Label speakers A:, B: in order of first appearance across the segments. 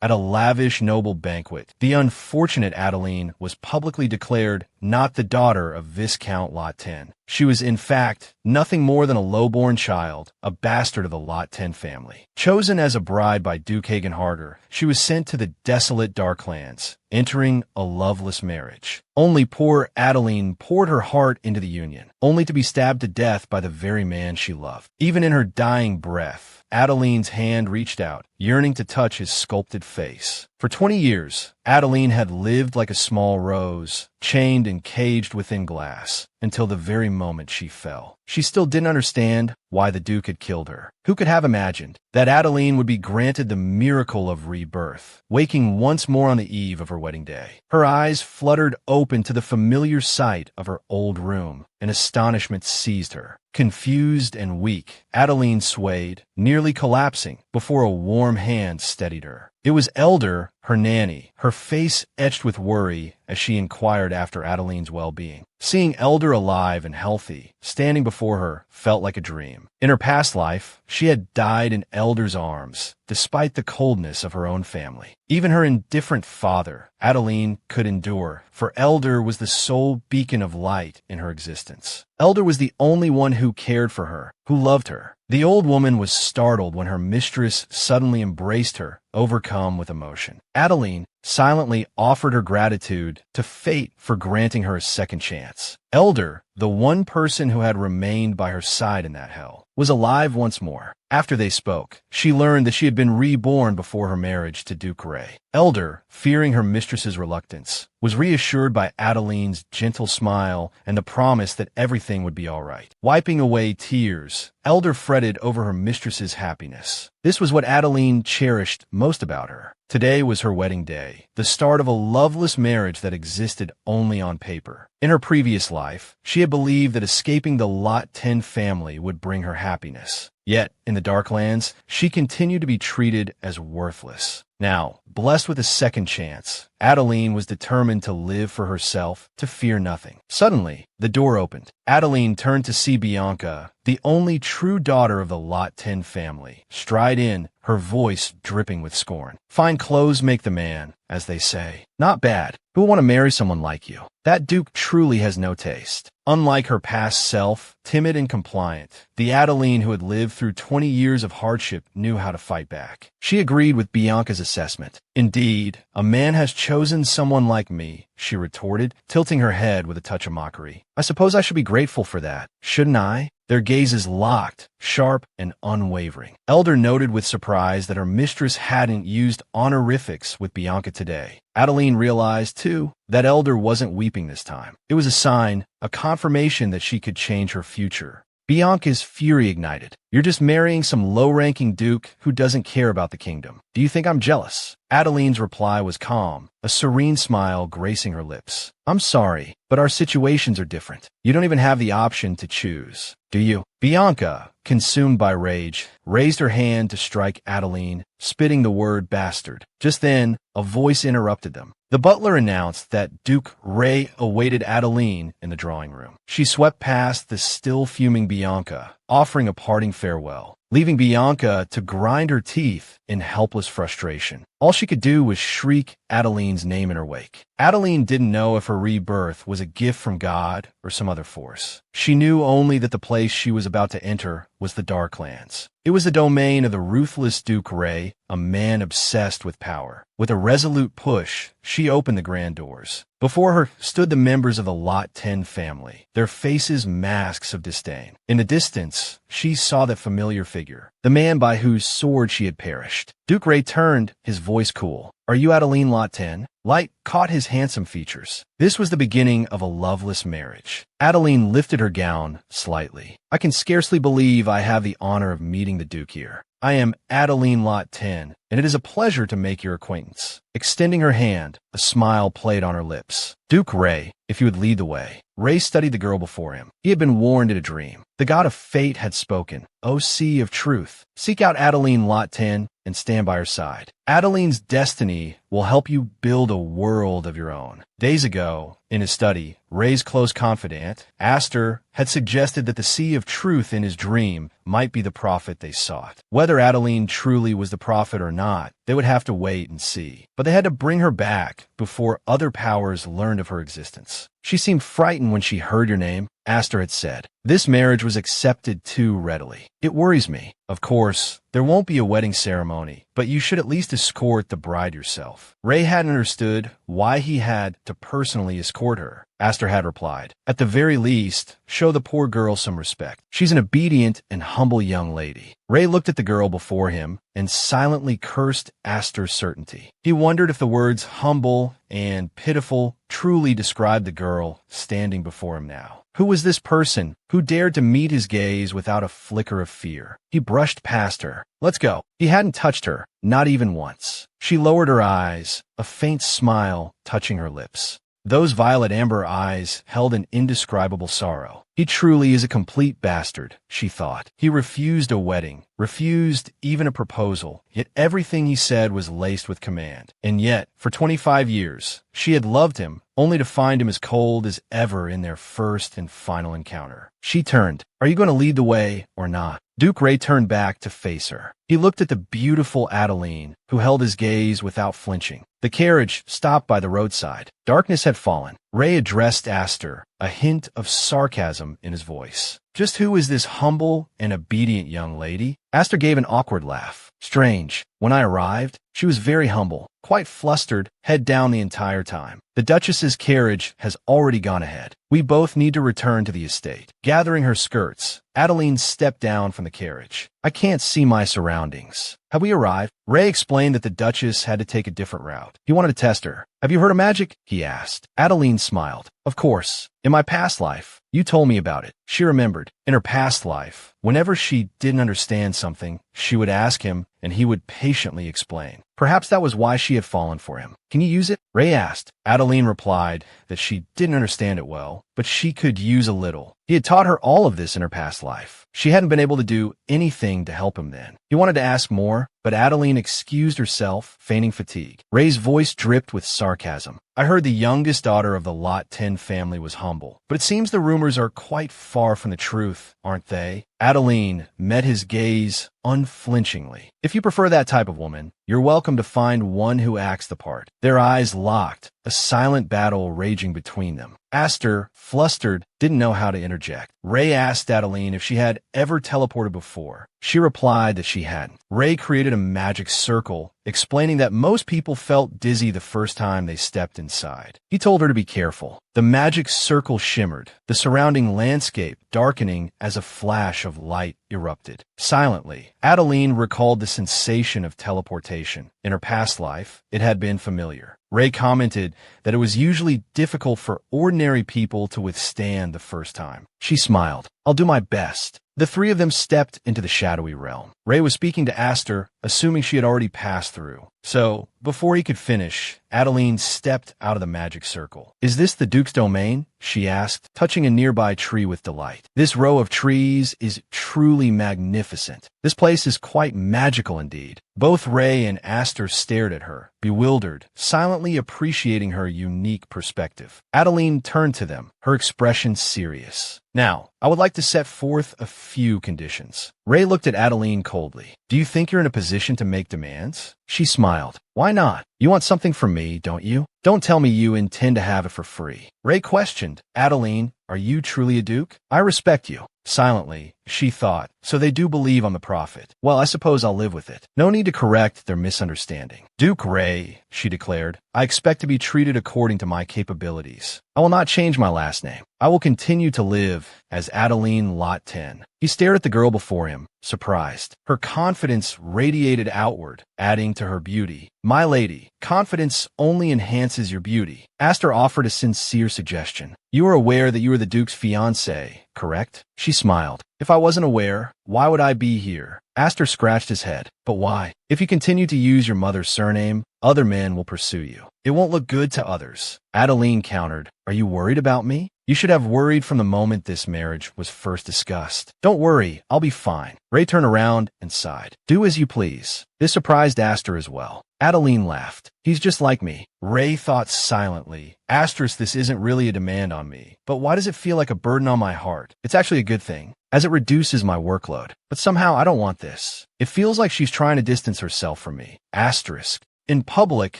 A: At a lavish noble banquet, the unfortunate Adeline was publicly declared not the daughter of Viscount Lot 10. She was, in fact, nothing more than a low-born child, a bastard of the Lot 10 family. Chosen as a bride by Duke Hagen Harder, she was sent to the desolate Darklands, entering a loveless marriage. Only poor Adeline poured her heart into the union, only to be stabbed to death by the very man she loved. Even in her dying breath, Adeline's hand reached out, yearning to touch his sculpted face. For 20 years, Adeline had lived like a small rose, chained and caged within glass, until the very moment she fell. She still didn't understand why the Duke had killed her. Who could have imagined that Adeline would be granted the miracle of rebirth, waking once more on the eve of her wedding day? Her eyes fluttered open to the familiar sight of her old room, and astonishment seized her. Confused and weak, Adeline swayed, nearly collapsing, before a warm hand steadied her. It was Elder, her nanny, her face etched with worry as she inquired after Adeline's well-being. Seeing Elder alive and healthy, standing before her, felt like a dream. In her past life, she had died in Elder's arms, despite the coldness of her own family. Even her indifferent father, Adeline, could endure, for Elder was the sole beacon of light in her existence. Elder was the only one who cared for her, who loved her. The old woman was startled when her mistress suddenly embraced her, overcome with emotion. Adeline silently offered her gratitude to fate for granting her a second chance. Elder, the one person who had remained by her side in that hell, was alive once more. After they spoke, she learned that she had been reborn before her marriage to Duke Ray. Elder, fearing her mistress's reluctance, was reassured by Adeline's gentle smile and the promise that everything would be all right. Wiping away tears, Elder fretted over her mistress's happiness. This was what Adeline cherished most about her. Today was her wedding day, the start of a loveless marriage that existed only on paper. In her previous life, she had believed that escaping the Lot 10 family would bring her happiness. Yet, in the Darklands, she continued to be treated as worthless. Now, blessed with a second chance, Adeline was determined to live for herself, to fear nothing. Suddenly, the door opened. Adeline turned to see Bianca, the only true daughter of the Lot 10 family, stride in, her voice dripping with scorn. Fine clothes make the man, as they say. Not bad. Who will want to marry someone like you? That Duke truly has no taste. Unlike her past self, timid and compliant, the Adeline who had lived through 20 years of hardship knew how to fight back. She agreed with Bianca's assessment. Indeed, a man has chosen someone like me, she retorted, tilting her head with a touch of mockery. I suppose I should be grateful for that, shouldn't I? Their gazes locked, sharp and unwavering. Elder noted with surprise that her mistress hadn't used honorifics with Bianca today. Adeline realized, too, that Elder wasn't weeping this time. It was a sign, a confirmation that she could change her future. Bianca's fury ignited. You're just marrying some low-ranking duke who doesn't care about the kingdom. Do you think I'm jealous? Adeline's reply was calm, a serene smile gracing her lips. I'm sorry, but our situations are different. You don't even have the option to choose, do you? Bianca, consumed by rage, raised her hand to strike Adeline, spitting the word bastard. Just then, a voice interrupted them. The butler announced that Duke Ray awaited Adeline in the drawing room. She swept past the still fuming Bianca, offering a parting farewell, leaving Bianca to grind her teeth in helpless frustration. All she could do was shriek Adeline's name in her wake. Adeline didn't know if her rebirth was a gift from God or some other force. She knew only that the place she was about to enter was the Darklands. It was the domain of the ruthless Duke Ray, a man obsessed with power. With a resolute push, she opened the grand doors. Before her stood the members of the Lot 10 family, their faces masks of disdain. In the distance, she saw that familiar figure, the man by whose sword she had perished. Duke Ray turned, his voice cool. Are you Adeline Lot 10? Light caught his handsome features. This was the beginning of a loveless marriage. Adeline lifted her gown slightly. I can scarcely believe I have the honor of meeting the Duke here. I am Adeline Lot 10, and it is a pleasure to make your acquaintance. Extending her hand, a smile played on her lips. Duke Ray, if you would lead the way. Ray studied the girl before him. He had been warned in a dream. The god of fate had spoken. O sea of truth, seek out Adeline Lot 10 and stand by her side. Adeline's destiny will help you build a world of your own. Days ago, in his study, Ray's close confidant, Aster, had suggested that the Sea of Truth in his dream might be the prophet they sought. Whether Adeline truly was the prophet or not, they would have to wait and see. But they had to bring her back before other powers learned of her existence. She seemed frightened when she heard your name, Aster had said. This marriage was accepted too readily. It worries me. Of course, there won't be a wedding ceremony, but you should at least escort the bride yourself. Ray hadn't understood why he had to personally escort her. Aster had replied, at the very least, show the poor girl some respect. She's an obedient and humble young lady. Ray looked at the girl before him and silently cursed Aster's certainty. He wondered if the words humble and pitiful truly described the girl standing before him now. Who was this person who dared to meet his gaze without a flicker of fear? He brushed past her. Let's go. He hadn't touched her, not even once. She lowered her eyes, a faint smile touching her lips. Those violet amber eyes held an indescribable sorrow. He truly is a complete bastard, she thought. He refused a wedding, refused even a proposal, yet everything he said was laced with command. And yet, for 25 years, she had loved him, only to find him as cold as ever in their first and final encounter. She turned. Are you going to lead the way or not? Duke Ray turned back to face her. He looked at the beautiful Adeline, who held his gaze without flinching. The carriage stopped by the roadside. Darkness had fallen. Ray addressed Aster, a hint of sarcasm in his voice. Just who is this humble and obedient young lady? Aster gave an awkward laugh. Strange. When I arrived, she was very humble, quite flustered, head down the entire time. The Duchess's carriage has already gone ahead. We both need to return to the estate. Gathering her skirts, Adeline stepped down from the carriage. I can't see my surroundings. Have we arrived? Ray explained that the Duchess had to take a different route. He wanted to test her. Have you heard of magic? He asked. Adeline smiled. Of course. In my past life, you told me about it. She remembered. In her past life, whenever she didn't understand something, she would ask him, and he would patiently explain. Perhaps that was why she had fallen for him. Can you use it? Ray asked. Adeline replied that she didn't understand it well, but she could use a little. He had taught her all of this in her past life. She hadn't been able to do anything to help him then. He wanted to ask more, but Adeline excused herself, feigning fatigue. Ray's voice dripped with sarcasm. I heard the youngest daughter of the Lot 10 family was humble, but it seems the rumors are quite far from the truth, aren't they? Adeline met his gaze unflinchingly. If you prefer that type of woman, you're welcome to find one who acts the part. Their eyes locked, a silent battle raging between them. Aster, flustered, didn't know how to interject. Ray asked Adeline if she had ever teleported before. She replied that she hadn't. Ray created a magic circle, explaining that most people felt dizzy the first time they stepped inside. He told her to be careful. The magic circle shimmered, the surrounding landscape darkening as a flash of light erupted. Silently, Adeline recalled the sensation of teleportation. In her past life, it had been familiar. Ray commented that it was usually difficult for ordinary people to withstand the first time. She smiled. I'll do my best. The three of them stepped into the shadowy realm. Ray was speaking to Aster, assuming she had already passed through. So, before he could finish, Adeline stepped out of the magic circle. Is this the Duke's domain? She asked, touching a nearby tree with delight. This row of trees is truly magnificent. This place is quite magical indeed. Both Ray and Aster stared at her, bewildered, silently appreciating her unique perspective. Adeline turned to them, her expression serious. Now, I would like to set forth a few conditions. Ray looked at Adeline coldly. Do you think you're in a position to make demands? She smiled. Why not? You want something from me, don't you? Don't tell me you intend to have it for free. Ray questioned. Adeline, are you truly a duke? I respect you. Silently, she thought, so they do believe I'm the prophet. Well, I suppose I'll live with it. No need to correct their misunderstanding. Duke Ray, she declared, I expect to be treated according to my capabilities. I will not change my last name. I will continue to live as Adeline Lot 10. He stared at the girl before him, surprised. Her confidence radiated outward, adding to her beauty. My lady, confidence only enhances your beauty. Aster offered a sincere suggestion. You are aware that you are the Duke's fiancée, correct? She smiled. If I wasn't aware, why would I be here? Aster scratched his head. But why? If you continue to use your mother's surname, other men will pursue you. It won't look good to others. Adeline countered. Are you worried about me? You should have worried from the moment this marriage was first discussed. Don't worry, I'll be fine. Ray turned around and sighed. Do as you please. This surprised Aster as well. Adeline laughed. He's just like me. Ray thought silently. Asterisk, this isn't really a demand on me. But why does it feel like a burden on my heart? It's actually a good thing, as it reduces my workload. But somehow I don't want this. It feels like she's trying to distance herself from me. Asterisk. In public,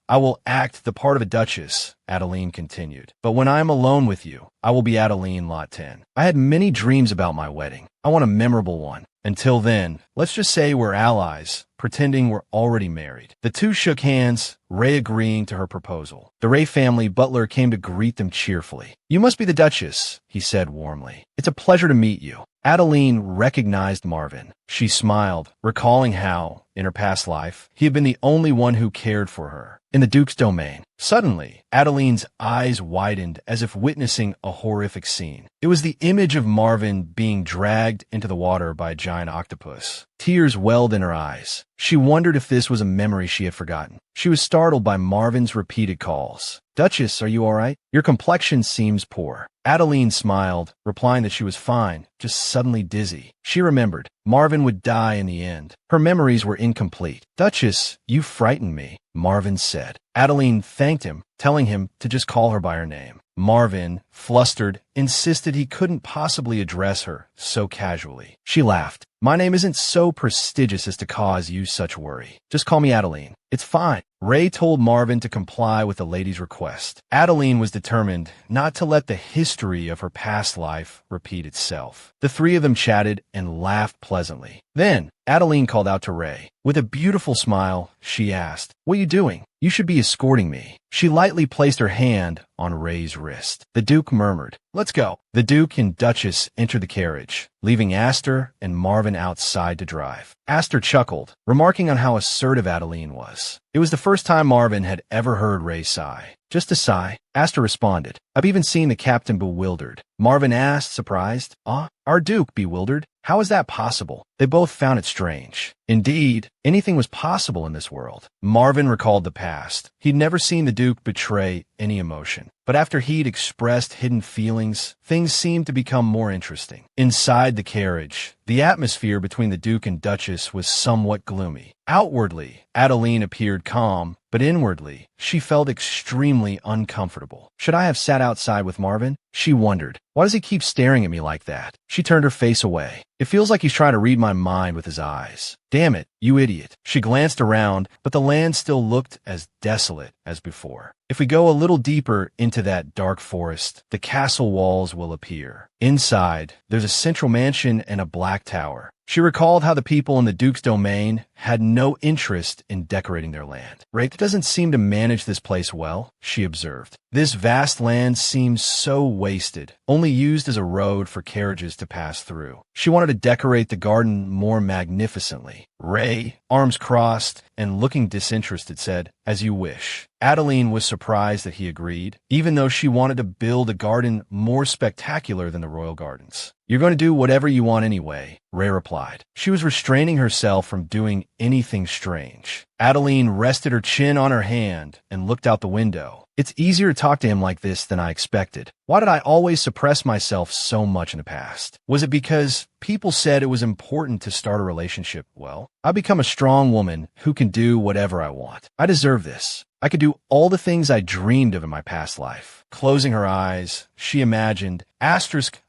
A: I will act the part of a duchess, Adeline continued. But when I am alone with you, I will be Adeline Lot 10. I had many dreams about my wedding. I want a memorable one. Until then, let's just say we're allies, pretending we're already married. The two shook hands, Ray agreeing to her proposal. The Ray family butler came to greet them cheerfully. You must be the Duchess, he said warmly. It's a pleasure to meet you. Adeline recognized Marvin. She smiled, recalling how, in her past life, he had been the only one who cared for her. In the Duke's domain. Suddenly, Adeline's eyes widened as if witnessing a horrific scene. It was the image of Marvin being dragged into the water by a giant octopus. Tears welled in her eyes. She wondered if this was a memory she had forgotten. She was startled by Marvin's repeated calls. Duchess, are you all right? Your complexion seems poor. Adeline smiled, replying that she was fine, just suddenly dizzy. She remembered. Marvin would die in the end. Her memories were incomplete. Duchess, you frightened me, Marvin said. Adeline thanked him, telling him to just call her by her name. Marvin, flustered, insisted he couldn't possibly address her so casually. She laughed. My name isn't so prestigious as to cause you such worry. Just call me Adeline. It's fine. Ray told Marvin to comply with the lady's request. Adeline was determined not to let the history of her past life repeat itself. The three of them chatted and laughed pleasantly. Then, Adeline called out to Ray. With a beautiful smile, she asked, What are you doing? You should be escorting me. She lightly placed her hand on Ray's wrist. The Duke murmured, Let's go. The Duke and Duchess entered the carriage, leaving Aster and Marvin outside to drive. Aster chuckled, remarking on how assertive Adeline was. It was the first time Marvin had ever heard Ray sigh. Just a sigh. Aster responded. I've even seen the captain bewildered. Marvin asked, surprised. Our Duke bewildered? How is that possible? They both found it strange. Indeed, anything was possible in this world. Marvin recalled the past. He'd never seen the Duke betray any emotion. But after he'd expressed hidden feelings, things seemed to become more interesting. Inside the carriage, the atmosphere between the Duke and Duchess was somewhat gloomy. Outwardly, Adeline appeared calm, but inwardly, she felt extremely uncomfortable. Should I have sat outside with Marvin? She wondered. Why does he keep staring at me like that? She turned her face away. It feels like he's trying to read my mind with his eyes. Damn it, you idiot. She glanced around, but the land still looked as desolate as before. If we go a little deeper into that dark forest, the castle walls will appear. Inside, there's a central mansion and a black tower. She recalled how the people in the Duke's domain had no interest in decorating their land. Ray doesn't seem to manage this place well, she observed. This vast land seems so wasted, only used as a road for carriages to pass through. She wanted to decorate the garden more magnificently. Ray, arms crossed and looking disinterested, said, As you wish. Adeline was surprised that he agreed, even though she wanted to build a garden more spectacular than the royal gardens. You're going to do whatever you want anyway, Ray replied. She was restraining herself from doing anything strange. Adeline rested her chin on her hand and looked out the window. It's easier to talk to him like this than I expected. Why did I always suppress myself so much in the past? Was it because people said it was important to start a relationship? Well, I've become a strong woman who can do whatever I want. I deserve this. I could do all the things I dreamed of in my past life. Closing her eyes, she imagined, I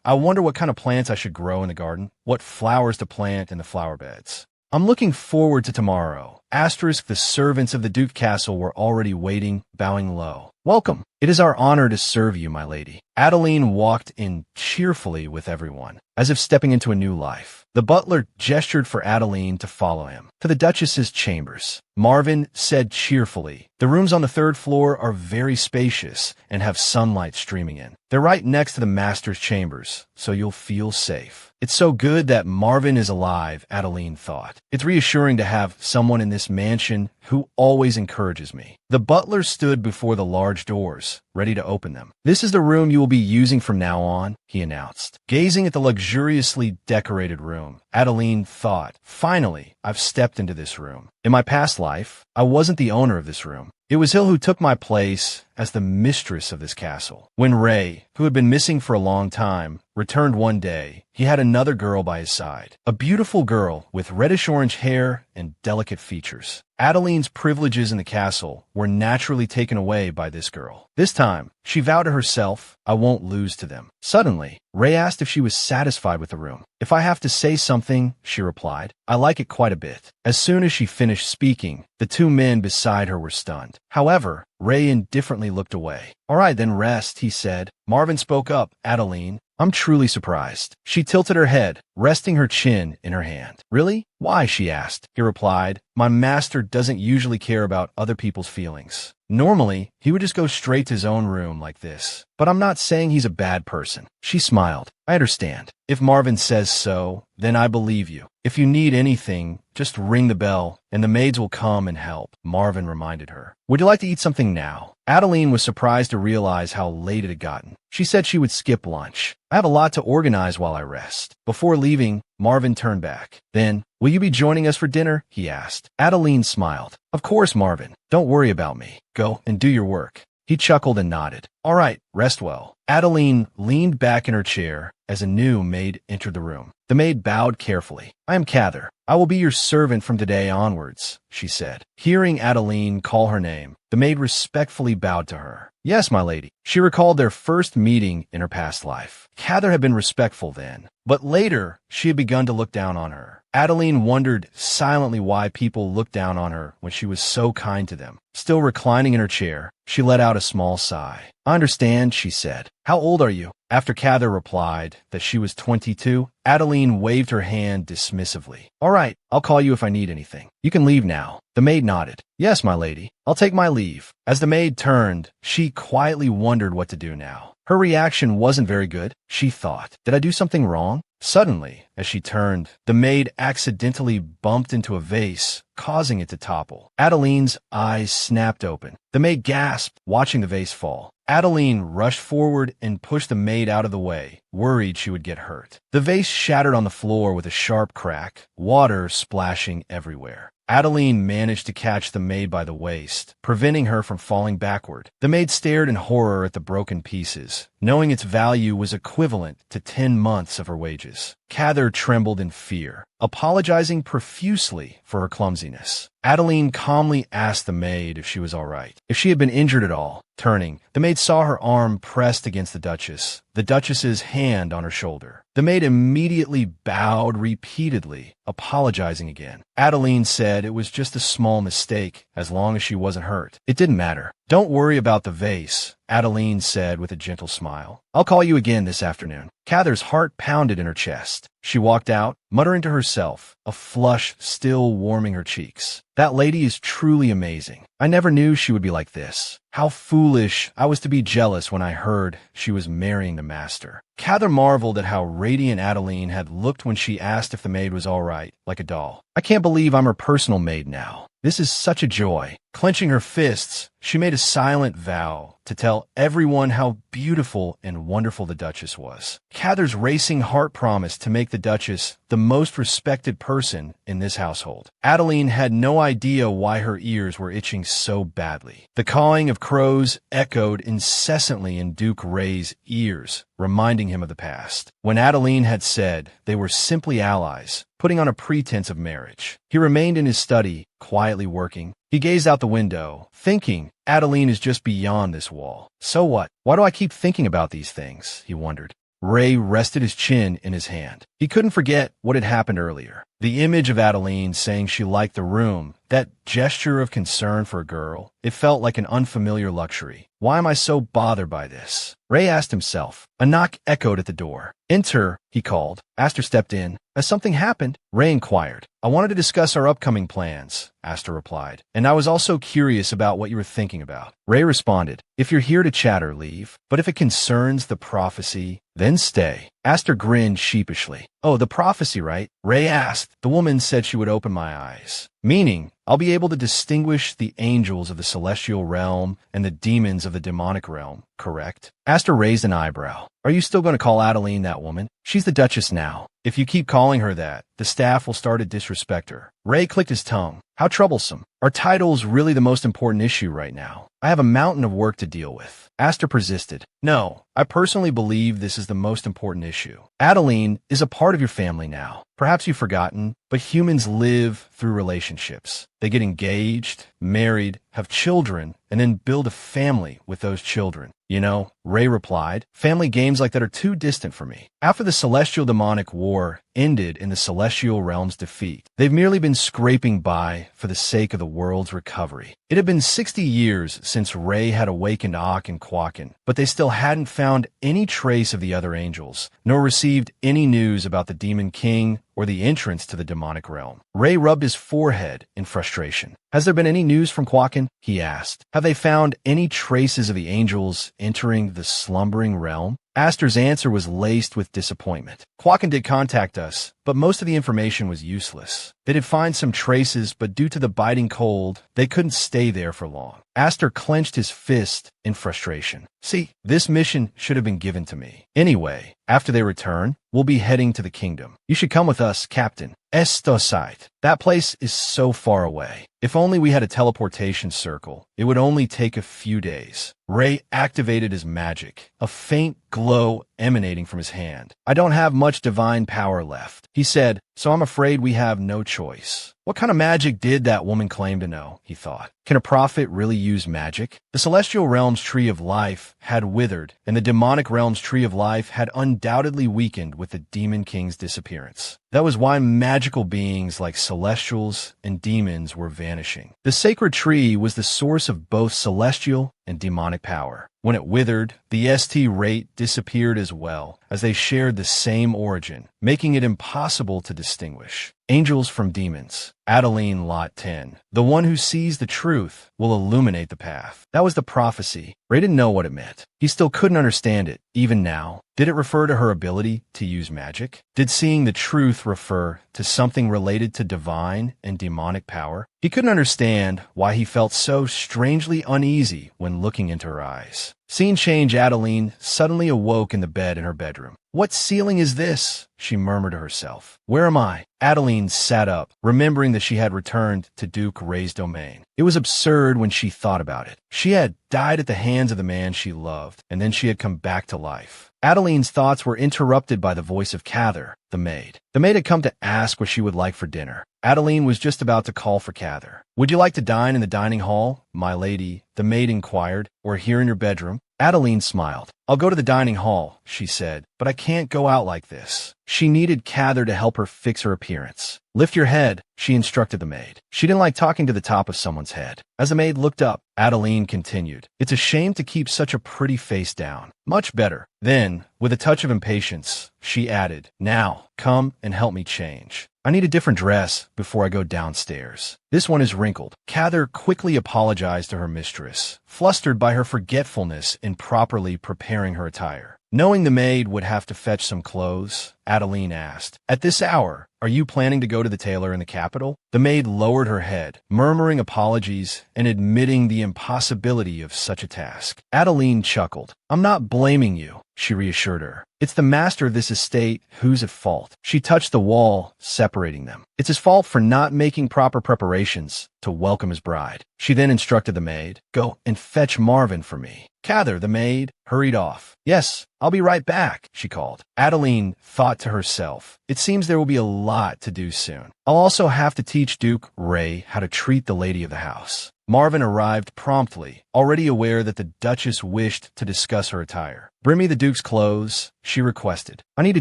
A: wonder what kind of plants I should grow in the garden, what flowers to plant in the flower beds. I'm looking forward to tomorrow. The servants of the Duke Castle were already waiting, bowing low. Welcome. It is our honor to serve you, my lady. Adeline walked in cheerfully with everyone, as if stepping into a new life. The butler gestured for Adeline to follow him to the Duchess's chambers. Marvin said cheerfully, The rooms on the third floor are very spacious and have sunlight streaming in. They're right next to the master's chambers, so you'll feel safe. It's so good that Marvin is alive, Adeline thought. It's reassuring to have someone in this mansion who always encourages me. The butler stood before the large doors, ready to open them. This is the room you will be using from now on, he announced. Gazing at the luxuriously decorated room, Adeline thought, finally, I've stepped into this room. In my past life, I wasn't the owner of this room. It was Hill who took my place as the mistress of this castle. When Ray, who had been missing for a long time, returned one day, he had another girl by his side. A beautiful girl with reddish-orange hair and delicate features. Adeline's privileges in the castle were naturally taken away by this girl. This time, she vowed to herself, I won't lose to them. Suddenly, Ray asked if she was satisfied with the room. If I have to say something, she replied, I like it quite a bit. As soon as she finished speaking, the two men beside her were stunned. However, Ray indifferently looked away. All right, then rest, he said. Marvin spoke up, Adeline. I'm truly surprised. She tilted her head, resting her chin in her hand. Really? Why? She asked. He replied, my master doesn't usually care about other people's feelings. Normally, he would just go straight to his own room like this. But I'm not saying he's a bad person. She smiled. I understand. If Marvin says so, then I believe you. If you need anything, just ring the bell, and the maids will come and help, Marvin reminded her. Would you like to eat something now? Adeline was surprised to realize how late it had gotten. She said she would skip lunch. I have a lot to organize while I rest. Before leaving, Marvin turned back. Then, will you be joining us for dinner? He asked. Adeline smiled. Of course, Marvin. Don't worry about me. Go and do your work. He chuckled and nodded. All right, rest well. Adeline leaned back in her chair as a new maid entered the room. The maid bowed carefully. I am Cather. I will be your servant from today onwards, she said. Hearing Adeline call her name, the maid respectfully bowed to her. Yes, my lady. She recalled their first meeting in her past life. Cather had been respectful then, but later she had begun to look down on her. Adeline wondered silently why people looked down on her when she was so kind to them. Still reclining in her chair, she let out a small sigh. I understand, she said. How old are you? After Cather replied that she was 22, Adeline waved her hand dismissively. All right, I'll call you if I need anything. You can leave now. The maid nodded. Yes, my lady. I'll take my leave. As the maid turned, she quietly wondered what to do now. Her reaction wasn't very good, she thought. Did I do something wrong? Suddenly, as she turned, the maid accidentally bumped into a vase, causing it to topple. Adeline's eyes snapped open. The maid gasped, watching the vase fall. Adeline rushed forward and pushed the maid out of the way, worried she would get hurt. The vase shattered on the floor with a sharp crack, water splashing everywhere. Adeline managed to catch the maid by the waist, preventing her from falling backward. The maid stared in horror at the broken pieces, knowing its value was equivalent to 10 months of her wages. Cather trembled in fear, apologizing profusely for her clumsiness. Adeline calmly asked the maid if she was all right, if she had been injured at all. Turning, the maid saw her arm pressed against the Duchess's hand on her shoulder. The maid immediately bowed repeatedly, apologizing again. Adeline said it was just a small mistake, as long as she wasn't hurt. It didn't matter. Don't worry about the vase, Adeline said with a gentle smile. I'll call you again this afternoon. Cather's heart pounded in her chest. She walked out, muttering to herself, a flush still warming her cheeks. That lady is truly amazing. I never knew she would be like this. How foolish I was to be jealous when I heard she was marrying the master. Cather marveled at how radiant Adeline had looked when she asked if the maid was all right, like a doll. I can't believe I'm her personal maid now. This is such a joy. Clenching her fists, she made a silent vow to tell everyone how beautiful and wonderful the Duchess was. Cather's racing heart promised to make the Duchess the most respected person in this household. Adeline had no idea why her ears were itching so badly. The cawing of crows echoed incessantly in Duke Ray's ears, reminding him of the past. When Adeline had said they were simply allies, putting on a pretense of marriage, he remained in his study, quietly working. He gazed out the window, thinking, Adeline is just beyond this wall. So what? Why do I keep thinking about these things? He wondered. Ray rested his chin in his hand. He couldn't forget what had happened earlier. The image of Adeline saying she liked the room, that gesture of concern for a girl, it felt like an unfamiliar luxury. Why am I so bothered by this? Ray asked himself. A knock echoed at the door. Enter, he called. Aster stepped in. Has something happened? Ray inquired. I wanted to discuss our upcoming plans, Aster replied. And I was also curious about what you were thinking about. Ray responded. If you're here to chatter, leave. But if it concerns the prophecy, then stay. Aster grinned sheepishly. Oh, the prophecy, right? Ray asked. The woman said she would open my eyes. Meaning, I'll be able to distinguish the angels of the celestial realm and the demons of the demonic realm, correct? Aster raised an eyebrow. Are you still going to call Adeline that woman? She's the Duchess now. If you keep calling her that, the staff will start to disrespect her. Ray clicked his tongue. How troublesome. Our title's really the most important issue right now. I have a mountain of work to deal with. Aster persisted. No, I personally believe this is the most important issue. Adeline is a part of your family now. Perhaps you've forgotten, but humans live through relationships. They get engaged, married, have children, and then build a family with those children. You know, Ray replied, family games like that are too distant for me. After the Celestial Demonic War ended in the Celestial Realm's defeat, they've merely been scraping by for the sake of the world's recovery. It had been 60 years since Ray had awakened Ak and Quakin, but they still hadn't found any trace of the other angels, nor received any news about the Demon King or the entrance to the demonic realm. Ray rubbed his forehead in frustration. Has there been any news from Quakin? He asked. Have they found any traces of the angels entering the slumbering realm? Aster's answer was laced with disappointment. Quakin did contact us, but most of the information was useless. They did find some traces, but due to the biting cold, they couldn't stay there for long. Aster clenched his fist in frustration. See, this mission should have been given to me. Anyway, after they return, we'll be heading to the kingdom. You should come with us, Captain. Estosite. That place is so far away. If only we had a teleportation circle, it would only take a few days. Ray activated his magic, a faint glow emanating from his hand. I don't have much divine power left, he said, so I'm afraid we have no choice. What kind of magic did that woman claim to know, he thought. Can a prophet really use magic? The Celestial Realm's Tree of Life had withered, and the Demonic Realm's Tree of Life had undoubtedly weakened with the Demon King's disappearance. That was why magical beings like celestials and demons were vanishing. The sacred tree was the source of both celestial and demonic power. When it withered, the ST rate disappeared as well, as they shared the same origin, making it impossible to distinguish. Angels from demons. Adeline Lot 10. The one who sees the truth will illuminate the path. That was the prophecy. Ray didn't know what it meant. He still couldn't understand it, even now. Did it refer to her ability to use magic? Did seeing the truth refer to something related to divine and demonic power? He couldn't understand why he felt so strangely uneasy when looking into her eyes. Scene change. Adeline suddenly awoke in the bed in her bedroom. What ceiling is this? She murmured to herself. Where am I? Adeline sat up, remembering that she had returned to Duke Ray's domain. It was absurd when she thought about it. She had died at the hands of the man she loved, and then she had come back to life. Adeline's thoughts were interrupted by the voice of Cather, the maid. The maid had come to ask what she would like for dinner. Adeline was just about to call for Cather. Would you like to dine in the dining hall, my lady? The maid inquired, or here in your bedroom? Adeline smiled. I'll go to the dining hall, she said, but I can't go out like this. She needed Cather to help her fix her appearance. Lift your head, she instructed the maid. She didn't like talking to the top of someone's head. As the maid looked up, Adeline continued, It's a shame to keep such a pretty face down. Much better. Then, with a touch of impatience, she added, Now, come and help me change. I need a different dress before I go downstairs. This one is wrinkled. Cather quickly apologized to her mistress, flustered by her forgetfulness in properly preparing her attire. Knowing the maid would have to fetch some clothes, Adeline asked, At this hour, are you planning to go to the tailor in the capital? The maid lowered her head, murmuring apologies and admitting the impossibility of such a task. Adeline chuckled. I'm not blaming you, she reassured her. It's the master of this estate who's at fault. She touched the wall, separating them. It's his fault for not making proper preparations to welcome his bride. She then instructed the maid, Go and fetch Marvin for me. Cather, the maid, hurried off. Yes, I'll be right back, she called. Adeline thought to herself, It seems there will be a lot to do soon. I'll also have to teach Duke Ray how to treat the lady of the house. Marvin arrived promptly, already aware that the Duchess wished to discuss her attire. Bring me the Duke's clothes, she requested. I need to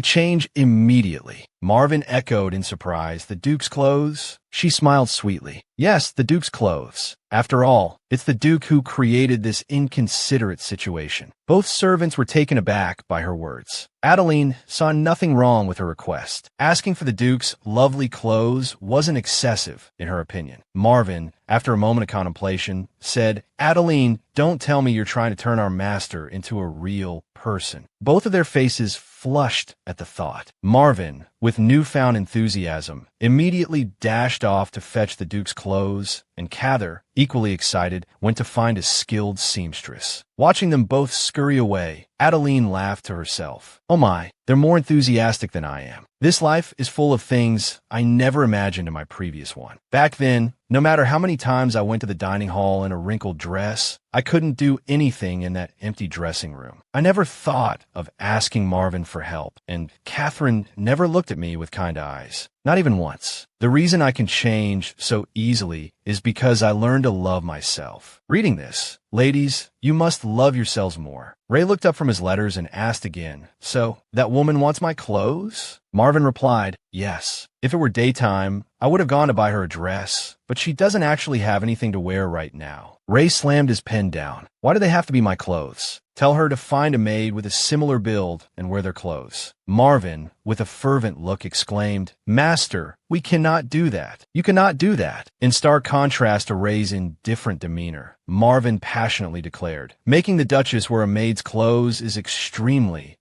A: change immediately. Marvin echoed in surprise. The Duke's clothes? She smiled sweetly. Yes, the Duke's clothes. After all, it's the Duke who created this inconsiderate situation. Both servants were taken aback by her words. Adeline saw nothing wrong with her request. Asking for the Duke's lovely clothes wasn't excessive, in her opinion. Marvin, after a moment of contemplation, said, Adeline, Don't tell me you're trying to turn our master into a real person. Both of their faces flushed at the thought. Marvin, with newfound enthusiasm, immediately dashed off to fetch the Duke's clothes, and Cather, equally excited, went to find a skilled seamstress. Watching them both scurry away, Adeline laughed to herself. Oh my, they're more enthusiastic than I am. This life is full of things I never imagined in my previous one. Back then, no matter how many times I went to the dining hall in a wrinkled dress, I couldn't do anything in that empty dressing room. I never thought of asking Marvin for help, and Catherine never looked at me with kind eyes. Not even once. The reason I can change so easily is because I learned to love myself. Reading this, ladies, you must love yourselves more. Ray looked up from his letters and asked again, so, that woman wants my clothes? Marvin replied, yes. If it were daytime, I would have gone to buy her a dress, but she doesn't actually have anything to wear right now. Ray slammed his pen down. Why do they have to be my clothes? Tell her to find a maid with a similar build and wear their clothes. Marvin, with a fervent look, exclaimed, Master, we cannot do that. You cannot do that. In stark contrast to Ray's indifferent demeanor, Marvin passionately declared, making the Duchess wear a maid's clothes is extremely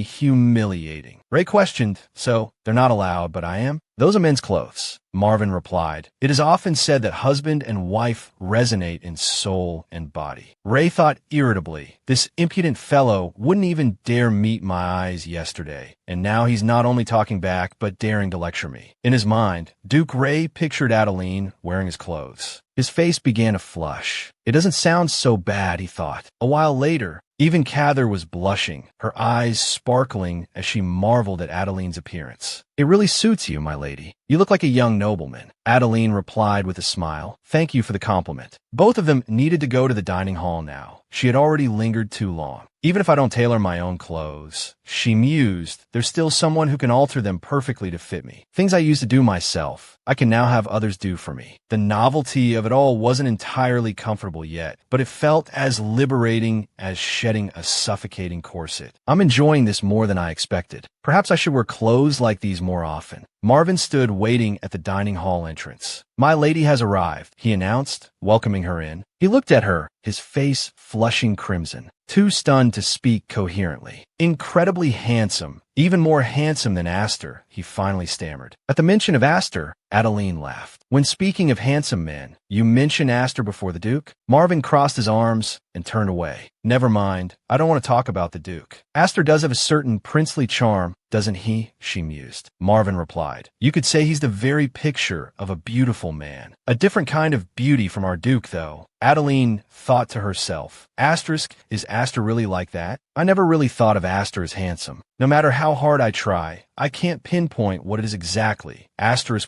A: humiliating. Ray questioned, so, they're not allowed, but I am? Those are men's clothes. Marvin replied, it is often said that husband and wife resonate in soul and body. Ray thought irritably, this impudent fellow wouldn't even dare meet my eyes yesterday, and now he's not only talking back, but daring to lecture me. In his mind, Duke Ray pictured Adeline wearing his clothes. His face began to flush. It doesn't sound so bad, he thought. A while later, even Cather was blushing, her eyes sparkling as she marveled at Adeline's appearance. It really suits you, my lady. You look like a young nobleman. Adeline replied with a smile. Thank you for the compliment. Both of them needed to go to the dining hall now. She had already lingered too long. Even if I don't tailor my own clothes, she mused, there's still someone who can alter them perfectly to fit me. Things I used to do myself, I can now have others do for me. The novelty of it all wasn't entirely comfortable yet, but it felt as liberating as shedding a suffocating corset. I'm enjoying this more than I expected. Perhaps I should wear clothes like these more often. Marvin stood waiting at the dining hall entrance. My lady has arrived, he announced, welcoming her in. He looked at her, his face flushing crimson, too stunned to speak coherently. Incredibly handsome, even more handsome than Astor, he finally stammered. At the mention of Astor, Adeline laughed. When speaking of handsome men, you mention Astor before the Duke? Marvin crossed his arms and turned away. Never mind, I don't want to talk about the Duke. Astor does have a certain princely charm, doesn't he? She mused. Marvin replied, you could say he's the very picture of a beautiful man. A different kind of beauty from our Duke, though. Adeline thought to herself, is Astor really like that? I never really thought of Astor as handsome. No matter how hard I try, I can't pinpoint what it is exactly.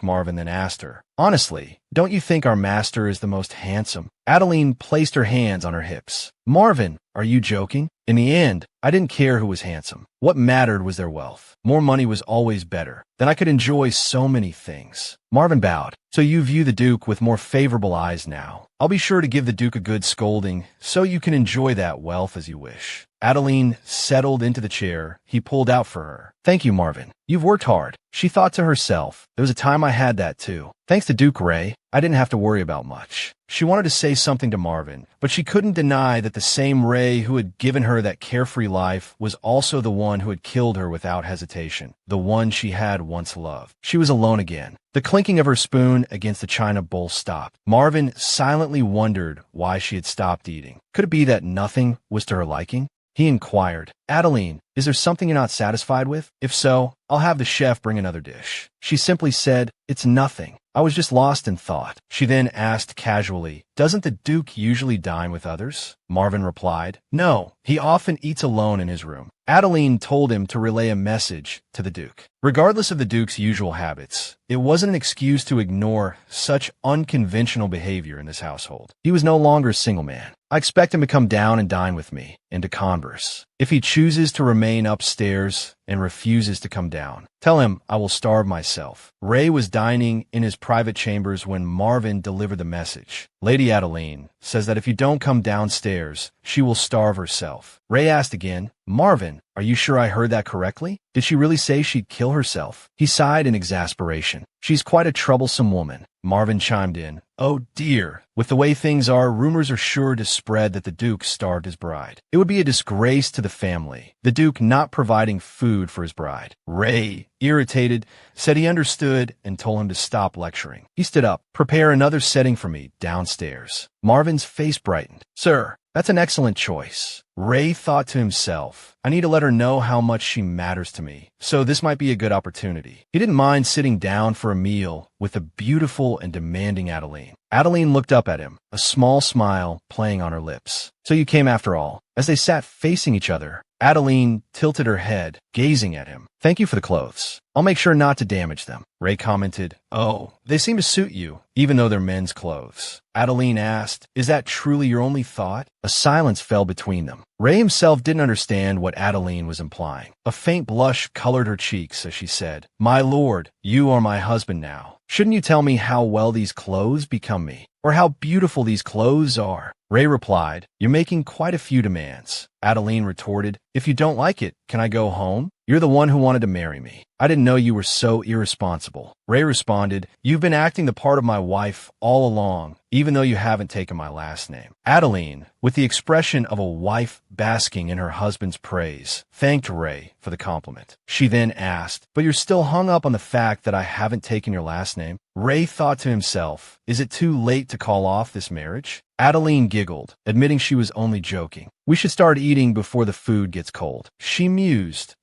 A: Marvin than Astor. Honestly, don't you think our master is the most handsome? Adeline placed her hands on her hips. Marvin, are you joking? In the end, I didn't care who was handsome. What mattered was their wealth. More money was always better. Then I could enjoy so many things. Marvin bowed. So you view the Duke with more favorable eyes now. I'll be sure to give the Duke a good scolding, so you can enjoy that wealth as you wish. Adeline settled into the chair he pulled out for her. Thank you, Marvin. You've worked hard. She thought to herself, there was a time I had that too. Thanks to Duke Ray, I didn't have to worry about much. She wanted to say something to Marvin, but she couldn't deny that the same Ray who had given her that carefree life was also the one who had killed her without hesitation, the one she had once loved. She was alone again. The clinking of her spoon against the china bowl stopped. Marvin silently wondered why she had stopped eating. Could it be that nothing was to her liking? He inquired, Adeline, is there something you're not satisfied with? If so, I'll have the chef bring another dish. She simply said, it's nothing. I was just lost in thought. She then asked casually, doesn't the Duke usually dine with others? Marvin replied, no, he often eats alone in his room. Adeline told him to relay a message to the Duke. Regardless of the Duke's usual habits, it wasn't an excuse to ignore such unconventional behavior in this household. He was no longer a single man. I expect him to come down and dine with me, and to converse. If he chooses to remain upstairs and refuses to come down, tell him I will starve myself. Ray was dining in his private chambers when Marvin delivered the message. Lady Adeline says that if you don't come downstairs, she will starve herself. Ray asked again, Marvin, are you sure I heard that correctly? Did she really say she'd kill herself? He sighed in exasperation. She's quite a troublesome woman. Marvin chimed in, "Oh dear. With the way things are, rumors are sure to spread that the Duke starved his bride. It would be a disgrace to the family, the Duke not providing food for his bride." Ray, irritated, said he understood and told him to stop lecturing. He stood up. "Prepare another setting for me downstairs." Marvin's face brightened. "Sir, that's an excellent choice." Ray thought to himself, "I need to let her know how much she matters to me, so this might be a good opportunity." He didn't mind sitting down for a meal with the beautiful and demanding Adeline. Adeline looked up at him, a small smile playing on her lips. "So you came after all." As they sat facing each other, Adeline tilted her head, gazing at him. "Thank you for the clothes. I'll make sure not to damage them." Ray commented, "Oh, they seem to suit you, even though they're men's clothes." Adeline asked, "Is that truly your only thought?" A silence fell between them. Ray himself didn't understand what Adeline was implying. A faint blush colored her cheeks as she said, "My lord, you are my husband now. Shouldn't you tell me how well these clothes become me, or how beautiful these clothes are?" Ray replied, "You're making quite a few demands." Adeline retorted, "If you don't like it, can I go home? You're the one who wanted to marry me. I didn't know you were so irresponsible." Ray responded, "You've been acting the part of my wife all along, even though you haven't taken my last name." Adeline, with the expression of a wife basking in her husband's praise, thanked Ray for the compliment. She then asked, "But you're still hung up on the fact that I haven't taken your last name?" Ray thought to himself, "Is it too late to call off this marriage?" Adeline giggled, admitting she was only joking. "We should start eating before the food gets cold." She mused.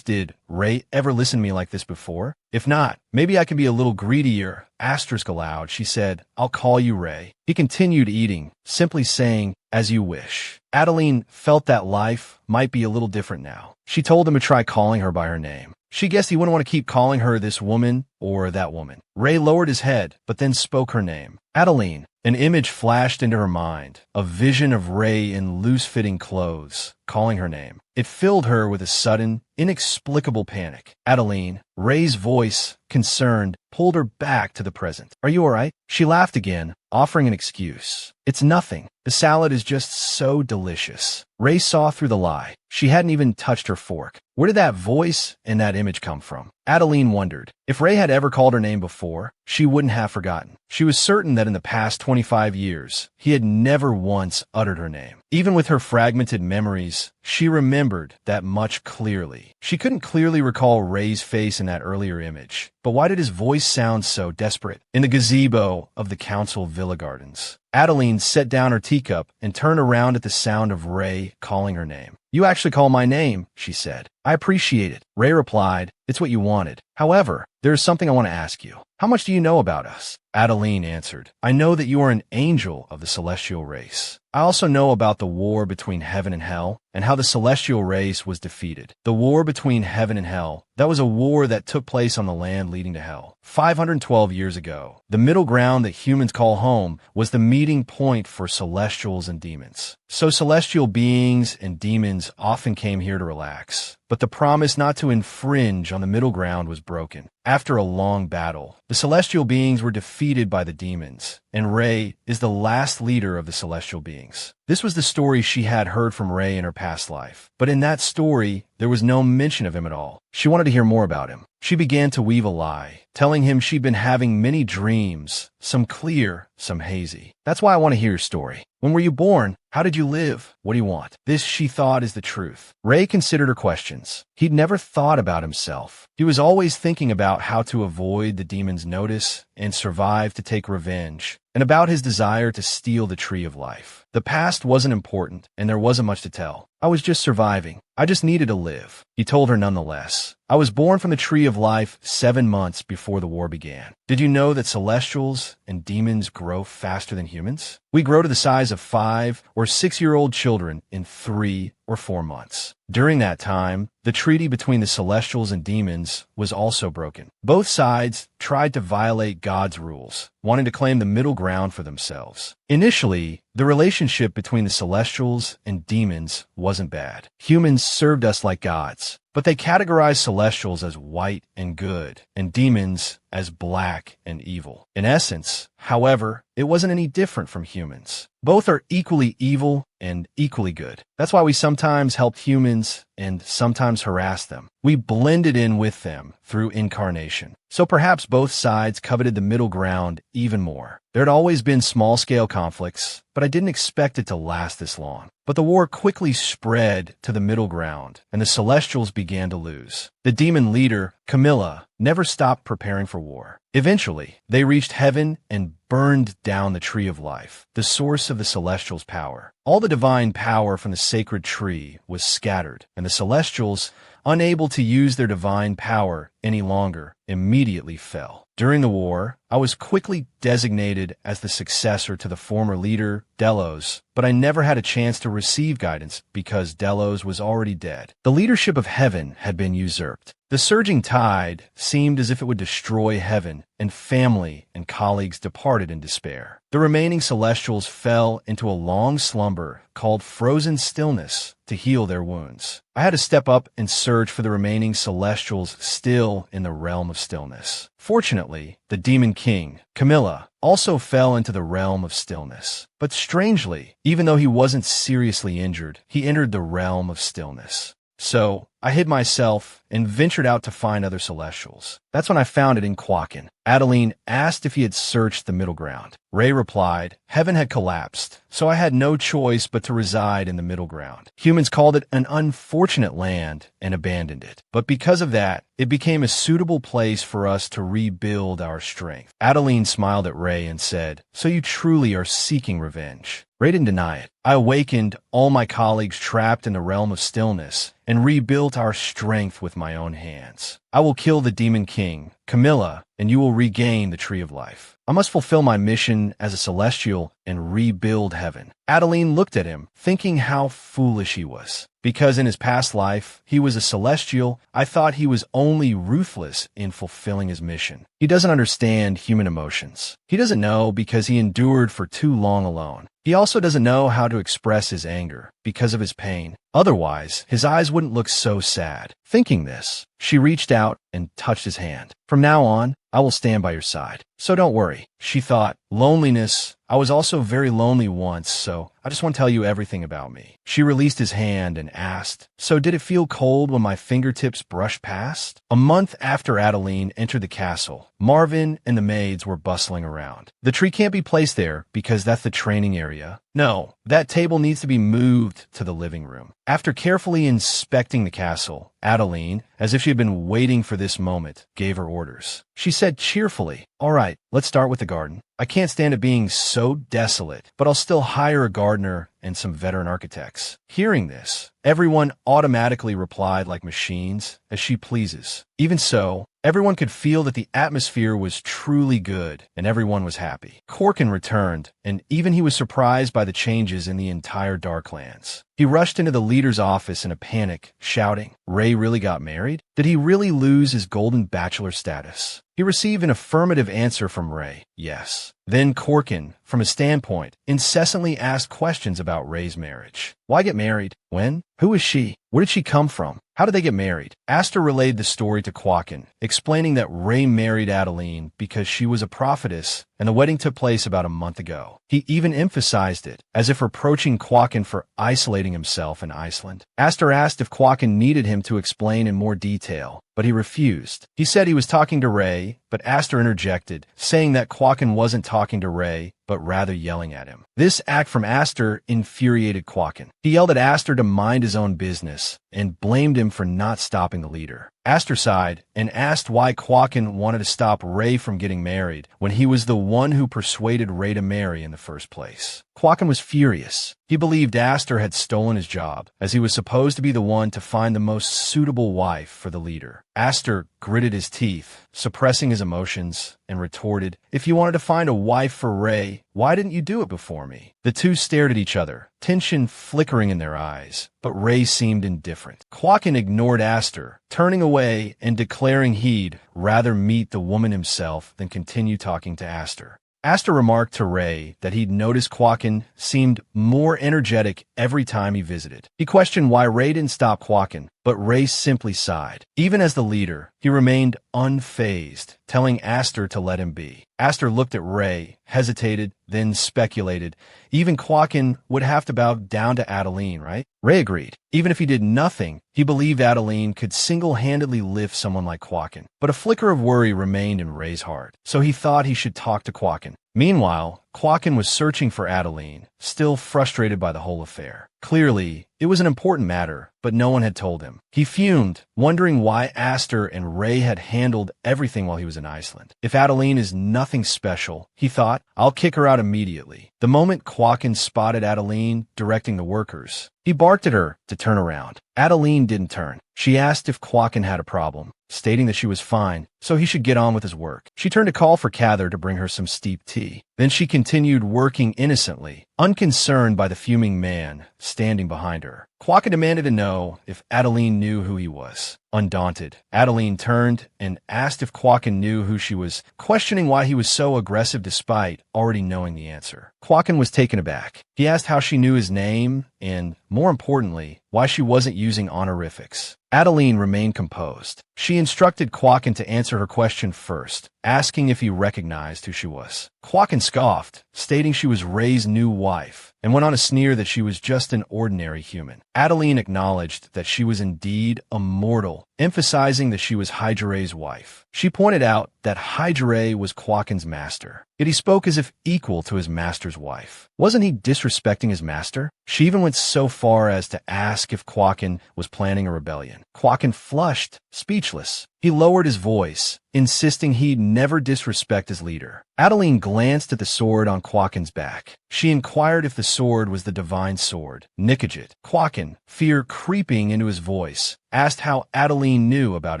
A: Did Ray ever listen to me like this before? If not, maybe I can be a little greedier. Aloud, she said, "I'll call you Ray." He continued eating, simply saying, "As you wish." Adeline felt that life might be a little different now. She told him to try calling her by her name. She guessed he wouldn't want to keep calling her this woman or that woman. Ray lowered his head, but then spoke her name. "Adeline." An image flashed into her mind, a vision of Ray in loose-fitting clothes, calling her name. It filled her with a sudden, inexplicable panic. "Adeline." Ray's voice, concerned, pulled her back to the present. "Are you all right?" She laughed again, offering an excuse. "It's nothing. The salad is just so delicious." Ray saw through the lie. She hadn't even touched her fork. Where did that voice and that image come from? Adeline wondered. If Ray had ever called her name before, she wouldn't have forgotten. She was certain that in the past 25 years, he had never once uttered her name. Even with her fragmented memories, she remembered that much clearly. She couldn't clearly recall Ray's face in that earlier image, but why did his voice sound so desperate? In the gazebo of the Council Villa Gardens, Adeline set down her teacup and turned around at the sound of Ray calling her name. "You actually call my name," she said. "I appreciate it." Ray replied, "It's what you wanted. However, there is something I want to ask you. How much do you know about us?" Adeline answered, "I know that you are an angel of the celestial race. I also know about the war between heaven and hell, and how the celestial race was defeated. The war between heaven and hell, that was a war that took place on the land leading to hell. 512 years ago, the middle ground that humans call home was the meeting point for celestials and demons. So celestial beings and demons often came here to relax. But the promise not to infringe on the middle ground was broken. After a long battle, the celestial beings were defeated by the demons, and Ray is the last leader of the celestial beings. This was the story she had heard from Ray in her past life. But in that story, there was no mention of him at all. She wanted to hear more about him. She began to weave a lie, telling him she'd been having many dreams, some clear, some hazy. "That's why I want to hear your story. When were you born? How did you live? What do you want?" This, she thought, is the truth. Ray considered her questions. He'd never thought about himself. He was always thinking about how to avoid the demon's notice and survive to take revenge, and about his desire to steal the tree of life. The past wasn't important, and there wasn't much to tell. "I was just surviving. I just needed to live," he told her nonetheless. "I was born from the tree of life 7 months before the war began. Did you know that celestials and demons grow faster than humans? We grow to the size of 5 or 6-year-old children in 3 or 4 months. During that time, the treaty between the celestials and demons was also broken. Both sides tried to violate God's rules, wanting to claim the middle ground for themselves. Initially, the relationship between the celestials and demons wasn't bad. Humans served us like gods, but they categorized celestials as white and good, and demons as black and evil. In essence, however, it wasn't any different from humans. Both are equally evil and equally good. That's why we sometimes helped humans and sometimes harassed them. We blended in with them through incarnation. So perhaps both sides coveted the middle ground even more. There had always been small-scale conflicts, but I didn't expect it to last this long. But the war quickly spread to the middle ground, and the Celestials began to lose. The demon leader, Camilla, never stopped preparing for war. Eventually, they reached heaven and burned down the Tree of Life, the source of the Celestials' power. All the divine power from the sacred tree was scattered, and the Celestials, unable to use their divine power any longer, immediately fell. During the war, I was quickly designated as the successor to the former leader, Delos, but I never had a chance to receive guidance because Delos was already dead. The leadership of heaven had been usurped. The surging tide seemed as if it would destroy heaven, and family and colleagues departed in despair. The remaining Celestials fell into a long slumber called frozen stillness to heal their wounds. I had to step up and search for the remaining Celestials still in the realm of stillness. Fortunately, the Demon King, Camilla, also fell into the realm of stillness. But strangely, even though he wasn't seriously injured, he entered the realm of stillness. So, I hid myself and ventured out to find other Celestials. That's when I found it in Quakin. Adeline asked if he had searched the middle ground. Ray replied, heaven had collapsed, so I had no choice but to reside in the middle ground. Humans called it an unfortunate land and abandoned it. But because of that, it became a suitable place for us to rebuild our strength. Adeline smiled at Ray and said, so you truly are seeking revenge. Ray didn't deny it. I awakened all my colleagues trapped in the realm of stillness and rebuilt our strength with my own hands. I will kill the Demon King, Camilla, and you will regain the Tree of Life. I must fulfill my mission as a Celestial and rebuild heaven. Adeline looked at him, thinking how foolish he was. Because in his past life, he was a Celestial, I thought he was only ruthless in fulfilling his mission. He doesn't understand human emotions. He doesn't know because he endured for too long alone. He also doesn't know how to express his anger because of his pain. Otherwise, his eyes wouldn't look so sad. Thinking this, she reached out and touched his hand. From now on, I will stand by your side. So don't worry. She thought, loneliness. I was also very lonely once, so I just want to tell you everything about me. She released his hand and asked, so did it feel cold when my fingertips brushed past? A month after Adeline entered the castle, Marvin and the maids were bustling around. The tree can't be placed there because that's the training area. No, that table needs to be moved to the living room. After carefully inspecting the castle, Adeline, as if she had been waiting for this moment, gave her orders. She said cheerfully, all right, let's start with the garden. I can't stand it being so desolate, but I'll still hire a gardener and some veteran architects. Hearing this, everyone automatically replied like machines, as she pleases. Even so, everyone could feel that the atmosphere was truly good, and everyone was happy. Corkin returned, and even he was surprised by the changes in the entire Darklands. He rushed into the leader's office in a panic, shouting, Ray really got married? Did he really lose his golden bachelor status? He received an affirmative answer from Ray, yes. Then Corkin, from his standpoint, incessantly asked questions about Ray's marriage. Why get married? When? Who is she? Where did she come from? How did they get married? Aster relayed the story to Quakin, explaining that Ray married Adeline because she was a prophetess and the wedding took place about a month ago. He even emphasized it, as if reproaching Quakin for isolating himself in Iceland. Aster asked if Quakin needed him to explain in more detail, but he refused. He said he was talking to Ray, but Aster interjected, saying that Quakin wasn't talking to Ray, but rather yelling at him. This act from Aster infuriated Quakin. He yelled at Aster to mind his own business and blamed him for not stopping the leader. Aster sighed and asked why Quakin wanted to stop Ray from getting married when he was the one who persuaded Ray to marry in the first place. Quakin was furious. He believed Aster had stolen his job, as he was supposed to be the one to find the most suitable wife for the leader. Aster gritted his teeth, suppressing his emotions, and retorted, if you wanted to find a wife for Ray, why didn't you do it before me? The two stared at each other, tension flickering in their eyes, but Ray seemed indifferent. Quakin ignored Aster, turning away and declaring he'd rather meet the woman himself than continue talking to Aster. Aster remarked to Ray that he'd noticed Quakin seemed more energetic every time he visited. He questioned why Ray didn't stop Quakin, but Ray simply sighed. Even as the leader, he remained unfazed, telling Aster to let him be. Aster looked at Ray, hesitated, then speculated. Even Quakin would have to bow down to Adeline, right? Ray agreed. Even if he did nothing, he believed Adeline could single-handedly lift someone like Quakin. But a flicker of worry remained in Ray's heart, so he thought he should talk to Quakin. Meanwhile, Quakin was searching for Adeline, still frustrated by the whole affair. Clearly, it was an important matter, but no one had told him. He fumed, wondering why Aster and Ray had handled everything while he was in Iceland. If Adeline is nothing special, he thought, I'll kick her out immediately. The moment Quakin spotted Adeline directing the workers, he barked at her to turn around. Adeline didn't turn. She asked if Quakin had a problem, stating that she was fine, so he should get on with his work. She turned to call for Cather to bring her some steeped tea. Then she continued working innocently, unconcerned by the fuming man standing behind her. Quakin demanded to know if Adeline knew who he was. Undaunted, Adeline turned and asked if Quakin knew who she was, questioning why he was so aggressive despite already knowing the answer. Quakin was taken aback. He asked how she knew his name and, more importantly, why she wasn't using honorifics. Adeline remained composed. She instructed Quakin to answer her question first, asking if he recognized who she was. Quakin scoffed, stating she was Ray's new wife, and went on to sneer that she was just an ordinary human. Adeline acknowledged that she was indeed immortal, emphasizing that she was Hydrae's wife. She pointed out that Hydrae was Quakin's master, yet he spoke as if equal to his master's wife. Wasn't he disrespecting his master? She even went so far as to ask if Quakin was planning a rebellion. Quakin flushed, speechless. He lowered his voice, insisting he'd never disrespect his leader. Adeline glanced at the sword on Quakin's back. She inquired if the sword was the divine sword, Nikajit. Quakin, fear creeping into his voice, asked how Adeline knew about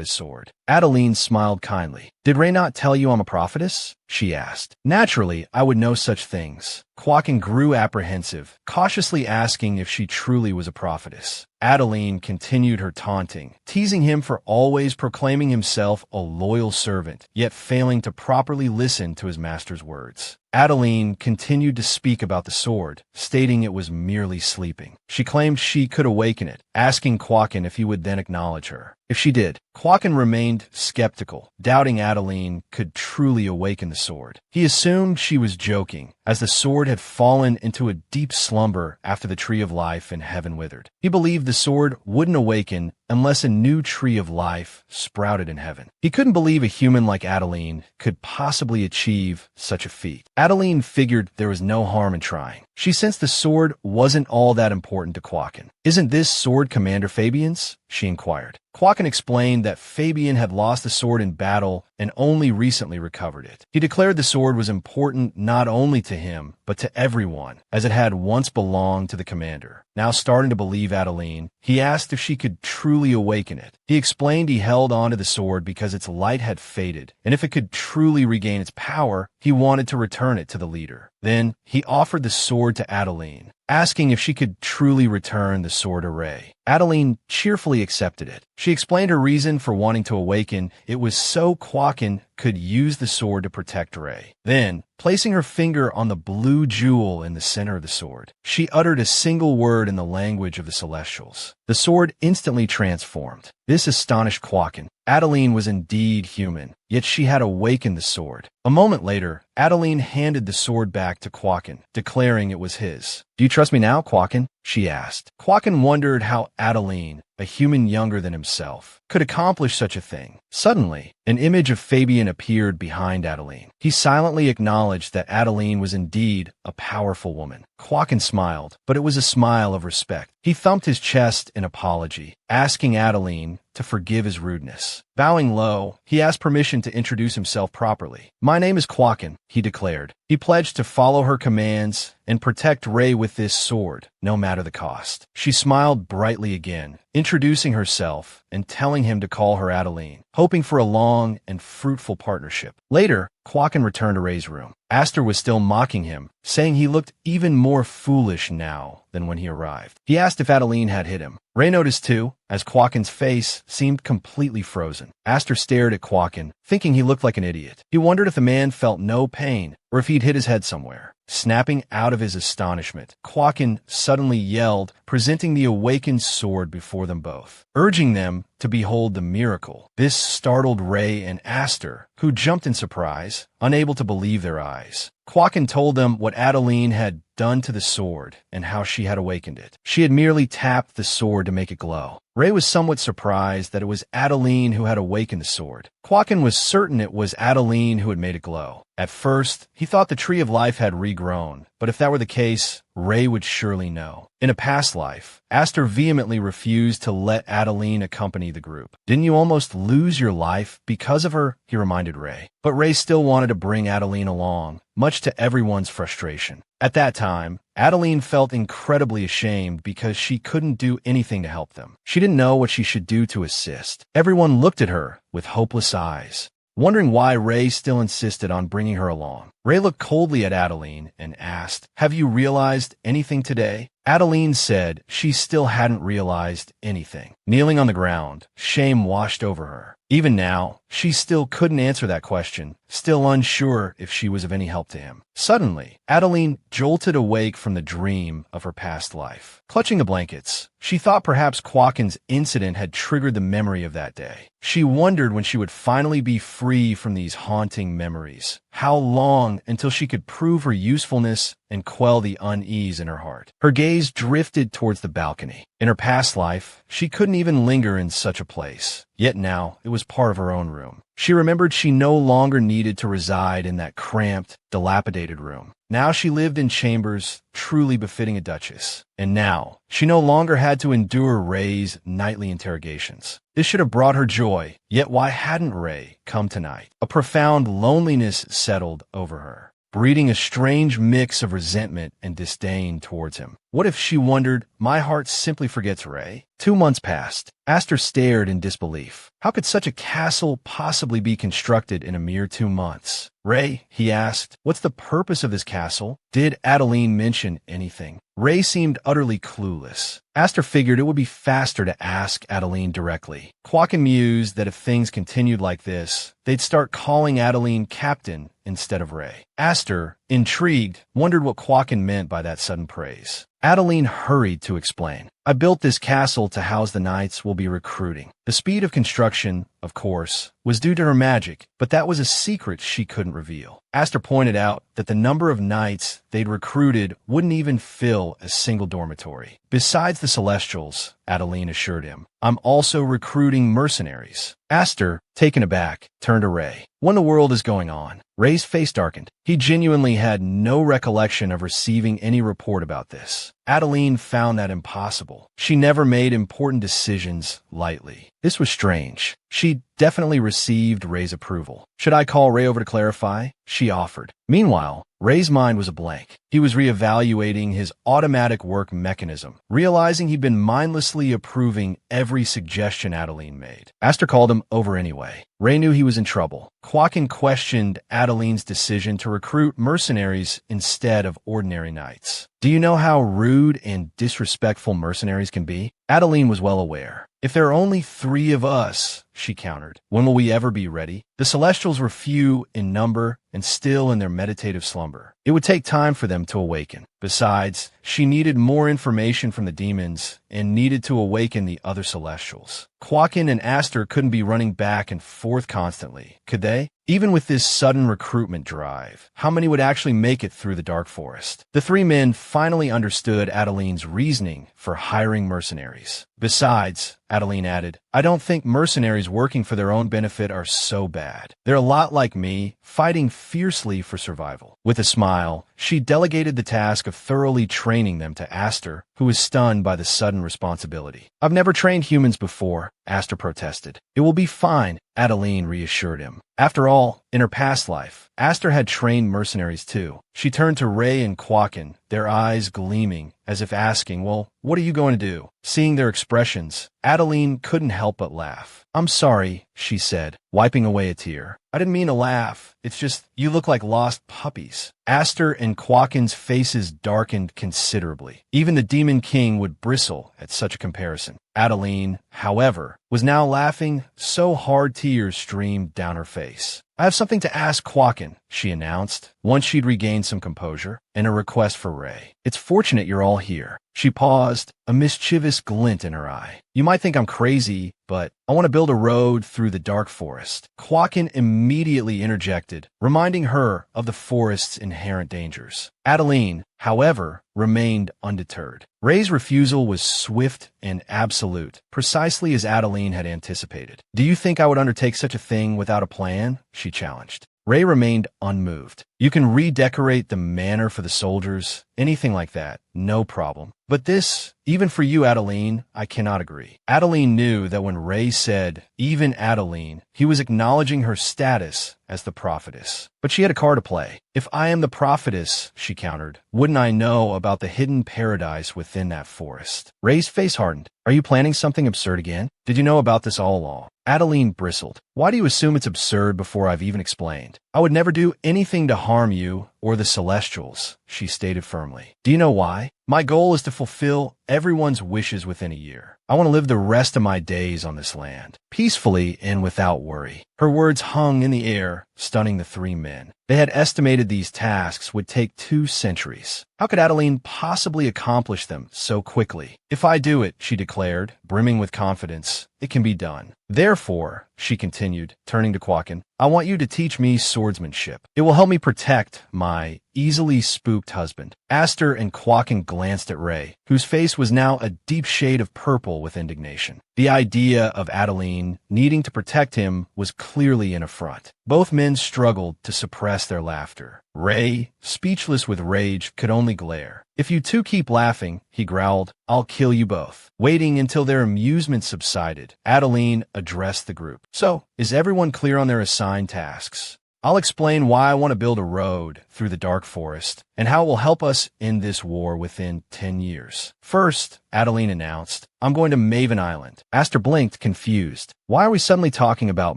A: his sword. Adeline smiled kindly. Did Ray not tell you I'm a prophetess? She asked. Naturally, I would know such things. Quakin grew apprehensive, cautiously asking if she truly was a prophetess. Adeline continued her taunting, teasing him for always proclaiming himself a loyal servant, yet failing to properly listen to his master's words. Adeline continued to speak about the sword, stating it was merely sleeping. She claimed she could awaken it, asking Quakin if he would then acknowledge her. If she did, Quakin remained skeptical, doubting Adeline could truly awaken the sword. He assumed she was joking, as the sword had fallen into a deep slumber after the tree of life in heaven withered. He believed the sword wouldn't awaken unless a new tree of life sprouted in heaven. He couldn't believe a human like Adeline could possibly achieve such a feat. Adeline figured there was no harm in trying. She sensed the sword wasn't all that important to Quakin. Isn't this sword Commander Fabian's? She inquired. Quakin explained that Fabian had lost the sword in battle and only recently recovered it. He declared the sword was important not only to him, but to everyone, as it had once belonged to the commander. Now starting to believe Adeline, he asked if she could truly awaken it. He explained he held onto the sword because its light had faded, and if it could truly regain its power, he wanted to return it to the leader. Then, he offered the sword to Adeline, asking if she could truly return the sword to Ray. Adeline cheerfully accepted it. She explained her reason for wanting to awaken. It was so Quakin could use the sword to protect Ray. Then, placing her finger on the blue jewel in the center of the sword, she uttered a single word in the language of the Celestials. The sword instantly transformed. This astonished Quakin. Adeline was indeed human, yet she had awakened the sword. A moment later, Adeline handed the sword back to Quakin, declaring it was his. Do you trust me now, Quakin? She asked. Quakin wondered how Adeline, a human younger than himself, could accomplish such a thing. Suddenly, an image of Fabian appeared behind Adeline. He silently acknowledged that Adeline was indeed a powerful woman. Quakin smiled, but it was a smile of respect. He thumped his chest in apology, asking Adeline to forgive his rudeness. Bowing low, he asked permission to introduce himself properly. My name is Quakin, he declared. He pledged to follow her commands and protect Ray with this sword, no matter the cost. She smiled brightly again, introducing herself and telling him to call her Adeline, hoping for a long and fruitful partnership. Later, Quakin returned to Ray's room. Aster was still mocking him, saying he looked even more foolish now than when he arrived. He asked if Adeline had hit him. Ray noticed too, as Quaken's face seemed completely frozen. Aster stared at Quaken, thinking he looked like an idiot. He wondered if the man felt no pain or if he'd hit his head somewhere. Snapping out of his astonishment, Quaken suddenly yelled, presenting the awakened sword before them both, urging them to behold the miracle. This startled Ray and Aster, who jumped in surprise, unable to believe their eyes. Quaken told them what Adeline had done to the sword and how she had awakened it. She had merely tapped the sword to make it glow. Ray was somewhat surprised that it was Adeline who had awakened the sword. Quaken was certain it was Adeline who had made it glow. At first, he thought the Tree of Life had regrown, but if that were the case, Ray would surely know. In a past life, Aster vehemently refused to let Adeline accompany the group. Didn't you almost lose your life because of her? He reminded Ray. But Ray still wanted to bring Adeline along, much to everyone's frustration. At that time, Adeline felt incredibly ashamed because she couldn't do anything to help them. She didn't know what she should do to assist. Everyone looked at her with hopeless eyes, wondering why Ray still insisted on bringing her along. Ray looked coldly at Adeline and asked, "Have you realized anything today?" Adeline said she still hadn't realized anything. Kneeling on the ground, shame washed over her. Even now, she still couldn't answer that question, still unsure if she was of any help to him. Suddenly, Adeline jolted awake from the dream of her past life. Clutching the blankets, she thought perhaps Quaken's incident had triggered the memory of that day. She wondered when she would finally be free from these haunting memories. How long until she could prove her usefulness and quell the unease in her heart? Her gaze drifted towards the balcony. In her past life, she couldn't even linger in such a place. Yet now, it was part of her own room. She remembered she no longer needed to reside in that cramped, dilapidated room. Now she lived in chambers truly befitting a duchess. And now, she no longer had to endure Ray's nightly interrogations. This should have brought her joy, yet why hadn't Ray come tonight? A profound loneliness settled over her, breeding a strange mix of resentment and disdain towards him. What if, she wondered, my heart simply forgets Ray? 2 months passed. Aster stared in disbelief. How could such a castle possibly be constructed in a mere 2 months? Ray, he asked, what's the purpose of this castle? Did Adeline mention anything? Ray seemed utterly clueless. Aster figured it would be faster to ask Adeline directly. Quaken mused that if things continued like this, they'd start calling Adeline Captain instead of Ray. Aster, intrigued, wondered what Quaken meant by that sudden praise. Adeline hurried to explain. I built this castle to house the knights we'll be recruiting. The speed of construction, of course, was due to her magic, but that was a secret she couldn't reveal. Aster pointed out that the number of knights they'd recruited wouldn't even fill a single dormitory. Besides the Celestials, Adeline assured him, I'm also recruiting mercenaries. Aster, taken aback, turned to Ray. What in the world is going on? Ray's face darkened. He genuinely had no recollection of receiving any report about this. Adeline found that impossible. She never made important decisions lightly. This was strange. She definitely received Ray's approval. Should I call Ray over to clarify? She offered. Meanwhile, Ray's mind was a blank. He was reevaluating his automatic work mechanism, realizing he'd been mindlessly approving every suggestion Adeline made. Aster called him over anyway. Ray knew he was in trouble. Quaken questioned Adeline's decision to recruit mercenaries instead of ordinary knights. Do you know how rude and disrespectful mercenaries can be? Adeline was well aware. If there are only 3 of us, she countered, when will we ever be ready? The Celestials were few in number and still in their meditative slumber. It would take time for them to awaken. Besides, she needed more information from the demons and needed to awaken the other Celestials. Quaken and Aster couldn't be running back and forth constantly, could they? Even with this sudden recruitment drive, how many would actually make it through the dark forest? The 3 men finally understood Adeline's reasoning for hiring mercenaries. Besides, Adeline added, I don't think mercenaries working for their own benefit are so bad. They're a lot like me, fighting fiercely for survival. With a smile, she delegated the task of thoroughly training them to Aster, who was stunned by the sudden responsibility. I've never trained humans before, Aster protested. It will be fine, Adeline reassured him. After all, In her past life, Aster had trained mercenaries too. She turned to Ray and Quakin, their eyes gleaming, as if asking, well, what are you going to do? Seeing their expressions, Adeline couldn't help but laugh. I'm sorry, she said, wiping away a tear. I didn't mean to laugh. It's just, you look like lost puppies. Aster and Quakin's faces darkened considerably. Even the Demon King would bristle at such a comparison. Adeline, however, was now laughing so hard tears streamed down her face. I have something to ask Quakin, she announced, once she'd regained some composure, and a request for Ray. It's fortunate you're all here. She paused, a mischievous glint in her eye. You might think I'm crazy, but I want to build a road through the dark forest. Quakin immediately interjected, reminding her of the forest's inherent dangers. Adeline, however, remained undeterred. Ray's refusal was swift and absolute, precisely as Adeline had anticipated. Do you think I would undertake such a thing without a plan? She challenged. Ray remained unmoved. You can redecorate the manor for the soldiers, anything like that, no problem. But this, even for you, Adeline, I cannot agree. Adeline knew that when Ray said, even Adeline, he was acknowledging her status as the prophetess. But she had a card to play. If I am the prophetess, she countered, wouldn't I know about the hidden paradise within that forest? Ray's face hardened. Are you planning something absurd again? Did you know about this all along? Adeline bristled. Why do you assume it's absurd before I've even explained? I would never do anything to harm you or the Celestials, she stated firmly. Do you know why? My goal is to fulfill everyone's wishes within a year. I want to live the rest of my days on this land, peacefully and without worry. Her words hung in the air, stunning the three men. They had estimated these tasks would take 2 centuries. How could Adeline possibly accomplish them so quickly? If I do it, she declared, brimming with confidence, it can be done. Therefore, she continued, turning to Quakin, I want you to teach me swordsmanship. It will help me protect my easily spooked husband. Aster and Quakin glanced at Ray, whose face was now a deep shade of purple with indignation. The idea of Adeline needing to protect him was clearly an affront. Both men struggled to suppress their laughter. Ray, speechless with rage, could only glare. If you two keep laughing, he growled, I'll kill you both. Waiting until their amusement subsided, Adeline addressed the group. So, is everyone clear on their assigned tasks? I'll explain why I want to build a road through the dark forest and how it will help us end this war within 10 years. First, Adeline announced, I'm going to Maven Island. Aster blinked, confused. Why are we suddenly talking about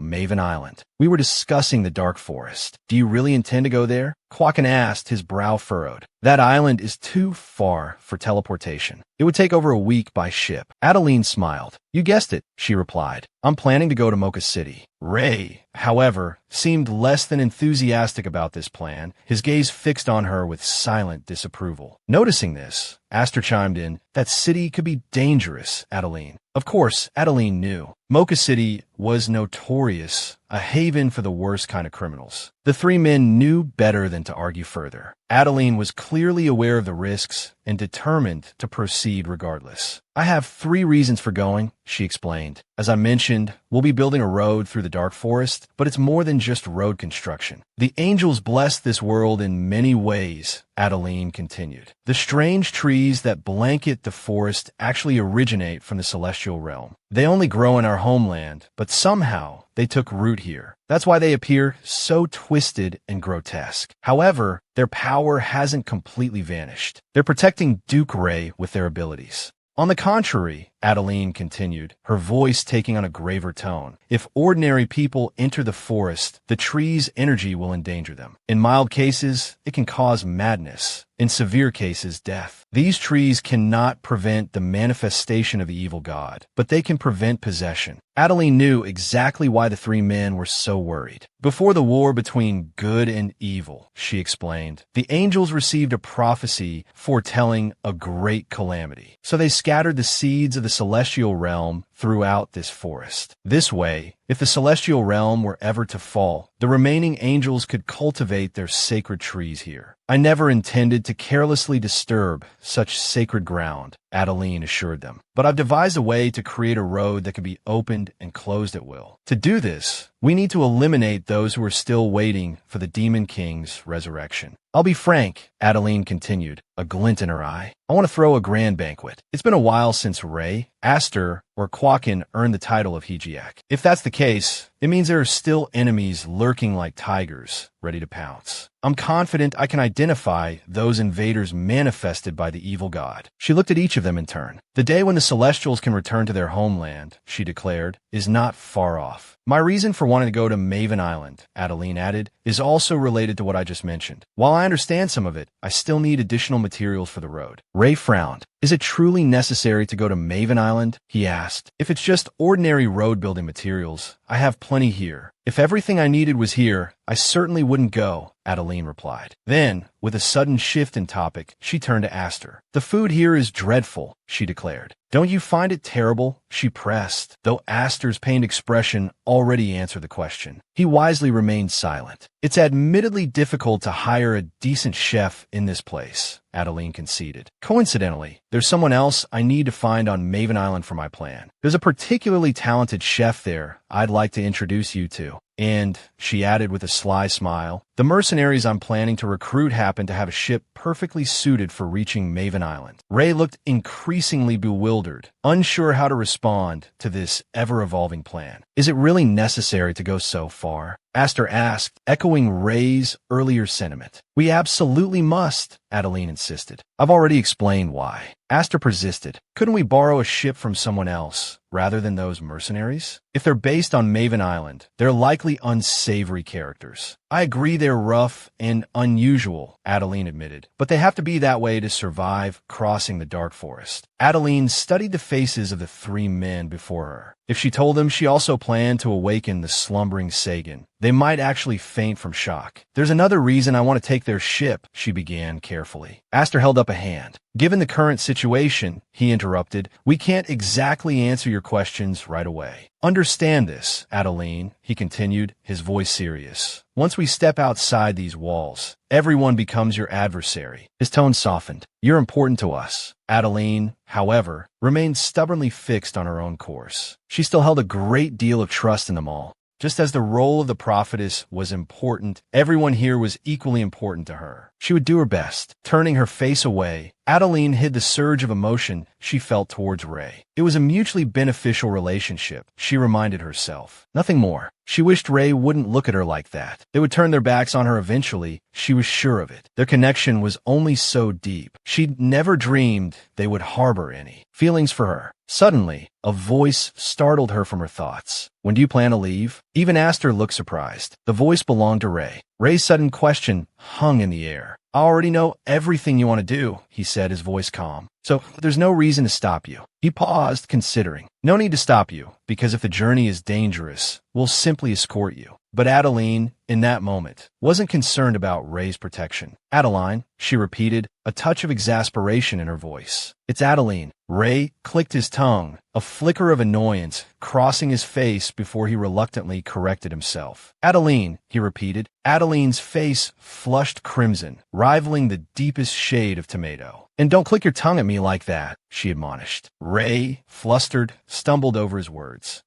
A: Maven Island? We were discussing the dark forest. Do you really intend to go there? Quakin asked, his brow furrowed. That island is too far for teleportation. It would take over a week by ship. Adeline smiled. You guessed it, she replied. I'm planning to go to Mocha City. Ray, however, seemed less than enthusiastic about this plan, his gaze fixed on her with silent disapproval. Noticing this, Aster chimed in, that city could be dangerous, Adeline. Of course, Adeline knew. Mocha City was notorious, a haven for the worst kind of criminals. The three men knew better than to argue further. Adeline was clearly aware of the risks and determined to proceed regardless. I have 3 reasons for going, she explained. As I mentioned, we'll be building a road through the dark forest, but it's more than just road construction. The angels bless this world in many ways, Adeline continued. The strange trees that blanket the forest actually originate from the celestial realm. They only grow in our homeland, but somehow they took root here. That's why they appear so twisted and grotesque. However, their power hasn't completely vanished. They're protecting Duke Ray with their abilities. On the contrary, Adeline continued, her voice taking on a graver tone, if ordinary people enter the forest, the tree's energy will endanger them. In mild cases, it can cause madness. In severe cases, death. These trees cannot prevent the manifestation of the evil god, but they can prevent possession. Adeline knew exactly why the 3 men were so worried. Before the war between good and evil, she explained, the angels received a prophecy foretelling a great calamity. So they scattered the seeds of the celestial realm throughout this forest. This way, if the celestial realm were ever to fall, the remaining angels could cultivate their sacred trees here. I never intended to carelessly disturb such sacred ground, Adeline assured them. But I've devised a way to create a road that can be opened and closed at will. To do this, we need to eliminate those who are still waiting for the Demon King's resurrection. I'll be frank, Adeline continued, a glint in her eye. I want to throw a grand banquet. It's been a while since Ray, Aster, or Quakin earned the title of Hegiak. If that's the case, It means there are still enemies lurking like tigers, ready to pounce. I'm confident I can identify those invaders manifested by the evil god. She looked at each of them in turn. The day when the Celestials can return to their homeland, she declared, is not far off. My reason for wanting to go to Maven Island, Adeline added, is also related to what I just mentioned. While I understand some of it, I still need additional materials for the road. Ray frowned. Is it truly necessary to go to Maven Island? He asked. If it's just ordinary road-building materials, I have plenty here. If everything I needed was here, I certainly wouldn't go, Adeline replied. Then, with a sudden shift in topic, she turned to Aster. The food here is dreadful, she declared. Don't you find it terrible? She pressed, though Aster's pained expression already answered the question. He wisely remained silent. It's admittedly difficult to hire a decent chef in this place, Adeline conceded. Coincidentally, there's someone else I need to find on Maven Island for my plan. There's a particularly talented chef there I'd like to introduce you to. And, she added with a sly smile, the mercenaries I'm planning to recruit happen to have a ship perfectly suited for reaching Maven Island. Ray looked increasingly bewildered, unsure how to respond to this ever-evolving plan. Is it really necessary to go so far? Aster asked, echoing Ray's earlier sentiment. We absolutely must, Adeline insisted. I've already explained why. Aster persisted. Couldn't we borrow a ship from someone else, rather than those mercenaries? If they're based on Maven Island, they're likely unsavory characters. I agree they're rough and unusual, Adeline admitted, but they have to be that way to survive crossing the dark forest. Adeline studied the faces of the three men before her. If she told them she also planned to awaken the slumbering Sagan, they might actually faint from shock. There's another reason I want to take their ship, she began carefully. Aster held up a hand. Given the current situation, he interrupted, we can't exactly answer your questions right away. Understand this, Adeline, he continued, his voice serious. Once we step outside these walls, everyone becomes your adversary. His tone softened. You're important to us. Adeline, however, remained stubbornly fixed on her own course. She still held a great deal of trust in them all. Just as the role of the prophetess was important, everyone here was equally important to her. She would do her best. Turning her face away, Adeline hid the surge of emotion she felt towards Ray. It was a mutually beneficial relationship, she reminded herself. Nothing more. She wished Ray wouldn't look at her like that. They would turn their backs on her eventually, she was sure of it. Their connection was only so deep. She'd never dreamed they would harbor any feelings for her. Suddenly, a voice startled her from her thoughts. When do you plan to leave? Even Aster looked surprised. The voice belonged to Ray. Ray's sudden question hung in the air. I already know everything you want to do, he said, his voice calm. So there's no reason to stop you. He paused, considering. No need to stop you, because if the journey is dangerous, we'll simply escort you. But Adeline, in that moment, wasn't concerned about Ray's protection. Adeline, she repeated, a touch of exasperation in her voice. It's Adeline. Ray clicked his tongue, a flicker of annoyance crossing his face before he reluctantly corrected himself. Adeline, he repeated. Adeline's face flushed crimson, rivaling the deepest shade of tomato. And don't click your tongue at me like that, she admonished. Ray, flustered, stumbled over his words.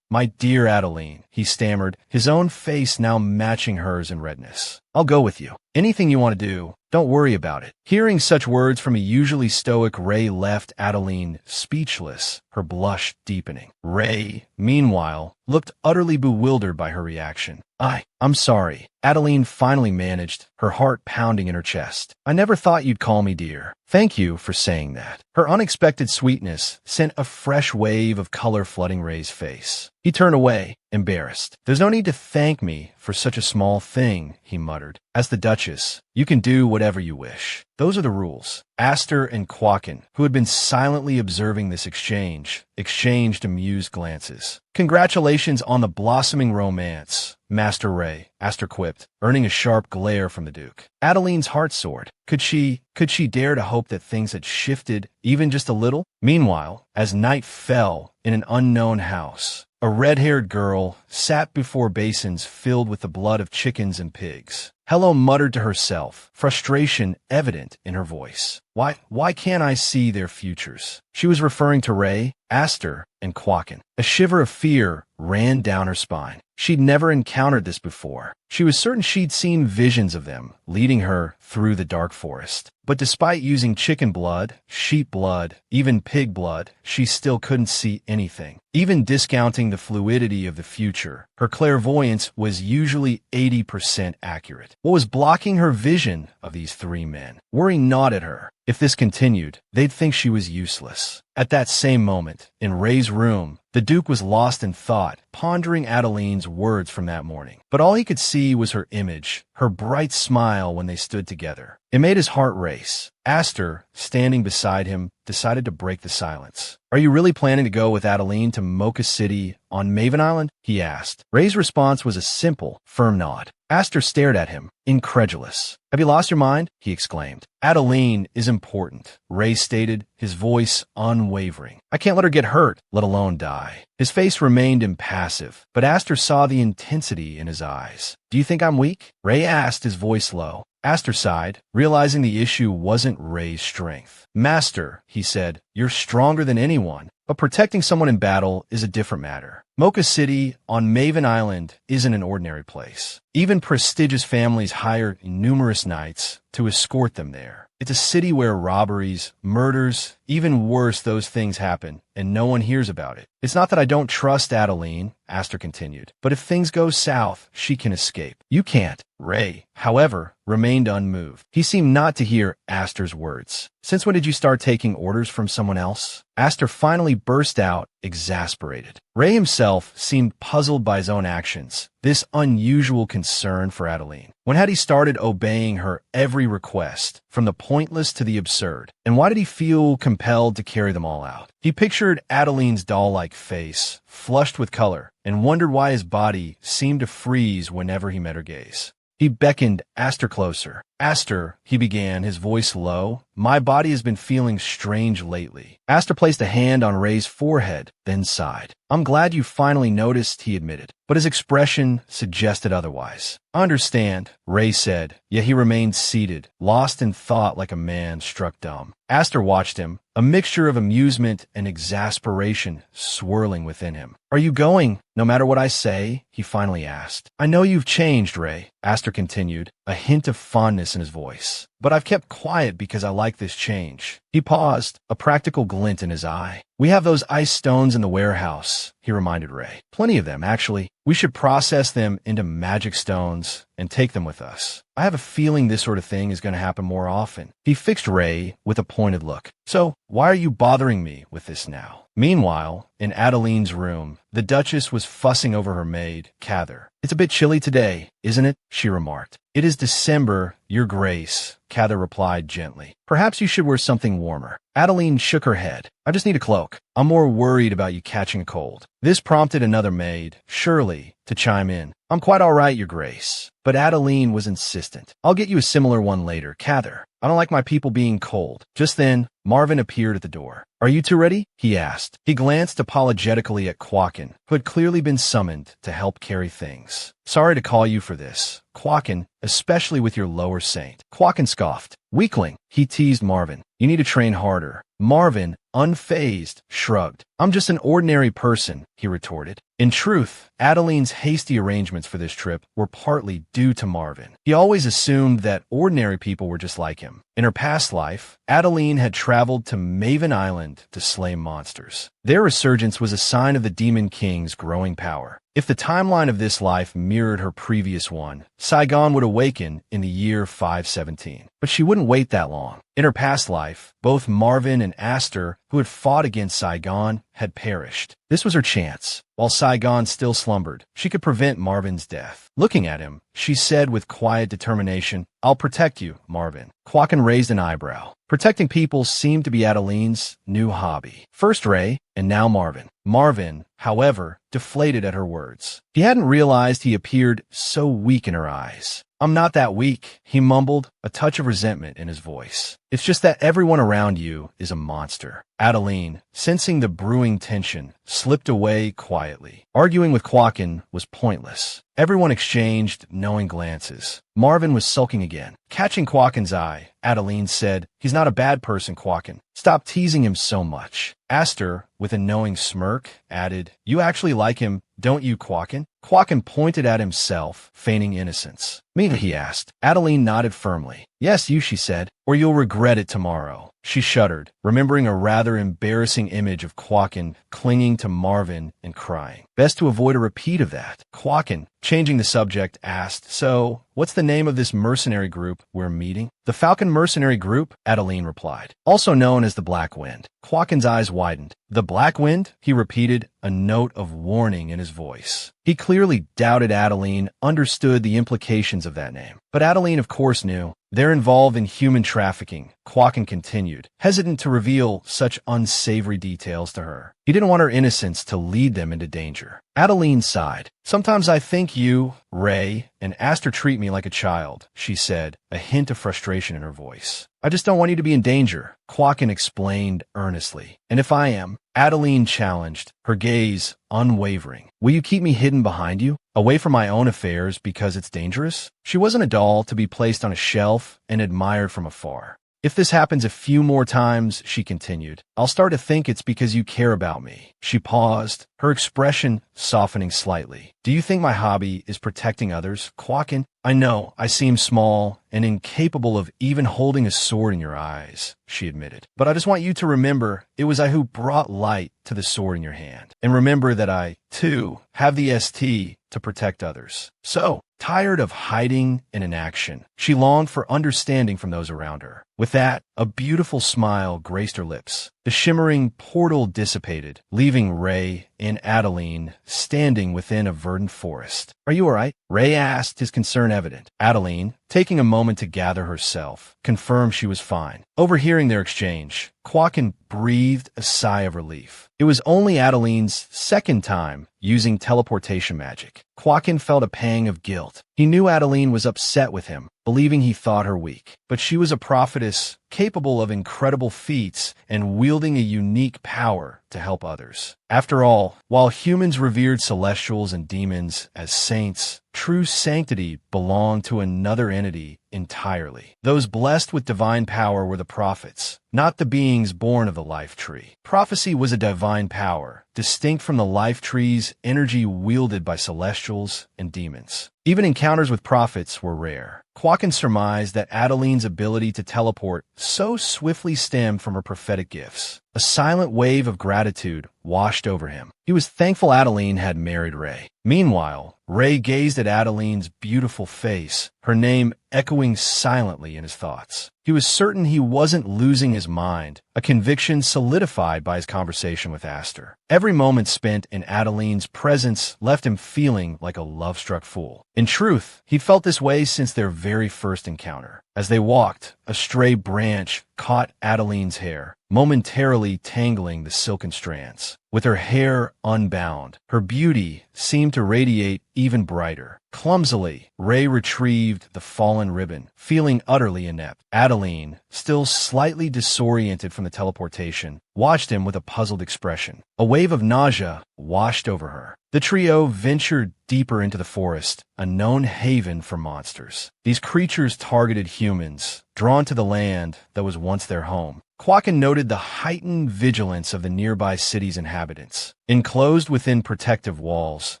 A: My dear Adeline, he stammered, his own face now matching hers in redness. I'll go with you. Anything you want to do, don't worry about it. Hearing such words from a usually stoic Ray left Adeline speechless, her blush deepening. Ray, meanwhile, looked utterly bewildered by her reaction. I'm sorry, Adeline finally managed, her heart pounding in her chest. I never thought you'd call me dear. Thank you for saying that. Her unexpected sweetness sent a fresh wave of color flooding Ray's face. He turned away, embarrassed. There's no need to thank me for such a small thing, he muttered. As the Duchess, you can do whatever you wish. Those are the rules. Aster and Quakin, who had been silently observing this exchange, exchanged amused glances. Congratulations on the blossoming romance, Master Ray, Aster quipped, earning a sharp glare from the Duke. Adeline's heart soared. Could she dare to hope that things had shifted even just a little? Meanwhile, as night fell in an unknown house, a red-haired girl sat before basins filled with the blood of chickens and pigs. Hello muttered to herself, frustration evident in her voice. Why can't I see their futures? She was referring to Ray, Aster, and Quakin. A shiver of fear ran down her spine. She'd never encountered this before. She was certain she'd seen visions of them, leading her through the dark forest. But despite using chicken blood, sheep blood, even pig blood, she still couldn't see anything. Even discounting the fluidity of the future, her clairvoyance was usually 80% accurate. What was blocking her vision of these three men? Worry gnawed at her. If this continued, they'd think she was useless. At that same moment, in Ray's room, the Duke was lost in thought, pondering Adeline's words from that morning. But all he could see was her image, her bright smile when they stood together. It made his heart race. Aster, standing beside him, decided to break the silence. "Are you really planning to go with Adeline to Mocha City on Maven Island?" he asked. Ray's response was a simple, firm nod. Aster stared at him, incredulous. "Have you lost your mind?" he exclaimed. "Adeline is important," Ray stated, his voice unwavering. "I can't let her get hurt, let alone die." His face remained impassive, but Aster saw the intensity in his eyes. "Do you think I'm weak?" Ray asked, his voice low. Aster sighed, realizing the issue wasn't Ray's strength. "Master," he said, "you're stronger than anyone, but protecting someone in battle is a different matter. Mocha City on Maven Island isn't an ordinary place. Even prestigious families hire numerous knights to escort them there. It's a city where robberies, murders, even worse, those things happen, and no one hears about it. It's not that I don't trust Adeline," Aster continued, "but if things go south, she can escape. You can't." Ray, however, remained unmoved. He seemed not to hear Aster's words. "Since when did you start taking orders from someone else?" Aster finally burst out, exasperated. Ray himself seemed puzzled by his own actions, this unusual concern for Adeline. When had he started obeying her every request, from the pointless to the absurd? And why did he feel compelled to carry them all out? He pictured Adeline's doll-like face, flushed with color, and wondered why his body seemed to freeze whenever he met her gaze. He beckoned Aster closer. "Aster," he began, his voice low, "my body has been feeling strange lately." Aster placed a hand on Ray's forehead, then sighed. "I'm glad you finally noticed," he admitted, but his expression suggested otherwise. "I understand," Ray said, yet he remained seated, lost in thought like a man struck dumb. Aster watched him, a mixture of amusement and exasperation swirling within him. "Are you going, no matter what I say?" he finally asked. "I know you've changed, Ray," Aster continued, a hint of fondness in his voice. "But I've kept quiet because I like this change." He paused, a practical glint in his eye. "We have those ice stones in the warehouse," he reminded Ray. "Plenty of them, actually. We should process them into magic stones and take them with us. I have a feeling this sort of thing is going to happen more often." He fixed Ray with a pointed look. "So, why are you bothering me with this now?" Meanwhile, in Adeline's room, the Duchess was fussing over her maid, Cather. "It's a bit chilly today, isn't it?" she remarked. "It is December, Your Grace," Cather replied gently. "Perhaps you should wear something warmer." Adeline shook her head. "I just need a cloak. I'm more worried about you catching a cold." This prompted another maid, Shirley, to chime in. "I'm quite all right, Your Grace." But Adeline was insistent. "I'll get you a similar one later, Cather. I don't like my people being cold." Just then, Marvin appeared at the door. "Are you two ready?" he asked. He glanced apologetically at Quakin, who had clearly been summoned to help carry things. "Sorry to call you for this, Quakin, especially with your lower saint." Quakin scoffed. "Weakling," he teased Marvin. "You need to train harder." Marvin, unfazed, shrugged. "I'm just an ordinary person," he retorted. In truth, Adeline's hasty arrangements for this trip were partly due to Marvin. He always assumed that ordinary people were just like him. In her past life, Adeline had traveled to Maven Island to slay monsters. Their resurgence was a sign of the Demon King's growing power. If the timeline of this life mirrored her previous one, Saigon would awaken in the year 517. But she wouldn't wait that long. In her past life, both Marvin and Aster, who had fought against Saigon, had perished. This was her chance. While Saigon still slumbered, she could prevent Marvin's death. Looking at him, she said with quiet determination, "I'll protect you, Marvin." Quakin raised an eyebrow. Protecting people seemed to be Adeline's new hobby. First Ray, and now Marvin. Marvin, however, deflated at her words. He hadn't realized he appeared so weak in her eyes. I'm not that weak, he mumbled, a touch of resentment in his voice. It's just that everyone around you is a monster. Adeline, sensing the brewing tension, slipped away quietly. Arguing with Quakin was pointless. Everyone exchanged knowing glances. Marvin was sulking again. Catching Quakin's eye, Adeline said, "He's not a bad person, Quakin. Stop teasing him so much." Aster, with a knowing smirk, added, "You actually like him, don't you, Quakin?" Quakin pointed at himself, feigning innocence. "Me?" he asked. Adeline nodded firmly. "Yes, you," she said, "or you'll regret it tomorrow." She shuddered, remembering a rather embarrassing image of Quakin clinging to Marvin and crying. Best to avoid a repeat of that. Quakin, changing the subject, asked, "So, what's the name of this mercenary group we're meeting?" "The Falcon Mercenary Group," Adeline replied, "also known as the Black Wind." Quakin's eyes widened. "The Black Wind?" he repeated, a note of warning in his voice. He clearly doubted Adeline understood the implications of that name. But Adeline, of course, knew. "They're involved in human trafficking," Quakin continued, hesitant to reveal such unsavory details to her. He didn't want her innocence to lead them into danger. Adeline sighed. "Sometimes I think you, Ray, and Aster treat me like a child," she said, a hint of frustration in her voice. "I just don't want you to be in danger," Quakin explained earnestly. "And if I am?" Adeline challenged, her gaze unwavering. "Will you keep me hidden behind you, away from my own affairs because it's dangerous?" She wasn't a doll to be placed on a shelf and admired from afar. "If this happens a few more times," she continued, "I'll start to think it's because you care about me." She paused, her expression softening slightly. "Do you think my hobby is protecting others, Quakin? I know I seem small and incapable of even holding a sword in your eyes," she admitted. "But I just want you to remember it was I who brought light to the sword in your hand. And remember that I, too, have the ST to protect others." So, tired of hiding and inaction, she longed for understanding from those around her. With that, a beautiful smile graced her lips. The shimmering portal dissipated, leaving Ray and Adeline standing within a verdant forest. "Are you all right?" Ray asked, his concern evident. Adeline, taking a moment to gather herself, confirmed she was fine. Overhearing their exchange, Quakin breathed a sigh of relief. It was only Adeline's second time using teleportation magic. Quakin felt a pang of guilt. He knew Adeline was upset with him, believing he thought her weak. But she was a prophetess, capable of incredible feats and wielding a unique power to help others. After all, while humans revered celestials and demons as saints, true sanctity belonged to another entity entirely. Those blessed with divine power were the prophets, not the beings born of the life tree. Prophecy was a divine power, distinct from the life tree's energy wielded by celestials and demons. Even encounters with prophets were rare. Quakin surmised that Adeline's ability to teleport so swiftly stemmed from her prophetic gifts. A silent wave of gratitude washed over him. He was thankful Adeline had married Ray. Meanwhile, Ray gazed at Adeline's beautiful face, her name echoing silently in his thoughts. He was certain he wasn't losing his mind, a conviction solidified by his conversation with Aster. Every moment spent in Adeline's presence left him feeling like a love-struck fool. In truth, he'd felt this way since their very first encounter. As they walked, a stray branch caught Adeline's hair, momentarily tangling the silken strands. With her hair unbound, her beauty seemed to radiate even brighter. Clumsily, Ray retrieved the fallen ribbon, feeling utterly inept. Adeline, still slightly disoriented from the teleportation, watched him with a puzzled expression. A wave of nausea washed over her. The trio ventured deeper into the forest, a known haven for monsters. These creatures targeted humans, drawn to the land that was once their home. Quakin noted the heightened vigilance of the nearby city's inhabitants. Enclosed within protective walls,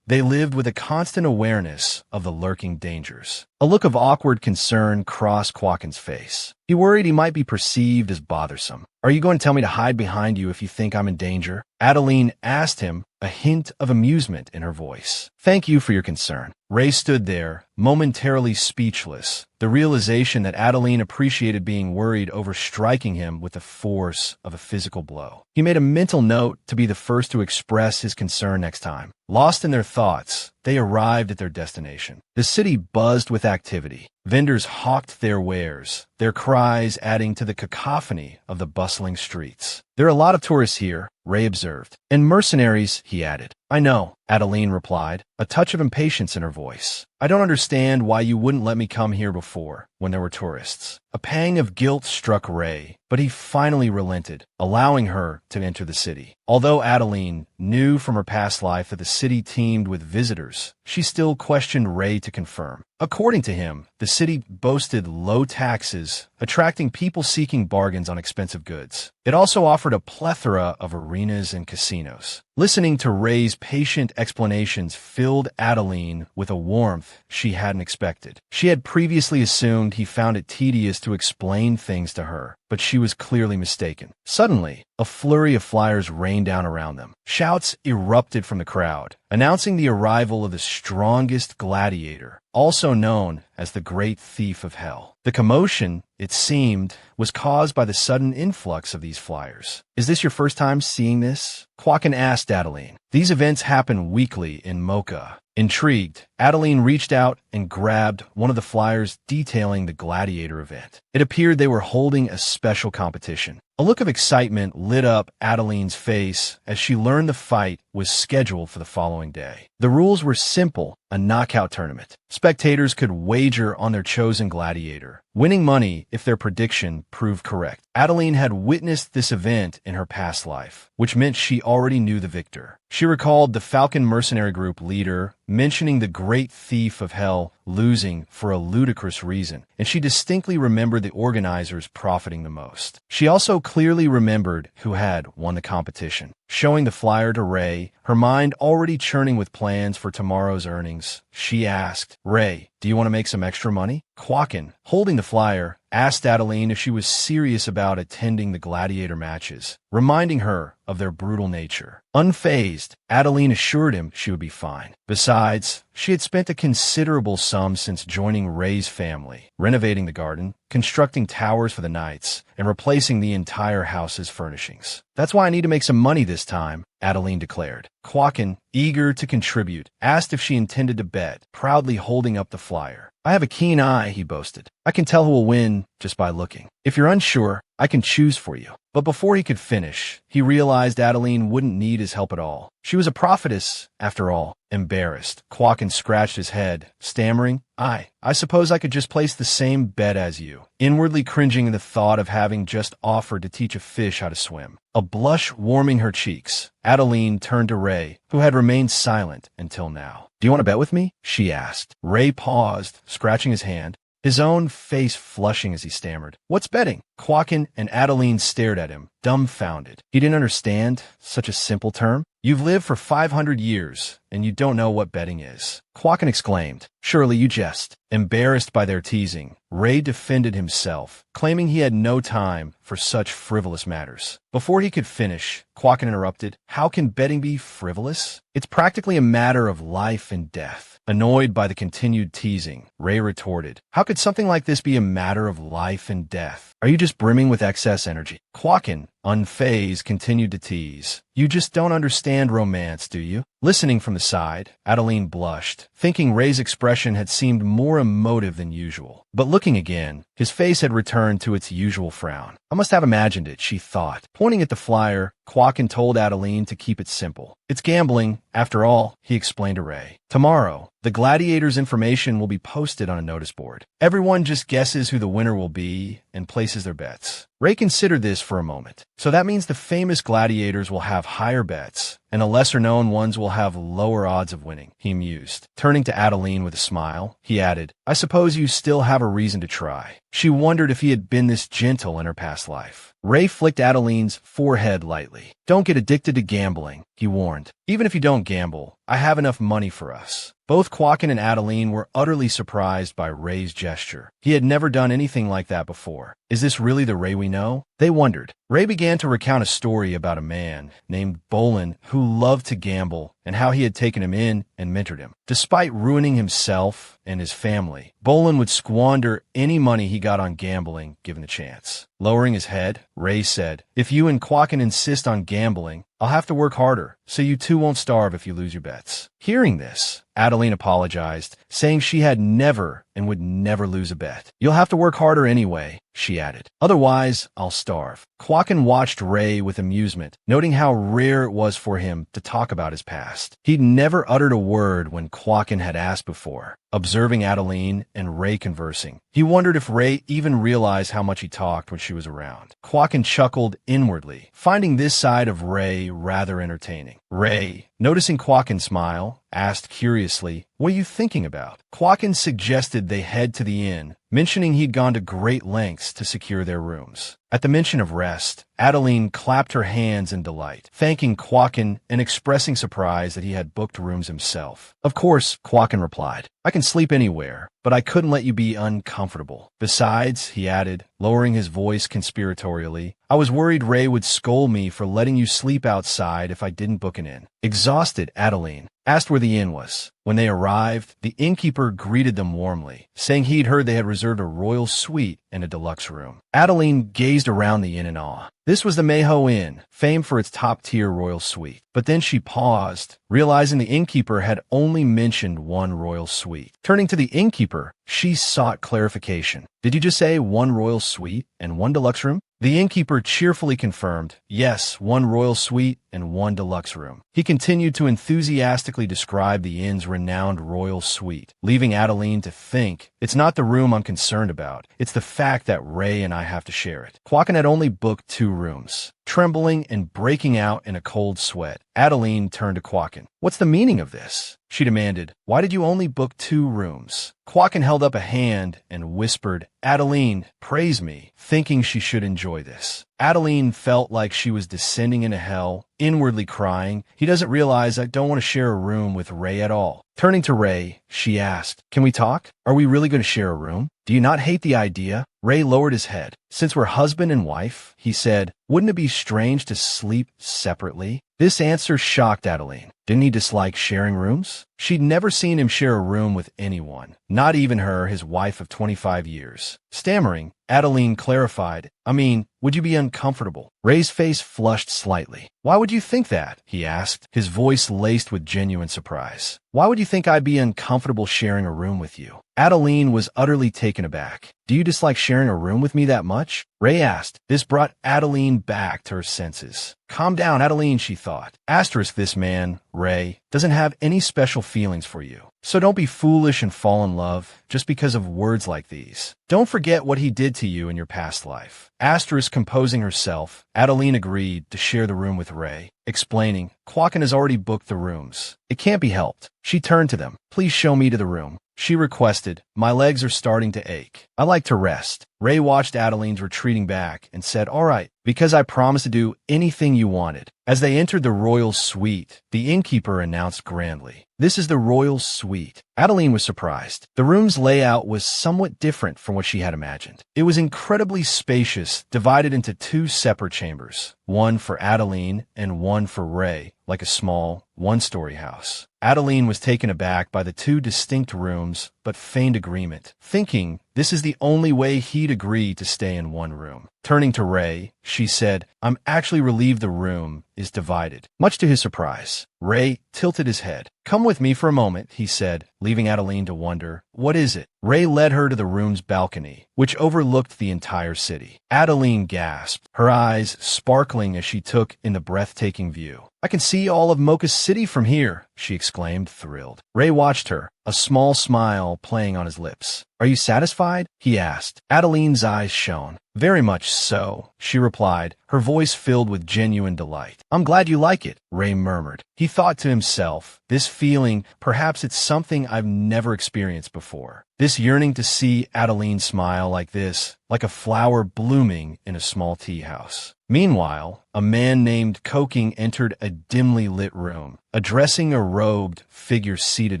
A: they lived with a constant awareness of the lurking dangers. A look of awkward concern crossed Quakin's face. He worried he might be perceived as bothersome. "Are you going to tell me to hide behind you if you think I'm in danger?" Adeline asked him, a hint of amusement in her voice. "Thank you for your concern." Ray stood there, momentarily speechless, the realization that Adeline appreciated being worried over striking him with the force of a physical blow. He made a mental note to be the first to express his concern next time. Lost in their thoughts, they arrived at their destination. The city buzzed with activity. Vendors hawked their wares, their cries adding to the cacophony of the bustling streets. "There are a lot of tourists here," Ray observed. "And mercenaries," he added. "I know," Adeline replied, a touch of impatience in her voice. "I don't understand why you wouldn't let me come here before, when there were tourists." A pang of guilt struck Ray, but he finally relented, allowing her to enter the city. Although Adeline knew from her past life that the city teemed with visitors, she still questioned Ray to confirm. According to him, the city boasted low taxes, attracting people seeking bargains on expensive goods. It also offered a plethora of arenas and casinos. Listening to Ray's patient explanations filled Adeline with a warmth she hadn't expected. She had previously assumed he found it tedious to explain things to her, but she was clearly mistaken. Suddenly, a flurry of flyers rained down around them. Shouts erupted from the crowd, announcing the arrival of the strongest gladiator, also known as the Great Thief of Hell. The commotion, it seemed, was caused by the sudden influx of these flyers. "Is this your first time seeing this?" Quakin asked Adeline. "These events happen weekly in Mocha." Intrigued, Adeline reached out and grabbed one of the flyers detailing the gladiator event. It appeared they were holding a special competition. A look of excitement lit up Adeline's face as she learned the fight was scheduled for the following day. The rules were simple, a knockout tournament. Spectators could wager on their chosen gladiator, winning money if their prediction proved correct. Adeline had witnessed this event in her past life, which meant she already knew the victor. She recalled the Falcon mercenary group leader mentioning the Great Thief of Hell losing for a ludicrous reason, and she distinctly remembered the organizers profiting the most. She also clearly remembered who had won the competition. Showing the flyer to Ray, her mind already churning with plans for tomorrow's earnings, she asked, "Ray, do you want to make some extra money?" Quakin, holding the flyer, asked Adeline if she was serious about attending the gladiator matches, reminding her of their brutal nature. Unfazed, Adeline assured him she would be fine. Besides, she had spent a considerable sum since joining Ray's family, renovating the garden, constructing towers for the knights, and replacing the entire house's furnishings. "That's why I need to make some money this time," Adeline declared. Quakin, eager to contribute, asked if she intended to bet, proudly holding up the flyer. "I have a keen eye," he boasted. "I can tell who will win just by looking. If you're unsure, I can choose for you." But before he could finish, he realized Adeline wouldn't need his help at all. She was a prophetess, after all. Embarrassed, Quakin scratched his head, stammering, I suppose I could just place the same bet as you," inwardly cringing at the thought of having just offered to teach a fish how to swim. A blush warming her cheeks, Adeline turned to Ray, who had remained silent until now. "Do you want to bet with me?" she asked. Ray paused, scratching his hand, his own face flushing as he stammered, "What's betting?" Quakin and Adeline stared at him, dumbfounded. He didn't understand such a simple term. "You've lived for 500 years, and you don't know what betting is," Quakin exclaimed. "Surely you jest." Embarrassed by their teasing, Ray defended himself, claiming he had no time for such frivolous matters. Before he could finish, Quakin interrupted, "How can betting be frivolous? It's practically a matter of life and death." Annoyed by the continued teasing, Ray retorted, "How could something like this be a matter of life and death? Are you just brimming with excess energy?" Quakin, unfazed, continued to tease, "You just don't understand romance, do you?" Listening from the side, Adeline blushed, thinking Ray's expression had seemed more emotive than usual. But looking again, his face had returned to its usual frown. "I must have imagined it," she thought. Pointing at the flyer, Quakin told Adeline to keep it simple. "It's gambling, after all," he explained to Ray. "Tomorrow, the gladiators' information will be posted on a notice board. Everyone just guesses who the winner will be and places their bets." Ray considered this for a moment. "So that means the famous gladiators will have higher bets, and the lesser-known ones will have lower odds of winning," he mused. Turning to Adeline with a smile, he added, "I suppose you still have a reason to try." She wondered if he had been this gentle in her past life. Ray flicked Adeline's forehead lightly. "Don't get addicted to gambling," he warned. "Even if you don't gamble, I have enough money for us." Both Quakin and Adeline were utterly surprised by Ray's gesture. He had never done anything like that before. Is this really the Ray we know? They wondered. Ray began to recount a story about a man named Bolin who loved to gamble and how he had taken him in and mentored him. Despite ruining himself and his family, Bolin would squander any money he got on gambling given the chance. Lowering his head, Ray said, "If you and Quacken insist on gambling, I'll have to work harder, so you two won't starve if you lose your bets." Hearing this, Adeline apologized, saying she had never and would never lose a bet. "You'll have to work harder anyway," she added. "Otherwise, I'll starve." Quacken watched Ray with amusement, noting how rare it was for him to talk about his past. He'd never uttered a word when Quacken had asked before. Observing Adeline and Ray conversing, he wondered if Ray even realized how much he talked when she was around. Quacken chuckled inwardly, finding this side of Ray rather entertaining. Ray, noticing Quacken smile, asked curiously, "What are you thinking about?" Quacken suggested they head to the inn, mentioning he'd gone to great lengths to secure their rooms. At the mention of rest, Adeline clapped her hands in delight, thanking Quacken and expressing surprise that he had booked rooms himself. "Of course," Quacken replied. "I can sleep anywhere, but I couldn't let you be uncomfortable. Besides," he added, lowering his voice conspiratorially, "I was worried Ray would scold me for letting you sleep outside if I didn't book an inn." Exhausted, Adeline asked where the inn was. When they arrived, the innkeeper greeted them warmly, saying he'd heard they had reserved a royal suite and a deluxe room. Adeline gazed around the inn in awe. This was the Mayho Inn, famed for its top-tier royal suite. But then she paused, realizing the innkeeper had only mentioned one royal suite. Turning to the innkeeper, she sought clarification. "Did you just say one royal suite and one deluxe room?" The innkeeper cheerfully confirmed, "Yes, one royal suite and one deluxe room." He continued to enthusiastically describe the inn's renowned royal suite, leaving Adeline to think, "It's not the room I'm concerned about. It's the fact that Ray and I have to share it." Quacken had only booked 2 rooms. Trembling and breaking out in a cold sweat, Adeline turned to Quacken. "What's the meaning of this?" she demanded. "Why did you only book 2 rooms?" Quacken held up a hand and whispered, "Adeline, praise me," thinking she should enjoy this. Adeline felt like she was descending into hell, inwardly crying, "He doesn't realize I don't want to share a room with Ray at all." Turning to Ray, she asked, "Can we talk? Are we really going to share a room? Do you not hate the idea?" Ray lowered his head. "Since we're husband and wife," he said, "wouldn't it be strange to sleep separately?" This answer shocked Adeline. Didn't he dislike sharing rooms? She'd never seen him share a room with anyone, not even her, his wife of 25 years. Stammering, Adeline clarified, "I mean, would you be uncomfortable?" Ray's face flushed slightly. "Why would you think that?" he asked, his voice laced with genuine surprise. "Why would you think I'd be uncomfortable sharing a room with you?" Adeline was utterly taken aback. "Do you dislike sharing a room with me that much?" Ray asked. This brought Adeline back to her senses. "Calm down, Adeline," she thought. Asterisk, this man, Ray, doesn't have any special feelings for you. So don't be foolish and fall in love just because of words like these. Don't forget what he did to you in your past life. Asterisk, composing herself, Adeline agreed to share the room with Ray, explaining, "Quacken has already booked the rooms. It can't be helped." She turned to them. "Please show me to the room," she requested. "My legs are starting to ache. I like to rest." Ray watched Adeline's retreating back and said, "All right, because I promised to do anything you wanted." As they entered the royal suite, the innkeeper announced grandly, "This is the royal suite." Adeline was surprised. The room's layout was somewhat different from what she had imagined. It was incredibly spacious, divided into 2 separate chambers, one for Adeline and one for Ray, like a small, 1-story house. Adeline was taken aback by the 2 distinct rooms, but feigned agreement, thinking this is the only way he'd agree to stay in one room. Turning to Ray, she said, "I'm actually relieved the room is divided." Much to his surprise, Ray tilted his head. "Come with me for a moment," he said, leaving Adeline to wonder, "What is it?" Ray led her to the room's balcony, which overlooked the entire city. Adeline gasped, her eyes sparkling as she took in the breathtaking view. "I can see all of Mocha City from here," she exclaimed, thrilled. Ray watched her, a small smile playing on his lips. "Are you satisfied?" he asked. Adeline's eyes shone. "Very much so," she replied, her voice filled with genuine delight. "I'm glad you like it," Ray murmured. He thought to himself, this feeling, perhaps it's something I've never experienced before. This yearning to see Adeline smile like this, like a flower blooming in a small tea house. Meanwhile, a man named Koking entered a dimly lit room, addressing a robed figure seated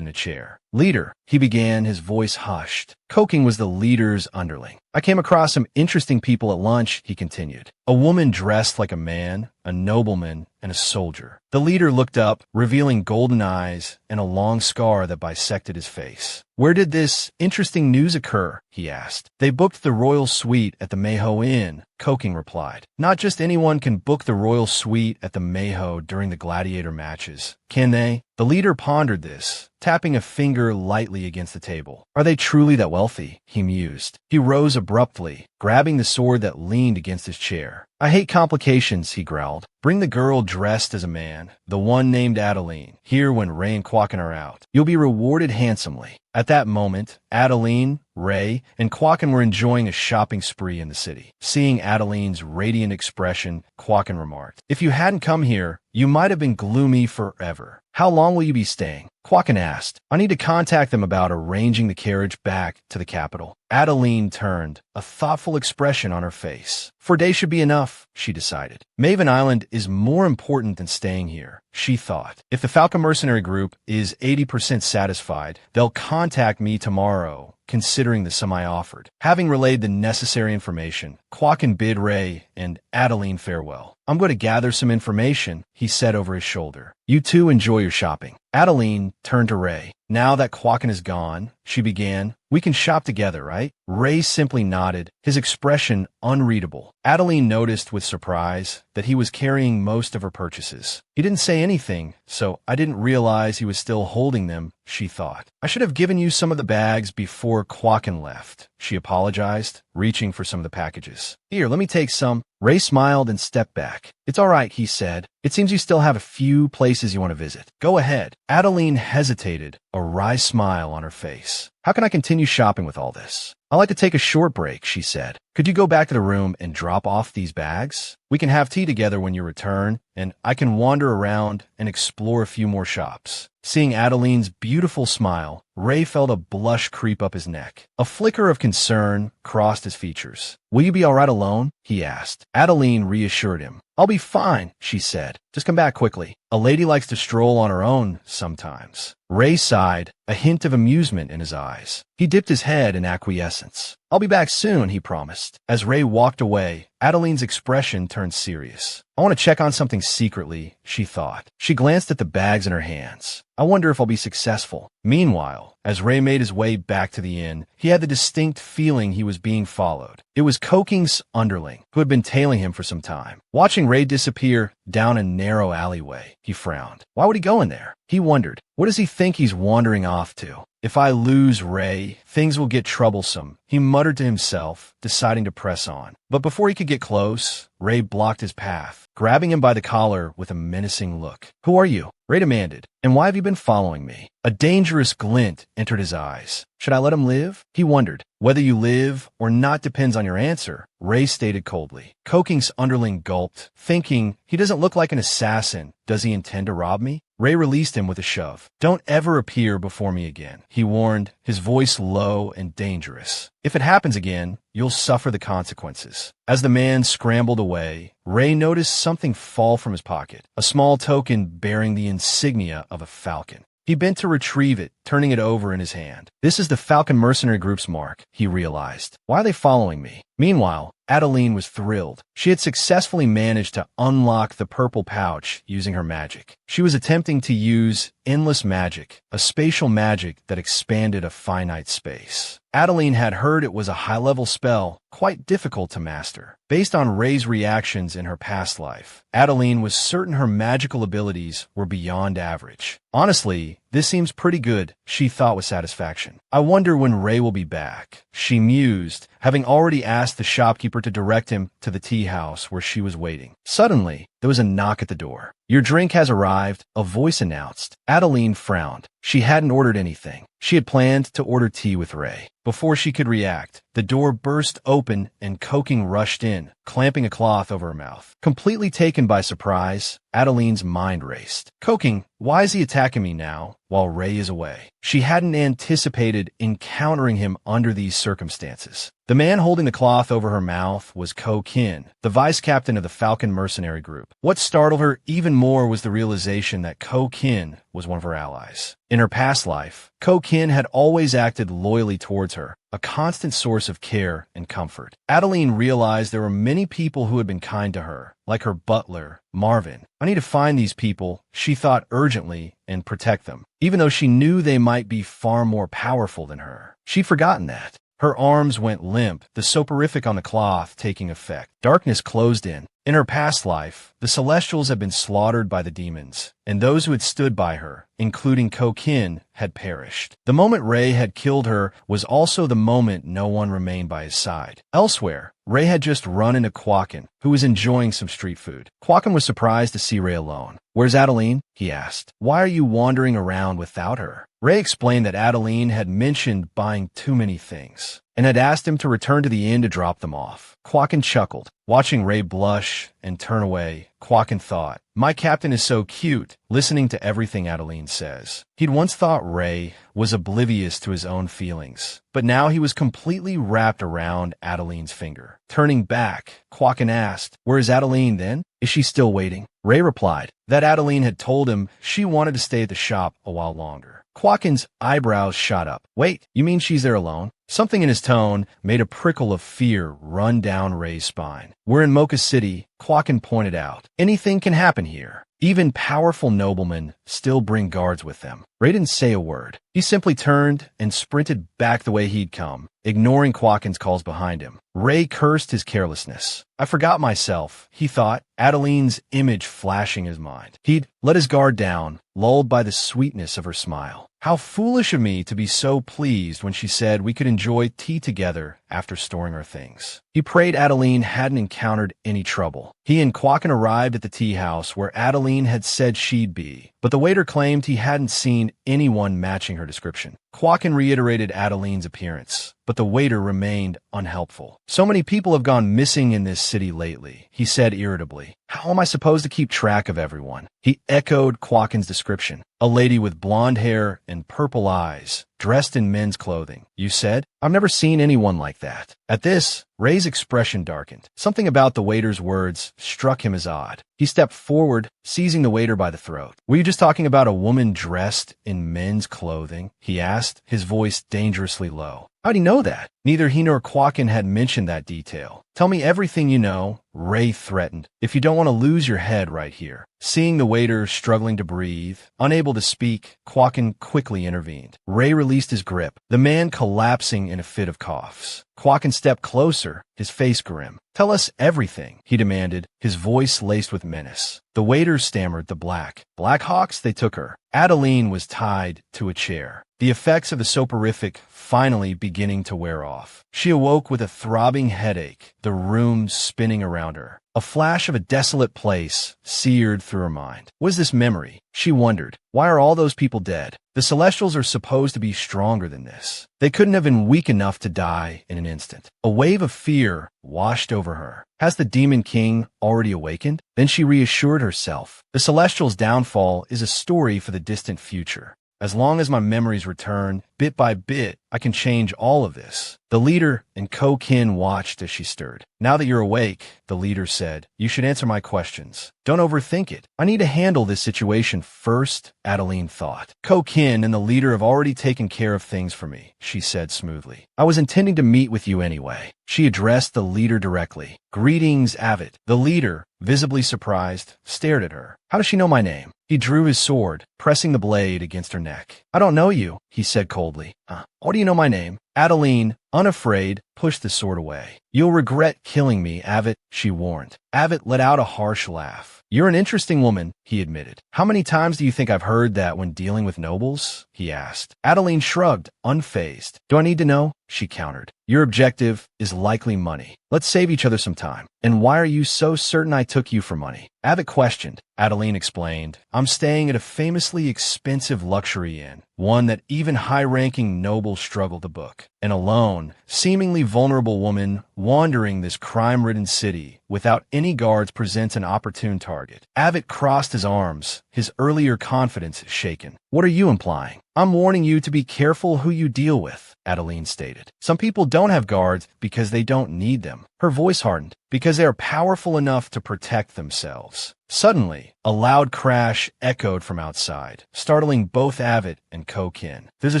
A: in a chair. Leader, he began, his voice hushed. Koking was the leader's underling. I came across some interesting people at lunch, he continued. A woman dressed like a man, a nobleman, and a soldier. The leader looked up, revealing golden eyes and a long scar that bisected his face. Where did this interesting news occur? He asked. They booked the royal suite at the Mayho Inn, Koking replied. Not just anyone can book the royal suite at the Mayho during the gladiator matches, can they? The leader pondered this, tapping a finger lightly against the table. Are they truly that wealthy? He mused. He rose abruptly, grabbing the sword that leaned against his chair. I hate complications, he growled. Bring the girl dressed as a man, the one named Adeline, here when Ray and Quacken are out. You'll be rewarded handsomely. At that moment, Adeline, Ray, and Quacken were enjoying a shopping spree in the city. Seeing Adeline's radiant expression, Quacken remarked, If you hadn't come here, you might have been gloomy forever. How long will you be staying? Quacken asked. I need to contact them about arranging the carriage back to the capital. Adeline turned, a thoughtful expression on her face. 4 days should be enough, she decided. Maven Island is more important than staying here, she thought. If the Falcon Mercenary Group is 80% satisfied, they'll contact me tomorrow, considering the sum I offered. Having relayed the necessary information, Quacken bid Ray and Adeline farewell. I'm going to gather some information, he said over his shoulder. You two enjoy your shopping. Adeline turned to Ray. Now that Quacken is gone, she began, we can shop together, right? Ray simply nodded, his expression unreadable. Adeline noticed with surprise that he was carrying most of her purchases. He didn't say anything, so I didn't realize he was still holding them, she thought. I should have given you some of the bags before Quacken left, she apologized, reaching for some of the packages. Here, let me take some. Ray smiled and stepped back. It's all right, he said. It seems you still have a few places you want to visit. Go ahead. Adeline hesitated, a wry smile on her face. How can I continue shopping with all this? I'd like to take a short break, she said. Could you go back to the room and drop off these bags? We can have tea together when you return, and I can wander around and explore a few more shops. Seeing Adeline's beautiful smile, Ray felt a blush creep up his neck. A flicker of concern crossed his features. Will you be all right alone? He asked. Adeline reassured him. I'll be fine, she said. Just come back quickly. A lady likes to stroll on her own sometimes. Ray sighed, a hint of amusement in his eyes. He dipped his head in acquiescence. I'll be back soon, he promised. As Ray walked away, Adeline's expression turned serious. I want to check on something secretly, she thought. She glanced at the bags in her hands. I wonder if I'll be successful. Meanwhile, as Ray made his way back to the inn, he had the distinct feeling he was being followed. It was Koking's underling, who had been tailing him for some time. Watching Ray disappear down a narrow alleyway, he frowned. Why would he go in there? He wondered. What does he think he's wandering off to? If I lose Ray, things will get troublesome, he muttered to himself, deciding to press on. But before he could get close, Ray blocked his path, grabbing him by the collar with a menacing look. Who are you? Ray demanded. And why have you been following me? A dangerous glint entered his eyes. Should I let him live? He wondered. Whether you live or not depends on your answer, Ray stated coldly. Koking's underling gulped, thinking, he doesn't look like an assassin. Does he intend to rob me? Ray released him with a shove. Don't ever appear before me again, he warned, his voice low and dangerous. If it happens again, you'll suffer the consequences. As the man scrambled away, Ray noticed something fall from his pocket, a small token bearing the insignia of a falcon. He bent to retrieve it, turning it over in his hand. This is the Falcon Mercenary Group's mark, he realized. Why are they following me? Meanwhile, Adeline was thrilled. She had successfully managed to unlock the purple pouch using her magic. She was attempting to use endless magic, a spatial magic that expanded a finite space. Adeline had heard it was a high-level spell, quite difficult to master. Based on Ray's reactions in her past life, Adeline was certain her magical abilities were beyond average. Honestly, this seems pretty good, she thought with satisfaction. I wonder when Ray will be back, she mused, having already asked the shopkeeper to direct him to the tea house where she was waiting. Suddenly, there was a knock at the door. Your drink has arrived, a voice announced. Adeline frowned. She hadn't ordered anything. She had planned to order tea with Ray. Before she could react, the door burst open and Koking rushed in, clamping a cloth over her mouth. Completely taken by surprise, Adeline's mind raced. Coking, why is he attacking me now, while Ray is away? She hadn't anticipated encountering him under these circumstances. The man holding the cloth over her mouth was Ko Kin, the vice captain of the Falcon mercenary group. What startled her even more was the realization that Ko Kin was one of her allies. In her past life, Ko Kin had always acted loyally towards her, a constant source of care and comfort. Adeline realized there were many people who had been kind to her, like her butler, Marvin. I need to find these people, she thought urgently, and protect them, even though she knew they might be far more powerful than her. She'd forgotten that. Her arms went limp, the soporific on the cloth taking effect. Darkness closed in. In her past life, the Celestials had been slaughtered by the demons, and those who had stood by her, including Ko Kin, had perished. The moment Ray had killed her was also the moment no one remained by his side. Elsewhere, Ray had just run into Quakin, who was enjoying some street food. Quakin was surprised to see Ray alone. "Where's Adeline?" he asked. "Why are you wandering around without her?" Ray explained that Adeline had mentioned buying too many things, and had asked him to return to the inn to drop them off. Quakin chuckled. Watching Ray blush and turn away, Quakin thought, "My captain is so cute," listening to everything Adeline says. He'd once thought Ray was oblivious to his own feelings, but now he was completely wrapped around Adeline's finger. Turning back, Quakin asked, "Where is Adeline then? Is she still waiting?" Ray replied that Adeline had told him she wanted to stay at the shop a while longer. Quakin's eyebrows shot up. "Wait, you mean she's there alone?" Something in his tone made a prickle of fear run down Ray's spine. "We're in Mocha City," Quakin pointed out. "Anything can happen here. Even powerful noblemen still bring guards with them." Ray didn't say a word. He simply turned and sprinted back the way he'd come, ignoring Quakin's calls behind him. Ray cursed his carelessness. "I forgot myself," he thought, Adeline's image flashing his mind. He'd let his guard down, lulled by the sweetness of her smile. How foolish of me to be so pleased when she said we could enjoy tea together after storing our things. He prayed Adeline hadn't encountered any trouble. He and Quakin arrived at the tea house where Adeline had said she'd be, but the waiter claimed he hadn't seen anyone matching her description. Quakin reiterated Adeline's appearance, but the waiter remained unhelpful. "So many people have gone missing in this city lately," he said irritably. "How am I supposed to keep track of everyone?" He echoed Quakin's description. "A lady with blonde hair and purple eyes, dressed in men's clothing. You said? I've never seen anyone like that." At this, Ray's expression darkened. Something about the waiter's words struck him as odd. He stepped forward, seizing the waiter by the throat. "Were you just talking about a woman dressed in men's clothing?" he asked, his voice dangerously low. How'd he know that? Neither he nor Quakin had mentioned that detail. "Tell me everything you know," Ray threatened, "if you don't want to lose your head right here." Seeing the waiter struggling to breathe, unable to speak, Quakin quickly intervened. Ray released his grip, the man collapsing in a fit of coughs. Quakin stepped closer, his face grim. "Tell us everything," he demanded, his voice laced with menace. The waiter stammered the Black Hawks, they took her. Adeline was tied to a chair, the effects of the soporific finally beginning to wear off. She awoke with a throbbing headache, the room spinning around her. A flash of a desolate place seared through her mind. Was this memory? She wondered. Why are all those people dead? The Celestials are supposed to be stronger than this. They couldn't have been weak enough to die in an instant. A wave of fear washed over her. Has the Demon King already awakened? Then she reassured herself. The Celestials' downfall is a story for the distant future. As long as my memories return, bit by bit, I can change all of this. The leader and Ko Kin watched as she stirred. "Now that you're awake," the leader said, "you should answer my questions. Don't overthink it. I need to handle this situation first," Adeline thought. "Ko Kin and the leader have already taken care of things for me," she said smoothly. "I was intending to meet with you anyway." She addressed the leader directly. "Greetings, Avid." The leader, visibly surprised, stared at her. "How does she know my name?" He drew his sword, pressing the blade against her neck. "I don't know you," he said coldly. How do you know my name?" Adeline, unafraid, pushed the sword away. "You'll regret killing me, Avid," she warned. Avid let out a harsh laugh. "You're an interesting woman," he admitted. "How many times do you think I've heard that when dealing with nobles?" he asked. Adeline shrugged, unfazed. "Do I need to know?" she countered. "Your objective is likely money. Let's save each other some time." "And why are you so certain I took you for money?" Avid questioned. Adeline explained. "I'm staying at a famously expensive luxury inn, one that even high-ranking nobles struggle to book. And alone, lone, seemingly vulnerable woman wandering this crime-ridden city without any guards presents an opportune target. Abbott crossed his arms, his earlier confidence shaken. What are you implying? I'm warning you to be careful who you deal with, Adeline stated. Some people don't have guards because they don't need them. Her voice hardened, because they are powerful enough to protect themselves. Suddenly, a loud crash echoed from outside, startling both Abbott and Ko-Kin. There's a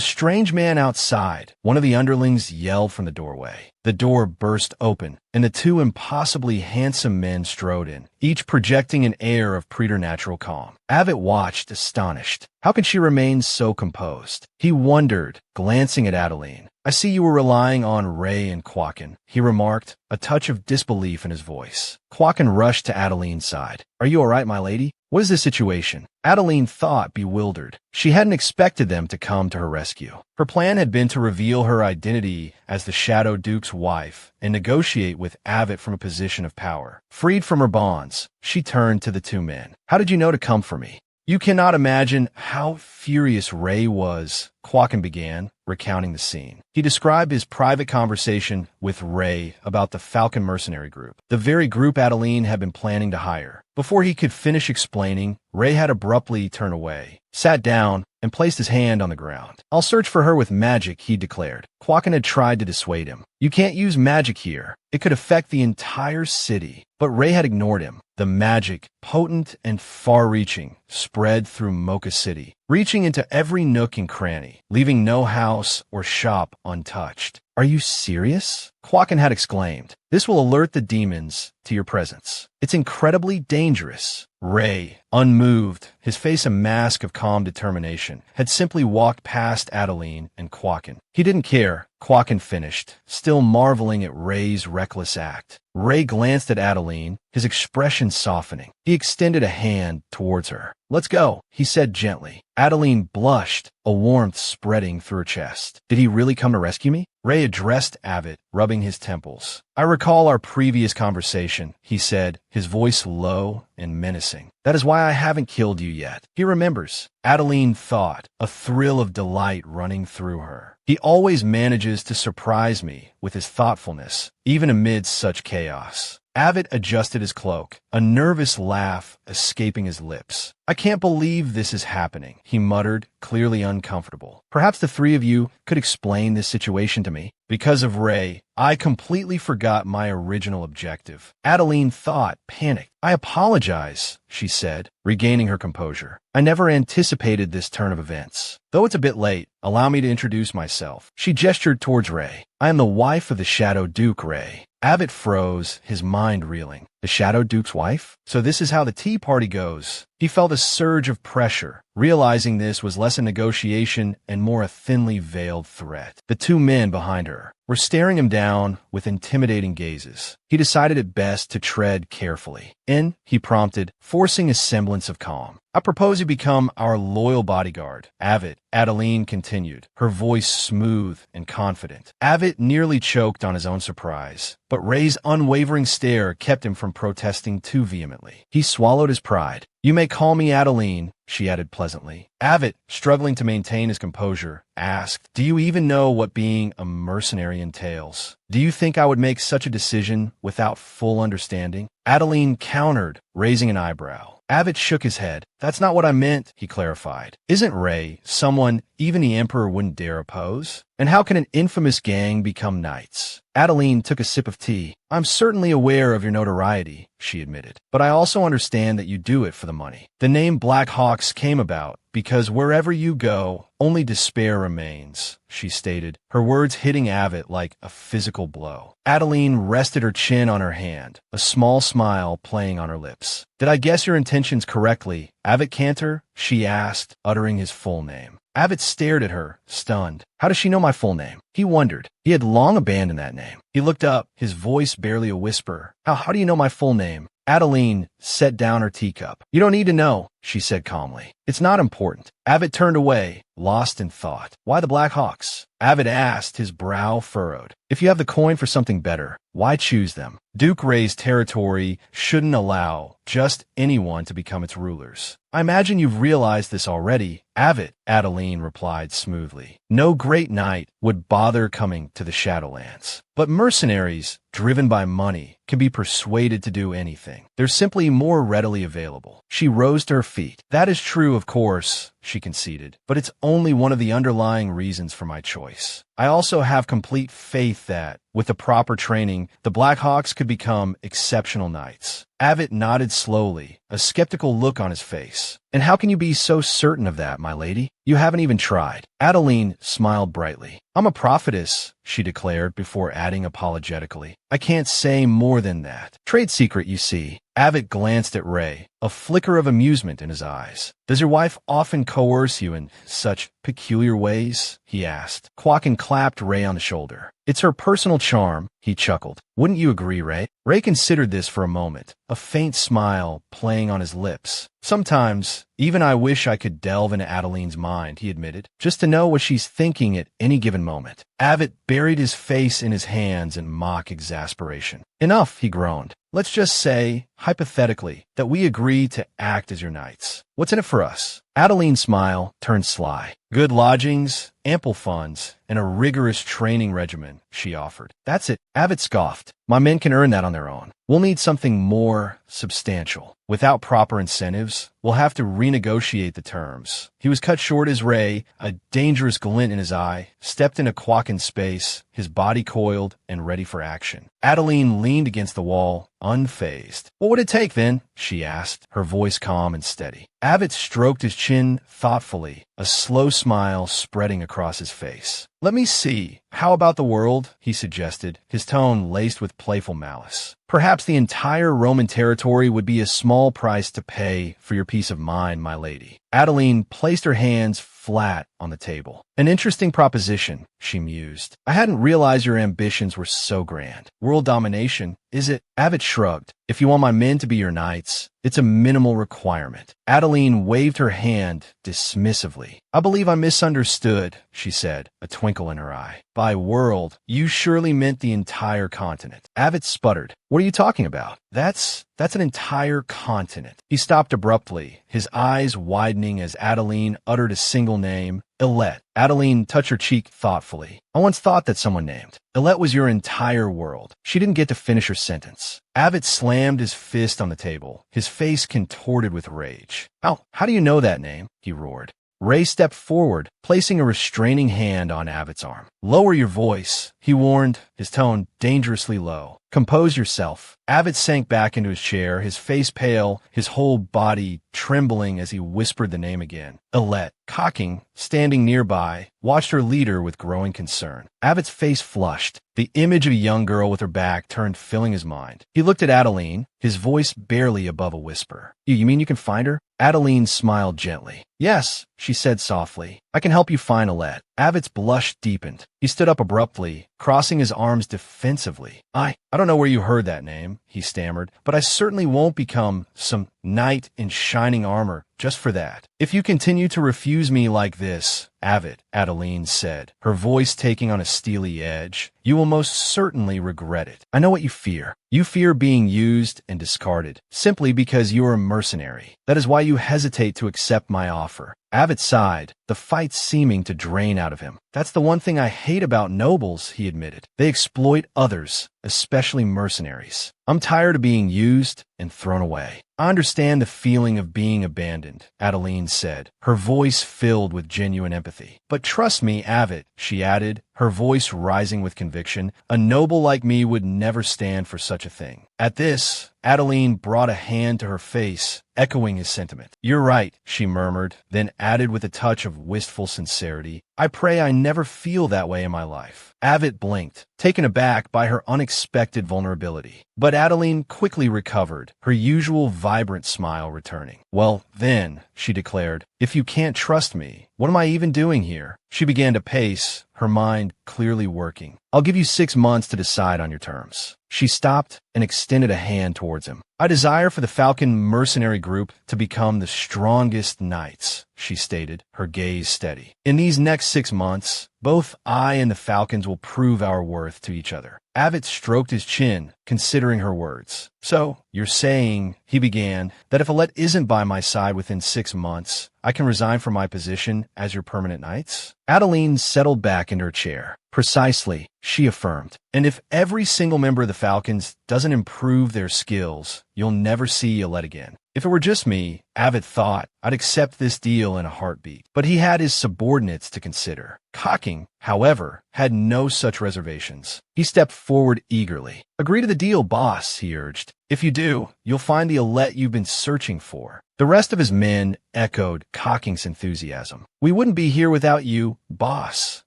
A: strange man outside, one of the underlings yelled from the doorway. The door burst open, and the two impossibly handsome men strode in, each projecting an air of preternatural calm. Abbott watched, astonished. How can she remain so composed? He wondered, glancing at Adeline. I see you were relying on Ray and Ko-Kin, he remarked, a touch of disbelief in his voice. Ko-Kin rushed to Adeline's side. Are you all right, my lady? What is the situation? Adeline thought, bewildered. She hadn't expected them to come to her rescue. Her plan had been to reveal her identity as the Shadow Duke's wife and negotiate with Abbott from a position of power. Freed from her bonds, she turned to the two men. How did you know to come for me? You cannot imagine how furious Ray was, Ko-Kin began, recounting the scene. He described his private conversation with Ray about the Falcon Mercenary Group, the very group Adeline had been planning to hire. Before he could finish explaining, Ray had abruptly turned away, sat down, and placed his hand on the ground. I'll search for her with magic, he declared. Ko-Kin had tried to dissuade him. You can't use magic here. It could affect the entire city. But Ray had ignored him. The magic, potent and far-reaching, spread through Mocha City, reaching into every nook and cranny, leaving no house or shop untouched. Are you serious? Ko-Kin had exclaimed. This will alert the demons to your presence. It's incredibly dangerous. Ray, unmoved, his face a mask of calm determination, had simply walked past Adeline and Ko-Kin. He didn't care. Ko-Kin finished, still marveling at Ray's reckless act. Ray glanced at Adeline, his expression softening. He extended a hand towards her. Let's go, he said gently. Adeline blushed, a warmth spreading through her chest. Did he really come to rescue me? Ray addressed Abbott, rubbing his temples. I recall our previous conversation, he said, his voice low and menacing. That is why I haven't killed you yet. He remembers. Adeline thought, a thrill of delight running through her. He always manages to surprise me with his thoughtfulness, even amidst such chaos. Abbott adjusted his cloak, a nervous laugh escaping his lips. I can't believe this is happening, he muttered, clearly uncomfortable. Perhaps the three of you could explain this situation to me. Because of Ray, I completely forgot my original objective. Adeline thought, panicked. I apologize, she said, regaining her composure. I never anticipated this turn of events. Though it's a bit late, allow me to introduce myself. She gestured towards Ray. I am the wife of the Shadow Duke, Ray. Abbott froze, his mind reeling. The Shadow Duke's wife? So this is how the tea party goes. He felt a surge of pressure, realizing this was less a negotiation and more a thinly veiled threat. The two men behind her were staring him down with intimidating gazes. He decided it best to tread carefully. In, he prompted, forcing a semblance of calm. I propose you become our loyal bodyguard. Abbott, Adeline continued, her voice smooth and confident. Abbott nearly choked on his own surprise, but Ray's unwavering stare kept him from protesting too vehemently. He swallowed his pride. You may call me Adeline, she added pleasantly. Abbott, struggling to maintain his composure, asked, do you even know what being a mercenary entails? Do you think I would make such a decision without full understanding? Adeline countered, raising an eyebrow. Abbott shook his head. That's not what I meant, he clarified. Isn't Ray someone even the Emperor wouldn't dare oppose? And how can an infamous gang become knights? Adeline took a sip of tea. I'm certainly aware of your notoriety, she admitted, but I also understand that you do it for the money. The name Black Hawks came about because wherever you go, only despair remains, she stated, her words hitting Abbott like a physical blow. Adeline rested her chin on her hand, a small smile playing on her lips. Did I guess your intentions correctly, Abbott Cantor? She asked, uttering his full name. Abbott stared at her, stunned. How does she know my full name? He wondered. He had long abandoned that name. He looked up, his voice barely a whisper. How do you know my full name? Adeline set down her teacup. You don't need to know, she said calmly. It's not important. Abbott turned away, lost in thought. Why the Black Hawks? Abbott asked, his brow furrowed. If you have the coin for something better, why choose them? Duke Ray's territory shouldn't allow just anyone to become its rulers. I imagine you've realized this already, Abbott, Adeline replied smoothly. No great knight would bother coming to the Shadowlands. But mercenaries, driven by money, can be persuaded to do anything. They're simply more readily available. She rose to her feet. That is true, of course, she conceded, but it's only one of the underlying reasons for my choice. I also have complete faith that, with the proper training, the Black Hawks could become exceptional knights. Abbott nodded slowly, a skeptical look on his face. And how can you be so certain of that, my lady? You haven't even tried. Adeline smiled brightly. I'm a prophetess, she declared before adding apologetically. I can't say more than that. Trade secret, you see. Abbott glanced at Ray, a flicker of amusement in his eyes. Does your wife often coerce you in such peculiar ways? He asked. Quakin clapped Ray on the shoulder. It's her personal charm, he chuckled. Wouldn't you agree, Ray? Ray considered this for a moment, a faint smile playing on his lips. Sometimes, even I wish I could delve into Adeline's mind, he admitted, just to know what she's thinking at any given moment. Abbott buried his face in his hands in mock exasperation. Enough, he groaned. Let's just say, hypothetically, that we agree to act as your knights. What's in it for us? Adeline's smile turned sly. Good lodgings, ample funds, and a rigorous training regimen, she offered. That's it. Abbott scoffed. My men can earn that on their own. We'll need something more substantial. Without proper incentives, we'll have to renegotiate the terms. He was cut short as Ray, a dangerous glint in his eye, stepped into Quakin's space, his body coiled and ready for action. Adeline leaned against the wall, unfazed. What would it take, then? She asked, her voice calm and steady. Abbott stroked his chin thoughtfully, a slow smile spreading across his face. Let me see. How about the world? He suggested, his tone laced with playful malice. Perhaps the entire Roman territory would be a small price to pay for your peace of mind, my lady. Adeline placed her hands flat on the table. An interesting proposition, she mused. I hadn't realized your ambitions were so grand. World domination, is it? Abbott shrugged. If you want my men to be your knights, it's a minimal requirement. Adeline waved her hand dismissively. I believe I misunderstood, she said, a twinkle in her eye. By world, you surely meant the entire continent. Abbott sputtered. What are you talking about? That's an entire continent. He stopped abruptly, his eyes widening as Adeline uttered a single name, Illet. Adeline touched her cheek thoughtfully. I once thought that someone named Illet was your entire world. She didn't get to finish her sentence. Abbott slammed his fist on the table, his face contorted with rage. How do you know that name? He roared. Ray stepped forward, placing a restraining hand on Abbott's arm. Lower your voice, he warned, his tone dangerously low. Compose yourself. Abbott sank back into his chair, his face pale, his whole body trembling as he whispered the name again. Illet, cocking, standing nearby, watched her leader with growing concern. Abbott's face flushed. The image of a young girl with her back turned, filling his mind. He looked at Adeline, his voice barely above a whisper. You mean you can find her? Adeline smiled gently. Yes, she said softly. I can help you find Illet. Abbott's blush deepened. He stood up abruptly, crossing his arms defensively. I don't know where you heard that name, he stammered, but I certainly won't become some knight in shining armor just for that. If you continue to refuse me like this, Abbott, Adeline said, her voice taking on a steely edge, you will most certainly regret it. I know what you fear. You fear being used and discarded, simply because you are a mercenary. That is why you hesitate to accept my offer. Abbott sighed, the fight seeming to drain out of him. That's the one thing I hate about nobles, he admitted. They exploit others, especially mercenaries. I'm tired of being used and thrown away. I understand the feeling of being abandoned, Adeline said, her voice filled with genuine empathy. But trust me, Abbott, she added, her voice rising with conviction, a noble like me would never stand for such a thing. At this, Adeline brought a hand to her face, echoing his sentiment. You're right, she murmured, then added with a touch of wistful sincerity, I pray I never feel that way in my life. Abbott blinked, taken aback by her unexpected vulnerability. But Adeline quickly recovered, her usual vibrant smile returning. Well, then, she declared, if you can't trust me, what am I even doing here? She began to pace, her mind clearly working. I'll give you 6 months to decide on your terms. She stopped and extended a hand toward towards him. I desire for the Falcon mercenary group to become the strongest knights, she stated, her gaze steady. In these next 6 months, both I and the Falcons will prove our worth to each other. Abbott stroked his chin, considering her words. So, you're saying, he began, that if Alette isn't by my side within 6 months, I can resign from my position as your permanent knights? Adeline settled back into her chair. Precisely, she affirmed. And if every single member of the Falcons doesn't improve their skills, you'll never see Alette again. If it were just me, Abbott thought, I'd accept this deal in a heartbeat. But he had his subordinates to consider. Cocking, however, had no such reservations. He stepped forward eagerly. Agree to the deal, boss, he urged. If you do, you'll find the Alette you've been searching for. The rest of his men echoed Cocking's enthusiasm. We wouldn't be here without you, boss,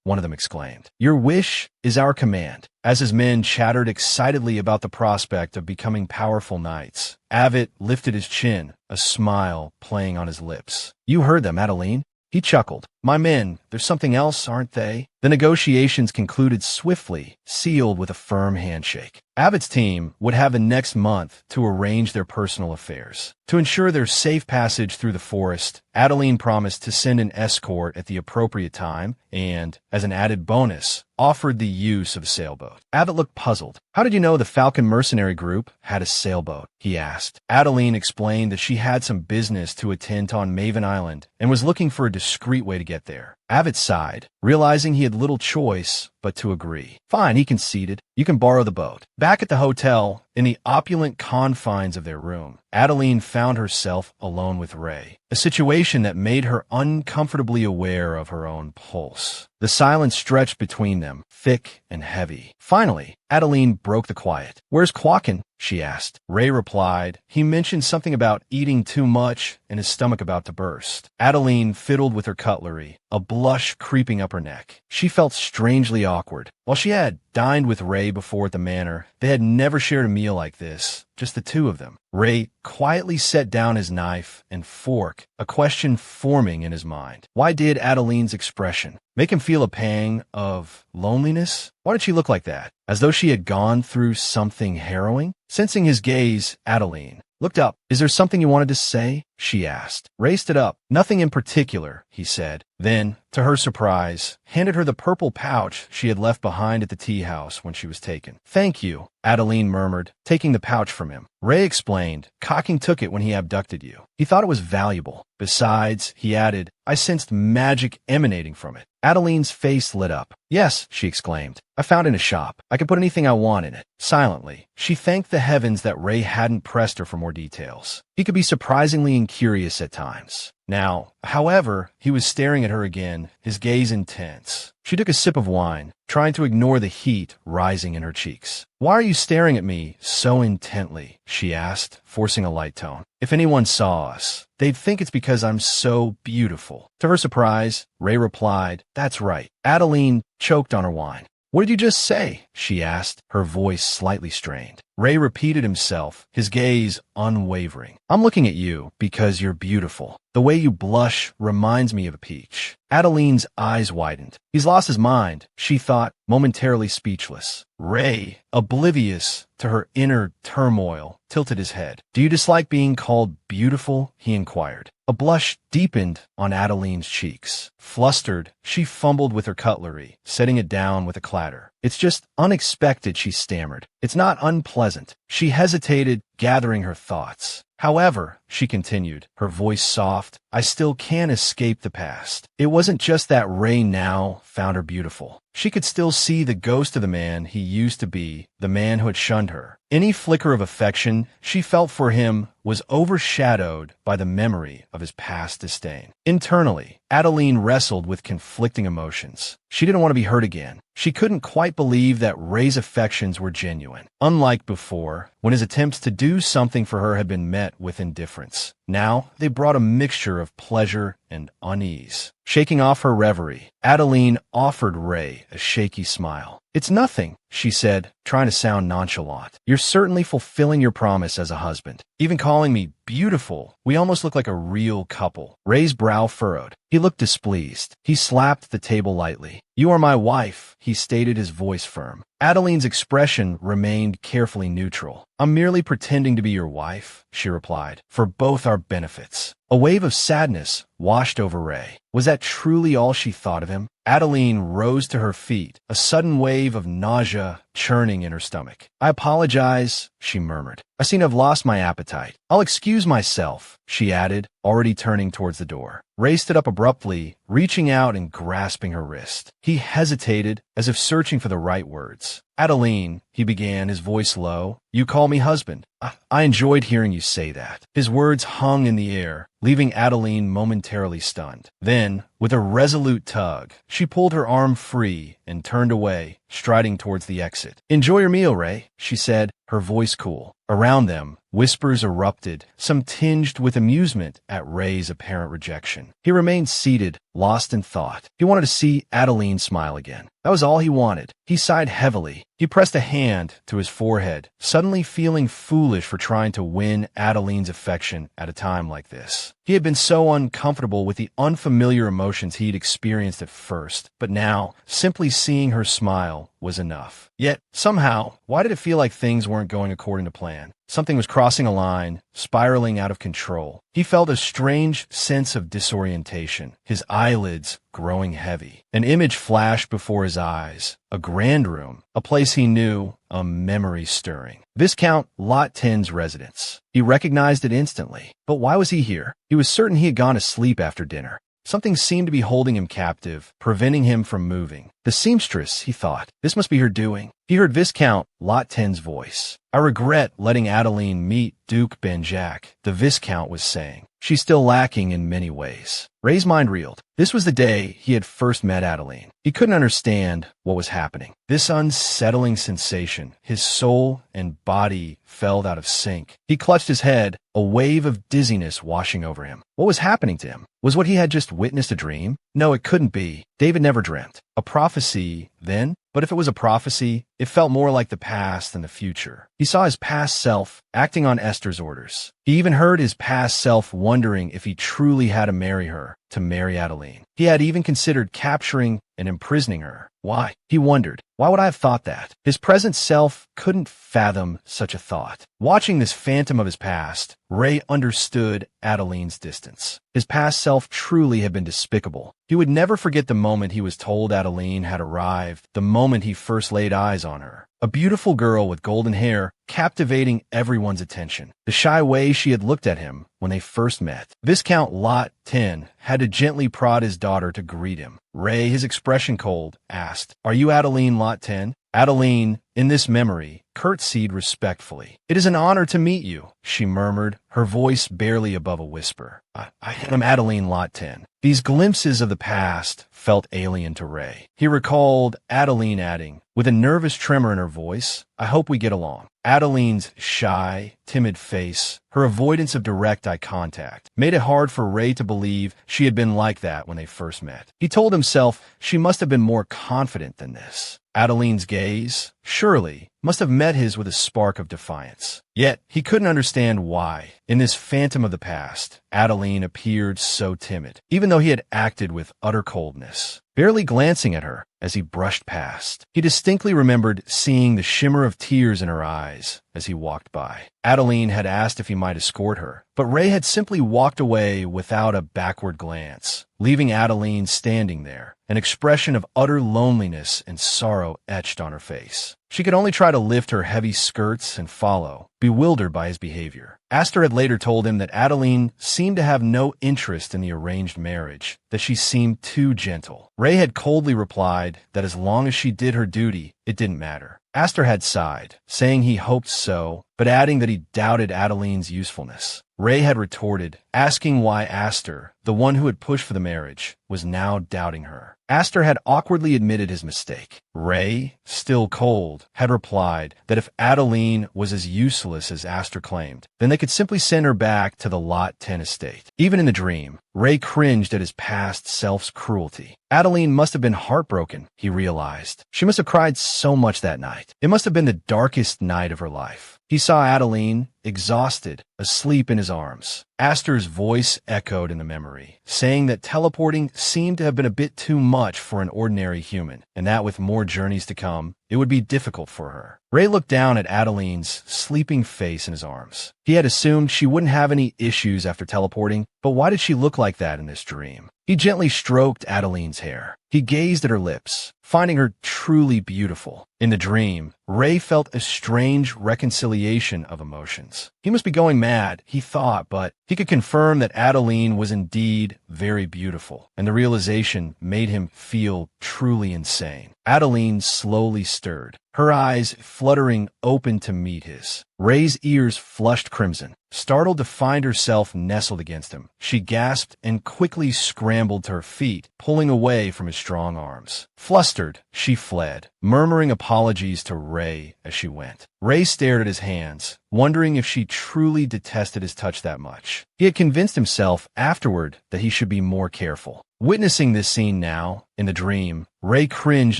A: one of them exclaimed. Your wish is our command. As his men chattered excitedly about the prospect of becoming powerful knights, Abbott lifted his chin, a smile playing on his lips. You heard them, Adeline. He chuckled. My men, there's something else, aren't they? The negotiations concluded swiftly, sealed with a firm handshake. Abbott's team would have the next month to arrange their personal affairs. To ensure their safe passage through the forest, Adeline promised to send an escort at the appropriate time and, as an added bonus, offered the use of a sailboat. Abbott looked puzzled. How did you know the Falcon mercenary group had a sailboat? He asked. Adeline explained that she had some business to attend to on Maven Island and was looking for a discreet way to get there. Abbott sighed, realizing he had little choice but to agree. Fine, he conceded. You can borrow the boat. Back at the hotel, in the opulent confines of their room, Adeline found herself alone with Ray, a situation that made her uncomfortably aware of her own pulse. The silence stretched between them, thick and heavy. Finally, Adeline broke the quiet. Where's Quacken? She asked. Ray replied, he mentioned something about eating too much and his stomach about to burst. Adeline fiddled with her cutlery, a blush creeping up her neck. She felt strangely awkward. While she had dined with Ray before at the manor, they had never shared a meal like this, just the two of them. Ray quietly set down his knife and fork, a question forming in his mind. Why did Adeline's expression make him feel a pang of loneliness? Why did she look like that? As though she had gone through something harrowing? Sensing his gaze, Adeline looked up. Is there something you wanted to say? She asked. Ray stood up. Nothing in particular, he said. Then, to her surprise, handed her the purple pouch she had left behind at the tea house when she was taken. Thank you, Adeline murmured, taking the pouch from him. Ray explained, Cocking took it when he abducted you. He thought it was valuable. Besides, he added, I sensed magic emanating from it. Adeline's face lit up. Yes, she exclaimed. I found it in a shop. I could put anything I want in it. Silently, she thanked the heavens that Ray hadn't pressed her for more details. He could be surprisingly incurious at times. Now, however, he was staring at her again, his gaze intense. She took a sip of wine, trying to ignore the heat rising in her cheeks. Why are you staring at me so intently? She asked, forcing a light tone. If anyone saw us, they'd think it's because I'm so beautiful. To her surprise, Ray replied, That's right. Adeline choked on her wine. What did you just say? She asked, her voice slightly strained. Ray repeated himself, his gaze unwavering. I'm looking at you because you're beautiful. The way you blush reminds me of a peach. Adeline's eyes widened. He's lost his mind, she thought, momentarily speechless. Ray, oblivious to her inner turmoil, tilted his head. Do you dislike being called beautiful? He inquired. A blush deepened on Adeline's cheeks. Flustered, she fumbled with her cutlery, setting it down with a clatter. It's just unexpected, she stammered. It's not unpleasant. She hesitated, gathering her thoughts. However, she continued, her voice soft, I still can't escape the past. It wasn't just that Ray now found her beautiful. She could still see the ghost of the man he used to be, the man who had shunned her. Any flicker of affection she felt for him was overshadowed by the memory of his past disdain. Internally, Adeline wrestled with conflicting emotions. She didn't want to be hurt again. She couldn't quite believe that Ray's affections were genuine. Unlike before, when his attempts to do something for her had been met with indifference. Now, they brought a mixture of pleasure and unease. Shaking off her reverie, Adeline offered Ray a shaky smile. "It's nothing," she said, trying to sound nonchalant. "You're certainly fulfilling your promise as a husband. Even calling me beautiful. We almost look like a real couple." Ray's brow furrowed. He looked displeased. He slapped the table lightly. "You are my wife," he stated, his voice firm. Adeline's expression remained carefully neutral. "I'm merely pretending to be your wife," she replied, "for both our benefits." A wave of sadness washed over Ray. Was that truly all she thought of him? Adeline rose to her feet, a sudden wave of nausea churning in her stomach. "I apologize," she murmured. "I seem to have lost my appetite. I'll excuse myself," she added, already turning towards the door. Ray stood up abruptly, reaching out and grasping her wrist. He hesitated, as if searching for the right words. "Adeline," he began, his voice low, "you call me husband. I enjoyed hearing you say that." His words hung in the air, leaving Adeline momentarily stunned. Then, with a resolute tug, she pulled her arm free and turned away, striding towards the exit. "Enjoy your meal, Ray," she said, her voice cool. Around them, whispers erupted, some tinged with amusement at Ray's apparent rejection. He remained seated, lost in thought. He wanted to see Adeline smile again. That was all he wanted. He sighed heavily. He pressed a hand to his forehead, suddenly feeling foolish for trying to win Adeline's affection at a time like this. He had been so uncomfortable with the unfamiliar emotions he'd experienced at first, but now, simply seeing her smile was enough. Yet, somehow, why did it feel like things weren't going according to plan? Something was crossing a line, spiraling out of control. He felt a strange sense of disorientation, his eyelids growing heavy. An image flashed before his eyes, a grand room, a place he knew, a memory stirring. Viscount Lot 10's residence. He recognized it instantly. But why was he here? He was certain he had gone to sleep after dinner. Something seemed to be holding him captive, preventing him from moving. The seamstress, he thought. This must be her doing. He heard Viscount Lot 10's voice. "I regret letting Adeline meet Duke Venzak," the Viscount was saying. "She's still lacking in many ways." Ray's mind reeled. This was the day he had first met Adeline. He couldn't understand what was happening. This unsettling sensation, his soul and body fell out of sync. He clutched his head, a wave of dizziness washing over him. What was happening to him? Was what he had just witnessed a dream? No, it couldn't be. David never dreamt. A prophecy, then? But if it was a prophecy, it felt more like the past than the future. He saw his past self acting on Esther's orders. He even heard his past self wondering if he truly had to marry her, to marry Adeline. He had even considered capturing and imprisoning her. Why? He wondered. Why would I have thought that? His present self couldn't fathom such a thought. Watching this phantom of his past, Ray understood Adeline's distance. His past self truly had been despicable. He would never forget the moment he was told Adeline had arrived, the moment he first laid eyes on her. A beautiful girl with golden hair, captivating everyone's attention. The shy way she had looked at him when they first met. Viscount Lot 10 had to gently prod his daughter to greet him. Ray, his expression cold, asked, "Are you Adeline Lot 10? Adeline, in this memory, curtsied respectfully. "It is an honor to meet you," she murmured, her voice barely above a whisper. I am Adeline Lot 10. These glimpses of the past felt alien to Ray. He recalled Adeline adding, with a nervous tremor in her voice, "I hope we get along." Adeline's shy, timid face, her avoidance of direct eye contact, made it hard for Ray to believe she had been like that when they first met. He told himself she must have been more confident than this. Adeline's gaze, surely, must have met his with a spark of defiance. Yet, he couldn't understand why, in this phantom of the past, Adeline appeared so timid, even though he had acted with utter coldness. Barely glancing at her as he brushed past, he distinctly remembered seeing the shimmer of tears in her eyes as he walked by. Adeline had asked if he might escort her, but Ray had simply walked away without a backward glance, leaving Adeline standing there, an expression of utter loneliness and sorrow etched on her face. She could only try to lift her heavy skirts and follow, bewildered by his behavior. Astor had later told him that Adeline seemed to have no interest in the arranged marriage, that she seemed too gentle. Ray had coldly replied that as long as she did her duty, it didn't matter. Astor had sighed, saying he hoped so, but adding that he doubted Adeline's usefulness. Ray had retorted, asking why Astor, the one who had pushed for the marriage, was now doubting her. Aster had awkwardly admitted his mistake. Ray, still cold, had replied that if Adeline was as useless as Aster claimed, then they could simply send her back to the Lot 10 estate. Even in the dream, Ray cringed at his past self's cruelty. Adeline must have been heartbroken, he realized. She must have cried so much that night. It must have been the darkest night of her life. He saw Adeline, exhausted, asleep in his arms. Aster's voice echoed in the memory, saying that teleporting seemed to have been a bit too much for an ordinary human, and that with more journeys to come, it would be difficult for her. Ray looked down at Adeline's sleeping face in his arms. He had assumed she wouldn't have any issues after teleporting, but why did she look like that in this dream? He gently stroked Adeline's hair. He gazed at her lips, finding her truly beautiful. In the dream, Ray felt a strange reconciliation of emotions. He must be going mad, he thought, but he could confirm that Adeline was indeed very beautiful, and the realization made him feel truly insane. Adeline slowly stirred, her eyes fluttering open to meet his. Ray's ears flushed crimson. Startled to find herself nestled against him, she gasped and quickly scrambled to her feet, pulling away from his strong arms. Flustered, she fled, murmuring apologies to Ray as she went. Ray stared at his hands, wondering if she truly detested his touch that much. He had convinced himself afterward that he should be more careful. Witnessing this scene now, in the dream, Ray cringed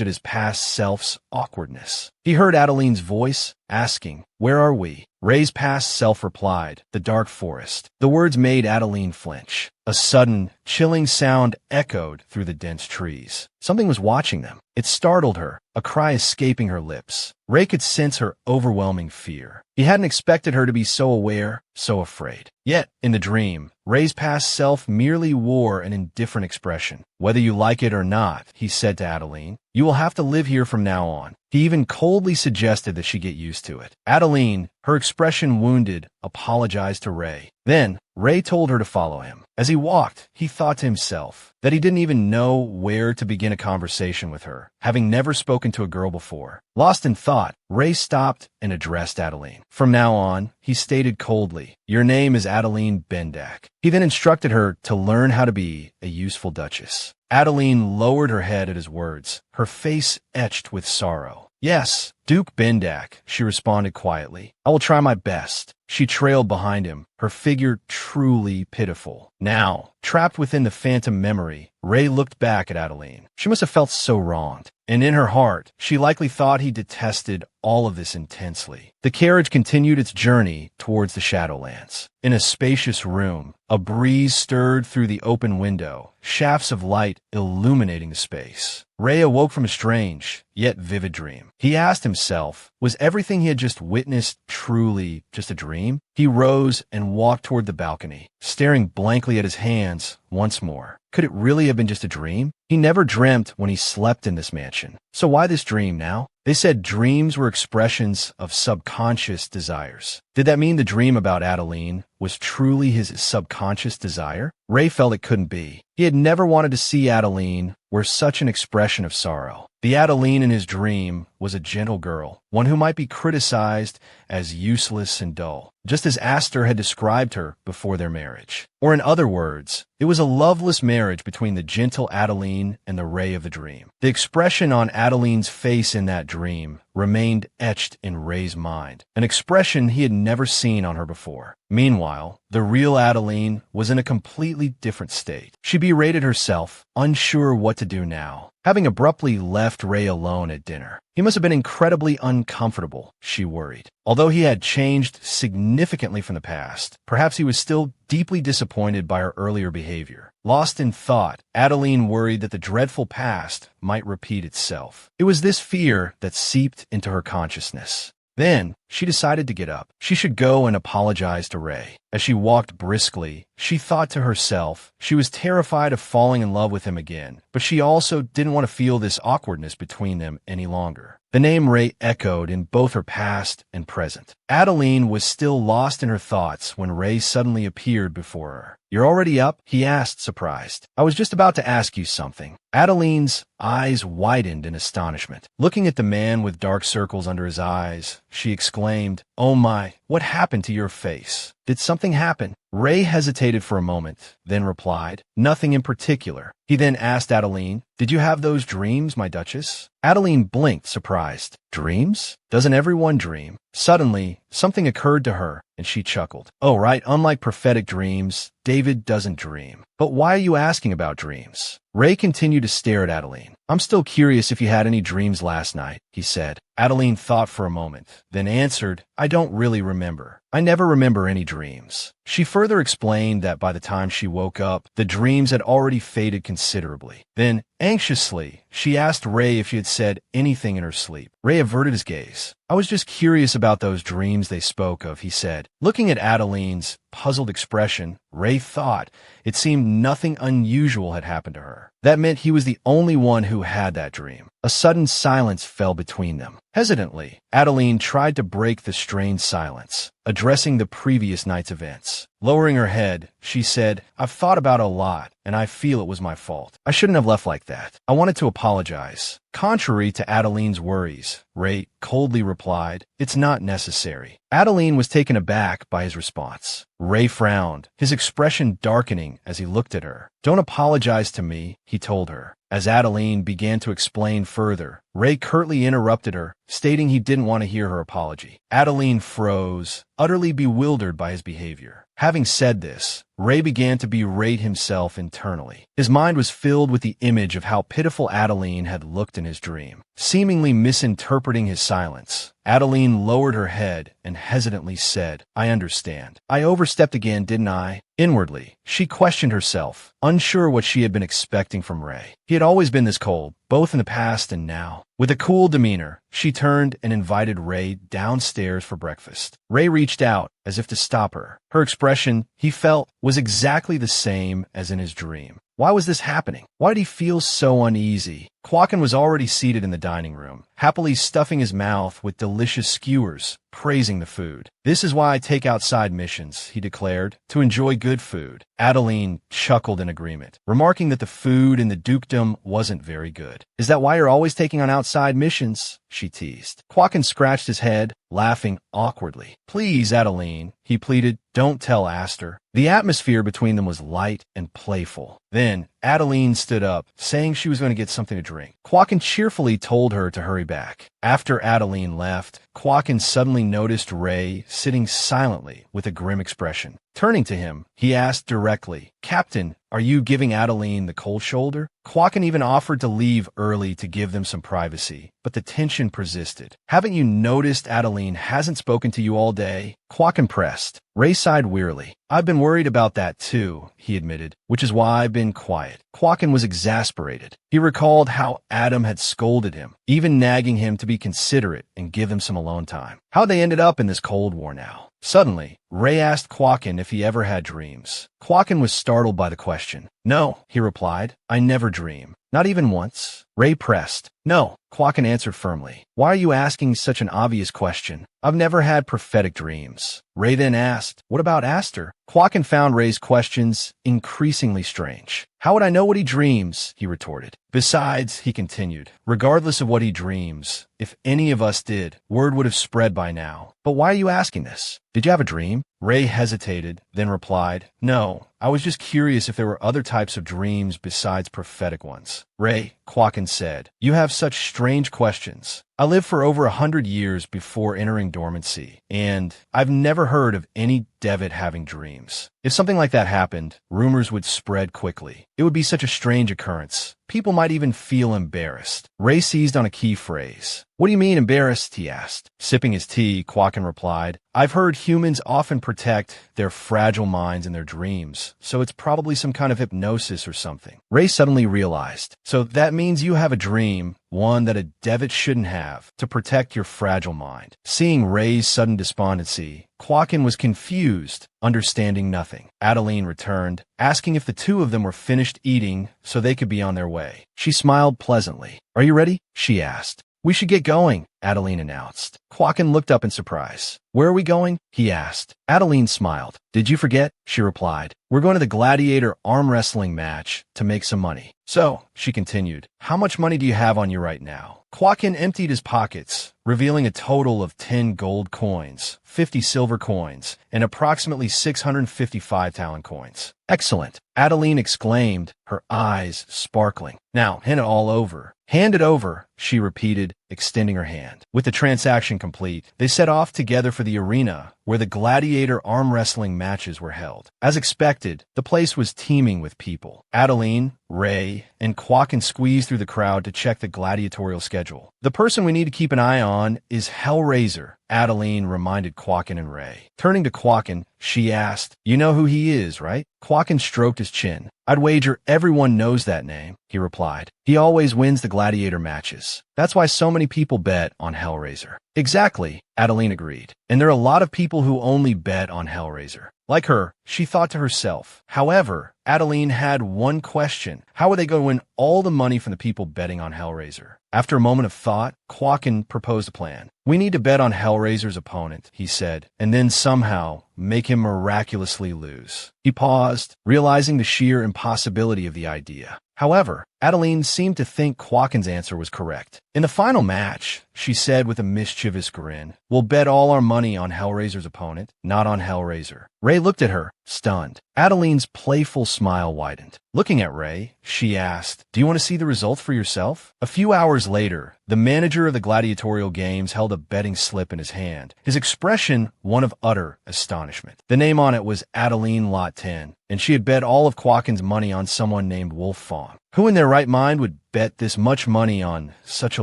A: at his past self's awkwardness. He heard Adeline's voice, asking, "Where are we?" Ray's past self replied, "The dark forest." The words made Adeline flinch. A sudden, chilling sound echoed through the dense trees. Something was watching them. It startled her, a cry escaping her lips. Ray could sense her overwhelming fear. He hadn't expected her to be so aware, so afraid. Yet, in the dream, Ray's past self merely wore an indifferent expression. "Whether you like it or not," he said to Adeline, "you will have to live here from now on." He even coldly suggested that she get used to it. Adeline, her expression wounded, apologized to Ray. Then, Ray told her to follow him. As he walked, he thought to himself that he didn't even know where to begin a conversation with her, having never spoken to a girl before. Lost in thought, Ray stopped and addressed Adeline. From now on, he stated coldly, "Your name is Adeline Venzak." He then instructed her to learn how to be a useful duchess. Adeline lowered her head at his words, her face etched with sorrow. "Yes, Duke Bendak," she responded quietly. "I will try my best." She trailed behind him, her figure truly pitiful. Now, trapped within the phantom memory, Ray looked back at Adeline. She must have felt so wronged, and in her heart, she likely thought he detested all of this intensely. The carriage continued its journey towards the Shadowlands. In a spacious room, a breeze stirred through the open window, shafts of light illuminating the space. Ray awoke from a strange, yet vivid dream. He asked himself, was everything he had just witnessed truly just a dream? He rose and walked toward the balcony, staring blankly at his hands once more. Could it really have been just a dream? He never dreamt when he slept in this mansion. So why this dream now? They said dreams were expressions of subconscious desires. Did that mean the dream about Adeline was truly his subconscious desire? Ray felt it couldn't be. He had never wanted to see Adeline wear such an expression of sorrow. The Adeline in his dream was a gentle girl, one who might be criticized as useless and dull, just as Aster had described her before their marriage. Or in other words, it was a loveless marriage between the gentle Adeline and the Ray of the dream. The expression on Adeline's face in that dream remained etched in Ray's mind, an expression he had never seen on her before. Meanwhile, the real Adeline was in a completely different state. She berated herself, unsure what to do now. Having abruptly left Ray alone at dinner, he must have been incredibly uncomfortable, she worried. Although he had changed significantly from the past, perhaps he was still deeply disappointed by her earlier behavior. Lost in thought, Adeline worried that the dreadful past might repeat itself. It was this fear that seeped into her consciousness. Then, she decided to get up. She should go and apologize to Ray. As she walked briskly, she thought to herself she was terrified of falling in love with him again, but she also didn't want to feel this awkwardness between them any longer. The name Ray echoed in both her past and present. Adeline was still lost in her thoughts when Ray suddenly appeared before her. "You're already up?" he asked, surprised. "I was just about to ask you something." Adeline's eyes widened in astonishment. Looking at the man with dark circles under his eyes, she exclaimed, "Oh my, what happened to your face? Did something happen? Ray hesitated for a moment, then replied, nothing in particular. He then asked Adeline, did you have those dreams, my Duchess? Adeline blinked, surprised. Dreams? Doesn't everyone dream? Suddenly, something occurred to her, and she chuckled. Oh, right, unlike prophetic dreams, David doesn't dream. But why are you asking about dreams? Ray continued to stare at Adeline. I'm still curious if you had any dreams last night, he said. Adeline thought for a moment, then answered, I don't really remember. I never remember any dreams. She further explained that by the time she woke up, the dreams had already faded considerably. Then, anxiously, she asked Ray if she had said anything in her sleep. Ray averted his gaze. I was just curious about those dreams they spoke of, he said. Looking at Adeline's puzzled expression, Ray thought it seemed nothing unusual had happened to her. That meant he was the only one who had that dream. A sudden silence fell between them. Hesitantly, Adeline tried to break the strained silence, addressing the previous night's events. Lowering her head, she said, I've thought about it a lot, and I feel it was my fault. I shouldn't have left like that. I wanted to apologize. Contrary to Adeline's worries, Ray coldly replied, it's not necessary. Adeline was taken aback by his response. Ray frowned, his expression darkening as he looked at her. Don't apologize to me, he told her. As Adeline began to explain further, Ray curtly interrupted her, stating he didn't want to hear her apology. Adeline froze, utterly bewildered by his behavior. Having said this, Ray began to berate himself internally. His mind was filled with the image of how pitiful Adeline had looked in his dream. Seemingly misinterpreting his silence, Adeline lowered her head and hesitantly said, I understand. I overstepped again, didn't I? Inwardly, she questioned herself, unsure what she had been expecting from Ray. He had always been this cold, both in the past and now. With a cool demeanor, she turned and invited Ray downstairs for breakfast. Ray reached out, as if to stop her. Her expression, he felt, was exactly the same as in his dream. Why was this happening? Why did he feel so uneasy? Quacken was already seated in the dining room, happily stuffing his mouth with delicious skewers, praising the food. This is why I take outside missions, he declared, to enjoy good food. Adeline chuckled in agreement, remarking that the food in the dukedom wasn't very good. Is that why you're always taking on outside missions? She teased. Quacken scratched his head, laughing awkwardly. Please, Adeline, he pleaded, don't tell Aster. The atmosphere between them was light and playful. Then, Adeline stood up, saying she was going to get something to drink. Quacken cheerfully told her to hurry back. After Adeline left, Quacken suddenly noticed Ray sitting silently with a grim expression. Turning to him, he asked directly, Captain, are you giving Adeline the cold shoulder? Quacken even offered to leave early to give them some privacy, but the tension persisted. Haven't you noticed Adeline hasn't spoken to you all day? Quacken pressed. Ray sighed wearily. I've been worried about that too, he admitted, which is why I've been quiet. Quacken was exasperated. He recalled how Adam had scolded him, even nagging him to be considerate and give him some alone time. How they ended up in this Cold War now. Suddenly, Ray asked Quacken if he ever had dreams. Quacken was startled by the question. No, he replied. I never dream. Not even once. Ray pressed. No, Quacken answered firmly. Why are you asking such an obvious question? I've never had prophetic dreams. Ray then asked, what about Aster? Quacken found Ray's questions increasingly strange. How would I know what he dreams? He retorted. Besides, he continued, regardless of what he dreams, if any of us did, word would have spread by now. But why are you asking this? Did you have a dream? Ray hesitated, then replied, no, I was just curious if there were other types of dreams besides prophetic ones. Ray, Quacken said, you have such strange questions. I lived for over 100 years before entering dormancy, and I've never heard of any Devitt having dreams. If something like that happened, rumors would spread quickly. It would be such a strange occurrence. People might even feel embarrassed. Ray seized on a key phrase. What do you mean embarrassed? He asked. Sipping his tea, Quacken replied, I've heard humans often protect their fragile minds in their dreams, so it's probably some kind of hypnosis or something. Ray suddenly realized. So that means you have a dream, one that a Devitt shouldn't have, to protect your fragile mind. Seeing Ray's sudden despondency, Quacken was confused, understanding nothing. Adeline returned, asking if the two of them were finished eating so they could be on their way. She smiled pleasantly. Are you ready? She asked. We should get going. Adeline announced. Quakin looked up in surprise. Where are we going? He asked. Adeline smiled. Did you forget? She replied. We're going to the gladiator arm wrestling match to make some money. So, she continued, how much money do you have on you right now? Quakin emptied his pockets, revealing a total of 10 gold coins, 50 silver coins, and approximately 655 talent coins. Excellent, Adeline exclaimed, her eyes sparkling. Now, hand it all over. Hand it over, she repeated, extending her hand. With the transaction complete, they set off together for the arena where the gladiator arm wrestling matches were held. As expected, the place was teeming with people. Adeline, Ray, and Quakin squeezed through the crowd to check the gladiatorial schedule. The person we need to keep an eye on is Hellraiser, Adeline reminded Quakin and Ray. Turning to Quakin, she asked, You know who he is, right? Quakin stroked his chin. I'd wager everyone knows that name, he replied. He always wins the gladiator matches. That's why so many people bet on Hellraiser. Exactly, Adeline agreed. And there are a lot of people who only bet on Hellraiser. Like her, she thought to herself. However, Adeline had one question. How were they going to win all the money from the people betting on Hellraiser? After a moment of thought, Quakin proposed a plan. We need to bet on Hellraiser's opponent, he said, and then somehow make him miraculously lose. He paused, realizing the sheer impossibility of the idea. However, Adeline seemed to think Quakin's answer was correct. In the final match, she said with a mischievous grin, we'll bet all our money on Hellraiser's opponent, not on Hellraiser. Ray looked at her, stunned. Adeline's playful smile widened. Looking at Ray, she asked, Do you want to see the results for yourself? A few hours later, the manager of the gladiatorial games held a betting slip in his hand, his expression one of utter astonishment. The name on it was Adeline Lot 10, and she had bet all of Quakin's money on someone named Wolf Fawn. Who in their right mind would bet this much money on such a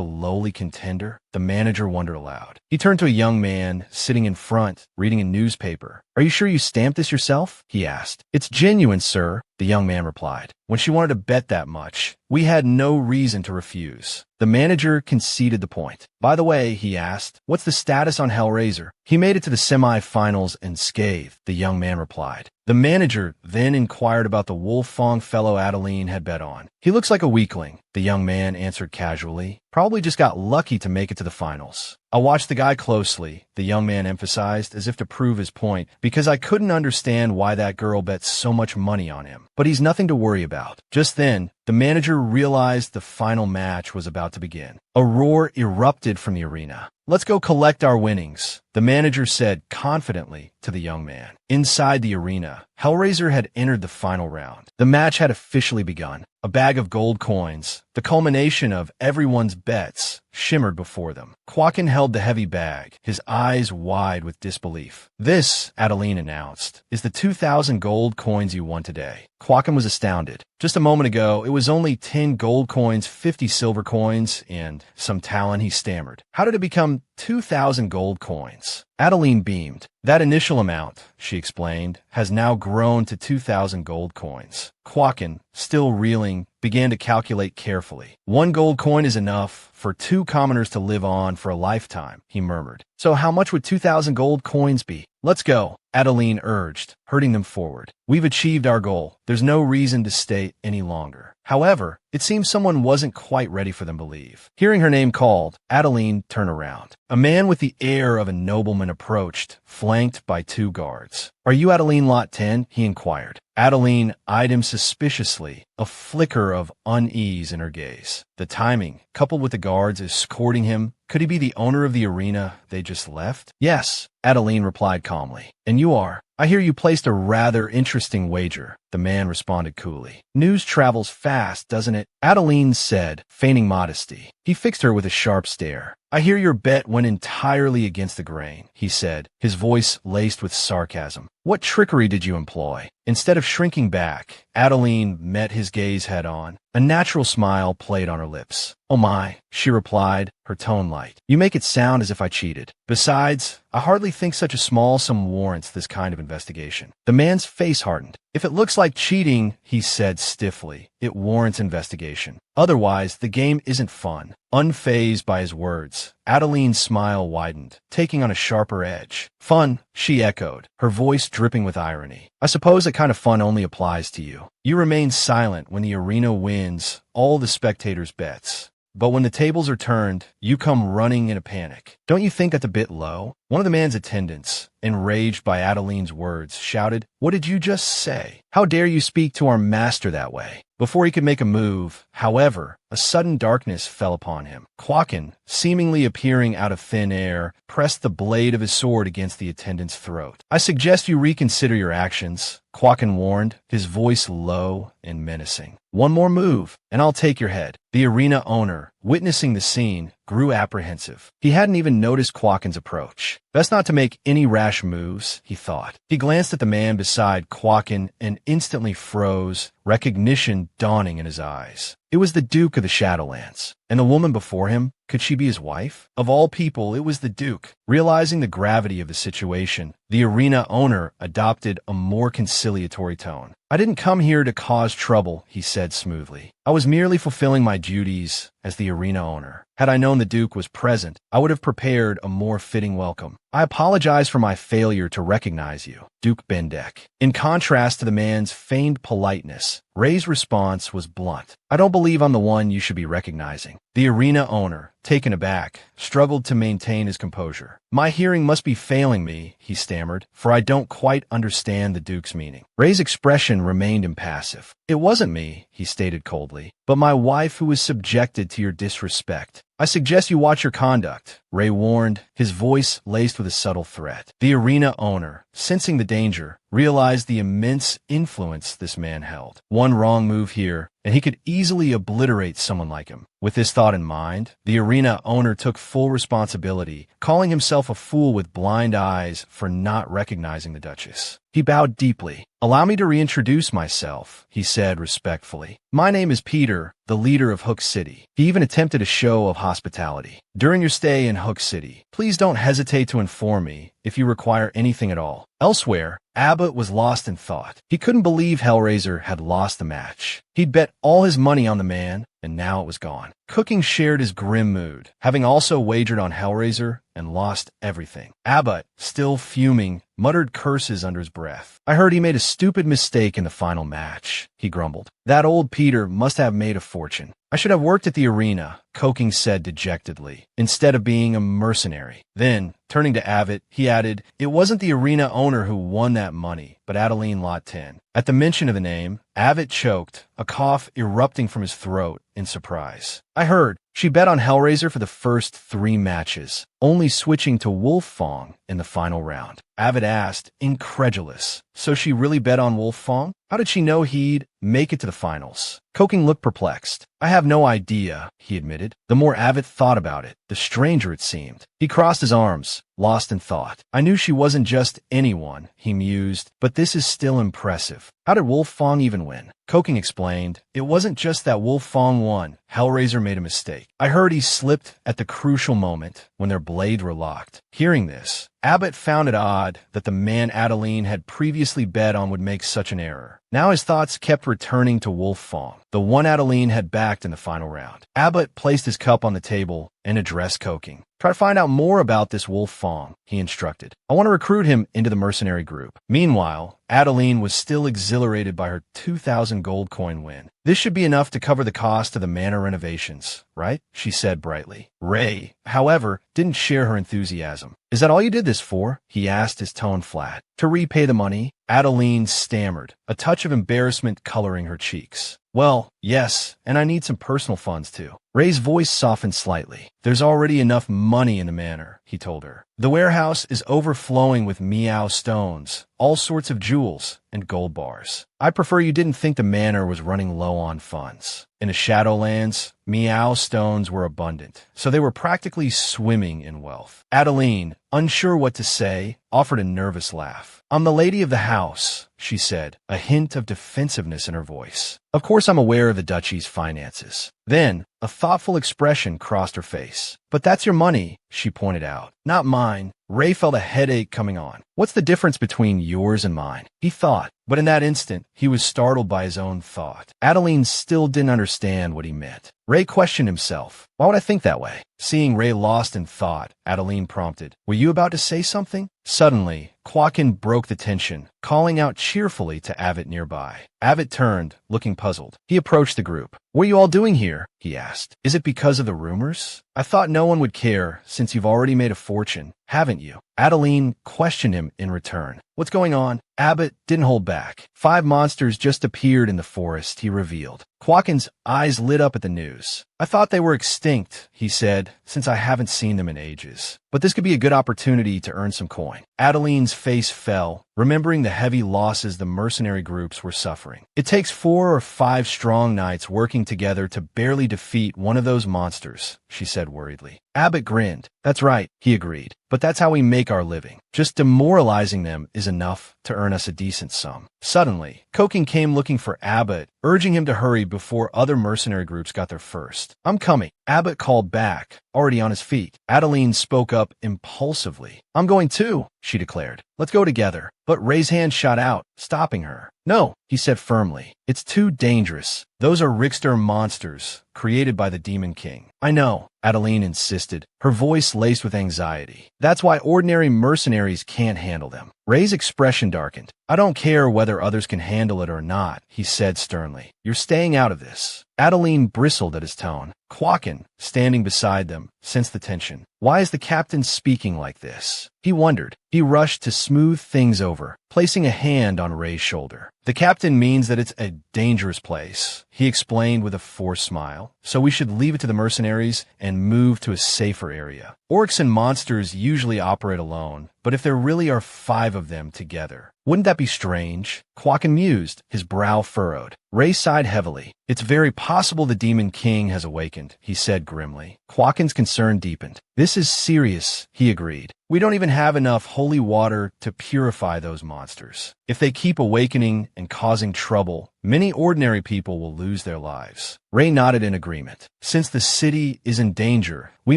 A: lowly contender? The manager wondered aloud. He turned to a young man sitting in front, reading a newspaper. Are you sure you stamped this yourself? He asked. It's genuine, sir, the young man replied. When she wanted to bet that much, we had no reason to refuse. The manager conceded the point. By the way, he asked, what's the status on Hellraiser? He made it to the semi-finals unscathed, the young man replied. The manager then inquired about the Wolf Fong fellow Adeline had bet on. He looks like a weakling, the young man answered casually. Probably just got lucky to make it to the finals. I'll watch the guy closely, the young man emphasized as if to prove his point, because I couldn't understand why that girl bet so much money on him. But he's nothing to worry about. Just then, the manager realized the final match was about to begin. A roar erupted from the arena. Let's go collect our winnings, the manager said confidently to the young man. Inside the arena, Hellraiser had entered the final round. The match had officially begun. A bag of gold coins, the culmination of everyone's bets, shimmered before them. Quakin held the heavy bag, his eyes wide with disbelief. This, Adeline announced, is the 2,000 gold coins you won today. Quakin was astounded. Just a moment ago, it was only 10 gold coins, 50 silver coins, and some talent, he stammered. How did it become 2,000 gold coins? Adeline beamed. That initial amount, she explained, has now grown to 2,000 gold coins. Quakin, still reeling, began to calculate carefully. 1 gold coin is enough for 2 commoners to live on for a lifetime, he murmured. So how much would 2,000 gold coins be? Let's go, Adeline urged, herding them forward. We've achieved our goal. There's no reason to stay any longer. However, it seems someone wasn't quite ready for them to leave. Hearing her name called, Adeline turned around. A man with the air of a nobleman approached, flanked by 2 guards. Are you Adeline Lot 10? He inquired. Adeline eyed him suspiciously, a flicker of unease in her gaze. The timing, coupled with the guards escorting him, could he be the owner of the arena they just left? Yes, Adeline replied calmly. And you are? I hear you placed a rather interesting wager, the man responded coolly. News travels fast, doesn't it? Adeline said, feigning modesty. He fixed her with a sharp stare. I hear your bet went entirely against the grain, he said, his voice laced with sarcasm. What trickery did you employ? Instead of shrinking back, Adeline met his gaze head on. A natural smile played on her lips. Oh my, she replied, her tone light. You make it sound as if I cheated. Besides, I hardly think such a small sum warrants this kind of investigation. The man's face hardened. If it looks like cheating, he said stiffly, it warrants investigation. Otherwise, the game isn't fun. Unfazed by his words, Adeline's smile widened, taking on a sharper edge. Fun, she echoed, her voice dripping with irony. I suppose that kind of fun only applies to you. You remain silent when the arena wins all the spectators' bets. But when the tables are turned, you come running in a panic. Don't you think that's a bit low? One of the man's attendants, enraged by Adeline's words, shouted, "What did you just say? How dare you speak to our master that way?" Before he could make a move, however, a sudden darkness fell upon him. Quakin, seemingly appearing out of thin air, pressed the blade of his sword against the attendant's throat. "I suggest you reconsider your actions," Quakin warned, his voice low and menacing. "One more move, and I'll take your head." The arena owner, witnessing the scene, grew apprehensive. He hadn't even noticed Quakin's approach. Best not to make any rash moves, he thought. He glanced at the man beside Quakin and instantly froze, recognition dawning in his eyes. It was the Duke of the Shadowlands. And the woman before him, could she be his wife? Of all people, it was the Duke. Realizing the gravity of the situation, the arena owner adopted a more conciliatory tone. "I didn't come here to cause trouble," he said smoothly. "I was merely fulfilling my duties as the arena owner. Had I known the Duke was present, I would have prepared a more fitting welcome. I apologize for my failure to recognize you, Duke Bendek." In contrast to the man's feigned politeness, Ray's response was blunt. "I don't believe I'm the one you should be recognizing." The arena owner, taken aback, struggled to maintain his composure. "My hearing must be failing me," he stammered, "for I don't quite understand the Duke's meaning." Ray's expression remained impassive. "It wasn't me," he stated coldly, "but my wife who was subjected to your disrespect. I suggest you watch your conduct," Ray warned, his voice laced with a subtle threat. The arena owner, sensing the danger, realized the immense influence this man held. One wrong move here, and he could easily obliterate someone like him. With this thought in mind, the arena owner took full responsibility, calling himself a fool with blind eyes for not recognizing the Duchess. He bowed deeply. "Allow me to reintroduce myself," he said respectfully. "My name is Peter, the leader of Hook City." He even attempted a show of hospitality. "During your stay in Hook City, please don't hesitate to inform me if you require anything at all." Elsewhere, Abbott was lost in thought. He couldn't believe Hellraiser had lost the match. He'd bet all his money on the man, and now it was gone. Cooking shared his grim mood, having also wagered on Hellraiser and lost everything. Abbott, still fuming, muttered curses under his breath. "I heard he made a stupid mistake in the final match," he grumbled. "That old Peter must have made a fortune. I should have worked at the arena," Coking said dejectedly, "instead of being a mercenary." Then, turning to Abbott, he added, "It wasn't the arena owner who won that money, but Adeline Lot 10. At the mention of the name, Abbott choked, a cough erupting from his throat in surprise. "I heard. She bet on Hellraiser for the first 3 matches, only switching to Wolf Fong in the final round." Abbott asked, incredulous. "So she really bet on Wolf Fong? How did she know he'd make it to the finals?" Coking looked perplexed. "I have no idea," he admitted. The more Abbott thought about it, the stranger it seemed. He crossed his arms, lost in thought. "I knew she wasn't just anyone," he mused, "but this is still impressive. How did Wolf Fong even win?" Coking explained, "It wasn't just that Wolf Fong won. Hellraiser made a mistake. I heard he slipped at the crucial moment when their blades were locked." Hearing this, Abbott found it odd that the man Adeline had previously bet on would make such an error. Now his thoughts kept returning to Wolf Fong, the one Adeline had backed in the final round. Abbott placed his cup on the table and addressed Coking. "Try to find out more about this Wolf Fong," he instructed. "I want to recruit him into the mercenary group." Meanwhile, Adeline was still exhilarated by her 2,000 gold coin win. "This should be enough to cover the cost of the manor renovations, right?" she said brightly. Ray, however, didn't share her enthusiasm. "Is that all you did this for?" he asked, his tone flat. "To repay the money?" Adeline stammered, a touch of embarrassment coloring her cheeks. "Well, yes, and I need some personal funds too." Ray's voice softened slightly. "There's already enough money in the manor," he told her. "The warehouse is overflowing with meow stones, all sorts of jewels, and gold bars. I prefer you didn't think the manor was running low on funds. In the Shadowlands, meow stones were abundant, so they were practically swimming in wealth." Adeline, unsure what to say, offered a nervous laugh. "I'm the lady of the house," she said, a hint of defensiveness in her voice. "Of course I'm aware of the duchy's finances." Then, a thoughtful expression crossed her face. "But that's your money," she pointed out. "Not mine." Ray felt a headache coming on. "What's the difference between yours and mine?" he thought. But in that instant, he was startled by his own thought. Adeline still didn't understand what he meant. Ray questioned himself. "Why would I think that way?" Seeing Ray lost in thought, Adeline prompted, "Were you about to say something?" Suddenly, Quakin broke the tension, calling out cheerfully to Abbott nearby. Abbott turned, looking puzzled. He approached the group. "What are you all doing here?" he asked. Is it because of the rumors? I thought no one would care, since you've already made a fortune, haven't you? Adeline questioned him in return. What's going on? Abbott didn't hold back. 5 monsters just appeared in the forest, he revealed. Quaken's eyes lit up at the news. I thought they were extinct, he said, since I haven't seen them in ages. But this could be a good opportunity to earn some coin. Adeline's face fell, remembering the heavy losses the mercenary groups were suffering. It takes 4 or 5 strong knights working together to barely defeat one of those monsters, she said worriedly. Abbott grinned. That's right, he agreed. But that's how we make our living. Just demoralizing them is enough to earn us a decent sum. Suddenly, Koken came looking for Abbott, urging him to hurry before other mercenary groups got there first. I'm coming, Abbott called back, already on his feet. Adeline spoke up impulsively. I'm going too, she declared. Let's go together. But Ray's hand shot out, stopping her. No, he said firmly. It's too dangerous. Those are Richter monsters, created by the Demon King. I know, Adeline insisted, her voice laced with anxiety. That's why ordinary mercenaries can't handle them. Ray's expression darkened. I don't care whether others can handle it or not, he said sternly. You're staying out of this. Adeline bristled at his tone. Quaken, standing beside them, sensed the tension. Why is the captain speaking like this? He wondered. He rushed to smooth things over, placing a hand on Ray's shoulder. The captain means that it's a dangerous place, he explained with a forced smile, so we should leave it to the mercenaries and move to a safer area. Orcs and monsters usually operate alone, but if there really are 5 of them together, wouldn't that be strange? Quaken mused, his brow furrowed. Ray sighed heavily. It's very possible the Demon King has awakened, he said grimly. Quaken's concern deepened. This is serious, he agreed. We don't even have enough holy water to purify those monsters. If they keep awakening and causing trouble, many ordinary people will lose their lives. Ray nodded in agreement. Since the city is in danger, we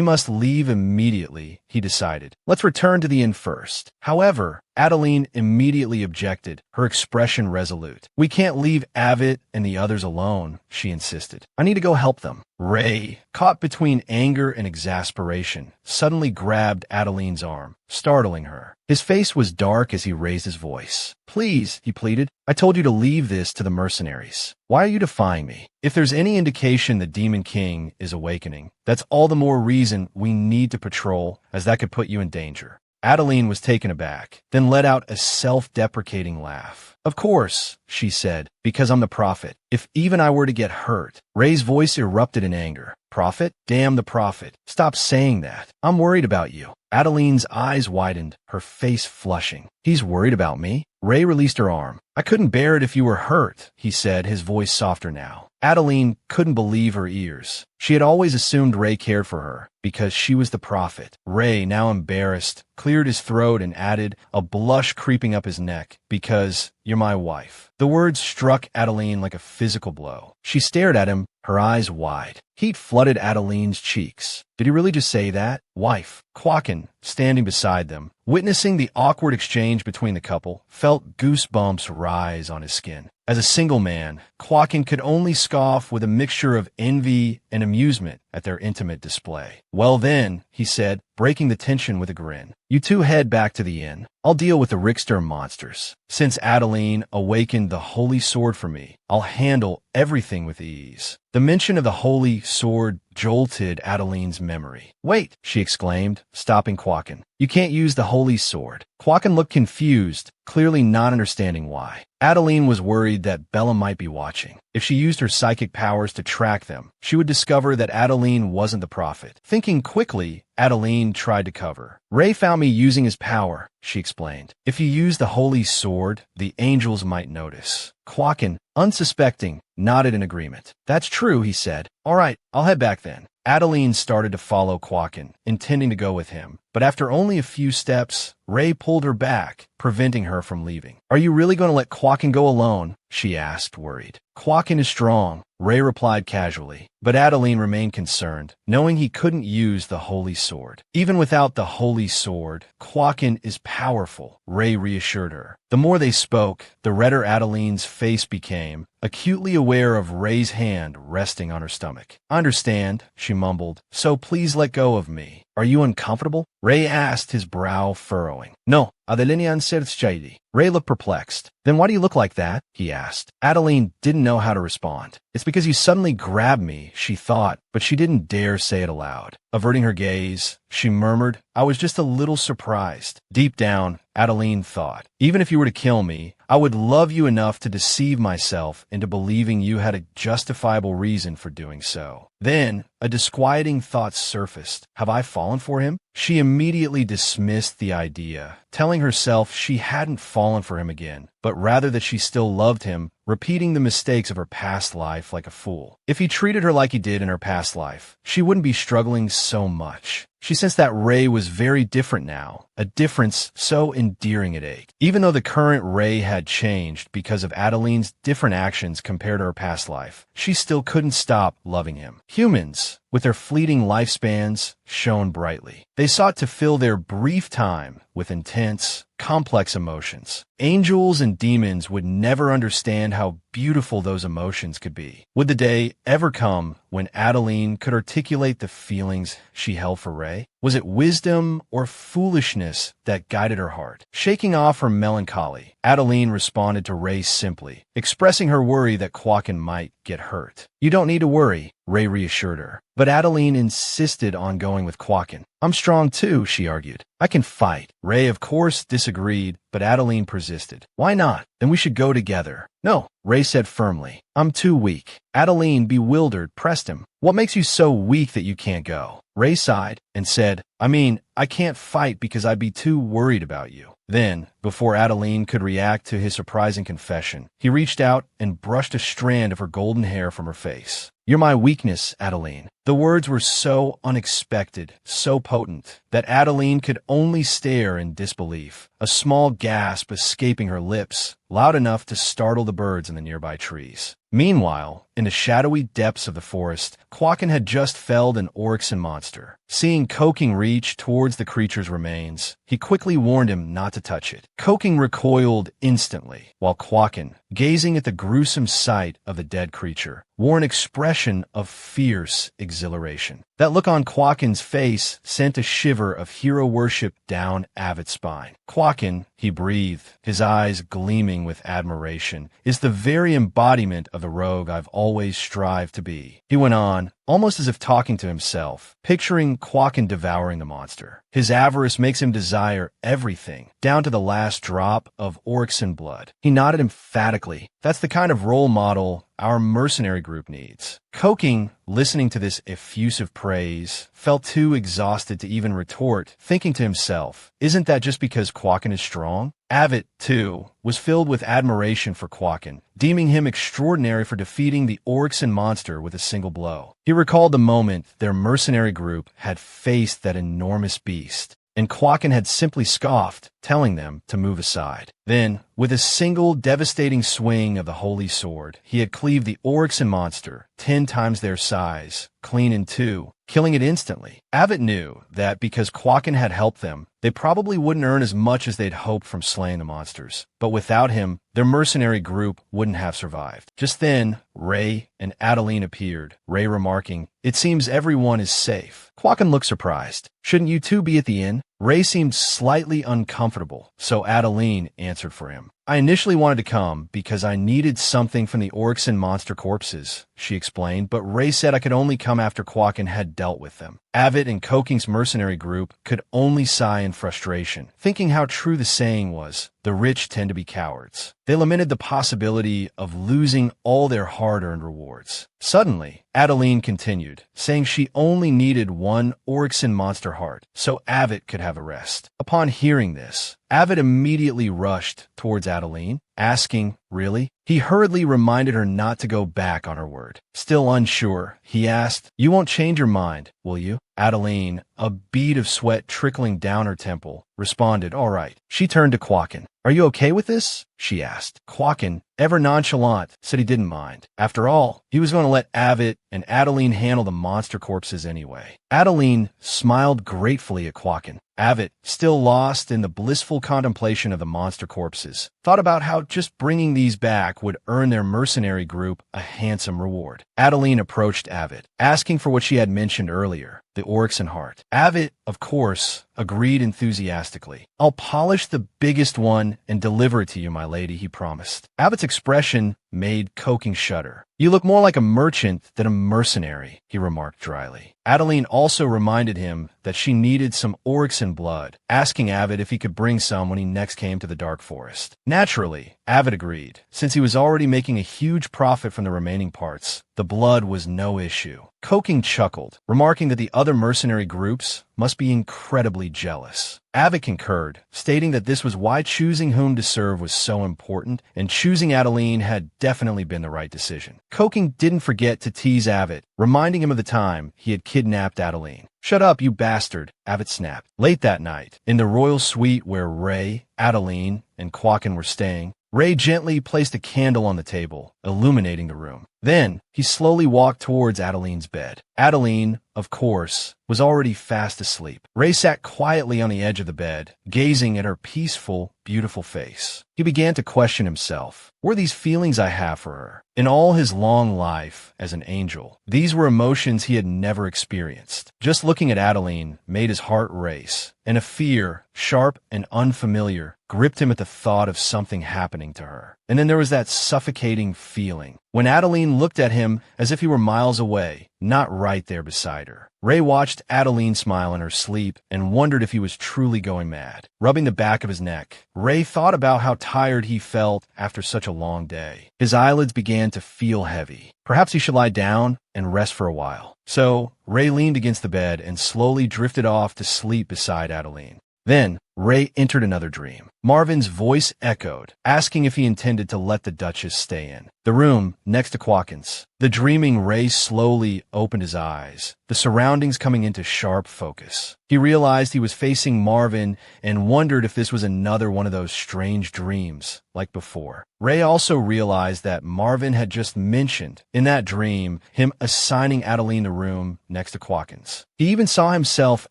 A: must leave immediately, he decided. Let's return to the inn first. However, Adeline immediately objected, her expression resolute. We can't leave Abbott and the others alone, she insisted. I need to go help them. Ray, caught between anger and exasperation, suddenly grabbed Adeline's arm, startling her. His face was dark as he raised his voice. Please, he pleaded, I told you to leave this to the mercenaries. Why are you defying me? If there's any indication the Demon King is awakening, that's all the more reason we need to patrol, as that could put you in danger. Adeline was taken aback, then let out a self-deprecating laugh. Of course, she said, because I'm the prophet. If even I were to get hurt. Ray's voice erupted in anger. Prophet? Damn the prophet. Stop saying that. I'm worried about you. Adeline's eyes widened, her face flushing. He's worried about me? Ray released her arm. I couldn't bear it if you were hurt, he said, his voice softer now. Adeline couldn't believe her ears. She had always assumed Ray cared for her, because she was the prophet. Ray, now embarrassed, cleared his throat and added, a blush creeping up his neck, because you're my wife. The words struck Adeline like a physical blow. She stared at him, her eyes wide. Heat flooded Adeline's cheeks. Did he really just say that? Wife. Quaken, standing beside them, witnessing the awkward exchange between the couple, felt goosebumps rise on his skin. As a single man, Quaken could only scoff with a mixture of envy and amusement at their intimate display. Well then, he said, breaking the tension with a grin. You two head back to the inn. I'll deal with the Richter monsters. Since Adeline awakened the holy sword for me, I'll handle everything with ease. The mention of the holy sword jolted Adeline's memory. Wait, she exclaimed, stopping Quaken. You can't use the holy sword. Quaken looked confused, clearly not understanding why. Adeline was worried that Bella might be watching. If she used her psychic powers to track them, she would discover that Adeline wasn't the prophet. Thinking quickly, Adeline tried to cover. Ray found me using his power, she explained. If you use the holy sword, the angels might notice. Quaken, unsuspecting, nodded in agreement. That's true, he said. All right, I'll head back then. Adeline started to follow Quaken, intending to go with him. But after only a few steps, Ray pulled her back, preventing her from leaving. Are you really going to let Quaken go alone? She asked, worried. Quaken is strong, Ray replied casually. But Adeline remained concerned, knowing he couldn't use the holy sword. Even without the holy sword, Quaken is powerful, Ray reassured her. The more they spoke, the redder Adeline's face became, acutely aware of Ray's hand resting on her stomach. I understand, she mumbled, so please let go of me. Are you uncomfortable? Ray asked, his brow furrowing. No, Adelinian sertschidi. Ray looked perplexed. Then why do you look like that? He asked. Adeline didn't know how to respond. It's because you suddenly grabbed me, she thought, but she didn't dare say it aloud. Averting her gaze, she murmured, I was just a little surprised. Deep down, Adeline thought, even if you were to kill me, I would love you enough to deceive myself into believing you had a justifiable reason for doing so. Then, a disquieting thought surfaced. Have I fallen for him? She immediately dismissed the idea, telling herself she hadn't fallen for him again, but rather that she still loved him, repeating the mistakes of her past life like a fool. If he treated her like he did in her past life, she wouldn't be struggling so much. She sensed that Ray was very different now, a difference so endearing it ached. Even though the current Ray had changed because of Adeline's different actions compared to her past life, she still couldn't stop loving him. Humans, with their fleeting lifespans, shone brightly. They sought to fill their brief time with intense, complex emotions. Angels and demons would never understand how beautiful those emotions could be. Would the day ever come when Adeline could articulate the feelings she held for Ray? Was it wisdom or foolishness that guided her heart? Shaking off her melancholy, Adeline responded to Ray simply, expressing her worry that Quakin might get hurt. You don't need to worry, Ray reassured her. But Adeline insisted on going with Quakin. I'm strong too, she argued. I can fight. Ray, of course, disagreed, but Adeline persisted. Why not? Then we should go together. No, Ray said firmly. I'm too weak. Adeline, bewildered, pressed him. What makes you so weak that you can't go? Ray sighed and said, I can't fight because I'd be too worried about you. Then, before Adeline could react to his surprising confession, he reached out and brushed a strand of her golden hair from her face. You're my weakness, Adeline. The words were so unexpected, so potent, that Adeline could only stare in disbelief, a small gasp escaping her lips, loud enough to startle the birds in the nearby trees. Meanwhile, in the shadowy depths of the forest, Quakin had just felled an Oryxen monster. Seeing Koking reach towards the creature's remains, he quickly warned him not to touch it. Koking recoiled instantly, while Quakin, gazing at the gruesome sight of the dead creature, wore an expression of fierce exhilaration. That look on Quakin's face sent a shiver of hero worship down Avit's spine. Quakin, he breathed, his eyes gleaming with admiration, is the very embodiment of the rogue I've always strived to be. He went on, almost as if talking to himself, picturing Quakin devouring the monster. His avarice makes him desire everything, down to the last drop of Oryxen blood. He nodded emphatically. That's the kind of role model our mercenary group needs. Koking, listening to this effusive praise, felt too exhausted to even retort, thinking to himself, isn't that just because Quakin is strong? Avit, too, was filled with admiration for Quakin, deeming him extraordinary for defeating the Oryxen monster with a single blow. He recalled the moment their mercenary group had faced that enormous beast, and Quakin had simply scoffed, telling them to move aside. Then, with a single devastating swing of the holy sword, he had cleaved the Oryxen monster, 10 times their size, clean in two, killing it instantly. Avit knew that because Quakin had helped them, they probably wouldn't earn as much as they'd hoped from slaying the monsters. But without him, their mercenary group wouldn't have survived. Just then, Ray and Adeline appeared, Ray remarking, it seems everyone is safe. Quakin looked surprised. Shouldn't you two be at the inn? Ray seemed slightly uncomfortable, so Adeline answered for him. I initially wanted to come because I needed something from the Oryxen monster corpses, she explained, but Ray said I could only come after Quakin had dealt with them. Avit and Koking's mercenary group could only sigh in frustration, thinking how true the saying was, the rich tend to be cowards. They lamented the possibility of losing all their hard-earned rewards. Suddenly, Adeline continued, saying she only needed one Oryxen monster heart, so Avit could have a rest. Upon hearing this, Avit immediately rushed towards Adeline, asking, really? He hurriedly reminded her not to go back on her word. Still unsure, he asked, you won't change your mind, will you? Adeline, a bead of sweat trickling down her temple, responded, all right. She turned to Quakin. Are you okay with this? She asked. Quakin, ever nonchalant, said he didn't mind. After all, he was going to let Avit and Adeline handle the monster corpses anyway. Adeline smiled gratefully at Quakin. Avit, still lost in the blissful contemplation of the monster corpses, thought about how just bringing these back would earn their mercenary group a handsome reward. Adeline approached Avit, asking for what she had mentioned earlier, the Oryxen heart. Avit, of course, agreed enthusiastically. I'll polish the biggest one and deliver it to you, my lady, he promised. Abbott's expression made Coking shudder. You look more like a merchant than a mercenary, he remarked dryly. Adeline also reminded him that she needed some Oryxen blood, asking Abbott if he could bring some when he next came to the Dark Forest. Naturally, Abbott agreed. Since he was already making a huge profit from the remaining parts, the blood was no issue. Coking chuckled, remarking that the other mercenary groups must be incredibly jealous. Abbott concurred, stating that this was why choosing whom to serve was so important, and choosing Adeline had definitely been the right decision. Coking didn't forget to tease Abbott, reminding him of the time he had kidnapped Adeline. Shut up, you bastard, Abbott snapped. Late that night, in the royal suite where Ray, Adeline, and Quacken were staying, Ray gently placed a candle on the table, illuminating the room. Then, he slowly walked towards Adeline's bed. Adeline, of course, was already fast asleep. Ray sat quietly on the edge of the bed, gazing at her peaceful, beautiful face. He began to question himself. Were these feelings I have for her? In all his long life as an angel, these were emotions he had never experienced. Just looking at Adeline made his heart race, and a fear, sharp and unfamiliar, gripped him at the thought of something happening to her. And then there was that suffocating feeling when Adeline looked at him as if he were miles away, not right there beside her. Ray watched Adeline smile in her sleep and wondered if he was truly going mad. Rubbing the back of his neck, Ray thought about how tired he felt after such a long day. His eyelids began to feel heavy. Perhaps he should lie down and rest for a while. So, Ray leaned against the bed and slowly drifted off to sleep beside Adeline. Then, Ray entered another dream. Marvin's voice echoed, asking if he intended to let the Duchess stay in the room next to Quacken's. The dreaming Ray slowly opened his eyes, the surroundings coming into sharp focus. He realized he was facing Marvin and wondered if this was another one of those strange dreams, like before. Ray also realized that Marvin had just mentioned, in that dream, him assigning Adeline the room next to Quacken's. He even saw himself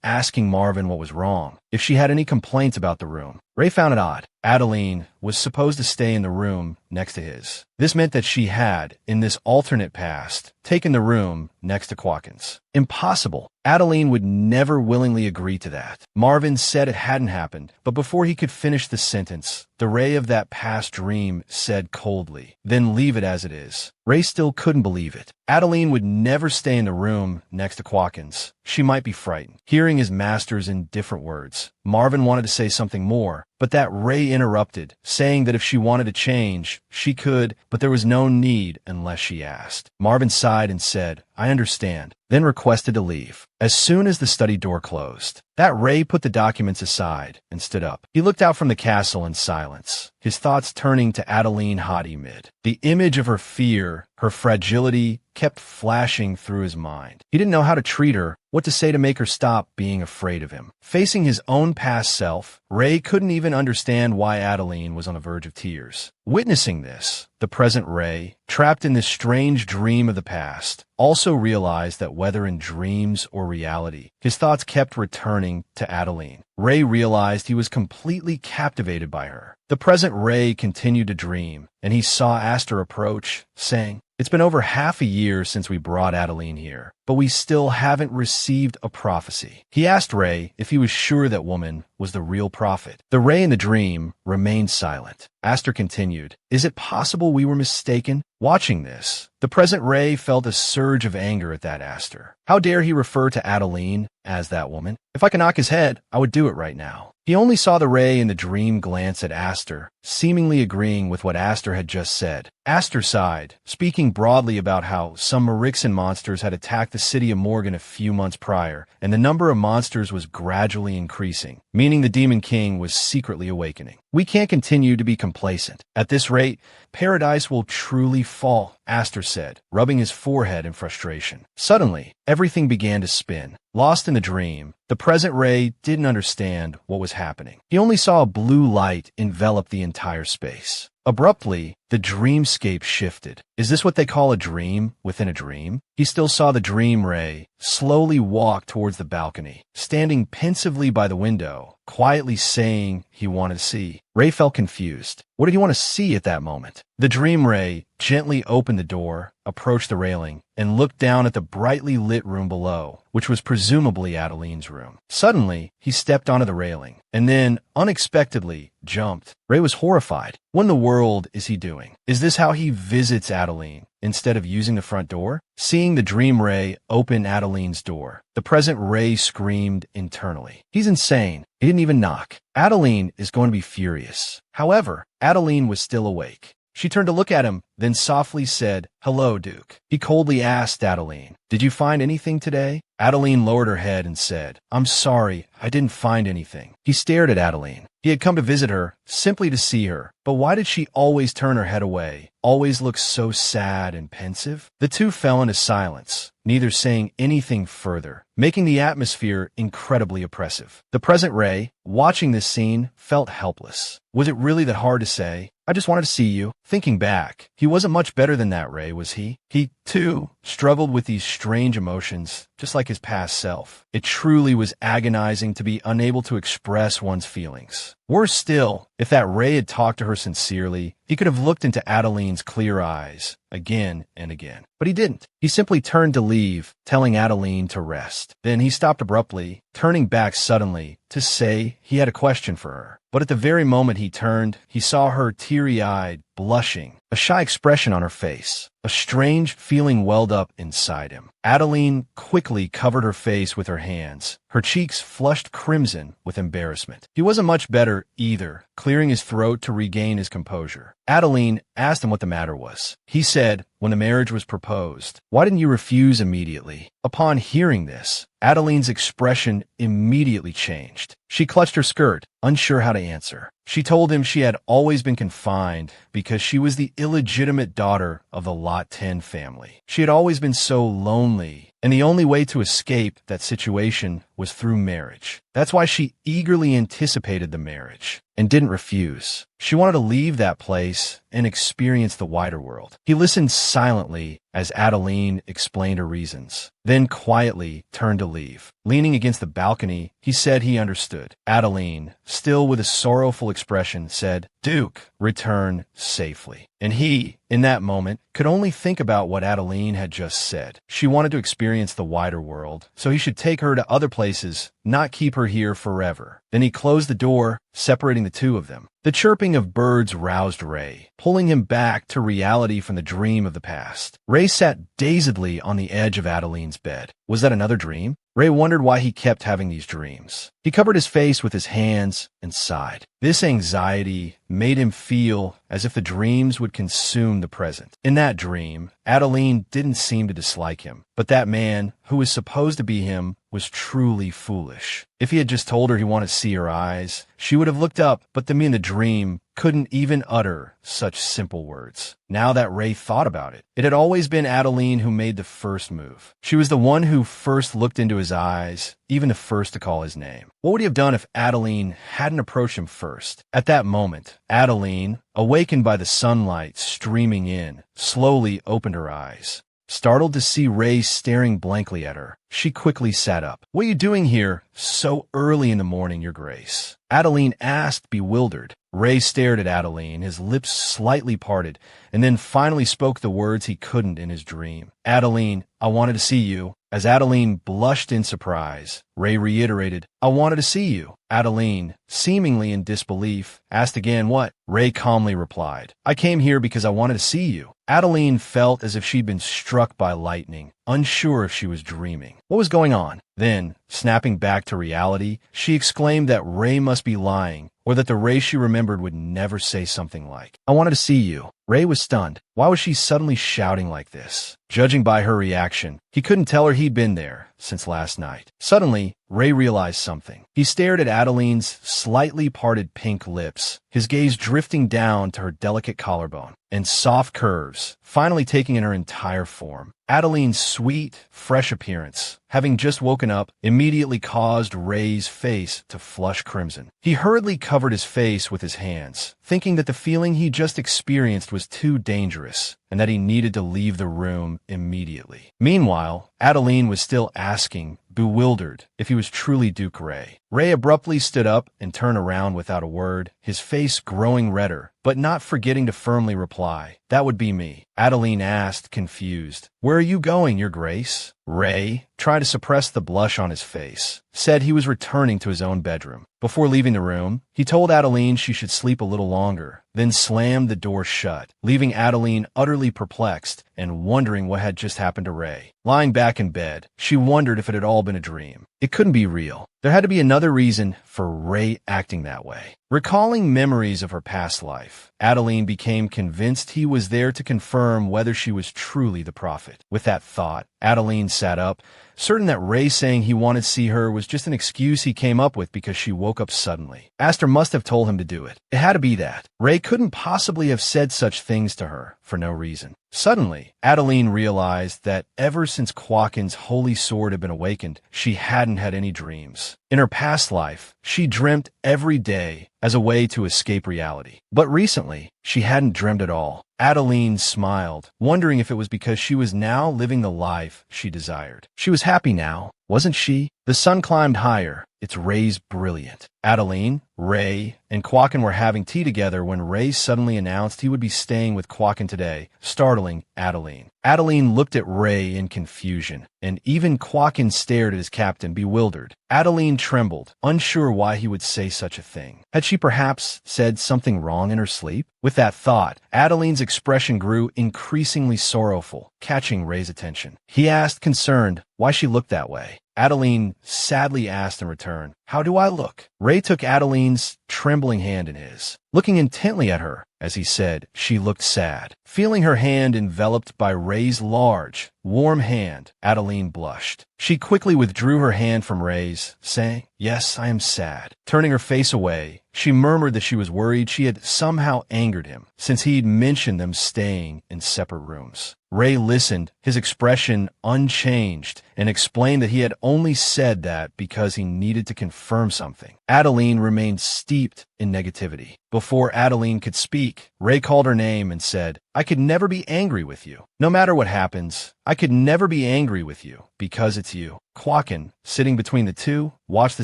A: asking Marvin what was wrong, if she had any complaints about the room. Ray found it odd. Adeline was supposed to stay in the room next to his. This meant that she had, in this alternate past, taken the room next to Quacken's. Impossible. Adeline would never willingly agree to that. Marvin said it hadn't happened, but before he could finish the sentence, the Ray of that past dream said coldly, "Then leave it as it is." Ray still couldn't believe it. Adeline would never stay in the room next to Quacken's. She might be frightened. Hearing his master's indifferent words, Marvin wanted to say something more, but that Ray interrupted, saying that if she wanted to change, she could, but there was no need unless she asked. Marvin sighed and said, "I understand," then requested to leave. As soon as the study door closed, that Ray put the documents aside and stood up. He looked out from the castle in silence, his thoughts turning to Adeline Hadimid. The image of her fear, her fragility, kept flashing through his mind. He didn't know how to treat her, what to say to make her stop being afraid of him. Facing his own past self, Ray couldn't even understand why Adeline was on the verge of tears. Witnessing this, the present Ray, trapped in this strange dream of the past, also realized that whether in dreams or reality, his thoughts kept returning to Adeline. Ray realized he was completely captivated by her. The present Ray continued to dream, and he saw Aster approach, saying, "It's been over half a year since we brought Adeline here, but we still haven't received a prophecy." He asked Ray if he was sure that woman was the real prophet. The Ray in the dream remained silent. Aster continued, "Is it possible we were mistaken?" Watching this, the present Ray felt a surge of anger at that Aster. How dare he refer to Adeline as that woman? If I could knock his head, I would do it right now. He only saw the Ray in the dream glance at Aster, seemingly agreeing with what Aster had just said. Aster sighed, speaking broadly about how some Merixan monsters had attacked the city of Morgan a few months prior, and the number of monsters was gradually increasing, meaning the Demon King was secretly awakening. "We can't continue to be complacent. At this rate, paradise will truly fall," Aster said, rubbing his forehead in frustration. Suddenly, everything began to spin. Lost in the dream, the present Ray didn't understand what was happening. He only saw a blue light envelop the entire space. Abruptly, the dreamscape shifted. Is this what they call a dream within a dream? He still saw the dream Ray slowly walk towards the balcony, standing pensively by the window, quietly saying he wanted to see. Ray felt confused. What did he want to see at that moment? The dream Ray gently opened the door, approached the railing, and looked down at the brightly lit room below, which was presumably Adeline's room. Suddenly, he stepped onto the railing, and then, unexpectedly, jumped. Ray was horrified. What in the world is he doing? Is this how he visits Adeline, instead of using the front door? Seeing the dream Ray open Adeline's door, the present Ray screamed internally. He's insane. He didn't even knock. Adeline is going to be furious. However, Adeline was still awake. She turned to look at him, then softly said, "Hello, Duke." He coldly asked Adeline, "Did you find anything today?" Adeline lowered her head and said, "I'm sorry, I didn't find anything." He stared at Adeline. He had come to visit her, simply to see her. But why did she always turn her head away, always look so sad and pensive? The two fell into silence, neither saying anything further, making the atmosphere incredibly oppressive. The present Ray, watching this scene, felt helpless. Was it really that hard to say? "I just wanted to see you." Thinking back, he wasn't much better than that Ray, was he? He, too, struggled with these strange emotions, just like his past self. It truly was agonizing to be unable to express one's feelings. Worse still, if that Ray had talked to her sincerely, he could have looked into Adeline's clear eyes, again and again. But he didn't. He simply turned to leave, telling Adeline to rest. Then he stopped abruptly, turning back suddenly, to say he had a question for her. But at the very moment he turned, he saw her teary-eyed, blushing, a shy expression on her face. A strange feeling welled up inside him. Adeline quickly covered her face with her hands, her cheeks flushed crimson with embarrassment. He wasn't much better either, clearing his throat to regain his composure. Adeline asked him what the matter was. He said, when the marriage was proposed, "Why didn't you refuse immediately?" Upon hearing this, Adeline's expression immediately changed. She clutched her skirt, unsure how to answer. She told him she had always been confined because she was the illegitimate daughter of the Lot 10 family. She had always been so lonely, and the only way to escape that situation was through marriage. That's why she eagerly anticipated the marriage and didn't refuse. She wanted to leave that place and experience the wider world. He listened silently as Adeline explained her reasons, then quietly turned to leave. Leaning against the balcony, he said he understood. Adeline, still with a sorrowful expression, said, "Duke, return safely." And he, in that moment, could only think about what Adeline had just said. She wanted to experience the wider world, so he should take her to other places, not keep her here forever. Then he closed the door, separating the two of them. The chirping of birds roused Ray, pulling him back to reality from the dream of the past. Ray sat dazedly on the edge of Adeline's bed. Was that another dream? Ray wondered why he kept having these dreams. He covered his face with his hands and sighed. This anxiety made him feel as if the dreams would consume the present. In that dream, Adeline didn't seem to dislike him, but that man, who was supposed to be him, was truly foolish. If he had just told her he wanted to see her eyes, she would have looked up, but the me in the dream couldn't even utter such simple words. Now that Ray thought about it, it had always been Adeline who made the first move. She was the one who first looked into his eyes, even the first to call his name. What would he have done if Adeline hadn't approached him first? At that moment, Adeline, awakened by the sunlight streaming in, slowly opened her eyes. Startled to see Ray staring blankly at her, she quickly sat up. "What are you doing here so early in the morning, Your Grace?" Adeline asked, bewildered. Ray stared at Adeline, his lips slightly parted, and then finally spoke the words he couldn't in his dream. "Adeline, I wanted to see you." As Adeline blushed in surprise, Ray reiterated, "I wanted to see you." Adeline, seemingly in disbelief, asked again, "What?" Ray calmly replied, "I came here because I wanted to see you." Adeline felt as if she'd been struck by lightning, unsure if she was dreaming. What was going on? Then, snapping back to reality, she exclaimed that Ray must be lying, or that the Ray she remembered would never say something like, "I wanted to see you." Ray was stunned. Why was she suddenly shouting like this? Judging by her reaction, he couldn't tell her he'd been there since last night. Suddenly, Ray realized something. He stared at Adeline's slightly parted pink lips, his gaze drifting down to her delicate collarbone. and soft curves, finally taking in her entire form. Adeline's sweet, fresh appearance, having just woken up, immediately caused Ray's face to flush crimson. He hurriedly covered his face with his hands, thinking that the feeling he just experienced was too dangerous and that he needed to leave the room immediately. Meanwhile, Adeline was still asking, bewildered, if he was truly Duke Ray. Ray abruptly stood up and turned around without a word, his face growing redder, but not forgetting to firmly reply, "That would be me." Adeline asked, confused, "Where are you going, Your Grace?" Ray, trying to suppress the blush on his face, said he was returning to his own bedroom. Before leaving the room, he told Adeline she should sleep a little longer, then slammed the door shut, leaving Adeline utterly perplexed and wondering what had just happened to Ray. Lying back in bed, she wondered if it had all been a dream. It couldn't be real. There had to be another reason for Ray acting that way. Recalling memories of her past life, Adeline became convinced he was there to confirm whether she was truly the prophet. With that thought, Adeline sat up, certain that Ray saying he wanted to see her was just an excuse he came up with because she woke up suddenly. Aster must have told him to do it. It had to be that. Ray couldn't possibly have said such things to her for no reason. Suddenly, Adeline realized that ever since Quakin's holy sword had been awakened, she hadn't had any dreams. In her past life, she dreamt every day as a way to escape reality. But recently, she hadn't dreamt at all. Adeline smiled, wondering if it was because she was now living the life she desired. She was happy now, wasn't she? The sun climbed higher, its rays brilliant. Adeline, Ray, and Quakin were having tea together when Ray suddenly announced he would be staying with Quakin today, startling Adeline. Adeline looked at Ray in confusion, and even Quakin stared at his captain, bewildered. Adeline trembled, unsure why he would say such a thing. Had she perhaps said something wrong in her sleep? With that thought, Adeline's expression grew increasingly sorrowful, catching Ray's attention. He asked, concerned, why she looked that way. Adeline sadly asked in return, "How do I look?" Ray took Adeline's trembling hand in his. Looking intently at her, as he said, she looked sad. Feeling her hand enveloped by Ray's large, warm hand, Adeline blushed. She quickly withdrew her hand from Ray's, saying, "Yes, I am sad." Turning her face away, she murmured that she was worried she had somehow angered him, since he'd mentioned them staying in separate rooms. Ray listened, his expression unchanged, and explained that he had only said that because he needed to confirm something. Adeline remained steeped in negativity. Before Adeline could speak, Ray called her name and said, "I could never be angry with you. No matter what happens, I could never be angry with you because it's you." Quakin, sitting between the two, watched the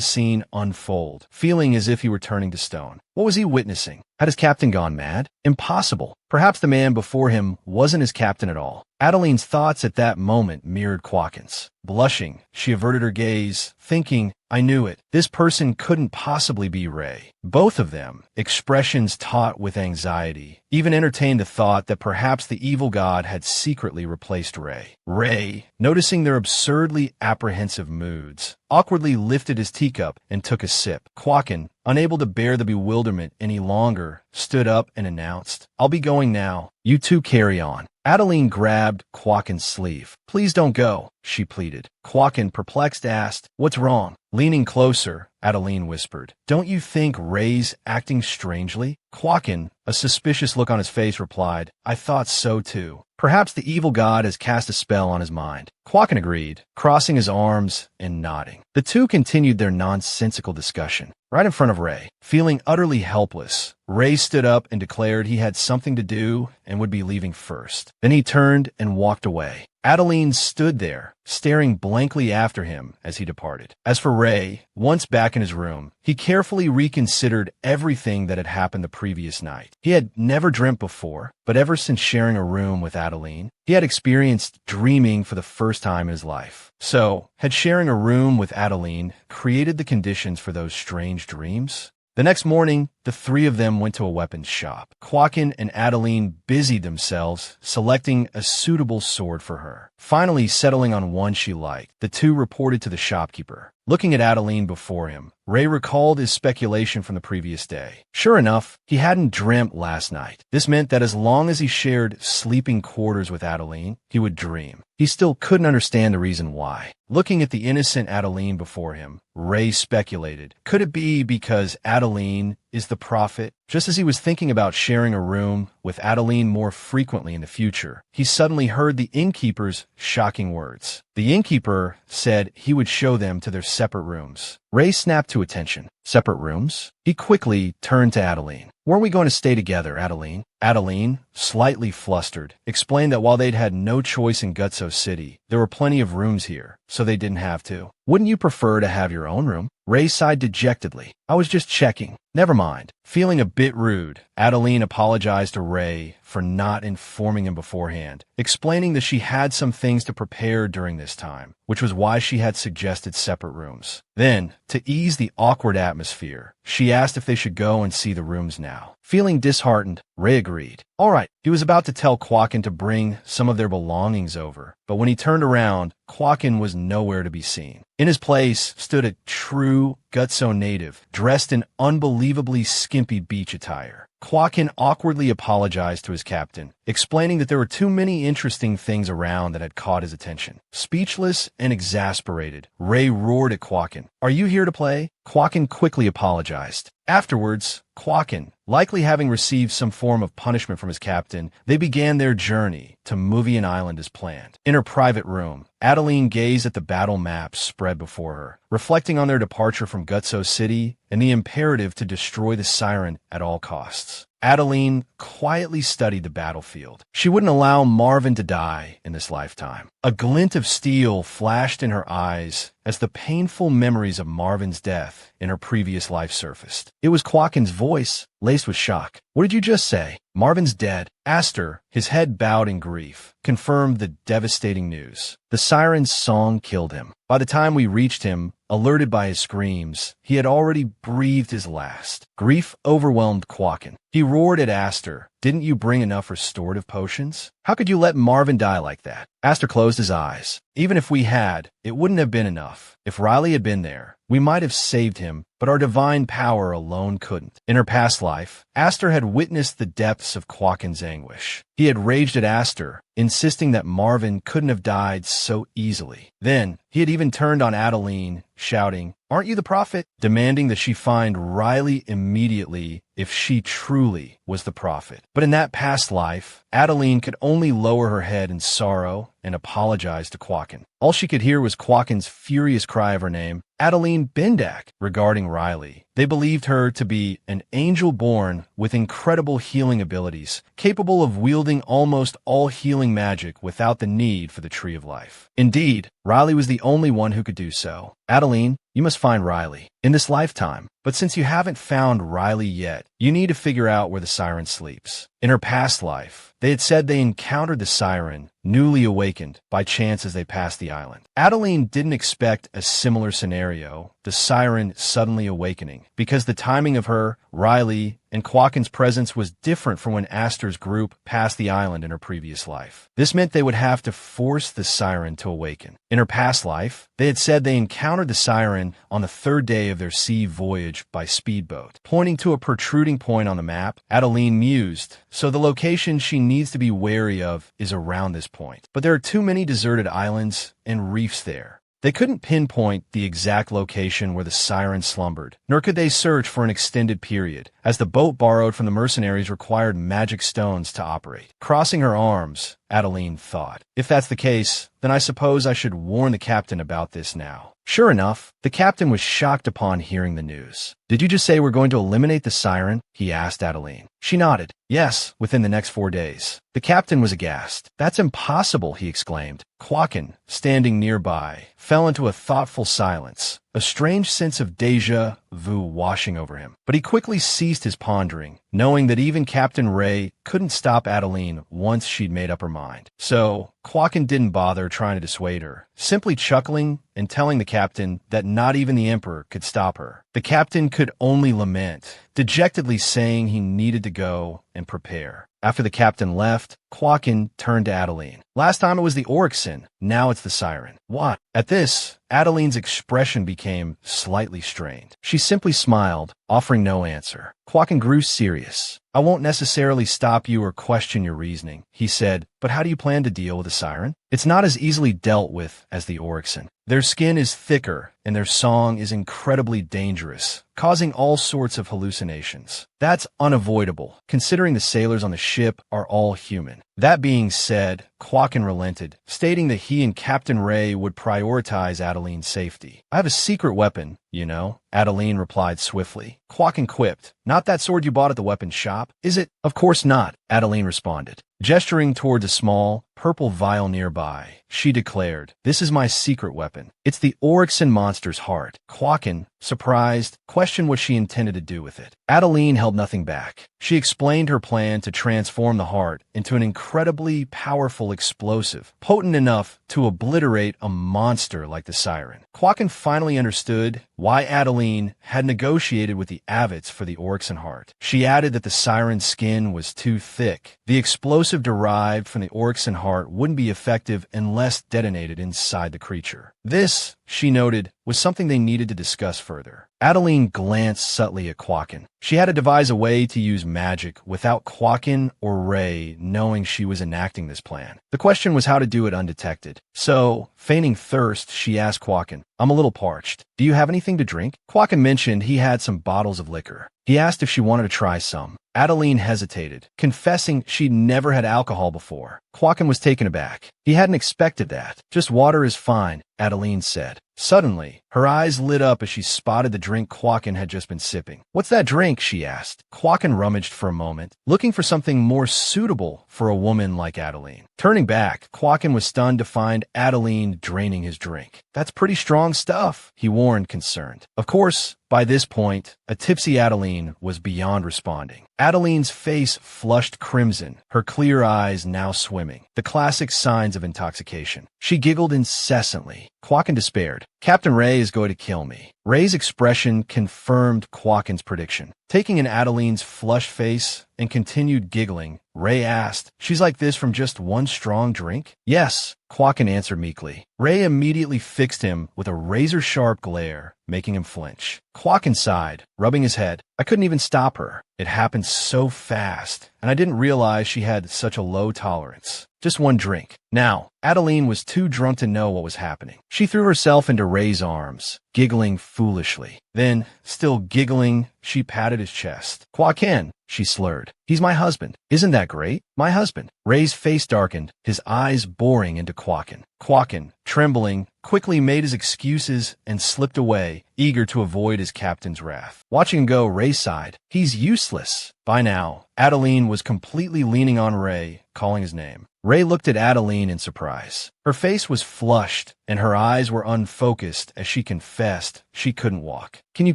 A: scene unfold, feeling as if he were turning to stone. What was he witnessing? Had his captain gone mad? Impossible. Perhaps the man before him wasn't his captain at all. Adeline's thoughts at that moment mirrored Quakin's. Blushing, she averted her gaze, thinking, "I knew it. This person couldn't possibly be Ray." Both of them, expressions taut with anxiety, even entertained the thought that perhaps the evil god had secretly replaced Ray. Ray, noticing their absurdly apprehensive moods, awkwardly lifted his teacup and took a sip. Quakin, unable to bear the bewilderment any longer, stood up and announced, "I'll be going now. You two carry on." Adeline grabbed Quakin's sleeve. "Please don't go," she pleaded. Quakin, perplexed, asked, "What's wrong?" Leaning closer, Adeline whispered, "Don't you think Ray's acting strangely?" Quakin, a suspicious look on his face, replied, "I thought so too. Perhaps the evil god has cast a spell on his mind." Quakin agreed, crossing his arms and nodding. The two continued their nonsensical discussion, right in front of Ray. Feeling utterly helpless, Ray stood up and declared he had something to do and would be leaving first. Then he turned and walked away. Adeline stood there, staring blankly after him as he departed. As for Ray, once back in his room, he carefully reconsidered everything that had happened the previous night. He had never dreamt before, but ever since sharing a room with Adeline, he had experienced dreaming for the first time in his life. So, had sharing a room with Adeline created the conditions for those strange dreams? The next morning, the three of them went to a weapons shop. Quakin and Adeline busied themselves, selecting a suitable sword for her. Finally settling on one she liked, the two reported to the shopkeeper. Looking at Adeline before him, Ray recalled his speculation from the previous day. Sure enough, he hadn't dreamt last night. This meant that as long as he shared sleeping quarters with Adeline, he would dream. He still couldn't understand the reason why. Looking at the innocent Adeline before him, Ray speculated, could it be because Adeline is the prophet? Just as he was thinking about sharing a room with Adeline more frequently in the future, he suddenly heard the innkeeper's shocking words. The innkeeper said he would show them to their separate rooms. Ray snapped to attention. Separate rooms? He quickly turned to Adeline. Weren't we going to stay together, Adeline? Adeline, slightly flustered, explained that while they'd had no choice in Gutso City, there were plenty of rooms here, so they didn't have to. Wouldn't you prefer to have your own room? Ray sighed dejectedly. I was just checking. Never mind. Feeling a bit rude, Adeline apologized to Ray for not informing him beforehand, explaining that she had some things to prepare during this time, which was why she had suggested separate rooms. Then, to ease the awkward atmosphere, she asked if they should go and see the rooms now. Feeling disheartened, Ray agreed. All right. He was about to tell Quakin to bring some of their belongings over, but when he turned around, Quakin was nowhere to be seen. In his place stood a true Gutso native, dressed in unbelievably skimpy beach attire. Quakin awkwardly apologized to his captain, explaining that there were too many interesting things around that had caught his attention. Speechless and exasperated, Ray roared at Quakin. Are you here to play? Quakin quickly apologized. Afterwards, Quakin, likely having received some form of punishment from his captain, they began their journey to Muvian Island as planned. In her private room, Adeline gazed at the battle maps spread before her, reflecting on their departure from Gutso City and the imperative to destroy the siren at all costs. Adeline quietly studied the battlefield. She wouldn't allow Marvin to die in this lifetime. A glint of steel flashed in her eyes as the painful memories of Marvin's death in her previous life surfaced. It was Quakin's voice, laced with shock. What did you just say? Marvin's dead. Astor, his head bowed in grief, confirmed the devastating news. The siren's song killed him. By the time we reached him, alerted by his screams, he had already breathed his last. Grief overwhelmed Quakin. He roared at Astor. Didn't you bring enough restorative potions? How could you let Marvin die like that? Astor closed his eyes. Even if we had, it wouldn't have been enough. If Riley had been there, we might have saved him, but our divine power alone couldn't. In her past life, Astor had witnessed the depths of Quakin's anguish. He had raged at Astor, insisting that Marvin couldn't have died so easily. Then, he had even turned on Adeline, shouting, "Aren't you the prophet?" demanding that she find Riley immediately if she truly was the prophet. But in that past life, Adeline could only lower her head in sorrow and apologize to Quakin. All she could hear was Quakin's furious cry of her name, Adeline Bendak, regarding Riley. They believed her to be an angel born with incredible healing abilities, capable of wielding almost all healing magic without the need for the Tree of Life. Indeed, Riley was the only one who could do so. Adeline, you must find Riley in this lifetime. But since you haven't found Riley yet, you need to figure out where the siren sleeps. In her past life, they had said they encountered the siren, newly awakened, by chance as they passed the island. Adeline didn't expect a similar scenario, the siren suddenly awakening, because the timing of her, Riley, and Quakin's presence was different from when Astor's group passed the island in her previous life. This meant they would have to force the siren to awaken. In her past life, they had said they encountered the siren on the third day of their sea voyage by speedboat. Pointing to a protruding point on the map, Adeline mused, so the location she needs to be wary of is around this point. But there are too many deserted islands and reefs there. They couldn't pinpoint the exact location where the siren slumbered, nor could they search for an extended period, as the boat borrowed from the mercenaries required magic stones to operate. Crossing her arms, Adeline thought, if that's the case, then I suppose I should warn the captain about this now. Sure enough, the captain was shocked upon hearing the news. Did you just say we're going to eliminate the siren? He asked Adeline. She nodded. Yes, within the next 4 days. The captain was aghast. That's impossible, he exclaimed. Quakin, standing nearby, fell into a thoughtful silence, a strange sense of déjà vu washing over him. But he quickly ceased his pondering, knowing that even Captain Ray couldn't stop Adeline once she'd made up her mind. So, Quakin didn't bother trying to dissuade her, simply chuckling and telling the captain that not even the Emperor could stop her. The captain could only lament, dejectedly saying he needed to go and prepare. After the captain left, Quakin turned to Adeline. Last time it was the Oryxen, now it's the siren. What? At this, Adeline's expression became slightly strained. She simply smiled, offering no answer. Quakin grew serious. I won't necessarily stop you or question your reasoning, he said, but how do you plan to deal with the siren? It's not as easily dealt with as the Oryxen. Their skin is thicker, and their song is incredibly dangerous, causing all sorts of hallucinations. That's unavoidable, considering the sailors on the ship are all human. That being said, Quakin relented, stating that he and Captain Ray would prioritize Adeline's safety. "I have a secret weapon, you know," Adeline replied swiftly. Quakin quipped, "Not that sword you bought at the weapons shop, is it?" "Of course not," Adeline responded. Gesturing towards a small, purple vial nearby, she declared, "This is my secret weapon. It's the Oryxen monster's heart." Quakin, surprised, questioned what she intended to do with it. Adeline held nothing back. She explained her plan to transform the heart into an incredibly powerful explosive, potent enough to obliterate a monster like the Siren. Quakin finally understood why Adeline had negotiated with the Avits for the Oryxen heart. She added that the Siren's skin was too thick. The explosive derived from the Oryxen heart wouldn't be effective unless detonated inside the creature. This, she noted, was something they needed to discuss further. Adeline glanced subtly at Quakin. She had to devise a way to use magic without Quakin or Ray knowing she was enacting this plan. The question was how to do it undetected. So, feigning thirst, she asked Quakin, "I'm a little parched. Do you have anything to drink?" Quakin mentioned he had some bottles of liquor. He asked if she wanted to try some. Adeline hesitated, confessing she'd never had alcohol before. Quakin was taken aback. He hadn't expected that. "Just water is fine," Adeline said. Suddenly, her eyes lit up as she spotted the drink Quakin had just been sipping. "What's that drink?" she asked. Quakin rummaged for a moment, looking for something more suitable for a woman like Adeline. Turning back, Quakin was stunned to find Adeline draining his drink. "That's pretty strong stuff," he warned, concerned. Of course, by this point, a tipsy Adeline was beyond responding. Adeline's face flushed crimson, her clear eyes now swimming, the classic signs of intoxication. She giggled incessantly. Quakin despaired. "Captain Ray is going to kill me." Ray's expression confirmed Quakin's prediction. Taking in Adeline's flushed face and continued giggling, Ray asked, "She's like this from just one strong drink?" "Yes," Quakin answered meekly. Ray immediately fixed him with a razor-sharp glare, making him flinch. Quakin sighed, rubbing his head. "I couldn't even stop her. It happened so fast, and I didn't realize she had such a low tolerance. Just one drink." Now, Adeline was too drunk to know what was happening. She threw herself into Ray's arms, giggling foolishly. Then, still giggling, she patted his chest. "Quakin," she slurred. "He's my husband. Isn't that great? My husband." Ray's face darkened, his eyes boring into Quakin. Quakin, trembling, quickly made his excuses and slipped away, eager to avoid his captain's wrath. Watching him go, Ray sighed. "He's useless." By now, Adeline was completely leaning on Ray, calling his name. Ray looked at Adeline in surprise. Her face was flushed, and her eyes were unfocused as she confessed she couldn't walk. "Can you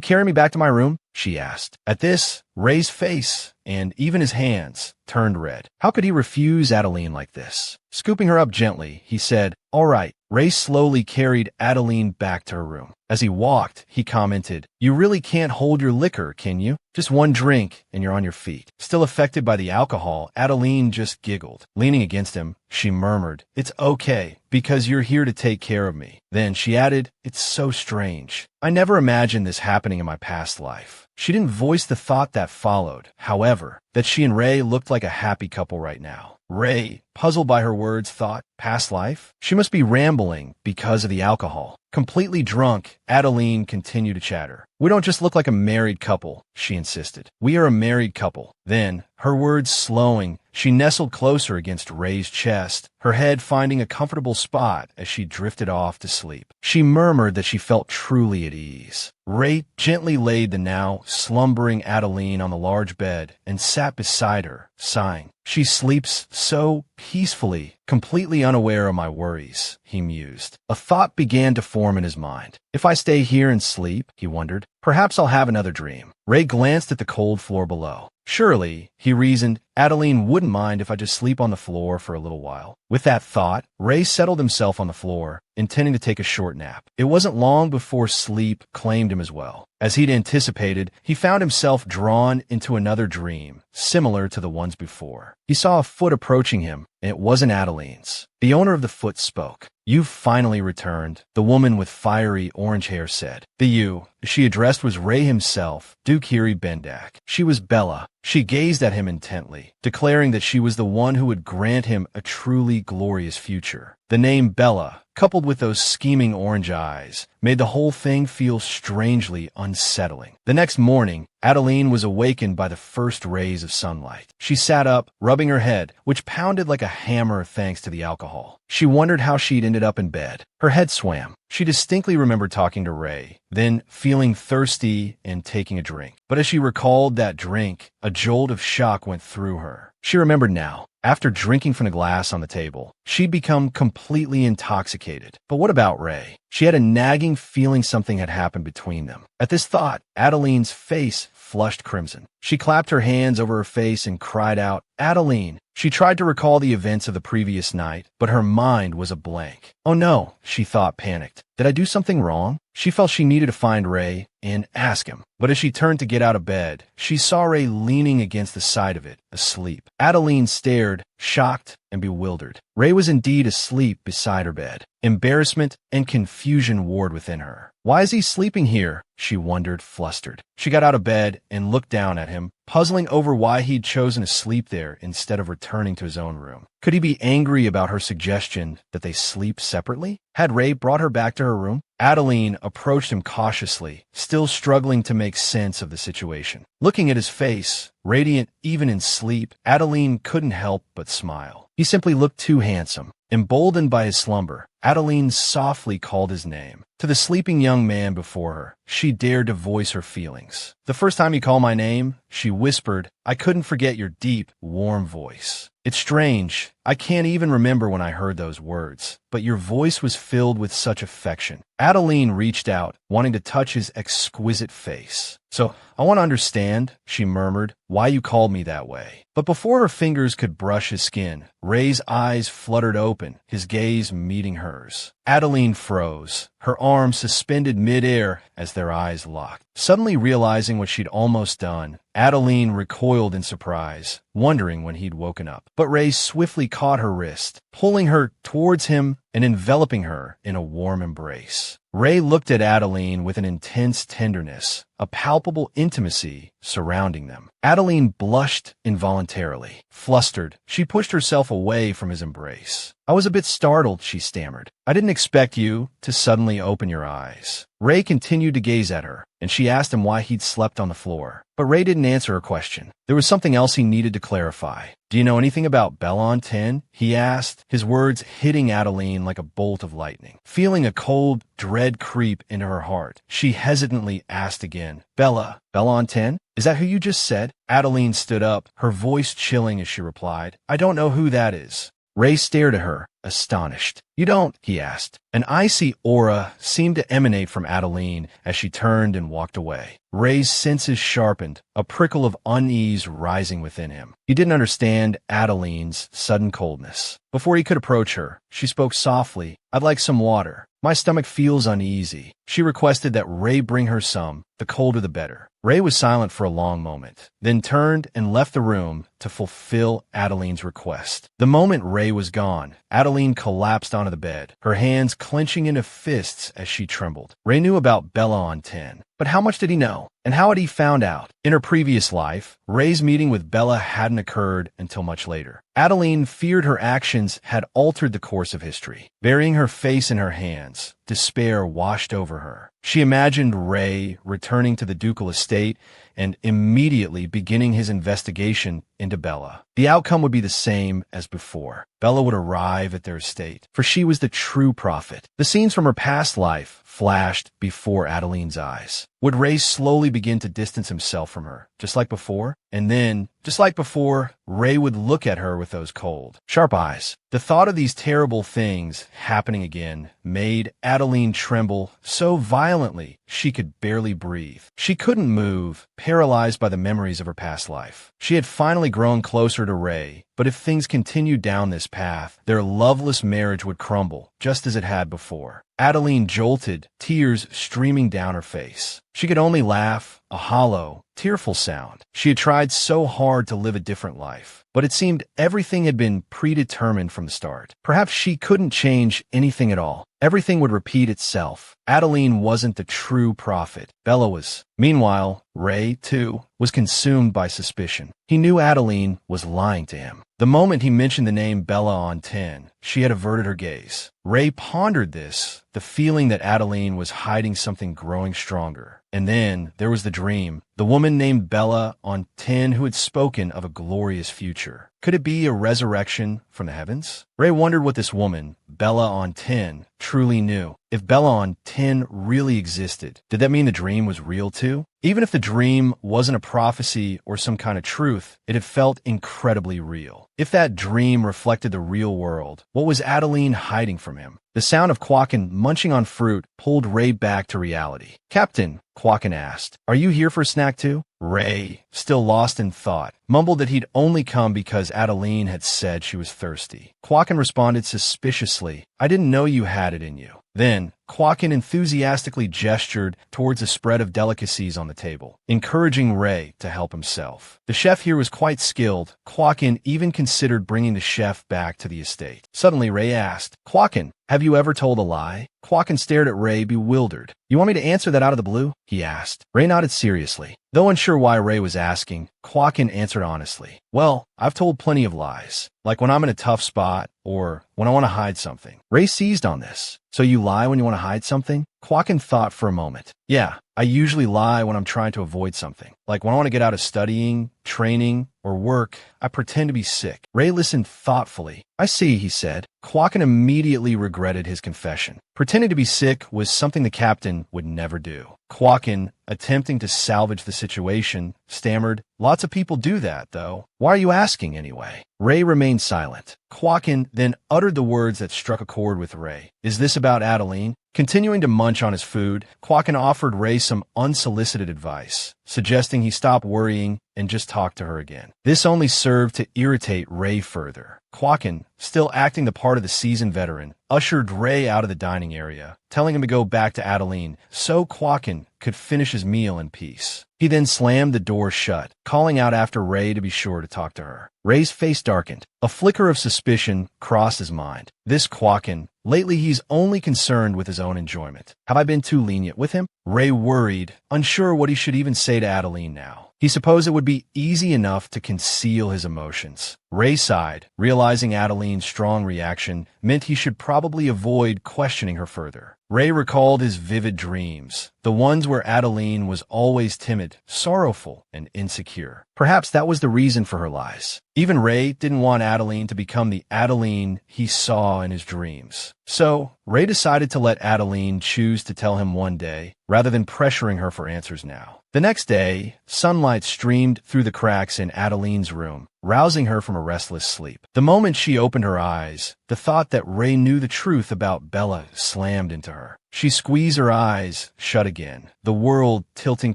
A: carry me back to my room?" she asked. At this, Ray's face, and even his hands, turned red. How could he refuse Adeline like this? Scooping her up gently, he said, "All right." Ray slowly carried Adeline back to her room. As he walked, he commented, "You really can't hold your liquor, can you? Just one drink, and you're on your feet." Still affected by the alcohol, Adeline just giggled. Leaning against him, she murmured, "It's okay, because you're here to take care of me." Then she added, "It's so strange. I never imagined this happening in my past life." She didn't voice the thought that followed, however, that she and Ray looked like a happy couple right now. Ray, puzzled by her words, thought, "Past life?" She must be rambling because of the alcohol. Completely drunk, Adeline continued to chatter. "We don't just look like a married couple," she insisted. "We are a married couple." Then, her words slowing, she nestled closer against Ray's chest, her head finding a comfortable spot as she drifted off to sleep. She murmured that she felt truly at ease. Ray gently laid the now slumbering Adeline on the large bed and sat beside her, sighing. "She sleeps so peacefully, completely unaware of my worries," he mused. A thought began to form in his mind. "If I stay here and sleep," he wondered, "perhaps I'll have another dream." Ray glanced at the cold floor below. Surely, he reasoned, Adeline wouldn't mind if I just sleep on the floor for a little while. With that thought, Ray settled himself on the floor, intending to take a short nap. It wasn't long before sleep claimed him as well. As he'd anticipated, he found himself drawn into another dream, similar to the ones before. He saw a foot approaching him, and it wasn't Adeline's. The owner of the foot spoke. "You've finally returned," the woman with fiery orange hair said. The you she addressed was Ray himself, Dukiri Bendak. She was Bella. She gazed at him intently, declaring that she was the one who would grant him a truly glorious future. The name Bella, coupled with those scheming orange eyes, made the whole thing feel strangely unsettling. The next morning, Adeline was awakened by the first rays of sunlight. She sat up, rubbing her head, which pounded like a hammer thanks to the alcohol. She wondered how she'd ended up in bed. Her head swam. She distinctly remembered talking to Ray, then feeling thirsty and taking a drink. But as she recalled that drink, a jolt of shock went through her. She remembered now. After drinking from the glass on the table, she'd become completely intoxicated. But what about Ray? She had a nagging feeling something had happened between them. At this thought, Adeline's face flushed crimson. She clapped her hands over her face and cried out, "Adeline!" She tried to recall the events of the previous night, but her mind was a blank. Oh no, she thought, panicked. Did I do something wrong? She felt she needed to find Ray and ask him. But as she turned to get out of bed, she saw Ray leaning against the side of it, asleep. Adeline stared, shocked and bewildered. Ray was indeed asleep beside her bed. Embarrassment and confusion warred within her. Why is he sleeping here? She wondered, flustered. She got out of bed and looked down at him, puzzling over why he'd chosen to sleep there instead of returning to his own room. Could he be angry about her suggestion that they sleep separately? Had Ray brought her back to her room? Adeline approached him cautiously, still struggling to make sense of the situation. Looking at his face, radiant even in sleep, Adeline couldn't help but smile. He simply looked too handsome. Emboldened by his slumber, Adeline softly called his name. To the sleeping young man before her, she dared to voice her feelings. "The first time you called my name," she whispered, "I couldn't forget your deep, warm voice. It's strange. I can't even remember when I heard those words, but your voice was filled with such affection." Adeline reached out, wanting to touch his exquisite face. "So, I want to understand," she murmured, "why you called me that way." But before her fingers could brush his skin, Ray's eyes fluttered open, his gaze meeting hers. Adeline froze, her arms suspended mid-air as their eyes locked. Suddenly realizing what she'd almost done, Adeline recoiled in surprise, wondering when he'd woken up. But Ray swiftly caught her wrist, pulling her towards him and enveloping her in a warm embrace. Ray looked at Adeline with an intense tenderness, a palpable intimacy surrounding them. Adeline blushed involuntarily. Flustered, she pushed herself away from his embrace. "I was a bit startled," she stammered. "I didn't expect you to suddenly open your eyes." Ray continued to gaze at her, and she asked him why he'd slept on the floor. But Ray didn't answer her question. There was something else he needed to clarify. "Do you know anything about Bella on 10? He asked, his words hitting Adeline like a bolt of lightning. Feeling a cold dread creep into her heart, she hesitantly asked again, Bella on 10? Is that who you just said?" Adeline stood up, her voice chilling as she replied, "I don't know who that is." Ray stared at her, astonished. "You don't?" he asked. An icy aura seemed to emanate from Adeline as she turned and walked away. Ray's senses sharpened, a prickle of unease rising within him. He didn't understand Adeline's sudden coldness. Before he could approach her, she spoke softly, "I'd like some water. My stomach feels uneasy." She requested that Ray bring her some, the colder the better. Ray was silent for a long moment, then turned and left the room to fulfill Adeline's request. The moment Ray was gone, Adeline collapsed onto the bed, her hands clenching into fists as she trembled. Ray knew about Bella on 10, but how much did he know? And how had he found out? In her previous life, Ray's meeting with Bella hadn't occurred until much later. Adeline feared her actions had altered the course of history. Burying her face in her hands, despair washed over her. She imagined Ray returning to the ducal estate and immediately beginning his investigation into Bella. The outcome would be the same as before. Bella would arrive at their estate, for she was the true prophet. The scenes from her past life flashed before Adeline's eyes. Would Ray slowly begin to distance himself from her, just like before? And then, just like before, Ray would look at her with those cold, sharp eyes. The thought of these terrible things happening again made Adeline tremble so violently she could barely breathe. She couldn't move, paralyzed by the memories of her past life. She had finally grown closer to Ray, but if things continued down this path, their loveless marriage would crumble, just as it had before. Adeline jolted, tears streaming down her face. She could only laugh, a hollow, tearful sound. She had tried so hard to live a different life, but it seemed everything had been predetermined from the start. Perhaps she couldn't change anything at all. Everything would repeat itself. Adeline wasn't the true prophet. Bella was. Meanwhile, Ray, too, was consumed by suspicion. He knew Adeline was lying to him. The moment he mentioned the name Bella on 10, she had averted her gaze. Ray pondered this, the feeling that Adeline was hiding something growing stronger. And then there was the dream, the woman named Bella on 10 who had spoken of a glorious future. Could it be a resurrection from the heavens? Ray wondered what this woman, Bella on 10, truly knew. If Bella on 10 really existed, did that mean the dream was real too? Even if the dream wasn't a prophecy or some kind of truth, it had felt incredibly real. If that dream reflected the real world, what was Adeline hiding from him? The sound of Quacken munching on fruit pulled Ray back to reality. "Captain," Quacken asked, "are you here for a snack too?" Ray, still lost in thought, mumbled that he'd only come because Adeline had said she was thirsty. Quacken responded suspiciously, "I didn't know you had it in you." Then, Quacken enthusiastically gestured towards a spread of delicacies on the table, encouraging Ray to help himself. The chef here was quite skilled. Quacken even considered bringing the chef back to the estate. Suddenly, Ray asked, "Quacken, have you ever told a lie?" Quacken stared at Ray, bewildered. "You want me to answer that out of the blue?" he asked. Ray nodded seriously. Though unsure why Ray was asking, Quacken answered honestly. "Well, I've told plenty of lies, like when I'm in a tough spot or when I want to hide something." Ray seized on this. "So you lie when you want to hide something?" Quacken thought for a moment. "Yeah, I usually lie when I'm trying to avoid something. Like when I want to get out of studying, training, or work, I pretend to be sick." Ray listened thoughtfully. "I see," he said. Quacken immediately regretted his confession. Pretending to be sick was something the captain would never do. Quacken, attempting to salvage the situation, stammered, "Lots of people do that, though. Why are you asking anyway?" Ray remained silent. Quacken then uttered the words that struck a chord with Ray. "Is this about Adeline?" Continuing to munch on his food, Quacken offered Ray some unsolicited advice, suggesting he stop worrying and just talk to her again. This only served to irritate Ray further. Quacken, still acting the part of the seasoned veteran, ushered Ray out of the dining area, telling him to go back to Adeline so Quacken could finish his meal in peace. He then slammed the door shut, calling out after Ray to be sure to talk to her. Ray's face darkened. A flicker of suspicion crossed his mind. This Quacken, lately he's only concerned with his own enjoyment. Have I been too lenient with him? Ray worried, unsure what he should even say to Adeline now. He supposed it would be easy enough to conceal his emotions. Ray sighed, realizing Adeline's strong reaction meant he should probably avoid questioning her further. Ray recalled his vivid dreams, the ones where Adeline was always timid, sorrowful, and insecure. Perhaps that was the reason for her lies. Even Ray didn't want Adeline to become the Adeline he saw in his dreams. So, Ray decided to let Adeline choose to tell him one day, rather than pressuring her for answers now. The next day, sunlight streamed through the cracks in Adeline's room, rousing her from a restless sleep. The moment she opened her eyes, the thought that Ray knew the truth about Bella slammed into her. She squeezed her eyes shut again, the world tilting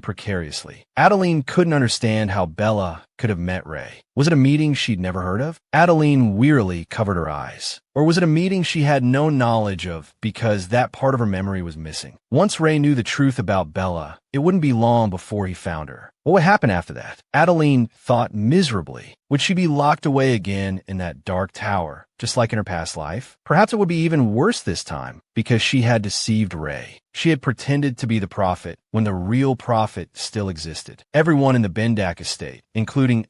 A: precariously. Adeline couldn't understand how Bella could have met Ray. Was it a meeting she'd never heard of? Adeline wearily covered her eyes. Or was it a meeting she had no knowledge of because that part of her memory was missing? Once Ray knew the truth about Bella, it wouldn't be long before he found her. What would happen after that? Adeline thought miserably. Would she be locked away again in that dark tower, just like in her past life? Perhaps it would be even worse this time, because she had deceived Ray. She had pretended to be the prophet when the real prophet still existed. Everyone in the Venzak estate, including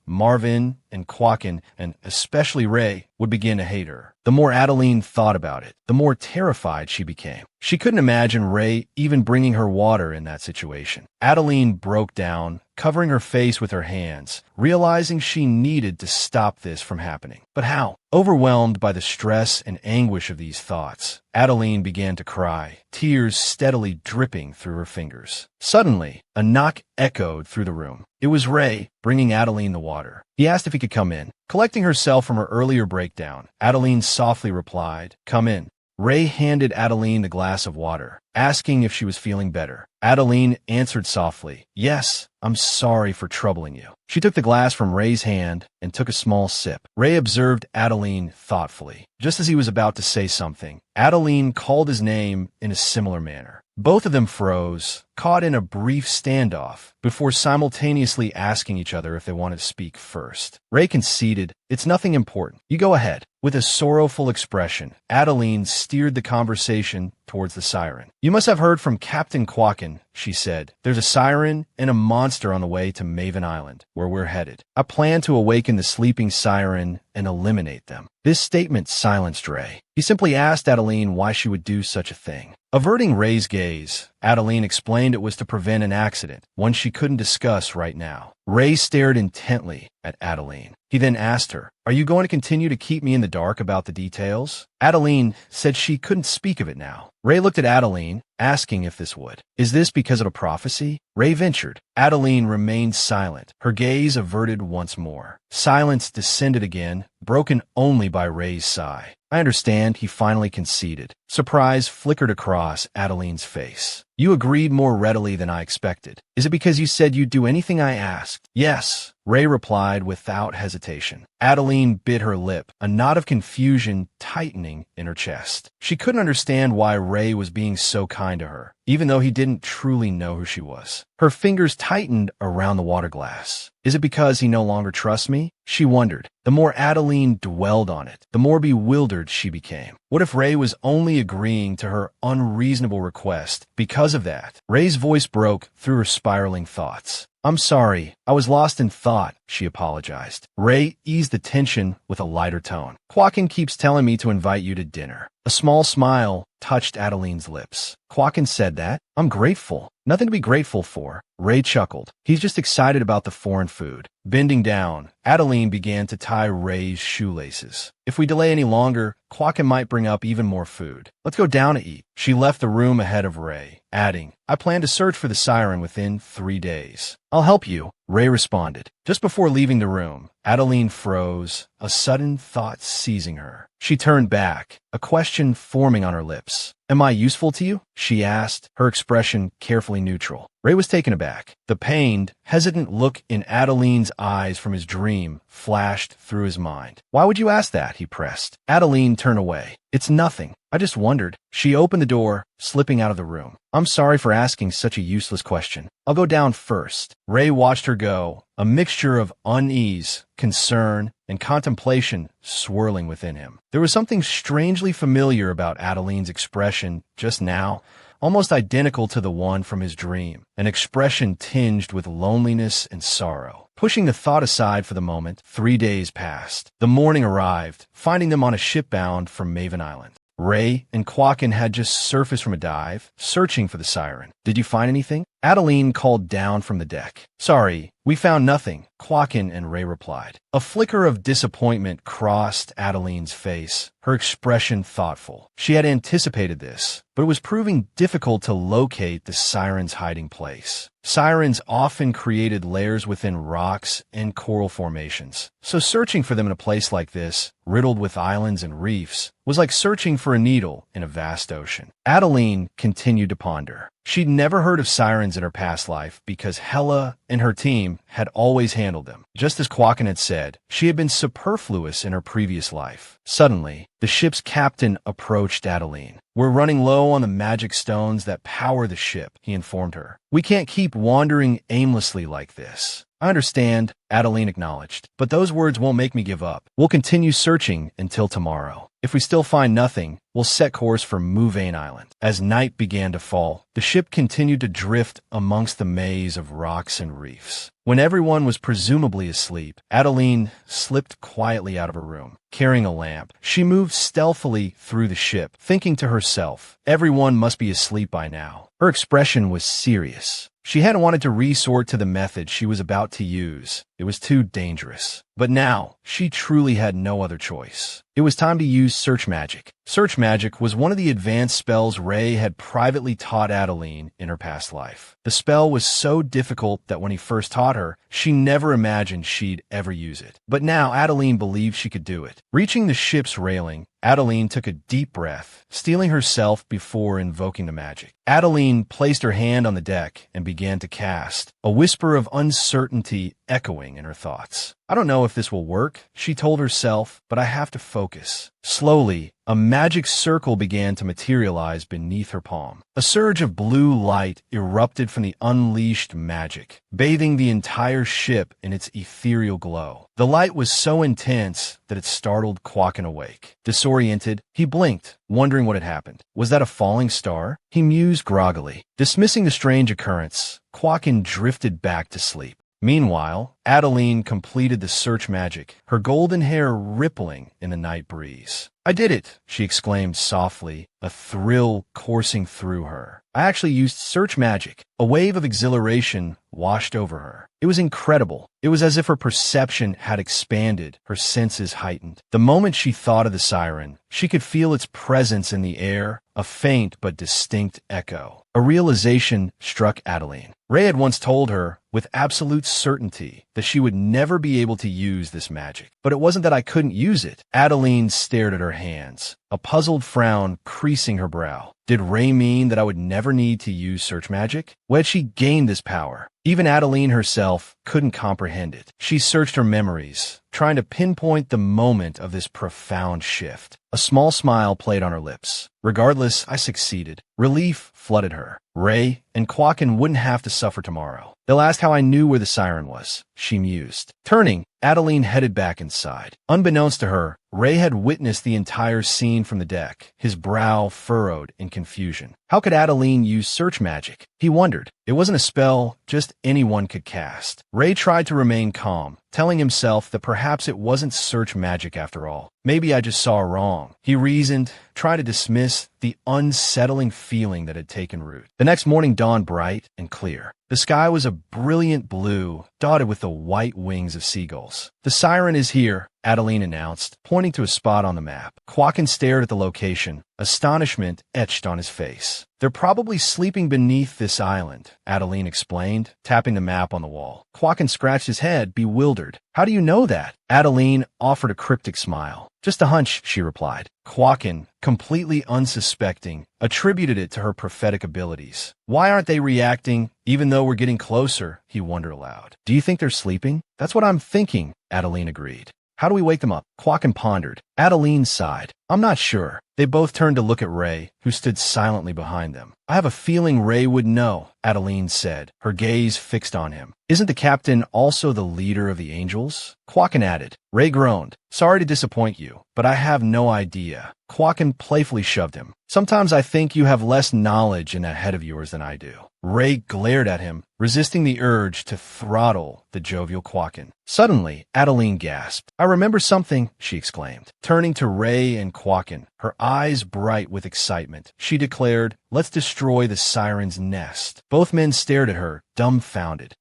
A: Marvin, and Quacken, and especially Ray, would begin to hate her. The more Adeline thought about it, the more terrified she became. She couldn't imagine Ray even bringing her water in that situation. Adeline broke down, covering her face with her hands, realizing she needed to stop this from happening. But how? Overwhelmed by the stress and anguish of these thoughts, Adeline began to cry, tears steadily dripping through her fingers. Suddenly, a knock echoed through the room. It was Ray, bringing Adeline the water. He asked if he could come in. Collecting herself from her earlier breakdown, Adeline softly replied, "Come in." Ray handed Adeline the glass of water, asking if she was feeling better. Adeline answered softly, "Yes, I'm sorry for troubling you." She took the glass from Ray's hand and took a small sip. Ray observed Adeline thoughtfully. Just as he was about to say something, Adeline called his name in a similar manner. Both of them froze, caught in a brief standoff, before simultaneously asking each other if they wanted to speak first. Ray conceded, "It's nothing important. You go ahead." With a sorrowful expression, Adeline steered the conversation towards the siren. "You must have heard from Captain Quacken," she said. "There's a siren and a monster on the way to Maven Island, where we're headed. I plan to awaken the sleeping siren and eliminate them." This statement silenced Ray. He simply asked Adeline why she would do such a thing. Averting Ray's gaze, Adeline explained it was to prevent an accident, one she couldn't discuss right now. Ray stared intently at Adeline. He then asked her, "Are you going to continue to keep me in the dark about the details?" Adeline said she couldn't speak of it now. Ray looked at Adeline, asking if this would. "Is this because of a prophecy?" Ray ventured. Adeline remained silent, her gaze averted once more. Silence descended again, broken only by Ray's sigh. "I understand," he finally conceded. Surprise flickered across Adeline's face. "You agreed more readily than I expected. Is it because you said you'd do anything I asked?" "Yes," Ray replied without hesitation. Adeline bit her lip, a knot of confusion tightening in her chest. She couldn't understand why Ray was being so kind to her, even though he didn't truly know who she was. Her fingers tightened around the water glass. "Is it because he no longer trusts me?" she wondered. The more Adeline dwelled on it, the more bewildered she became. What if Ray was only agreeing to her unreasonable request because of that? Ray's voice broke through her spiraling thoughts. "I'm sorry, I was lost in thought," she apologized. Ray eased the tension with a lighter tone. "Quacken keeps telling me to invite you to dinner." A small smile touched Adeline's lips. "Quacken said that? I'm grateful." "Nothing to be grateful for," Ray chuckled. "He's just excited about the foreign food." Bending down, Adeline began to tie Ray's shoelaces. "If we delay any longer, Quacken might bring up even more food. Let's go down to eat." She left the room ahead of Ray, adding, "I plan to search for the siren within 3 days." "I'll help you," Ray responded. Just before leaving the room, Adeline froze, a sudden thought seizing her. She turned back, a question forming on her lips. "Am I useful to you?" she asked, her expression carefully neutral. Ray was taken aback. The pained, hesitant look in Adeline's eyes from his dream flashed through his mind. "Why would you ask that?" he pressed. Adeline turned away. "It's nothing. I just wondered." She opened the door, slipping out of the room. "I'm sorry for asking such a useless question. I'll go down first." Ray watched her go, a mixture of unease, concern, and contemplation swirling within him. There was something strangely familiar about Adeline's expression just now, almost identical to the one from his dream, an expression tinged with loneliness and sorrow. Pushing the thought aside for the moment, 3 days passed. The morning arrived, finding them on a ship bound for Maven Island. Ray and Quacken had just surfaced from a dive, searching for the siren. "Did you find anything?" Adeline called down from the deck. "Sorry, we found nothing," Quacken and Ray replied. A flicker of disappointment crossed Adeline's face, her expression thoughtful. She had anticipated this, but it was proving difficult to locate the siren's hiding place. Sirens often created lairs within rocks and coral formations, so searching for them in a place like this, riddled with islands and reefs, was like searching for a needle in a vast ocean. Adeline continued to ponder. She'd never heard of sirens in her past life because Hela and her team had always handled them. Just as Quacken had said, she had been superfluous in her previous life. Suddenly, the ship's captain approached Adeline. "We're running low on the magic stones that power the ship," he informed her. "We can't keep wandering aimlessly like this." "I understand," Adeline acknowledged, "but those words won't make me give up. We'll continue searching until tomorrow. If we still find nothing, we'll set course for Maven Island." As night began to fall, the ship continued to drift amongst the maze of rocks and reefs. When everyone was presumably asleep, Adeline slipped quietly out of her room, carrying a lamp. She moved stealthily through the ship, thinking to herself, everyone must be asleep by now. Her expression was serious. She hadn't wanted to resort to the method she was about to use. It was too dangerous. But now, she truly had no other choice. It was time to use Search Magic. Search Magic was one of the advanced spells Ray had privately taught Adeline in her past life. The spell was so difficult that when he first taught her, she never imagined she'd ever use it. But now Adeline believed she could do it. Reaching the ship's railing, Adeline took a deep breath, steeling herself before invoking the magic. Adeline placed her hand on the deck and began to cast, a whisper of uncertainty echoing in her thoughts. "I don't know if this will work," she told herself, "but I have to focus." Slowly, a a magic circle began to materialize beneath her palm. A surge of blue light erupted from the unleashed magic, bathing the entire ship in its ethereal glow. The light was so intense that it startled Quacken awake. Disoriented, he blinked, wondering what had happened. Was that a falling star? He mused groggily. Dismissing the strange occurrence, Quacken drifted back to sleep. Meanwhile, Adeline completed the search magic, her golden hair rippling in the night breeze. "I did it," she exclaimed softly, a thrill coursing through her. "I actually used search magic." A wave of exhilaration washed over her. It was incredible. It was as if her perception had expanded, her senses heightened. The moment she thought of the siren, she could feel its presence in the air, a faint but distinct echo. A realization struck Adeline. Ray had once told her, with absolute certainty, that she would never be able to use this magic. But it wasn't that I couldn't use it. Adeline stared at her hands, a puzzled frown creasing her brow. Did Ray mean that I would never need to use search magic? Where had she gained this power? Even Adeline herself couldn't comprehend it. She searched her memories, trying to pinpoint the moment of this profound shift. A small smile played on her lips. Regardless, I succeeded. Relief flooded her. Ray and Quacken wouldn't have to suffer tomorrow. They'll ask how I knew where the siren was, she mused. Turning, Adeline headed back inside. Unbeknownst to her, Ray had witnessed the entire scene from the deck, his brow furrowed in confusion. How could Adeline use search magic? He wondered. It wasn't a spell just anyone could cast. Ray tried to remain calm, telling himself that perhaps it wasn't search magic after all. Maybe I just saw wrong, he reasoned, trying to dismiss the unsettling feeling that had taken root. The next morning dawned bright and clear. The sky was a brilliant blue, dotted with the white wings of seagulls. "The siren is here," Adeline announced, pointing to a spot on the map. Quacken stared at the location, astonishment etched on his face. "They're probably sleeping beneath this island," Adeline explained, tapping the map on the wall. Quacken scratched his head, bewildered. "How do you know that?" Adeline offered a cryptic smile. "Just a hunch," she replied. Quacken, completely unsuspecting, attributed it to her prophetic abilities. "Why aren't they reacting, even though we're getting closer?" he wondered aloud. "Do you think they're sleeping?" "That's what I'm thinking," Adeline agreed. "How do we wake them up?" Quacken pondered. Adeline sighed. "I'm not sure." They both turned to look at Ray, who stood silently behind them. "I have a feeling Ray would know," Adeline said, her gaze fixed on him. "Isn't the captain also the leader of the angels?" Quacken added. Ray groaned. "Sorry to disappoint you, but I have no idea." Quacken playfully shoved him. "Sometimes I think you have less knowledge in that head of yours than I do." Ray glared at him, resisting the urge to throttle the jovial Quacken. Suddenly, Adeline gasped. "I remember something," she exclaimed. Turning to Ray and Quacken, her eyes bright with excitement, she declared, "Let's destroy the siren's nest." Both men stared at her, dumbfounded.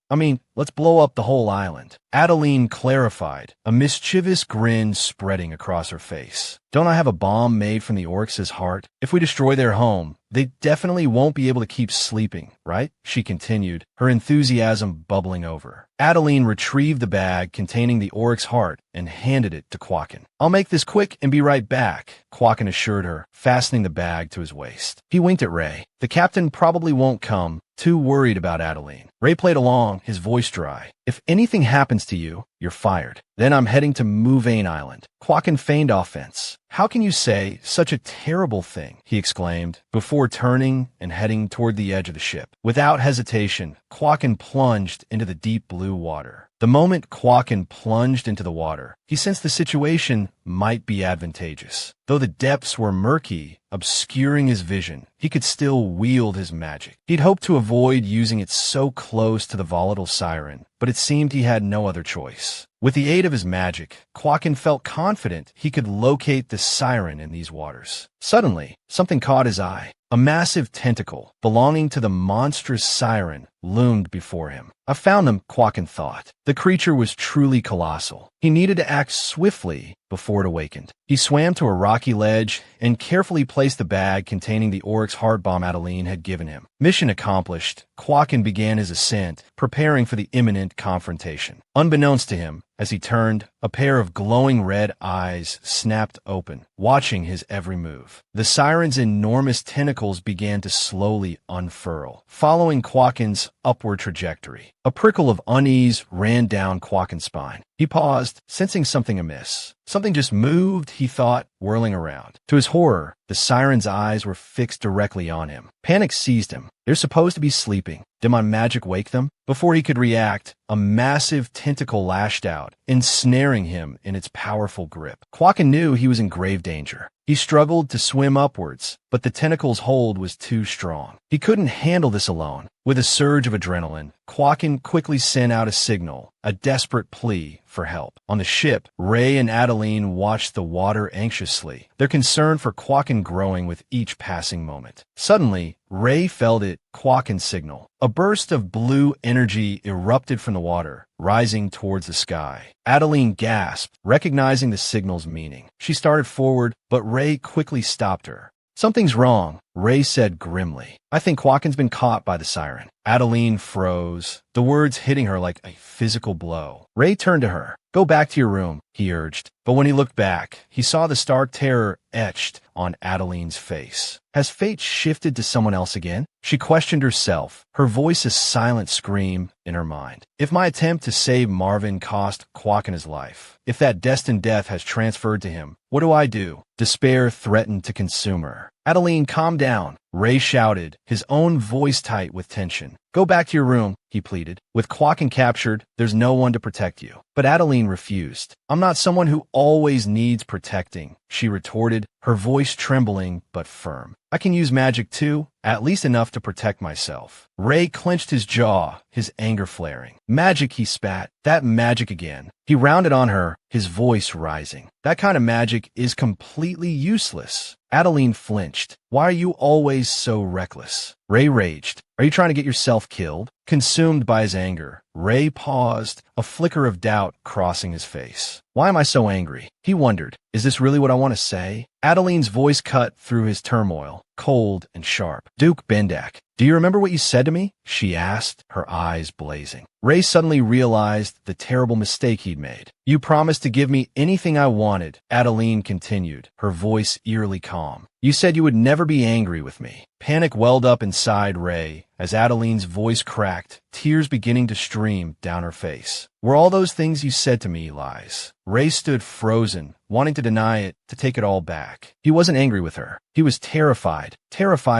A: Let's blow up the whole island." Adeline clarified, a mischievous grin spreading across her face. "Don't I have a bomb made from the Oryx's heart? If we destroy their home, they definitely won't be able to keep sleeping, right?" she continued, her enthusiasm bubbling over. Adeline retrieved the bag containing the Oryx heart and handed it to Quacken. "I'll make this quick and be right back," Quacken assured her, fastening the bag to his waist. He winked at Ray. "The captain probably won't come, too worried about Adeline." Ray played along, his voice dry. "If anything happens to you, you're fired. Then I'm heading to Mouvain Island." Quacken feigned offense. "How can you say such a terrible thing?" he exclaimed, before turning and heading toward the edge of the ship. Without hesitation, Quacken plunged into the deep blue water. The moment Quacken plunged into the water, he sensed the situation might be advantageous. Though the depths were murky, obscuring his vision, he could still wield his magic. He'd hoped to avoid using it so close to the volatile siren, but it seemed he had no other choice. With the aid of his magic, Quacken felt confident he could locate the siren in these waters. Suddenly, something caught his eye. A massive tentacle, belonging to the monstrous siren, loomed before him. "I found them," Quacken thought. The creature was truly colossal. He needed to act swiftly before it awakened. He swam to a rocky ledge and carefully placed the bag containing the Oryx heart bomb Adeline had given him. Mission accomplished, Quacken began his ascent, preparing for the imminent confrontation. Unbeknownst to him, as he turned, a pair of glowing red eyes snapped open, watching his every move. The siren's enormous tentacles began to slowly unfurl. Following Quacken's upward trajectory. A prickle of unease ran down Quaken's spine. He paused, sensing something amiss. Something just moved, he thought, whirling around. To his horror, the siren's eyes were fixed directly on him. Panic seized him. They're supposed to be sleeping. Did my magic wake them? Before he could react, a massive tentacle lashed out, ensnaring him in its powerful grip. Quaken knew he was in grave danger. He struggled to swim upwards, but the tentacle's hold was too strong. He couldn't handle this alone. With a surge of adrenaline, Quaken quickly sent out a signal, a desperate plea for help. On the ship, Ray and Adeline watched the water anxiously, their concern for Quaken growing with each passing moment. Suddenly, Ray felt it, Quaken's signal. A burst of blue energy erupted from the water, rising towards the sky. Adeline gasped, recognizing the signal's meaning. She started forward, but Ray quickly stopped her. "Something's wrong," Ray said grimly. "I think Quaken's been caught by the siren." Adeline froze, the words hitting her like a physical blow. Ray turned to her. "Go back to your room," he urged. But when he looked back, he saw the stark terror etched on Adeline's face. Has fate shifted to someone else again? She questioned herself, her voice a silent scream in her mind. If my attempt to save Marvin cost Quaken his life, if that destined death has transferred to him, what do I do? Despair threatened to consume her. "Adeline, calm down," Ray shouted, his own voice tight with tension. "Go back to your room," he pleaded. "With Quaken captured, there's no one to protect you." But Adeline refused. "I'm not someone who always needs protecting," she retorted, her voice trembling but firm. "I can use magic too, at least enough to protect myself." Ray clenched his jaw, his anger flaring. "Magic," he spat. "That magic again." He rounded on her, his voice rising. "That kind of magic is completely useless." Adeline flinched. "Why are you always so reckless?" Ray raged. "Are you trying to get yourself killed?" Consumed by his anger, Ray paused, a flicker of doubt crossing his face. "Why am I so angry?" He wondered. "Is this really what I want to say?" Adeline's voice cut through his turmoil, cold and sharp. "Duke Bendak, do you remember what you said to me?" she asked, her eyes blazing. Ray suddenly realized the terrible mistake he'd made. "You promised to give me anything I wanted," Adeline continued, her voice eerily calm. "You said you would never be angry with me." Panic welled up inside Ray as Adeline's voice cracked, tears beginning to stream down her face. "Were all those things you said to me lies?" Ray stood frozen, wanting to deny it, to take it all back. He wasn't angry with her. He was terrified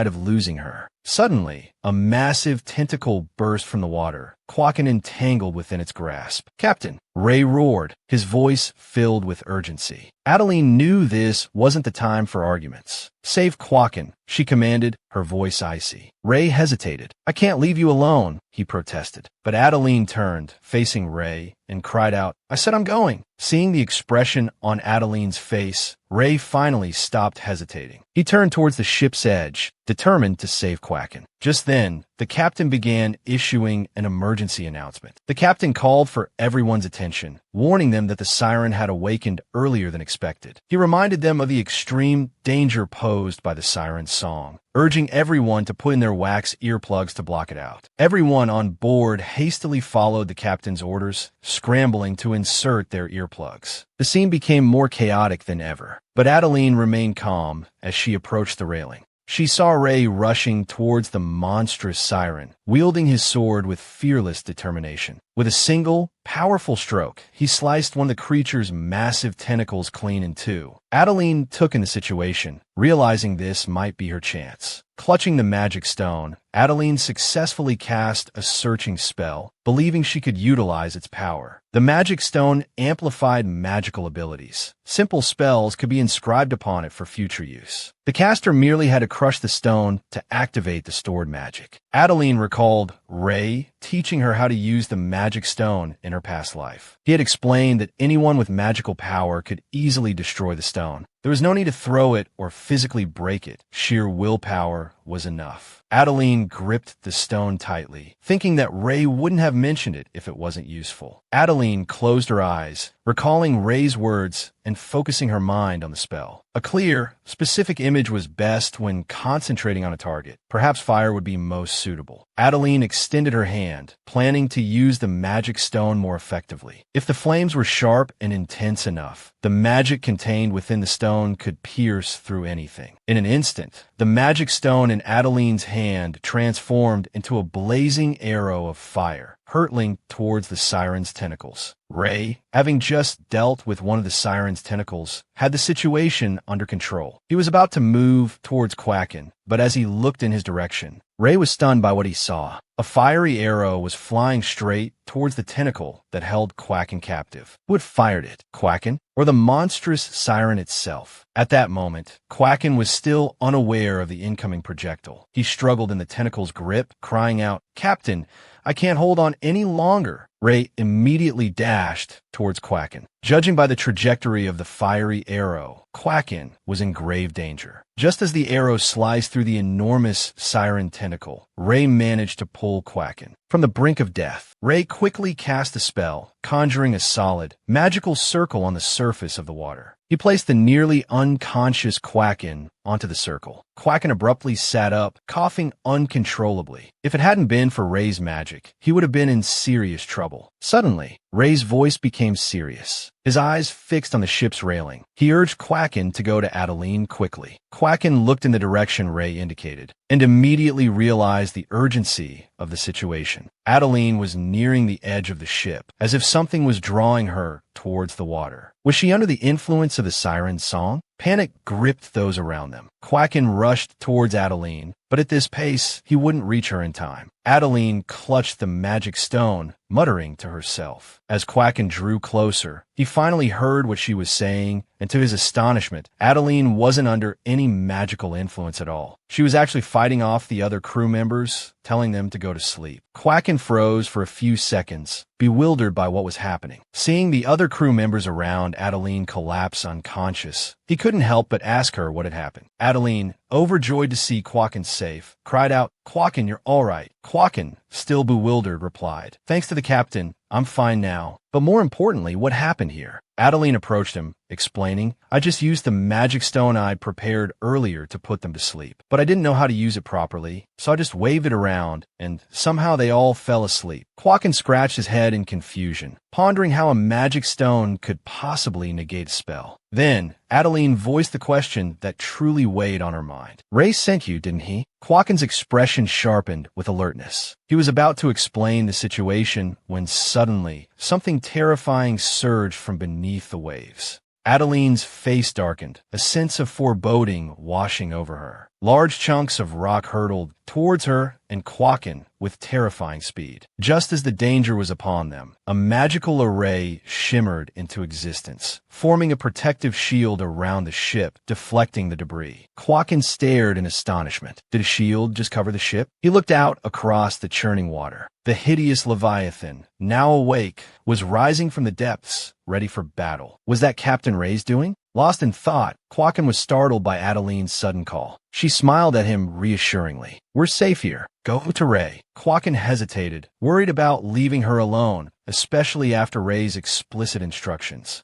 A: of losing her. Suddenly, a massive tentacle burst from the water, Quaken entangled within its grasp. "Captain!" Ray roared, his voice filled with urgency. Adeline knew this wasn't the time for arguments. "Save Quaken," she commanded, her voice icy. Ray hesitated. "I can't leave you alone," he protested. But Adeline turned, facing Ray, and cried out, "I said I'm going." Seeing the expression on Adeline's face, Ray finally stopped hesitating. He turned towards the ship's edge, determined to save Quaken. Just then, the captain began issuing an emergency announcement. The captain called for everyone's attention, warning them that the siren had awakened earlier than expected. He reminded them of the extreme danger posed by the siren's song, urging everyone to put in their wax earplugs to block it out. Everyone on board hastily followed the captain's orders, scrambling to insert their earplugs. The scene became more chaotic than ever, but Adeline remained calm as she approached the railing. She saw Ray rushing towards the monstrous siren, wielding his sword with fearless determination. With a single, powerful stroke, he sliced one of the creature's massive tentacles clean in two. Adeline took in the situation, realizing this might be her chance. Clutching the magic stone, Adeline successfully cast a searching spell, believing she could utilize its power. The magic stone amplified magical abilities. Simple spells could be inscribed upon it for future use. The caster merely had to crush the stone to activate the stored magic. Adeline recalled Ray teaching her how to use the magic stone in her past life. He had explained that anyone with magical power could easily destroy the stone. There was no need to throw it or physically break it. Sheer willpower was enough. Adeline gripped the stone tightly, thinking that Ray wouldn't have mentioned it if it wasn't useful. Adeline closed her eyes, recalling Ray's words and focusing her mind on the spell. A clear, specific image was best when concentrating on a target. Perhaps fire would be most suitable. Adeline extended her hand, planning to use the magic stone more effectively. If the flames were sharp and intense enough, the magic contained within the stone could pierce through anything. In an instant, the magic stone in Adeline's hand transformed into a blazing arrow of fire, hurtling towards the siren's tentacles. Ray, having just dealt with one of the siren's tentacles, had the situation under control. He was about to move towards Quacken, but as he looked in his direction, Ray was stunned by what he saw. A fiery arrow was flying straight towards the tentacle that held Quacken captive. Who had fired it? Quacken? Or the monstrous siren itself? At that moment, Quacken was still unaware of the incoming projectile. He struggled in the tentacle's grip, crying out, "Captain, I can't hold on any longer." Ray immediately dashed towards Quacken. Judging by the trajectory of the fiery arrow, Quacken was in grave danger. Just as the arrow sliced through the enormous siren tentacle, Ray managed to pull Quacken from the brink of death. Ray quickly cast a spell, conjuring a solid, magical circle on the surface of the water. He placed the nearly unconscious Quacken onto the circle. Quacken abruptly sat up, coughing uncontrollably. If it hadn't been for Ray's magic, he would have been in serious trouble. Suddenly, Ray's voice became serious. His eyes fixed on the ship's railing. He urged Quacken to go to Adeline quickly. Quacken looked in the direction Ray indicated, and immediately realized the urgency of the situation. Adeline was nearing the edge of the ship, as if something was drawing her towards the water. Was she under the influence of the siren's song? Panic gripped those around them. Quacken rushed towards Adeline, but at this pace, he wouldn't reach her in time. Adeline clutched the magic stone, muttering to herself. As Quacken drew closer, he finally heard what she was saying, and to his astonishment, Adeline wasn't under any magical influence at all. She was actually fighting off the other crew members, telling them to go to sleep. Quacken froze for a few seconds, bewildered by what was happening. Seeing the other crew members around Adeline collapse unconscious, he couldn't help but ask her what had happened. Adeline, overjoyed to see Quacken safe, cried out, "Quacken, you're all right." Quacken, still bewildered, replied, "Thanks to the captain, I'm fine now. But more importantly, what happened here?" Adeline approached him, explaining, "I just used the magic stone I'd prepared earlier to put them to sleep. But I didn't know how to use it properly, so I just waved it around, and somehow they all fell asleep." Quacken scratched his head in confusion, pondering how a magic stone could possibly negate a spell. Then, Adeline voiced the question that truly weighed on her mind. "Ray sent you, didn't he?" Quacken's expression sharpened with alertness. He was about to explain the situation when suddenly, something terrifying surged from beneath the waves. Adeline's face darkened, a sense of foreboding washing over her. Large chunks of rock hurtled towards her and Quacken with terrifying speed. Just as the danger was upon them, a magical array shimmered into existence, forming a protective shield around the ship, deflecting the debris. Quacken stared in astonishment. Did a shield just cover the ship? He looked out across the churning water. The hideous Leviathan, now awake, was rising from the depths, ready for battle. Was that Captain Ray's doing? Lost in thought, Quacken was startled by Adeline's sudden call. She smiled at him reassuringly. "We're safe here. Go to Ray." Quacken hesitated, worried about leaving her alone, especially after Ray's explicit instructions.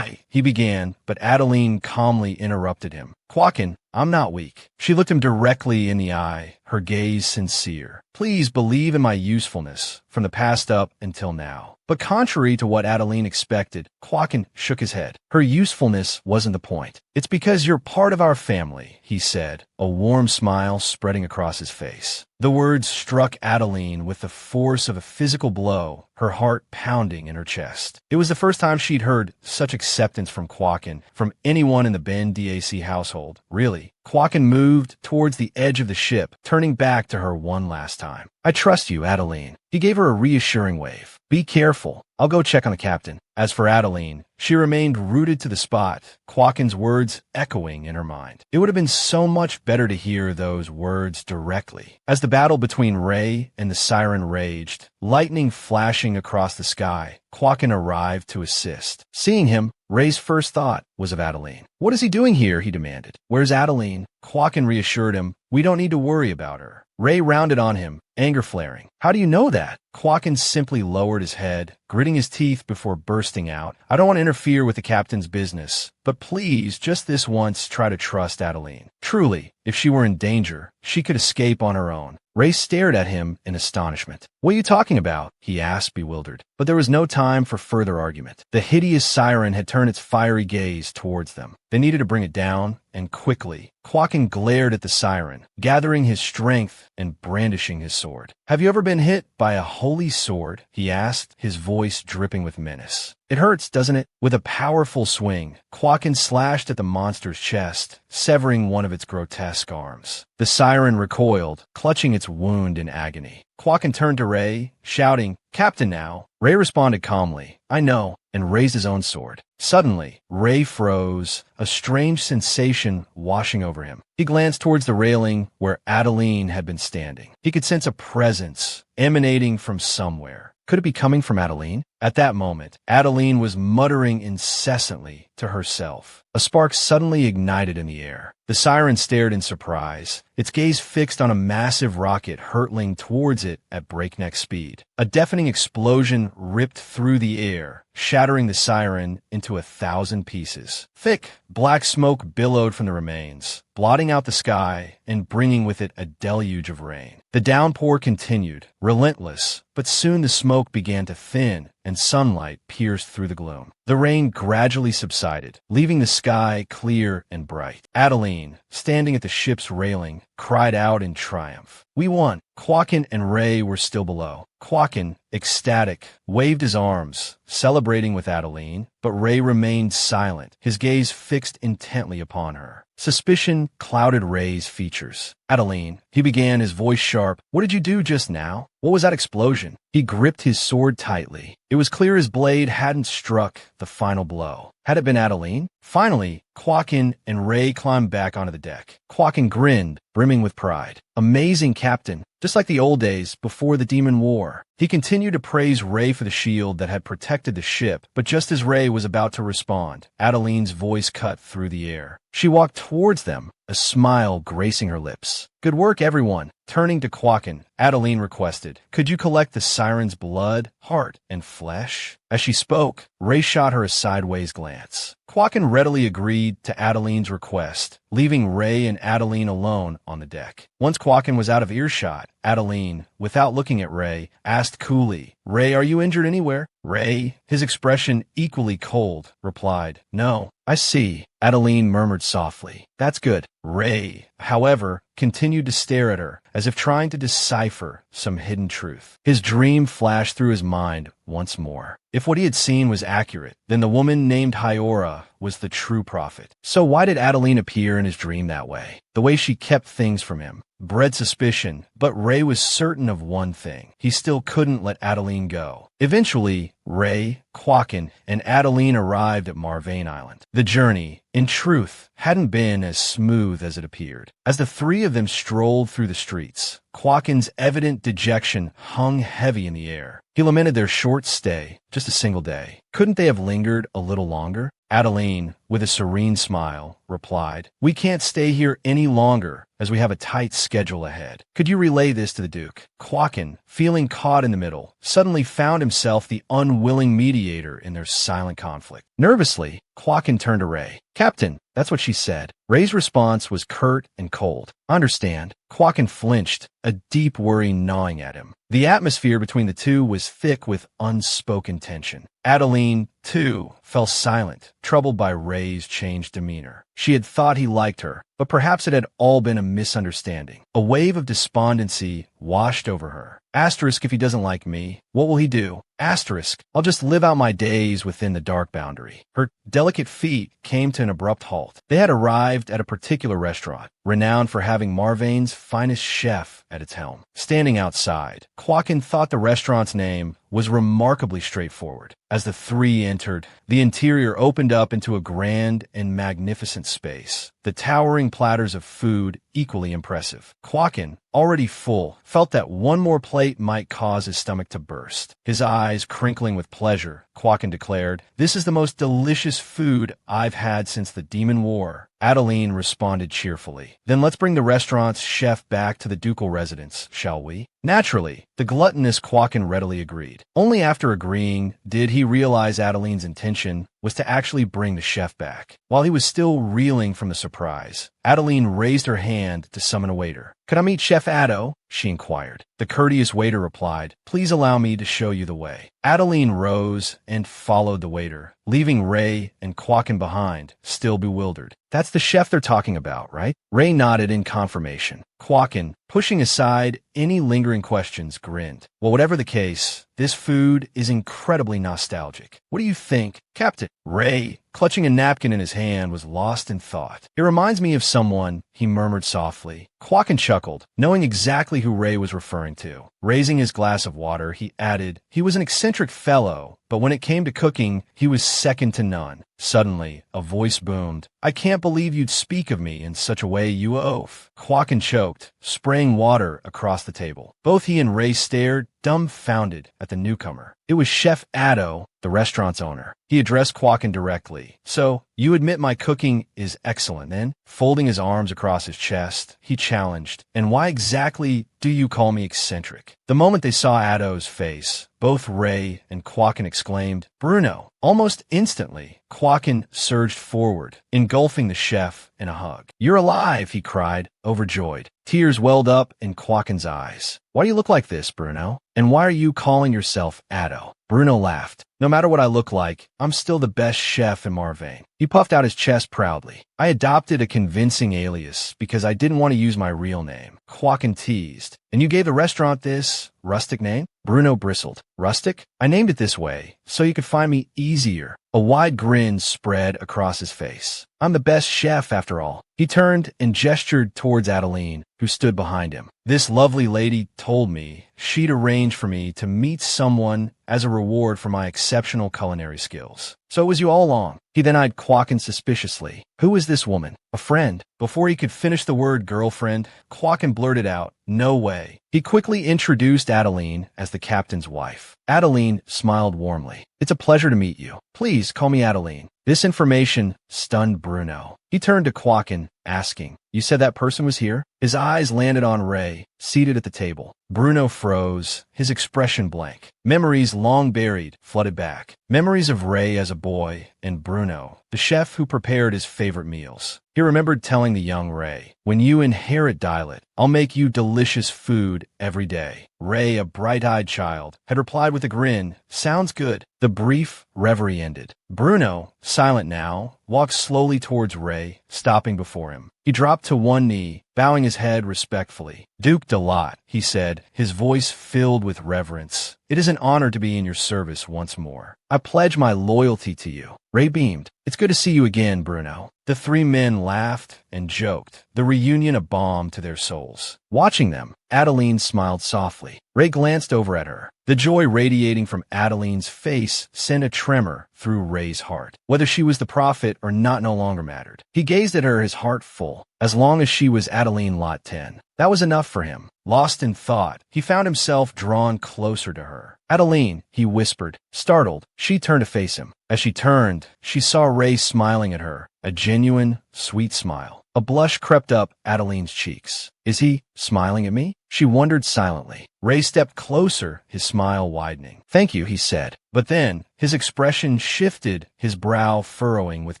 A: He began, but Adeline calmly interrupted him. "Quacken, I'm not weak." She looked him directly in the eye, her gaze sincere. "Please believe in my usefulness, from the past up until now." But contrary to what Adeline expected, Quacken shook his head. "Her usefulness wasn't the point. It's because you're part of our family," he said, a warm smile spreading across his face. The words struck Adeline with the force of a physical blow, her heart pounding in her chest. It was the first time she'd heard such acceptance from Quacken, from anyone in the Ben DAC household. Really, Quacken moved towards the edge of the ship, turning back to her one last time. "I trust you, Adeline." He gave her a reassuring wave. "Be careful. I'll go check on the captain." As for Adeline, she remained rooted to the spot, Quacken's words echoing in her mind. It would have been so much better to hear those words directly. As the battle between Ray and the siren raged, lightning flashing across the sky, Quacken arrived to assist. Seeing him, Ray's first thought was of Adeline. "What is he doing here?" he demanded. "Where's Adeline?" Quacken reassured him, "We don't need to worry about her." Ray rounded on him, anger flaring. How do you know that? Quakin simply lowered his head, gritting his teeth before bursting out. I don't want to interfere with the captain's business, but please, just this once, try to trust Adeline. Truly, if she were in danger, she could escape on her own. Ray stared at him in astonishment. What are you talking about? He asked, bewildered. But there was no time for further argument. The hideous siren had turned its fiery gaze towards them. They needed to bring it down, and quickly. Quakin glared at the siren, gathering his strength and brandishing his sword. Have you ever been hit by a holy sword? He asked, his voice dripping with menace. It hurts, doesn't it? With a powerful swing, Quakin slashed at the monster's chest, severing one of its grotesque arms. The siren recoiled, clutching its wound in agony. Quakin turned to Ray, shouting, "Captain now." Ray responded calmly, "I know," and raised his own sword. Suddenly, Ray froze, a strange sensation washing over him. He glanced towards the railing where Adeline had been standing. He could sense a presence emanating from somewhere. Could it be coming from Adeline? At that moment, Adeline was muttering incessantly to herself. A spark suddenly ignited in the air. The siren stared in surprise, its gaze fixed on a massive rocket hurtling towards it at breakneck speed. A deafening explosion ripped through the air, shattering the siren into 1,000 pieces. Thick, black smoke billowed from the remains, blotting out the sky and bringing with it a deluge of rain. The downpour continued, relentless, but soon the smoke began to thin and sunlight pierced through the gloom. The rain gradually subsided, leaving the sky clear and bright. Adeline, standing at the ship's railing, cried out in triumph. "We won!" Quakin and Ray were still below. Quakin, ecstatic, waved his arms, celebrating with Adeline, but Ray remained silent, his gaze fixed intently upon her. Suspicion clouded Ray's features. "Adeline," he began, his voice sharp, "what did you do just now? What was that explosion?" He gripped his sword tightly. It was clear his blade hadn't struck the final blow. Had it been Adeline? Finally, Quakin and Ray climbed back onto the deck. Quakin grinned, brimming with pride. "Amazing, Captain. Just like the old days before the Demon War." He continued to praise Ray for the shield that had protected the ship, but just as Ray was about to respond, Adeline's voice cut through the air. She walked towards them, a smile gracing her lips. "Good work, everyone." Turning to Quakin, Adeline requested, "Could you collect the siren's blood, heart, and flesh?" As she spoke, Ray shot her a sideways glance. Quakin readily agreed to Adeline's request, leaving Ray and Adeline alone on the deck. Once Quakin was out of earshot, Adeline, without looking at Ray, asked coolly, "Ray, are you injured anywhere?" Ray, his expression equally cold, replied, "No." "I see," Adeline murmured softly. "That's good." Ray, however, continued to stare at her, as if trying to decipher some hidden truth. His dream flashed through his mind once more. If what he had seen was accurate, then the woman named Hyora was the true prophet. So why did Adeline appear in his dream that way? The way she kept things from him bred suspicion, but Ray was certain of one thing. He still couldn't let Adeline go. Eventually, Ray, Quakin, and Adeline arrived at Marvane Island. The journey, in truth, hadn't been as smooth as it appeared. As the three of them strolled through the streets, Quakin's evident dejection hung heavy in the air. He lamented their short stay, just a single day. Couldn't they have lingered a little longer? Adeline, with a serene smile, replied, "We can't stay here any longer, as we have a tight schedule ahead. Could you relay this to the Duke?" Quakin, feeling caught in the middle, suddenly found himself the unwilling mediator in their silent conflict. Nervously, Quakin turned to Ray. "Captain," that's what she said. Ray's response was curt and cold. "Understand." Quakin flinched, a deep worry gnawing at him. The atmosphere between the two was thick with unspoken tension. Adeline, too, fell silent, troubled by Ray's changed demeanor. She had thought he liked her, but perhaps it had all been a misunderstanding. A wave of despondency washed over her. Asterisk, if he doesn't like me, what will he do? Asterisk, I'll just live out my days within the dark boundary. Her delicate feet came to an abrupt halt. They had arrived at a particular restaurant, renowned for having Marvane's finest chef at its helm. Standing outside, Quakin thought the restaurant's name was remarkably straightforward. As the three entered, the interior opened up into a grand and magnificent space. The towering platters of food equally impressive. Quakin, already full, felt that one more plate might cause his stomach to burst. His eyes crinkling with pleasure, Quakin declared, "This is the most delicious food I've had since the Demon War." Adeline responded cheerfully. "Then let's bring the restaurant's chef back to the ducal residence, shall we?" Naturally, the gluttonous Quakin readily agreed. Only after agreeing did he realize Adeline's intention was to actually bring the chef back. While he was still reeling from the surprise, Adeline raised her hand to summon a waiter. "Could I meet Chef Addo?" she inquired. The courteous waiter replied, "Please allow me to show you the way." Adeline rose and followed the waiter, leaving Ray and Quakin behind, still bewildered. "That's the chef they're talking about, right?" Ray nodded in confirmation. Quakin, pushing aside any lingering questions, grinned. "Well, whatever the case, this food is incredibly nostalgic. What do you think, Captain?" Ray, clutching a napkin in his hand, was lost in thought. "It reminds me of someone," he murmured softly. Quakin chuckled, knowing exactly who Ray was referring to. Raising his glass of water, he added, "He was an eccentric fellow, but when it came to cooking, he was second to none." Suddenly, a voice boomed, "I can't believe you'd speak of me in such a way, you oaf." Quakin choked, spraying water across the table. Both he and Ray stared, dumbfounded, at the newcomer. It was Chef Addo, the restaurant's owner. He addressed Quakin directly. "So, you admit my cooking is excellent, then?" Folding his arms across his chest, he challenged, "And why exactly do you call me eccentric?" The moment they saw Addo's face, both Ray and Quakin exclaimed, "Bruno!" Almost instantly, Quakin surged forward, engulfing the chef in a hug. "You're alive!" he cried, overjoyed. Tears welled up in Quakin's eyes. "Why do you look like this, Bruno? And why are you calling yourself Addo?" Bruno laughed. "No matter what I look like, I'm still the best chef in Marvain." He puffed out his chest proudly. "I adopted a convincing alias because I didn't want to use my real name." Quakin teased. "And you gave the restaurant this rustic name?" Bruno bristled. "Rustic? I named it this way so you could find me easier." A wide grin spread across his face. "I'm the best chef, after all." He turned and gestured towards Adeline, who stood behind him. "This lovely lady told me she'd arrange for me to meet someone as a reward for my exceptional culinary skills. So it was you all along." He then eyed Quakin suspiciously. "Who is this woman?" "A friend." Before he could finish the word girlfriend, Quakin blurted out, "No way." He quickly introduced Adeline as the captain's wife. Adeline smiled warmly. "It's a pleasure to meet you. Please call me Adeline." This information stunned Bruno. He turned to Quakin, asking, "You said that person was here?" His eyes landed on Ray, seated at the table. Bruno froze, his expression blank. Memories long buried flooded back. Memories of Ray as a boy and Bruno, the chef who prepared his favorite meals. He remembered telling the young Ray, "When you inherit Dilet, I'll make you delicious food every day." Ray, a bright-eyed child, had replied with a grin, "Sounds good." The brief reverie ended. Bruno, silent now, walked slowly towards Ray, stopping before him. He dropped to one knee, bowing his head respectfully. "Duke Dilet," he said, his voice filled with reverence. "It is an honor to be in your service once more. I pledge my loyalty to you." Ray beamed. "It's good to see you again, Bruno." The three men laughed and joked, the reunion a balm to their souls. Watching them, Adeline smiled softly. Ray glanced over at her. The joy radiating from Adeline's face sent a tremor through Ray's heart. Whether she was the prophet or not no longer mattered. He gazed at her, his heart full. As long as she was Adeline Lot 10, that was enough for him. Lost in thought, he found himself drawn closer to her. "Adeline," he whispered. Startled, she turned to face him. As she turned, she saw Ray smiling at her, a genuine, sweet smile. A blush crept up Adeline's cheeks. "Is he smiling at me?" She wondered silently. Ray stepped closer, his smile widening. "Thank you," he said. But then, his expression shifted, his brow furrowing with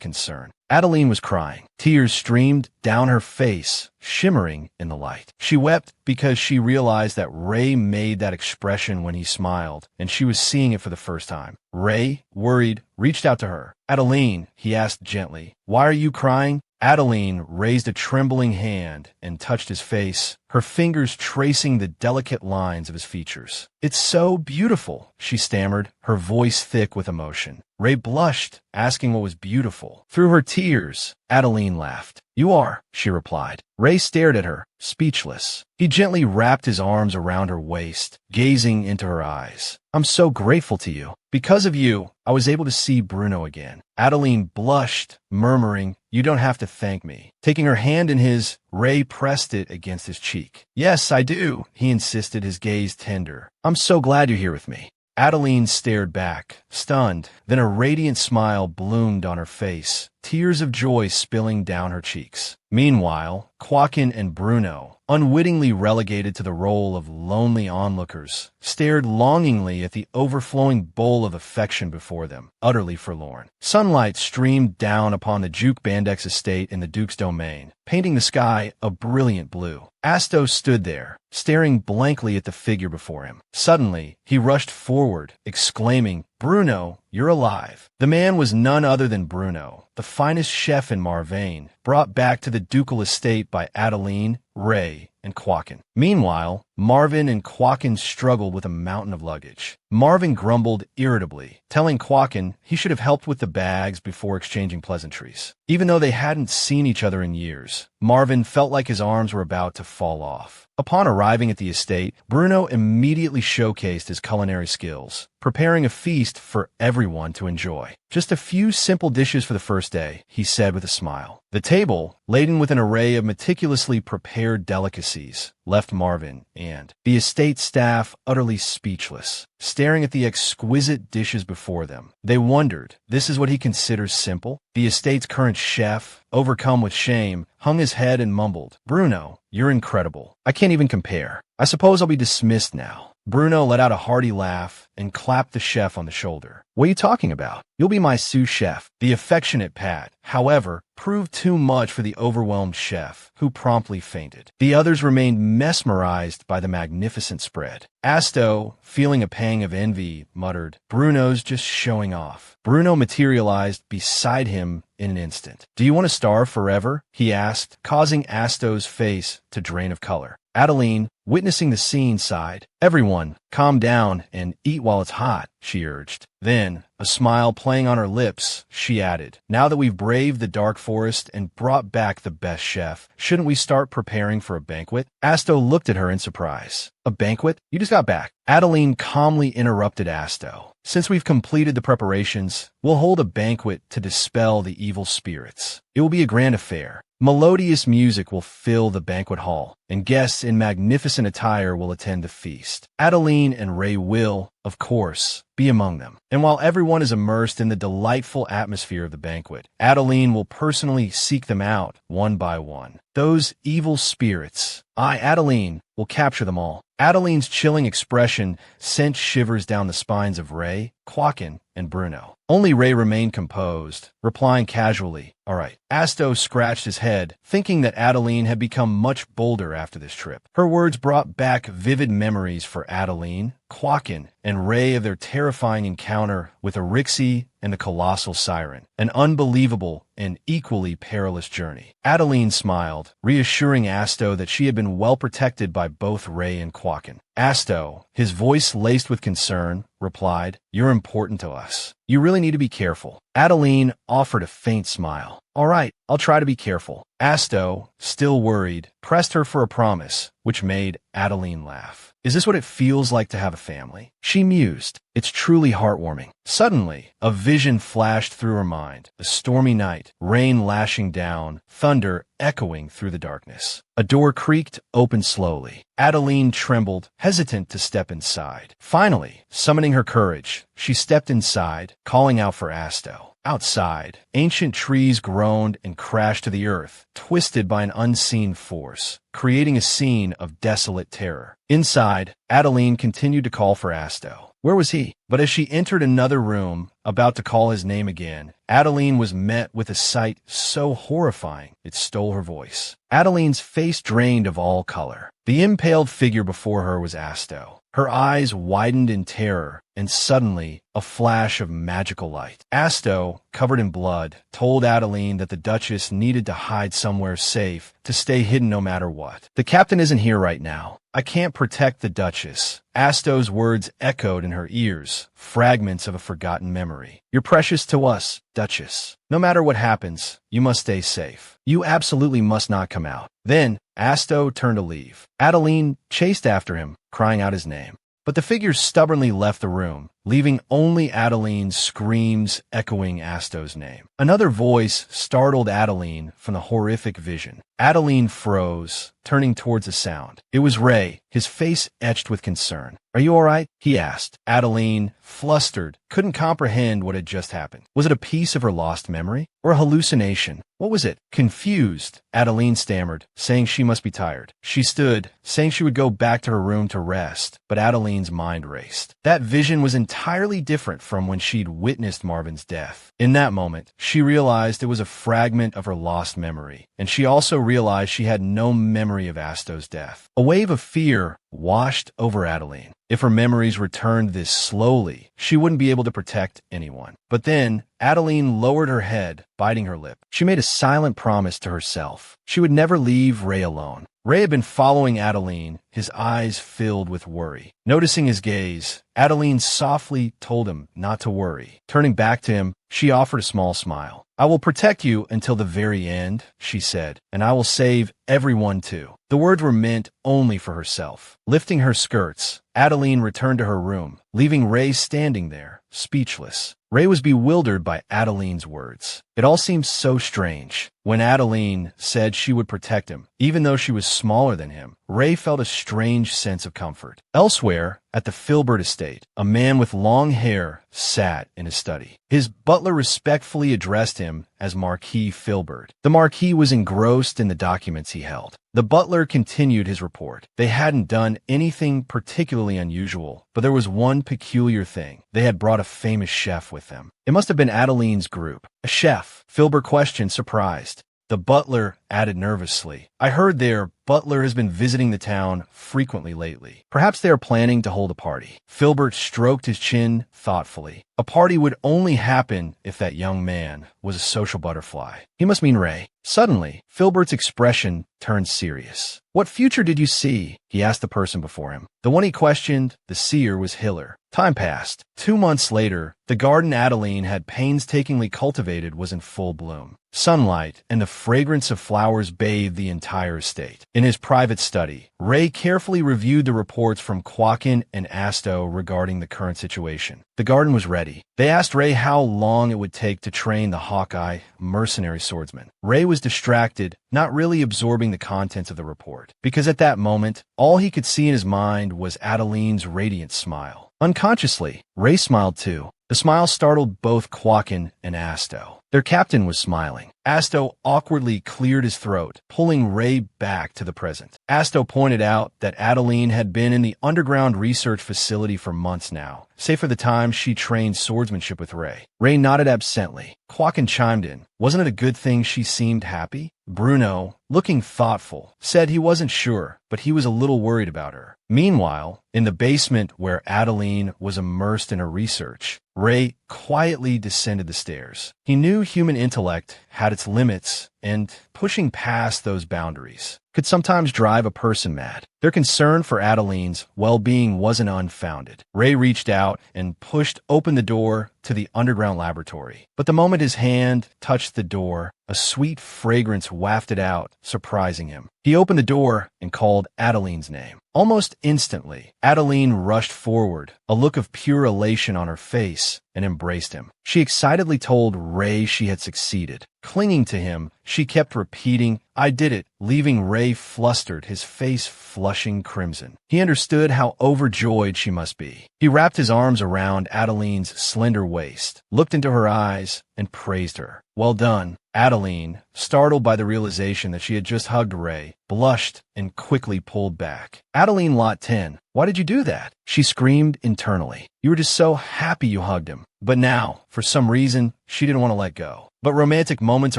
A: concern. Adeline was crying. Tears streamed down her face, shimmering in the light. She wept because she realized that Ray made that expression when he smiled, and she was seeing it for the first time. Ray, worried, reached out to her. "Adeline," he asked gently, "why are you crying?" Adeline raised a trembling hand and touched his face, her fingers tracing the delicate lines of his features. "It's so beautiful," she stammered, her voice thick with emotion. Ray blushed, asking what was beautiful. Through her tears, Adeline laughed. "You are," she replied. Ray stared at her, speechless. He gently wrapped his arms around her waist, gazing into her eyes. "I'm so grateful to you. Because of you, I was able to see Bruno again." Adeline blushed, murmuring, You don't have to thank me. Taking her hand in his, Ray pressed it against his cheek. Yes, I do, he insisted, his gaze tender. I'm so glad you're here with me. Adeline stared back, stunned. Then a radiant smile bloomed on her face, tears of joy spilling down her cheeks. Meanwhile, Joaquin and Bruno, unwittingly relegated to the role of lonely onlookers, stared longingly at the overflowing bowl of affection before them, utterly forlorn. Sunlight streamed down upon the Duke Bandex estate in the Duke's domain, painting the sky a brilliant blue. Asto stood there, staring blankly at the figure before him. Suddenly, he rushed forward, exclaiming, Bruno, you're alive. The man was none other than Bruno, the finest chef in Marvain, brought back to the ducal estate by Adeline, Ray, and Joaquin. Meanwhile, Marvin and Joaquin struggled with a mountain of luggage. Marvin grumbled irritably, telling Joaquin he should have helped with the bags before exchanging pleasantries. Even though they hadn't seen each other in years, Marvin felt like his arms were about to fall off. Upon arriving at the estate, Bruno immediately showcased his culinary skills, preparing a feast for everyone to enjoy. Just a few simple dishes for the first day, he said with a smile. The table, laden with an array of meticulously prepared delicacies, left Marvin and the estate staff utterly speechless, staring at the exquisite dishes before them. They wondered, this is what he considers simple? The estate's current chef, overcome with shame, hung his head and mumbled, Bruno, you're incredible. I can't even compare. I suppose I'll be dismissed now. Bruno let out a hearty laugh and clapped the chef on the shoulder. What are you talking about? You'll be my sous chef. The affectionate pat, however, proved too much for the overwhelmed chef, who promptly fainted. The others remained mesmerized by the magnificent spread. Asto, feeling a pang of envy, muttered, Bruno's just showing off. Bruno materialized beside him in an instant. Do you want to starve forever? He asked, causing Asto's face to drain of color. Adeline, witnessing the scene, sighed. Everyone, calm down and eat while it's hot, she urged. Then, a smile playing on her lips, she added, now that we've braved the dark forest and brought back the best chef, shouldn't we start preparing for a banquet? Asto looked at her in surprise. A banquet? You just got back. Adeline calmly interrupted Asto. Since we've completed the preparations, we'll hold a banquet to dispel the evil spirits. It will be a grand affair. Melodious music will fill the banquet hall, and guests in magnificent attire will attend the feast. Adeline and Ray will, of course, be among them. And while everyone is immersed in the delightful atmosphere of the banquet, Adeline will personally seek them out, one by one. Those evil spirits. I, Adeline, will capture them all. Adeline's chilling expression sent shivers down the spines of Ray, Joaquin, and Bruno. Only Ray remained composed, replying casually, all right. Asto scratched his head, thinking that Adeline had become much bolder after this trip. Her words brought back vivid memories for Adeline, Joaquin, and Ray of their terrifying encounter with Erixie and the colossal siren, an unbelievable and equally perilous journey. Adeline smiled, reassuring Asto that she had been well protected by both Ray and Joaquin. Asto, his voice laced with concern, replied, You're important to us. You really need to be careful. Adeline offered a faint smile. All right, I'll try to be careful. Asto, still worried, pressed her for a promise, which made Adeline laugh. Is this what it feels like to have a family? She mused. It's truly heartwarming. Suddenly, a vision flashed through her mind. A stormy night, rain lashing down, thunder echoing through the darkness. A door creaked open slowly. Adeline trembled, hesitant to step inside. Finally, summoning her courage, she stepped inside, calling out for Asto. Outside, ancient trees groaned and crashed to the earth, twisted by an unseen force, creating a scene of desolate terror. Inside, Adeline continued to call for Asto. Where was he? But as she entered another room, about to call his name again, Adeline was met with a sight so horrifying it stole her voice. Adeline's face drained of all color. The impaled figure before her was Asto. Her eyes widened in terror, and suddenly, a flash of magical light. Asto, covered in blood, told Adeline that the Duchess needed to hide somewhere safe to stay hidden no matter what. The captain isn't here right now. I can't protect the Duchess. Asto's words echoed in her ears, fragments of a forgotten memory. You're precious to us, Duchess. No matter what happens, you must stay safe. You absolutely must not come out. Then, Asto turned to leave. Adeline chased after him, crying out his name. But the figures stubbornly left the room, leaving only Adeline's screams echoing Asto's name. Another voice startled Adeline from the horrific vision. Adeline froze, turning towards the sound. It was Ray, his face etched with concern. "Are you all right?" he asked. Adeline, flustered, couldn't comprehend what had just happened. Was it a piece of her lost memory? Or a hallucination? What was it? Confused, Adeline stammered, saying she must be tired. She stood, saying she would go back to her room to rest, but Adeline's mind raced. That vision was entirely different from when she'd witnessed Marvin's death. In that moment, she realized it was a fragment of her lost memory, and she also realized she had no memory of Asto's death. A wave of fear washed over Adeline. If her memories returned this slowly, she wouldn't be able to protect anyone. But then, Adeline lowered her head, biting her lip. She made a silent promise to herself. She would never leave Ray alone. Ray had been following Adeline, his eyes filled with worry. Noticing his gaze, Adeline softly told him not to worry. Turning back to him, she offered a small smile. "I will protect you until the very end," she said, "and I will save everyone too." The words were meant only for herself. Lifting her skirts, Adeline returned to her room, leaving Ray standing there, speechless. Ray was bewildered by Adeline's words. It all seemed so strange. When Adeline said she would protect him, even though she was smaller than him, Ray felt a strange sense of comfort. Elsewhere, at the Filbert estate, a man with long hair sat in his study. His butler respectfully addressed him as Marquis Filbert. The Marquis was engrossed in the documents he held. The butler continued his report. They hadn't done anything particularly unusual, but there was one peculiar thing. They had brought a famous chef with them. It must have been Adeline's group. "A chef?" Filbert questioned, surprised. The butler added nervously, "I heard their butler has been visiting the town frequently lately. Perhaps they are planning to hold a party." Filbert stroked his chin thoughtfully. A party would only happen if that young man was a social butterfly. He must mean Ray. Suddenly, Filbert's expression turned serious. "What future did you see?" he asked the person before him. The one he questioned, the seer, was Hiller. Time passed. 2 months later, the garden Adeline had painstakingly cultivated was in full bloom. Sunlight and the fragrance of flowers bathed the entire estate. In his private study, Ray carefully reviewed the reports from Quakin and Asto regarding the current situation. The garden was ready. They asked Ray how long it would take to train the Hawkeye mercenary swordsman. Ray was distracted, not really absorbing the contents of the report, because at that moment, all he could see in his mind was Adeline's radiant smile. Unconsciously, Ray smiled too. The smile startled both Quakin and Asto. Their captain was smiling. Asto awkwardly cleared his throat, pulling Ray back to the present. Asto pointed out that Adeline had been in the underground research facility for months now, save for the time she trained swordsmanship with Ray. Ray nodded absently. Quakin chimed in. Wasn't it a good thing she seemed happy? Bruno, looking thoughtful, said he wasn't sure, but he was a little worried about her. Meanwhile, in the basement where Adeline was immersed in her research, Ray quietly descended the stairs. He knew human intellect had its limits, and pushing past those boundaries could sometimes drive a person mad. Their concern for Adeline's well-being wasn't unfounded. Ray reached out and pushed open the door to the underground laboratory. But the moment his hand touched the door, a sweet fragrance wafted out, surprising him. He opened the door and called Adeline's name. Almost instantly, Adeline rushed forward, a look of pure elation on her face, and embraced him. She excitedly told Ray she had succeeded. Clinging to him, she kept repeating, "I did it," leaving Ray flustered, his face flushing crimson. He understood how overjoyed she must be. He wrapped his arms around Adeline's slender waist, looked into her eyes, and praised her. "Well done." Adeline, startled by the realization that she had just hugged Ray, blushed and quickly pulled back. "Adeline Lot 10, why did you do that?" She screamed internally. "You were just so happy you hugged him." But now, for some reason, she didn't want to let go. But romantic moments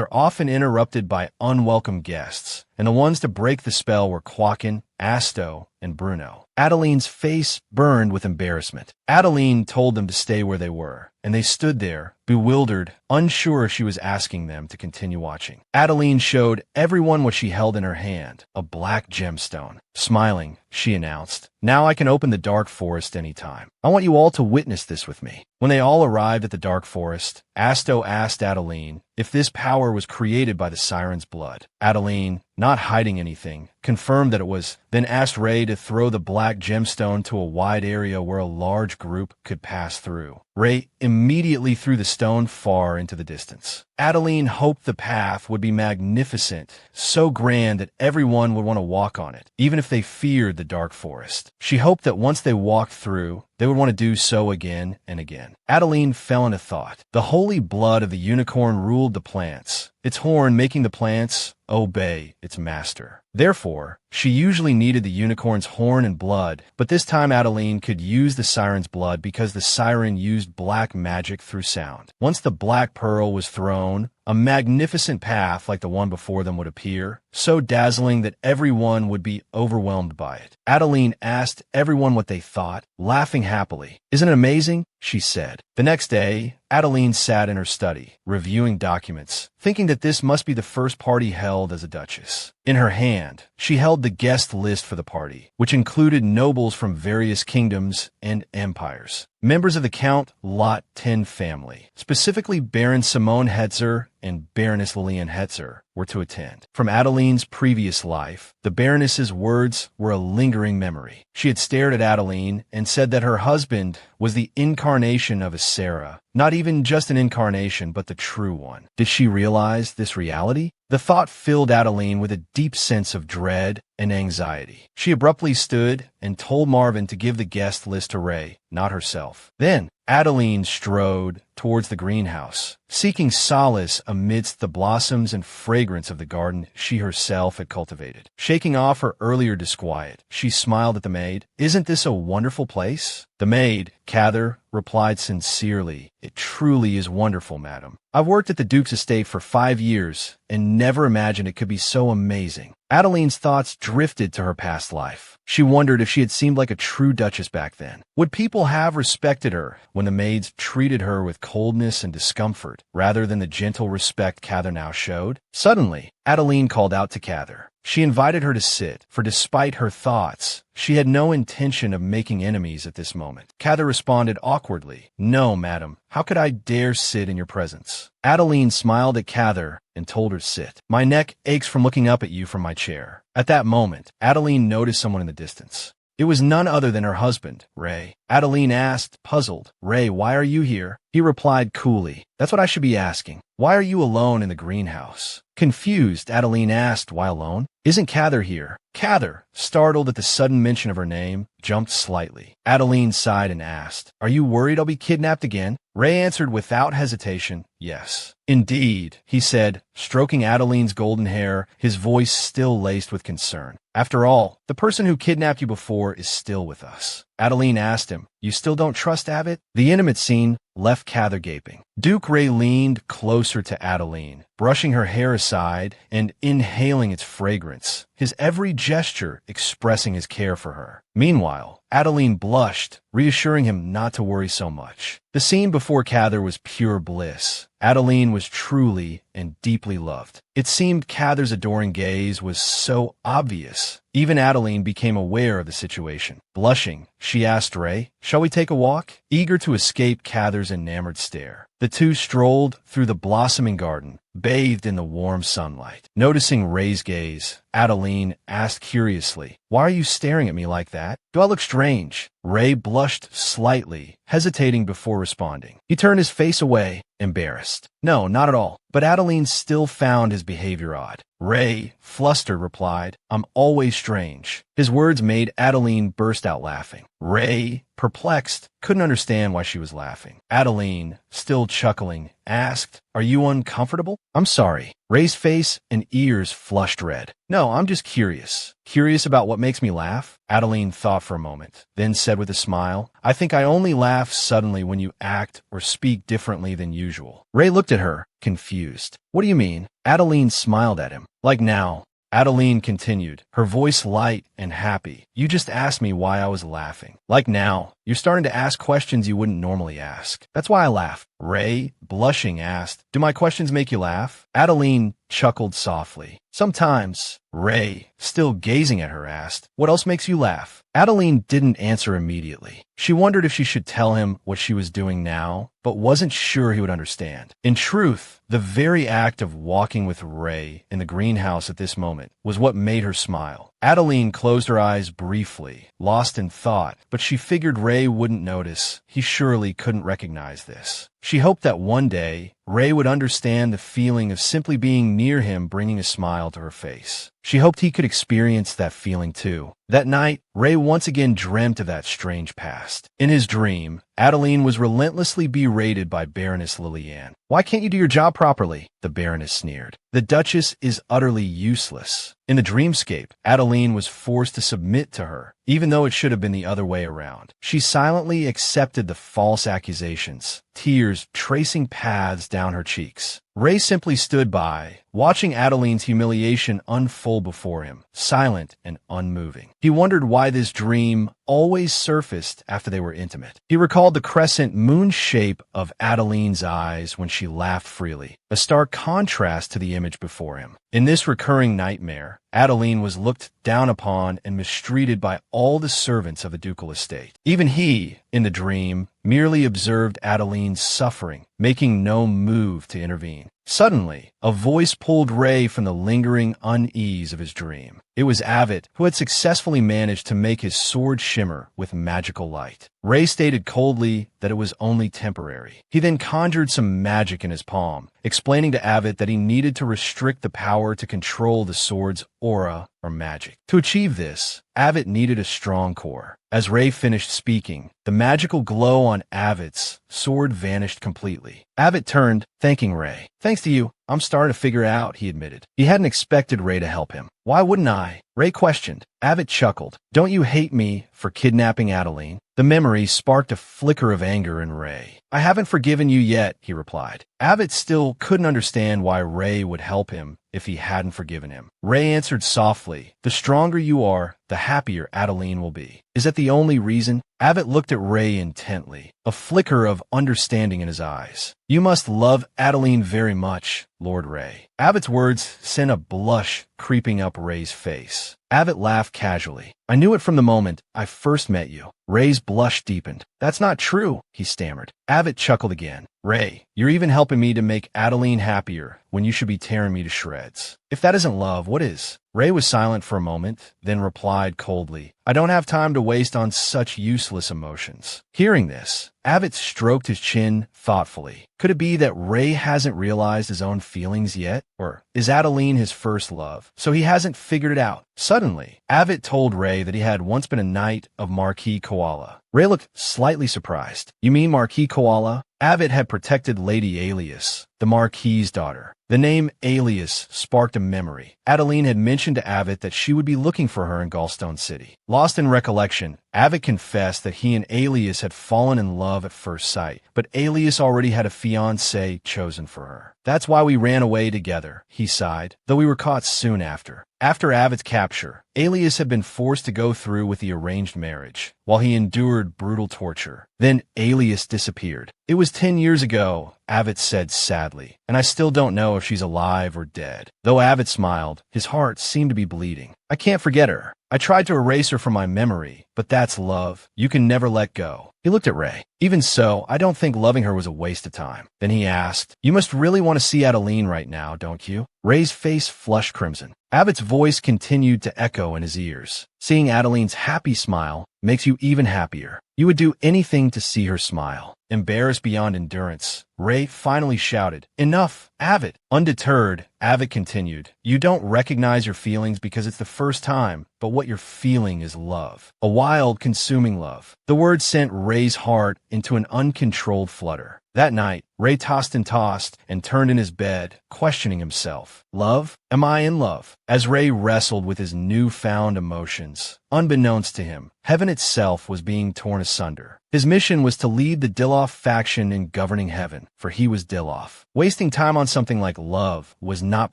A: are often interrupted by unwelcome guests, and the ones to break the spell were Quakin, Asto, and Bruno. Adeline's face burned with embarrassment. Adeline told them to stay where they were, and they stood there, bewildered, unsure if she was asking them to continue watching. Adeline showed everyone what she held in her hand, a black gemstone. Smiling, she announced, "Now I can open the dark forest anytime. I want you all to witness this with me. When they all arrived at the dark forest, Asto asked Adeline if this power was created by the siren's blood. Adeline, not hiding anything, confirmed that it was, then asked Ray to throw the black gemstone to a wide area where a large group could pass through. Ray immediately threw the stone far into the distance. Adeline hoped the path would be magnificent, so grand that everyone would want to walk on it, even if they feared the dark forest. She hoped that once they walked through, they would want to do so again and again. Adeline fell into thought. The holy blood of the unicorn ruled the plants, its horn making the plants obey its master. Therefore, she usually needed the unicorn's horn and blood, but this time Adeline could use the siren's blood because the siren used black magic through sound. Once the black pearl was thrown, a magnificent path like the one before them would appear, so dazzling that everyone would be overwhelmed by it. Adeline asked everyone what they thought, laughing happily. "Isn't it amazing?" she said. The next day, Adeline sat in her study, reviewing documents, thinking that this must be the first party held as a duchess. In her hand, she held the guest list for the party, which included nobles from various kingdoms and empires. Members of the Count Lot 10 family, specifically Baron Simone Hetzer and Baroness Lillian Hetzer, were to attend. From Adeline's previous life, the Baroness's words were a lingering memory. She had stared at Adeline and said that her husband was the incarnation of a Sarah, not even just an incarnation, but the true one. Did she realize this reality? The thought filled Adeline with a deep sense of dread and anxiety. She abruptly stood and told Marvin to give the guest list to Ray, not herself. Then, Adeline strode towards the greenhouse, seeking solace amidst the blossoms and fragrance of the garden she herself had cultivated. Shaking off her earlier disquiet, she smiled at the maid. "Isn't this a wonderful place?" The maid, Cather, replied sincerely, "It truly is wonderful, madam. I've worked at the Duke's estate for 5 years and never imagined it could be so amazing." Adeline's thoughts drifted to her past life. She wondered if she had seemed like a true duchess back then. Would people have respected her when the maids treated her with coldness and discomfort, rather than the gentle respect Cather now showed? Suddenly, Adeline called out to Cather. She invited her to sit, for despite her thoughts, she had no intention of making enemies at this moment. Cather responded awkwardly, "No, madam. How could I dare sit in your presence?" Adeline smiled at Cather and told her to sit. "My neck aches from looking up at you from my chair." At that moment, Adeline noticed someone in the distance. It was none other than her husband, Ray. Adeline asked, puzzled, "Ray, why are you here?" He replied coolly, "That's what I should be asking. Why are you alone in the greenhouse?" Confused, Adeline asked, "Why alone? Isn't Cather here?" Cather, startled at the sudden mention of her name, jumped slightly. Adeline sighed and asked, "Are you worried I'll be kidnapped again?" Ray answered without hesitation, "Yes." "Indeed," he said, stroking Adeline's golden hair, his voice still laced with concern. "After all, the person who kidnapped you before is still with us." Adeline asked him, "You still don't trust Abbott?" The intimate scene left Cather gaping. Duke Ray leaned closer to Adeline, brushing her hair aside and inhaling its fragrance, his every gesture expressing his care for her. Meanwhile, Adeline blushed, reassuring him not to worry so much. The scene before Cather was pure bliss. Adeline was truly and deeply loved. It seemed Cather's adoring gaze was so obvious. Even Adeline became aware of the situation. Blushing, she asked Ray, "Shall we take a walk?" Eager to escape Cather's enamored stare. The two strolled through the blossoming garden, bathed in the warm sunlight. Noticing Ray's gaze, Adeline asked curiously, "Why are you staring at me like that? Do I look strange?" Ray blushed slightly, hesitating before responding. He turned his face away, embarrassed. "No, not at all." But Adeline still found his behavior odd. Ray, flustered, replied, "I'm always strange." His words made Adeline burst out laughing. Ray, perplexed, couldn't understand why she was laughing. Adeline, still chuckling, asked, "Are you uncomfortable?" "I'm sorry." Ray's face and ears flushed red. "No, I'm just curious." "Curious about what makes me laugh?" Adeline thought for a moment, then said with a smile, "I think I only laugh suddenly when you act or speak differently than usual." Ray looked at her, confused. "What do you mean?" Adeline smiled at him. "Like now." Adeline continued, her voice light and happy. "You just asked me why I was laughing. Like now, You're starting to ask questions you wouldn't normally ask. That's why I laugh. Ray, blushing, asked, do my questions make you laugh? Adeline chuckled softly. Sometimes. Ray, still gazing at her, asked, what else makes you laugh? Adeline didn't answer immediately. She wondered if she should tell him what she was doing now, but wasn't sure he would understand. In truth, the very act of walking with Ray in the greenhouse at this moment was what made her smile. Adeline closed her eyes briefly, lost in thought, but she figured Ray wouldn't notice. He surely couldn't recognize this. She hoped that one day, Ray would understand the feeling of simply being near him, bringing a smile to her face. She hoped he could experience that feeling too. That night, Ray once again dreamt of that strange past. In his dream, Adeline was relentlessly berated by Baroness Lillian. Why can't you do your job properly? The Baroness sneered. The Duchess is utterly useless. In the dreamscape, Adeline was forced to submit to her, even though it should have been the other way around. She silently accepted the false accusations, tears tracing paths down her cheeks. Ray simply stood by, watching Adeline's humiliation unfold before him, silent and unmoving. He wondered why this dream always surfaced after they were intimate. He recalled the crescent moon shape of Adeline's eyes when she laughed freely, a stark contrast to the image before him. In this recurring nightmare, Adeline was looked down upon and mistreated by all the servants of the ducal estate. Even he, in the dream, merely observed Adeline's suffering, making no move to intervene. Suddenly, a voice pulled Ray from the lingering unease of his dream. It was Avet, who had successfully managed to make his sword shimmer with magical light. Ray stated coldly that it was only temporary. He then conjured some magic in his palm, explaining to Avet that he needed to restrict the power to control the sword's aura or magic. To achieve this, Avet needed a strong core. As Ray finished speaking, the magical glow on Avet's sword vanished completely. Avet turned, thanking Ray. Thanks to you, I'm starting to figure it out, he admitted. He hadn't expected Ray to help him. Why wouldn't I? Ray questioned. Avet chuckled. Don't you hate me for kidnapping Adeline? The memory sparked a flicker of anger in Ray. I haven't forgiven you yet, he replied. Avet still couldn't understand why Ray would help him if he hadn't forgiven him. Ray answered softly, the stronger you are, the happier Adeline will be. Is that the only reason? Avet looked at Ray intently, a flicker of understanding in his eyes. You must love Adeline very much, Lord Ray. Avet's words sent a blush creeping up Ray's face. Avet laughed casually. I knew it from the moment I first met you. Ray's blush deepened. That's not true, he stammered. Avet chuckled again. Ray, you're even helping me to make Adeline happier when you should be tearing me to shreds. If that isn't love, what is? Ray was silent for a moment, then replied coldly, I don't have time to waste on such useless emotions. Hearing this, Avet stroked his chin thoughtfully. Could it be that Ray hasn't realized his own feelings yet? Or is Adeline his first love, so he hasn't figured it out? Suddenly, Avet told Ray that he had once been a knight of Marquis Koala. Ray looked slightly surprised. You mean Marquis Koala? Avet had protected Lady Alias, the Marquis's daughter. The name Alias sparked a memory. Adeline had mentioned to Avet that she would be looking for her in Gallstone City. Lost in recollection, Avet confessed that he and Alias had fallen in love at first sight, but Alias already had a fiancé chosen for her. That's why we ran away together, he sighed, though we were caught soon after. After Avet's capture, Alias had been forced to go through with the arranged marriage, while he endured brutal torture. Then Alias disappeared. It was 10 years ago, Avet said sadly, and I still don't know if she's alive or dead. Though Avet smiled, his heart seemed to be bleeding. I can't forget her. I tried to erase her from my memory, but that's love. You can never let go. He looked at Ray. Even so, I don't think loving her was a waste of time. Then he asked, you must really want to see Adeline right now, don't you? Ray's face flushed crimson. Avet's voice continued to echo in his ears. Seeing Adeline's happy smile makes you even happier. You would do anything to see her smile. Embarrassed beyond endurance, Ray finally shouted, Enough, Avet! Undeterred, Avet continued, You don't recognize your feelings because it's the first time, but what you're feeling is love. A wild, consuming love. The word sent Ray's heart into an uncontrolled flutter. That night, Ray tossed and turned in his bed, questioning himself. Love? Am I in love? As Ray wrestled with his newfound emotions, unbeknownst to him, heaven itself was being torn asunder. His mission was to lead the Dilloff faction in governing heaven, for he was Diloff. Wasting time on something like love was not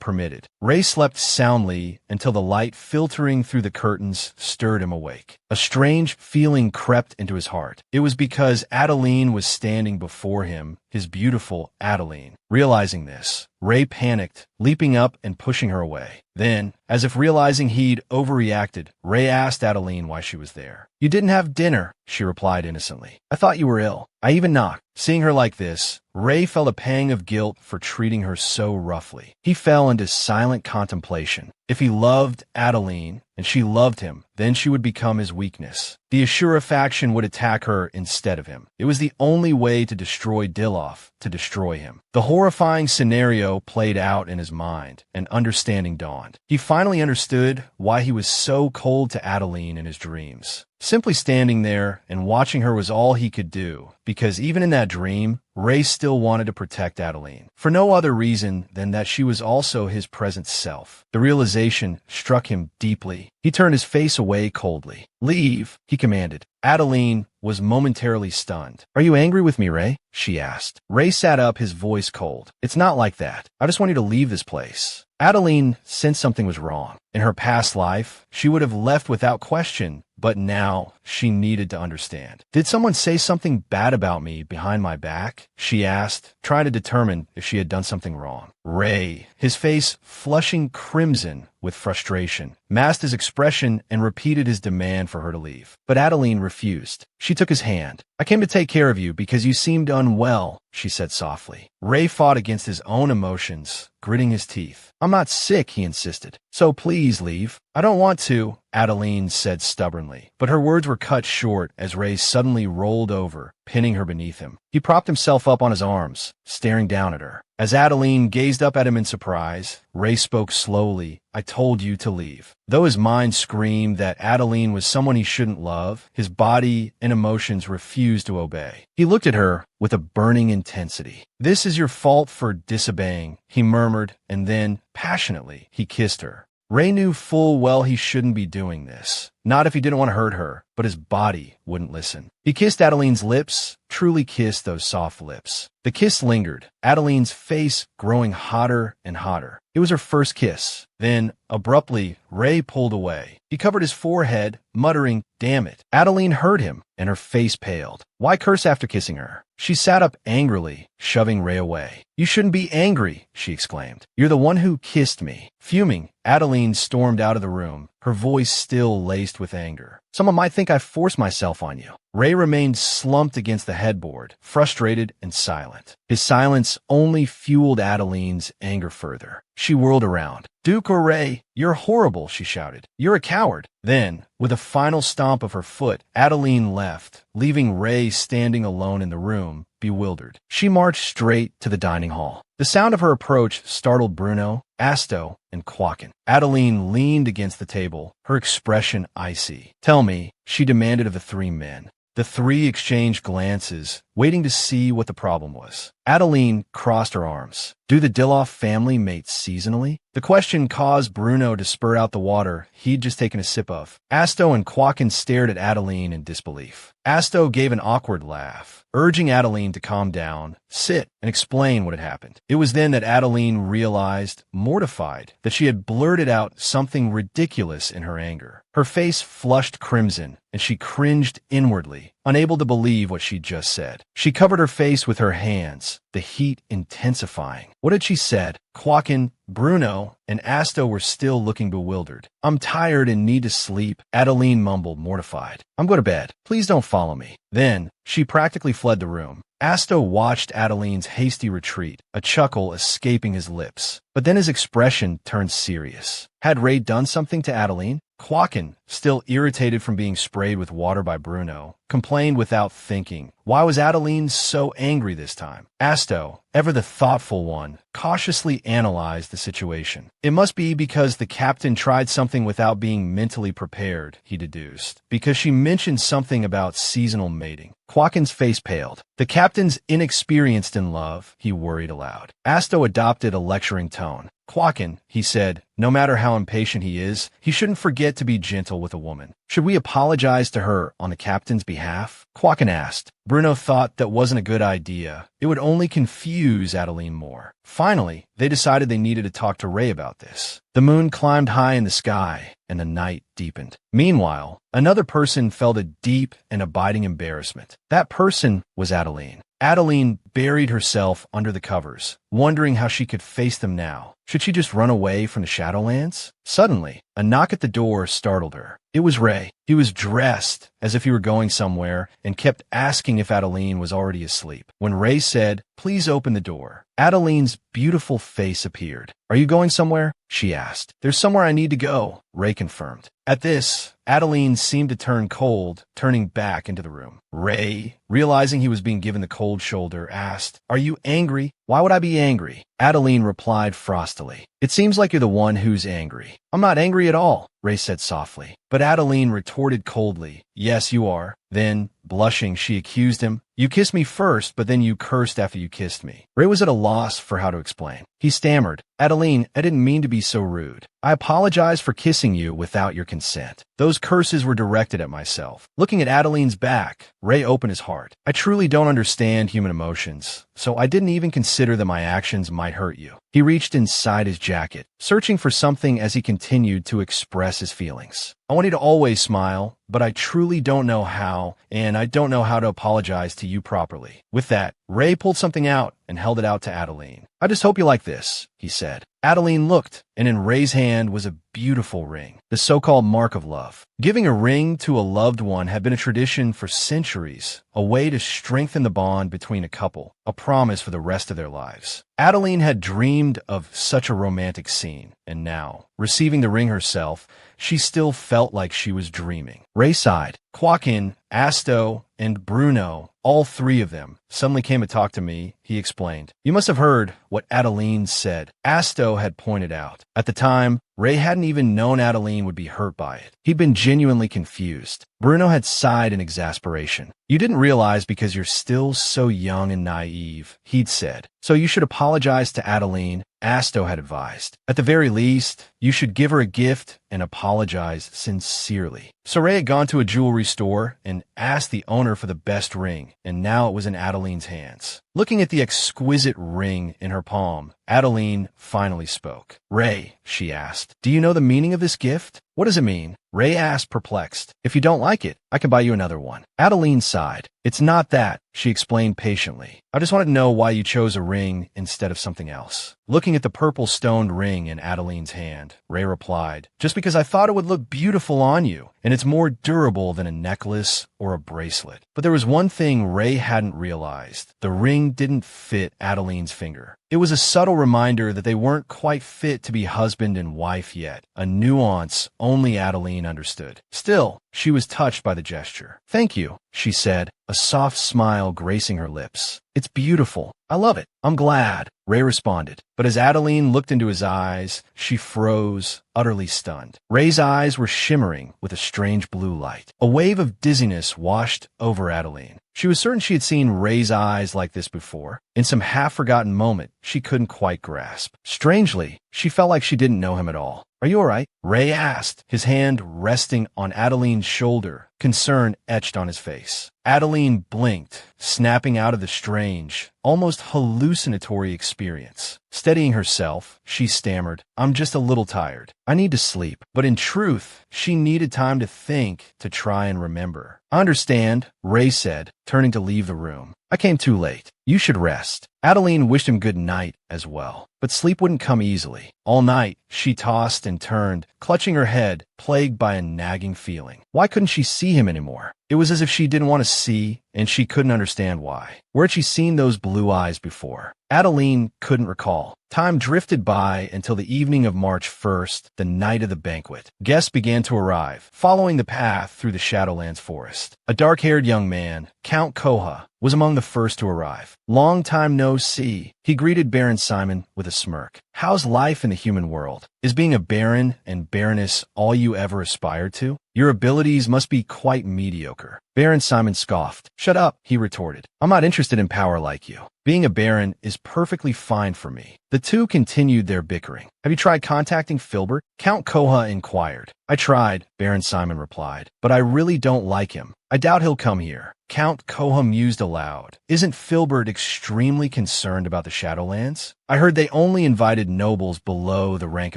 A: permitted. Ray slept soundly until the light filtering through the curtains stirred him awake. A strange feeling crept into his heart. It was because Adeline was standing before him, his beautiful Adeline. Realizing this, Ray panicked, leaping up and pushing her away. Then, as if realizing he'd overreacted, Ray asked Adeline why she was there. "You didn't have dinner," she replied innocently. "I thought you were ill. I even knocked." Seeing her like this, Ray felt a pang of guilt for treating her so roughly. He fell into silent contemplation. If he loved Adeline, and she loved him, then she would become his weakness. The Ashura faction would attack her instead of him. It was the only way to destroy Diloff, to destroy him. The horrifying scenario played out in his mind, and understanding dawned. He finally understood why he was so cold to Adeline in his dreams. Simply standing there and watching her was all he could do, because even in that dream, Ray still wanted to protect Adeline, for no other reason than that she was also his present self. The realization struck him deeply. He turned his face away coldly. "Leave," he commanded. Adeline was momentarily stunned. "Are you angry with me, Ray?" she asked. Ray sat up, his voice cold. "It's not like that. I just want you to leave this place." Adeline sensed something was wrong. In her past life, she would have left without question, but now she needed to understand. "Did someone say something bad about me behind my back?" she asked, trying to determine if she had done something wrong. Ray, his face flushing crimson with frustration, masked his expression and repeated his demand for her to leave. But Adeline refused. She took his hand. "I came to take care of you because you seemed unwell," she said softly. Ray fought against his own emotions, gritting his teeth. "I'm not sick," he insisted. "So please leave." "I don't want to," Adeline said stubbornly. But her words were cut short as Ray suddenly rolled over, pinning her beneath him. He propped himself up on his arms, staring down at her. As Adeline gazed up at him in surprise, Ray spoke slowly. "I told you to leave." Though his mind screamed that Adeline was someone he shouldn't love, his body and emotions refused to obey. He looked at her with a burning intensity. "This is your fault for disobeying," he murmured, and then, passionately, he kissed her. Ray knew full well he shouldn't be doing this. Not if he didn't want to hurt her, but his body wouldn't listen. He kissed Adeline's lips, truly kissed those soft lips. The kiss lingered, Adeline's face growing hotter and hotter. It was her first kiss. Then, abruptly, Ray pulled away. He covered his forehead, muttering, "Damn it." Adeline heard him, and her face paled. Why curse after kissing her? She sat up angrily, shoving Ray away. "You shouldn't be angry," she exclaimed. "You're the one who kissed me." Fuming, Adeline stormed out of the room, her voice still laced with anger. "Someone might think I forced myself on you." Ray remained slumped against the headboard, frustrated and silent. His silence only fueled Adeline's anger further. She whirled around. "Duke or Ray, you're horrible," she shouted. "You're a coward." Then, with a final stomp of her foot, Adeline left, leaving Ray standing alone in the room, bewildered. She marched straight to the dining hall. The sound of her approach startled Bruno, Asto, and Quakin. Adeline leaned against the table, her expression icy. "Tell me," she demanded of the three men. The three exchanged glances, waiting to see what the problem was. Adeline crossed her arms. "Do the Diloff family mate seasonally?" The question caused Bruno to spurt out the water he'd just taken a sip of. Asto and Quakin stared at Adeline in disbelief. Asto gave an awkward laugh, urging Adeline to calm down, sit, and explain what had happened. It was then that Adeline realized, mortified, that she had blurted out something ridiculous in her anger. Her face flushed crimson, and she cringed inwardly, unable to believe what she'd just said. She covered her face with her hands, the heat intensifying. What had she said? Quakin, Bruno, and Asto were still looking bewildered. "I'm tired and need to sleep," Adeline mumbled, mortified. "I'm going to bed. Please don't follow me." Then, she practically fled the room. Asto watched Adeline's hasty retreat, a chuckle escaping his lips. But then his expression turned serious. Had Ray done something to Adeline? Quakin, still irritated from being sprayed with water by Bruno, complained without thinking. Why was Adeline so angry this time? Asto, ever the thoughtful one, cautiously analyzed the situation. It must be because the captain tried something without being mentally prepared, he deduced. Because she mentioned something about seasonal mating. Quakin's face paled. The captain's inexperienced in love, he worried aloud. Asto adopted a lecturing tone. "Quakin," he said, "no matter how impatient he is, he shouldn't forget to be gentle gentle with a woman. Should we apologize to her on the captain's behalf? Quacken asked. Bruno thought that wasn't a good idea. It would only confuse Adeline more. Finally, they decided they needed to talk to Ray about this. The moon climbed high in the sky, and the night deepened. Meanwhile, another person felt a deep and abiding embarrassment. That person was Adeline. Adeline buried herself under the covers, wondering how she could face them now. Should she just run away from the Shadowlands? Suddenly, a knock at the door startled her. It was Ray. He was dressed as if he were going somewhere and kept asking if Adeline was already asleep. When Ray said, "Please open the door," Adeline's beautiful face appeared. "Are you going somewhere?" she asked. "There's somewhere I need to go," Ray confirmed. At this, Adeline seemed to turn cold, turning back into the room. Ray, realizing he was being given the cold shoulder, asked, "Are you angry?" "Why would I be angry?" Adeline replied frostily. "It seems like you're the one who's angry." "I'm not angry at all," Ray said softly. But Adeline retorted coldly, "Yes, you are." Then, blushing, she accused him. "You kissed me first, but then you cursed after you kissed me." Ray was at a loss for how to explain. He stammered, "Adeline, I didn't mean to be so rude. I apologize for kissing you without your consent. Those curses were directed at myself." Looking at Adeline's back, Ray opened his heart. "I truly don't understand human emotions, so I didn't even consider that my actions might hurt you." He reached inside his jacket, searching for something as he continued to express his feelings. "I want you to always smile, but I truly don't know how, and I don't know how to apologize to you properly." With that, Ray pulled something out and held it out to Adeline. "I just hope you like this," he said. Adeline looked, and in Ray's hand was a beautiful ring, the so-called mark of love. Giving a ring to a loved one had been a tradition for centuries, a way to strengthen the bond between a couple, a promise for the rest of their lives. Adeline had dreamed of such a romantic scene, and now, receiving the ring herself, she still felt like she was dreaming. Ray sighed. Quakin, Asto, and Bruno, all three of them, suddenly came to talk to me, he explained. "You must have heard what Adeline said," Asto had pointed out. At the time, Ray hadn't even known Adeline would be hurt by it. He'd been genuinely confused. Bruno had sighed in exasperation. "You didn't realize because you're still so young and naive," he'd said. "So you should apologize to Adeline," Asto had advised. "At the very least, you should give her a gift and apologize sincerely." So Ray had gone to a jewelry store and asked the owner for the best ring, and now it was in Adeline's hands. Looking at the exquisite ring in her palm, Adeline finally spoke. "Ray," she asked, "do you know the meaning of this gift?" "What does it mean?" Ray asked, perplexed. "If you don't like it, I can buy you another one." Adeline sighed. "It's not that," she explained patiently. "I just wanted to know why you chose a ring instead of something else." Looking at the purple stoned ring in Adeline's hand, Ray replied, "Just because I thought it would look beautiful on you, and it's more durable than a necklace or a bracelet." But there was one thing Ray hadn't realized. The ring didn't fit Adeline's finger. It was a subtle reminder that they weren't quite fit to be husband and wife yet, a nuance only Adeline understood. Still, she was touched by the gesture. "Thank you," she said, a soft smile gracing her lips. "It's beautiful. I love it." "I'm glad," Ray responded. But as Adeline looked into his eyes, she froze, utterly stunned. Ray's eyes were shimmering with a strange blue light. A wave of dizziness washed over Adeline. She was certain she had seen Ray's eyes like this before. In some half-forgotten moment, she couldn't quite grasp. Strangely, she felt like she didn't know him at all. "Are you all right?" Ray asked, his hand resting on Adeline's shoulder, concern etched on his face. Adeline blinked, snapping out of the strange, almost hallucinatory experience. Steadying herself, she stammered, "I'm just a little tired. I need to sleep." But in truth, she needed time to think, to try and remember. "I understand," Ray said, turning to leave the room. "I came too late. You should rest." Adeline wished him good night as well. But sleep wouldn't come easily. All night, she tossed and turned, clutching her head, plagued by a nagging feeling. Why couldn't she see him anymore? It was as if she didn't want to see, and she couldn't understand why. Where had she seen those blue eyes before? Adeline couldn't recall. Time drifted by until the evening of March 1st, the night of the banquet. Guests began to arrive, following the path through the Shadowlands forest. A dark-haired young man, Count Koha, was among the first to arrive. "Long time no see," He greeted Baron Simon with a smirk. How's life in the human world? Is being a baron and baroness all you ever aspired to? Your abilities must be quite mediocre. Baron Simon scoffed. Shut up, he retorted. I'm not interested in power like you. Being a baron is perfectly fine for me. The two continued their bickering. Have you tried contacting Filbert? Count Koha inquired. I tried, Baron Simon replied, but I really don't like him. I doubt he'll come here. Count Koha mused aloud. Isn't Filbert extremely concerned about the Shadowlands? I heard they only invited nobles below the rank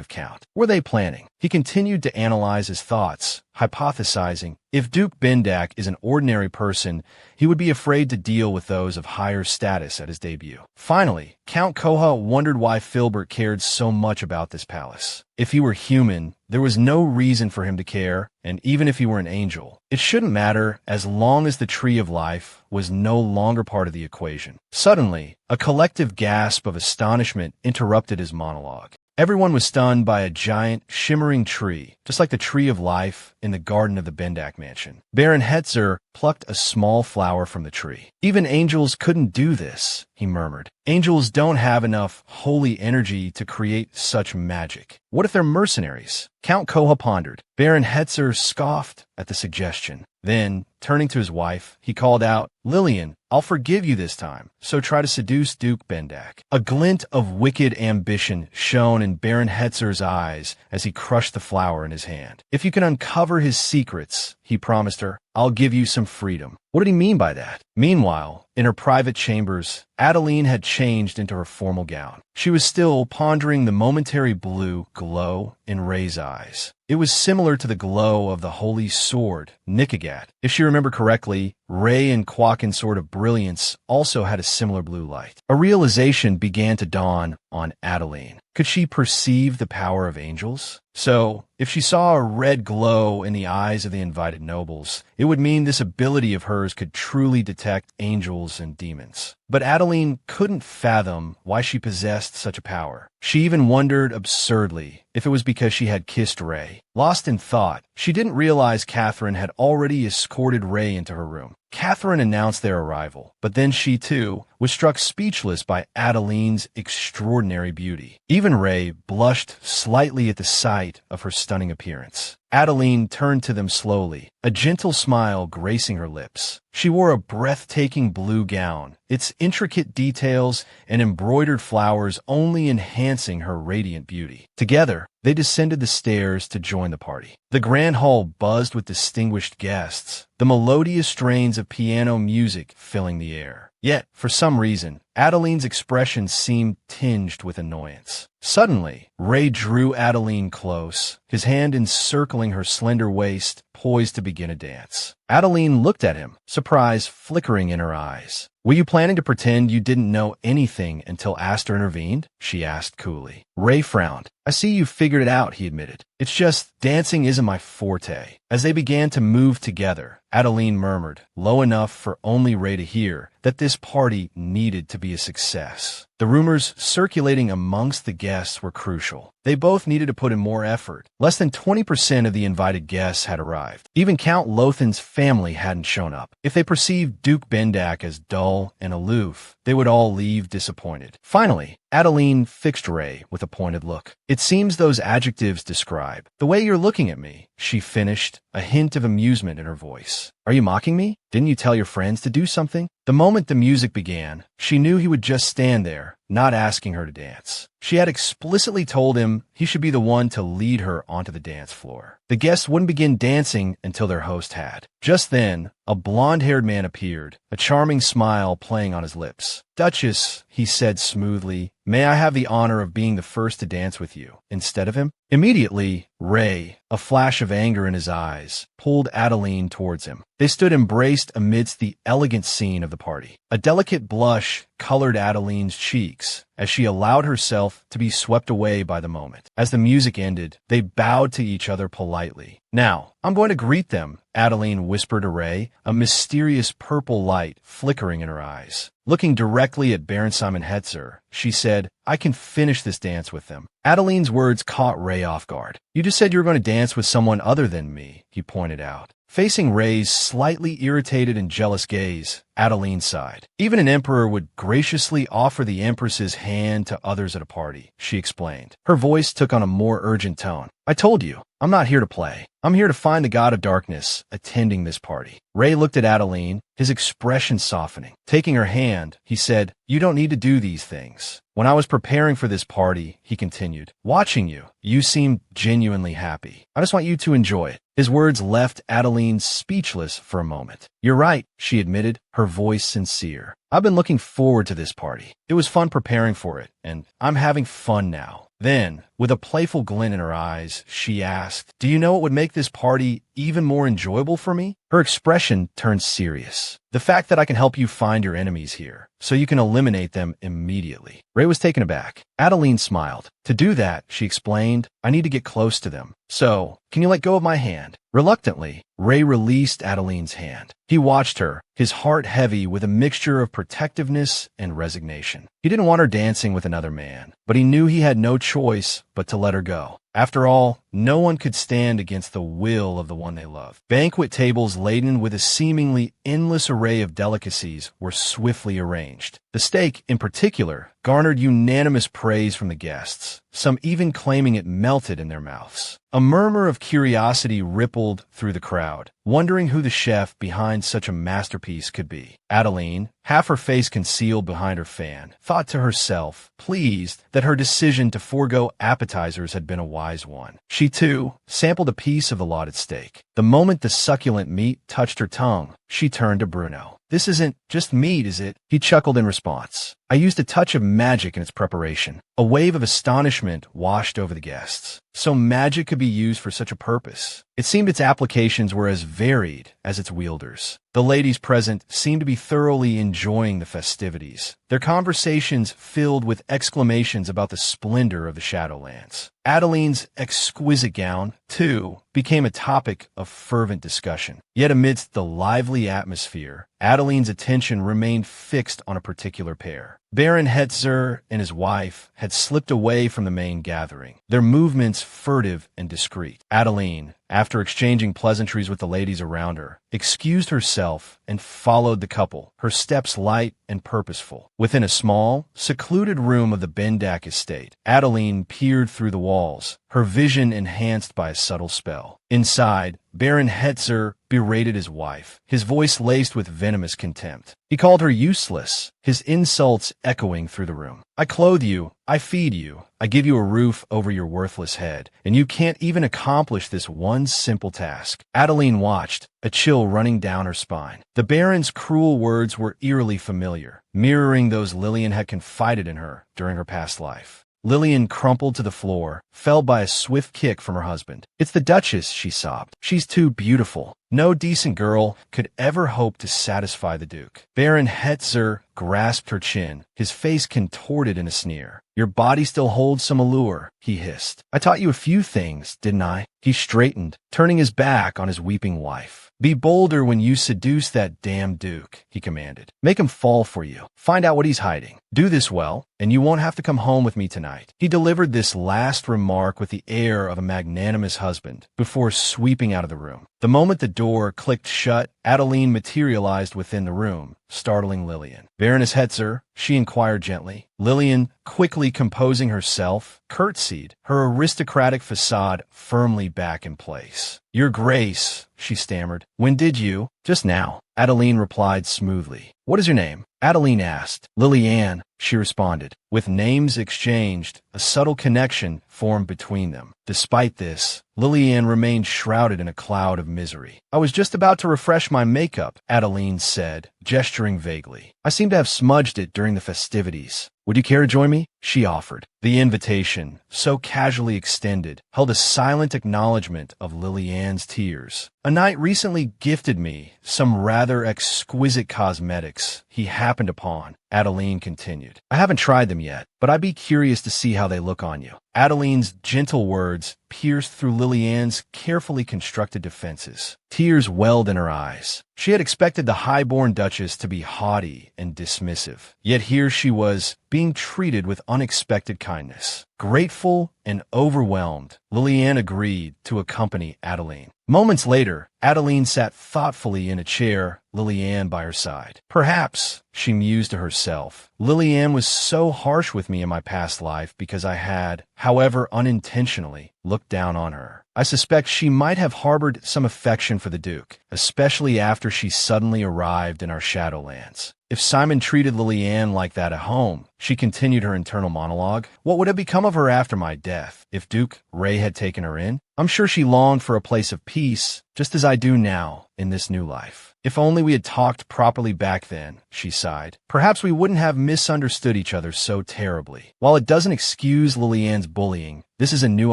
A: of count. Were they planning? He continued to analyze his thoughts, hypothesizing, if Duke Bendak is an ordinary person, he would be afraid to deal with those of higher status at his debut. Finally, Count Koha wondered why Filbert cared so much about this palace. If he were human, there was no reason for him to care, and even if he were an angel, it shouldn't matter as long as the Tree of Life was no longer part of the equation. Suddenly, a collective gasp of astonishment interrupted his monologue. Everyone was stunned by a giant, shimmering tree, just like the Tree of Life in the garden of the Bendak mansion. Baron Hetzer plucked a small flower from the tree. Even angels couldn't do this, he murmured. Angels don't have enough holy energy to create such magic. What if they're mercenaries? Count Koha pondered. Baron Hetzer scoffed at the suggestion. Then, turning to his wife, he called out, Lillian, I'll forgive you this time, so try to seduce Duke Bendak. A glint of wicked ambition shone in Baron Hetzer's eyes as he crushed the flower in his hand. If you can uncover his secrets, he promised her, I'll give you some freedom. What did he mean by that? Meanwhile, in her private chambers, Adeline had changed into her formal gown. She was still pondering the momentary blue glow in Ray's eyes. It was similar to the glow of the holy sword, Nikagat. If she remembered correctly, Ray and Quaken's sword of brilliance also had a similar blue light. A realization began to dawn on Adeline. Could she perceive the power of angels? So, if she saw a red glow in the eyes of the invited nobles, it would mean this ability of hers could truly detect angels and demons. But Adeline couldn't fathom why she possessed such a power. She even wondered absurdly if it was because she had kissed Ray. Lost in thought, she didn't realize Catherine had already escorted Ray into her room. Catherine announced their arrival, but then she, too, was struck speechless by Adeline's extraordinary beauty. Even Ray blushed slightly at the sight of her stunning appearance. Adeline turned to them slowly, a gentle smile gracing her lips. She wore a breathtaking blue gown, its intricate details and embroidered flowers only enhancing her radiant beauty. Together, they descended the stairs to join the party. The grand hall buzzed with distinguished guests, the melodious strains of piano music filling the air. Yet, for some reason, Adeline's expression seemed tinged with annoyance. Suddenly, Ray drew Adeline close, his hand encircling her slender waist, poised to begin a dance. Adeline looked at him, surprise flickering in her eyes. Were you planning to pretend you didn't know anything until Aster intervened? She asked coolly. Ray frowned. I see you figured it out, he admitted. It's just, dancing isn't my forte. As they began to move together, Adeline murmured, low enough for only Ray to hear, that this party needed to be a success. The rumors circulating amongst the guests were crucial. They both needed to put in more effort. Less than 20% of the invited guests had arrived. Even Count Lothan's family hadn't shown up. If they perceived Duke Bendak as dull and aloof, they would all leave disappointed. Finally, Adeline fixed Ray with a pointed look. It seems those adjectives describe the way you're looking at me, she finished, a hint of amusement in her voice. Are you mocking me? Didn't you tell your friends to do something? The moment the music began, she knew he would just stand there, not asking her to dance. She had explicitly told him he should be the one to lead her onto the dance floor. The guests wouldn't begin dancing until their host had. Just then, a blonde-haired man appeared, a charming smile playing on his lips. Duchess, he said smoothly, may I have the honor of being the first to dance with you, instead of him? Immediately, Ray, a flash of anger in his eyes, pulled Adeline towards him. They stood embraced amidst the elegant scene of the party. A delicate blush colored Adeline's cheeks as she allowed herself to be swept away by the moment. As the music ended, they bowed to each other politely. Now, I'm going to greet them, Adeline whispered to Ray, a mysterious purple light flickering in her eyes. Looking directly at Baron Simon Hetzer, she said, I can finish this dance with them. Adeline's words caught Ray off guard. You just said you were going to dance with someone other than me, he pointed out. Facing Ray's slightly irritated and jealous gaze, Adeline sighed. Even an emperor would graciously offer the empress's hand to others at a party, she explained. Her voice took on a more urgent tone. I told you, I'm not here to play. I'm here to find the god of darkness attending this party. Ray looked at Adeline, his expression softening. Taking her hand, he said, You don't need to do these things. When I was preparing for this party, he continued, watching you, you seemed genuinely happy. I just want you to enjoy it. His words left Adeline speechless for a moment. You're right, she admitted, her voice sincere. I've been looking forward to this party. It was fun preparing for it, and I'm having fun now. Then, with a playful glint in her eyes, she asked, Do you know what would make this party even more enjoyable for me? Her expression turned serious. The fact that I can help you find your enemies here, so you can eliminate them immediately. Ray was taken aback. Adeline smiled. To do that, she explained, I need to get close to them. So, can you let go of my hand? Reluctantly, Ray released Adeline's hand. He watched her, his heart heavy with a mixture of protectiveness and resignation. He didn't want her dancing with another man, but he knew he had no choice but to let her go. After all, no one could stand against the will of the one they loved. Banquet tables laden with a seemingly endless array of delicacies were swiftly arranged. The steak, in particular, garnered unanimous praise from the guests, some even claiming it melted in their mouths. A murmur of curiosity rippled through the crowd, wondering who the chef behind such a masterpiece could be. Adeline, half her face concealed behind her fan, thought to herself, pleased that her decision to forego appetizers had been a wise one. She, too, sampled a piece of the lauded steak. The moment the succulent meat touched her tongue, she turned to Bruno. This isn't just meat, is it? He chuckled in response. I used a touch of magic in its preparation. A wave of astonishment washed over the guests. So magic could be used for such a purpose. It seemed its applications were as varied as its wielders. The ladies present seemed to be thoroughly enjoying the festivities, their conversations filled with exclamations about the splendor of the Shadowlands. Adeline's exquisite gown, too, became a topic of fervent discussion. Yet amidst the lively atmosphere, Adeline's attention remained fixed on a particular pair. Baron Hetzer and his wife had slipped away from the main gathering, their movements furtive and discreet. Adeline, after exchanging pleasantries with the ladies around her, excused herself and followed the couple, her steps light and purposeful. Within a small, secluded room of the Venzak estate, Adeline peered through the walls, her vision enhanced by a subtle spell. Inside, Baron Hetzer berated his wife, his voice laced with venomous contempt. He called her useless, his insults echoing through the room. I clothe you, I feed you, I give you a roof over your worthless head, and you can't even accomplish this one simple task. Adeline watched, a chill running down her spine. The Baron's cruel words were eerily familiar, mirroring those Lillian had confided in her during her past life. Lillian crumpled to the floor, felled by a swift kick from her husband. It's the Duchess, she sobbed. She's too beautiful. No decent girl could ever hope to satisfy the Duke. Baron Hetzer grasped her chin, his face contorted in a sneer. Your body still holds some allure, he hissed. I taught you a few things, didn't I? He straightened, turning his back on his weeping wife. Be bolder when you seduce that damn Duke, he commanded. Make him fall for you. Find out what he's hiding. Do this well, and you won't have to come home with me tonight. He delivered this last remark with the air of a magnanimous husband, before sweeping out of the room. The moment the door clicked shut, Adeline materialized within the room, startling Lillian. Baroness Hetzer, she inquired gently. Lillian, quickly composing herself, curtsied, her aristocratic facade firmly back in place. Your Grace, she stammered. When did you? Just now. Adeline replied smoothly. What is your name? Adeline asked. Lillian, she responded. With names exchanged, a subtle connection formed between them. Despite this, Lillian remained shrouded in a cloud of misery. I was just about to refresh my makeup, Adeline said, gesturing vaguely. I seem to have smudged it during the festivities. Would you care to join me? She offered. The invitation, so casually extended, held a silent acknowledgement of Lillian's tears. A knight recently gifted me some rather exquisite cosmetics he happened upon, Adeline continued. I haven't tried them yet, but I'd be curious to see how they look on you. Adeline's gentle words pierced through Lillian's carefully constructed defenses. Tears welled in her eyes. She had expected the high-born Duchess to be haughty and dismissive, yet here she was, being treated with unexpected kindness. Grateful and overwhelmed, Lillian agreed to accompany Adeline. Moments later, Adeline sat thoughtfully in a chair, Lillian by her side. Perhaps, she mused to herself, Lillian was so harsh with me in my past life because I had, however unintentionally, looked down on her. I suspect she might have harbored some affection for the Duke, especially after she suddenly arrived in our Shadowlands. If Simon treated Lillian like that at home, she continued her internal monologue, what would have become of her after my death? If Duke Ray had taken her in? I'm sure she longed for a place of peace, just as I do now in this new life. If only we had talked properly back then, she sighed. Perhaps we wouldn't have misunderstood each other so terribly. While it doesn't excuse Lillian's bullying, this is a new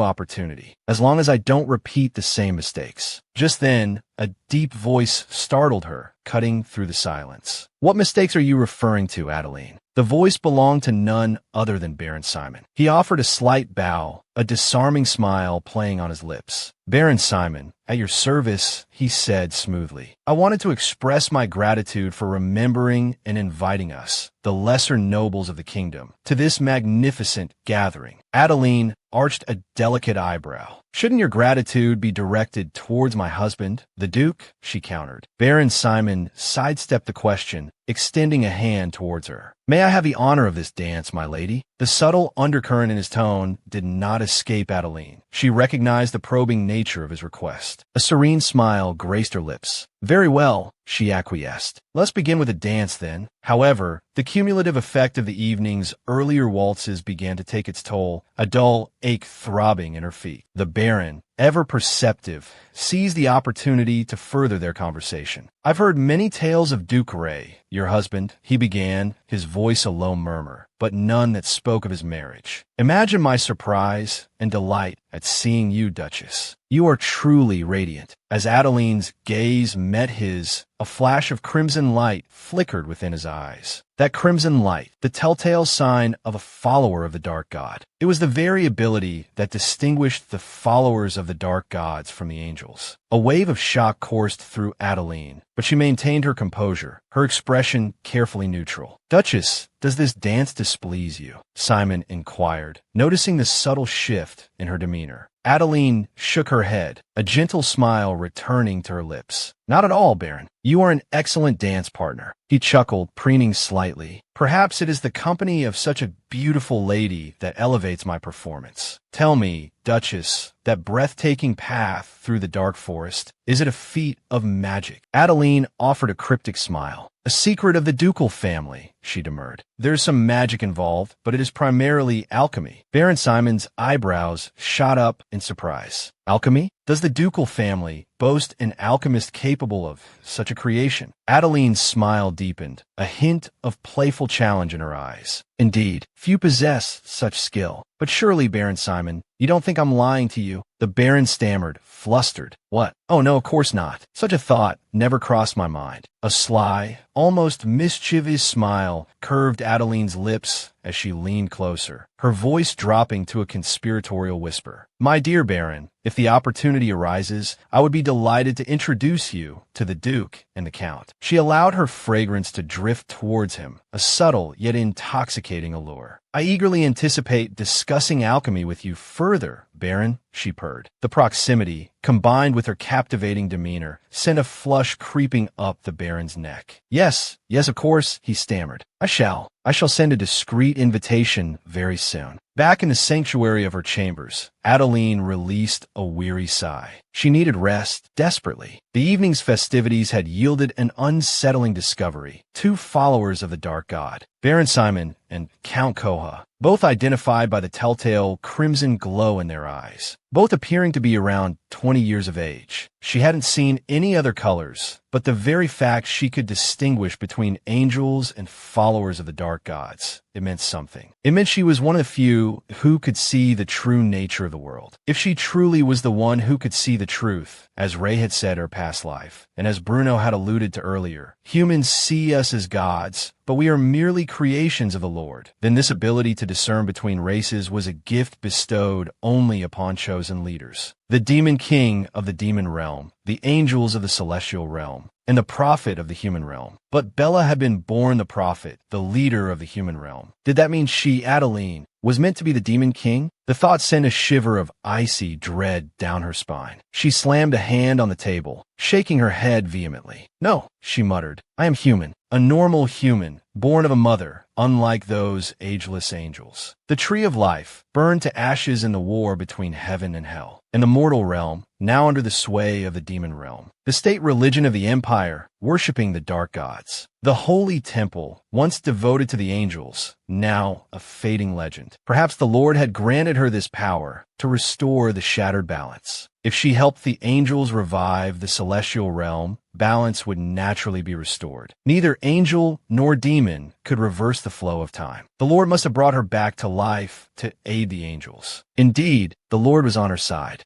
A: opportunity, as long as I don't repeat the same mistakes. Just then, a deep voice startled her, cutting through the silence. What mistakes are you referring to, Adeline? The voice belonged to none other than Baron Simon. He offered a slight bow, a disarming smile playing on his lips. Baron Simon, at your service, he said smoothly. I wanted to express my gratitude for remembering and inviting us, the lesser nobles of the kingdom, to this magnificent gathering. Adeline arched a delicate eyebrow. Shouldn't your gratitude be directed towards my husband, the Duke? She countered. Baron Simon sidestepped the question, extending a hand towards her. May I have the honor of this dance, my lady? The subtle undercurrent in his tone did not escape Adeline. She recognized the probing nature of his request. A serene smile graced her lips. Very well, she acquiesced. Let's begin with a dance then. However, the cumulative effect of the evening's earlier waltzes began to take its toll, a dull ache throbbing in her feet. The Baron, ever perceptive, seized the opportunity to further their conversation. I've heard many tales of Duke Ray, your husband, he began, his voice a low murmur, but none that spoke of his marriage. Imagine my surprise and delight at seeing you, Duchess. You are truly radiant. As Adeline's gaze met his, a flash of crimson light flickered within his eyes. That crimson light, the telltale sign of a follower of the Dark God. It was the very ability that distinguished the followers of the Dark Gods from the angels. A wave of shock coursed through Adeline, but she maintained her composure, her expression carefully neutral. Duchess, does this dance displease you? Simon inquired, noticing the subtle shift in her demeanor. Adeline shook her head, a gentle smile returning to her lips. Not at all, Baron. You are an excellent dance partner. He chuckled, preening slightly. Perhaps it is the company of such a beautiful lady that elevates my performance. Tell me, Duchess, that breathtaking path through the dark forest, is it a feat of magic? Adeline offered a cryptic smile. A secret of the ducal family, she demurred. There's some magic involved, but it is primarily alchemy. Baron Simon's eyebrows shot up in surprise. Alchemy? Does the ducal family boast an alchemist capable of such a creation? Adeline's smile deepened, a hint of playful challenge in her eyes. Indeed, few possess such skill. But surely, Baron Simon, you don't think I'm lying to you? The Baron stammered, flustered. What? Oh no, of course not. Such a thought never crossed my mind. A sly, almost mischievous smile curved Adeline's lips as she leaned closer, her voice dropping to a conspiratorial whisper. My dear Baron, if the opportunity arises, I would be delighted to introduce you to the Duke and the Count. She allowed her fragrance to drift towards him, a subtle yet intoxicating allure. I eagerly anticipate discussing alchemy with you further, Baron, she purred. The proximity, combined with her captivating demeanor, sent a flush creeping up the Baron's neck. Yes, of course, he stammered. I shall send a discreet invitation very soon. Back in the sanctuary of her chambers, Adeline released a weary sigh. She needed rest desperately. The evening's festivities had yielded an unsettling discovery. Two followers of the Dark God, Baron Simon and Count Koha, both identified by the telltale crimson glow in their eyes, both appearing to be around 20 years of age. She hadn't seen any other colors, but the very fact she could distinguish between angels and followers of the Dark Gods, it meant something. It meant she was one of the few who could see the true nature of the world. If she truly was the one who could see the truth, as Ray had said in her past life, and as Bruno had alluded to earlier, humans see us as gods, but we are merely creations of the Lord. Then this ability to discern between races was a gift bestowed only upon chosen leaders. The demon king of the demon realm, the angels of the celestial realm, and the prophet of the human realm. But Bella had been born the prophet, the leader of the human realm. Did that mean she, Adeline, was meant to be the demon king? The thought sent a shiver of icy dread down her spine. She slammed a hand on the table, shaking her head vehemently. "No," she muttered. "I am human. A normal human, born of a mother, unlike those ageless angels. The tree of life, burned to ashes in the war between heaven and hell. In the mortal realm, now under the sway of the demon realm. The state religion of the empire, worshipping the dark gods. The holy temple, once devoted to the angels, now a fading legend. Perhaps the Lord had granted her this power to restore the shattered balance. If she helped the angels revive the celestial realm, balance would naturally be restored. Neither angel nor demon could reverse the flow of time. The Lord must have brought her back to life to aid the angels. Indeed, the Lord was on her side.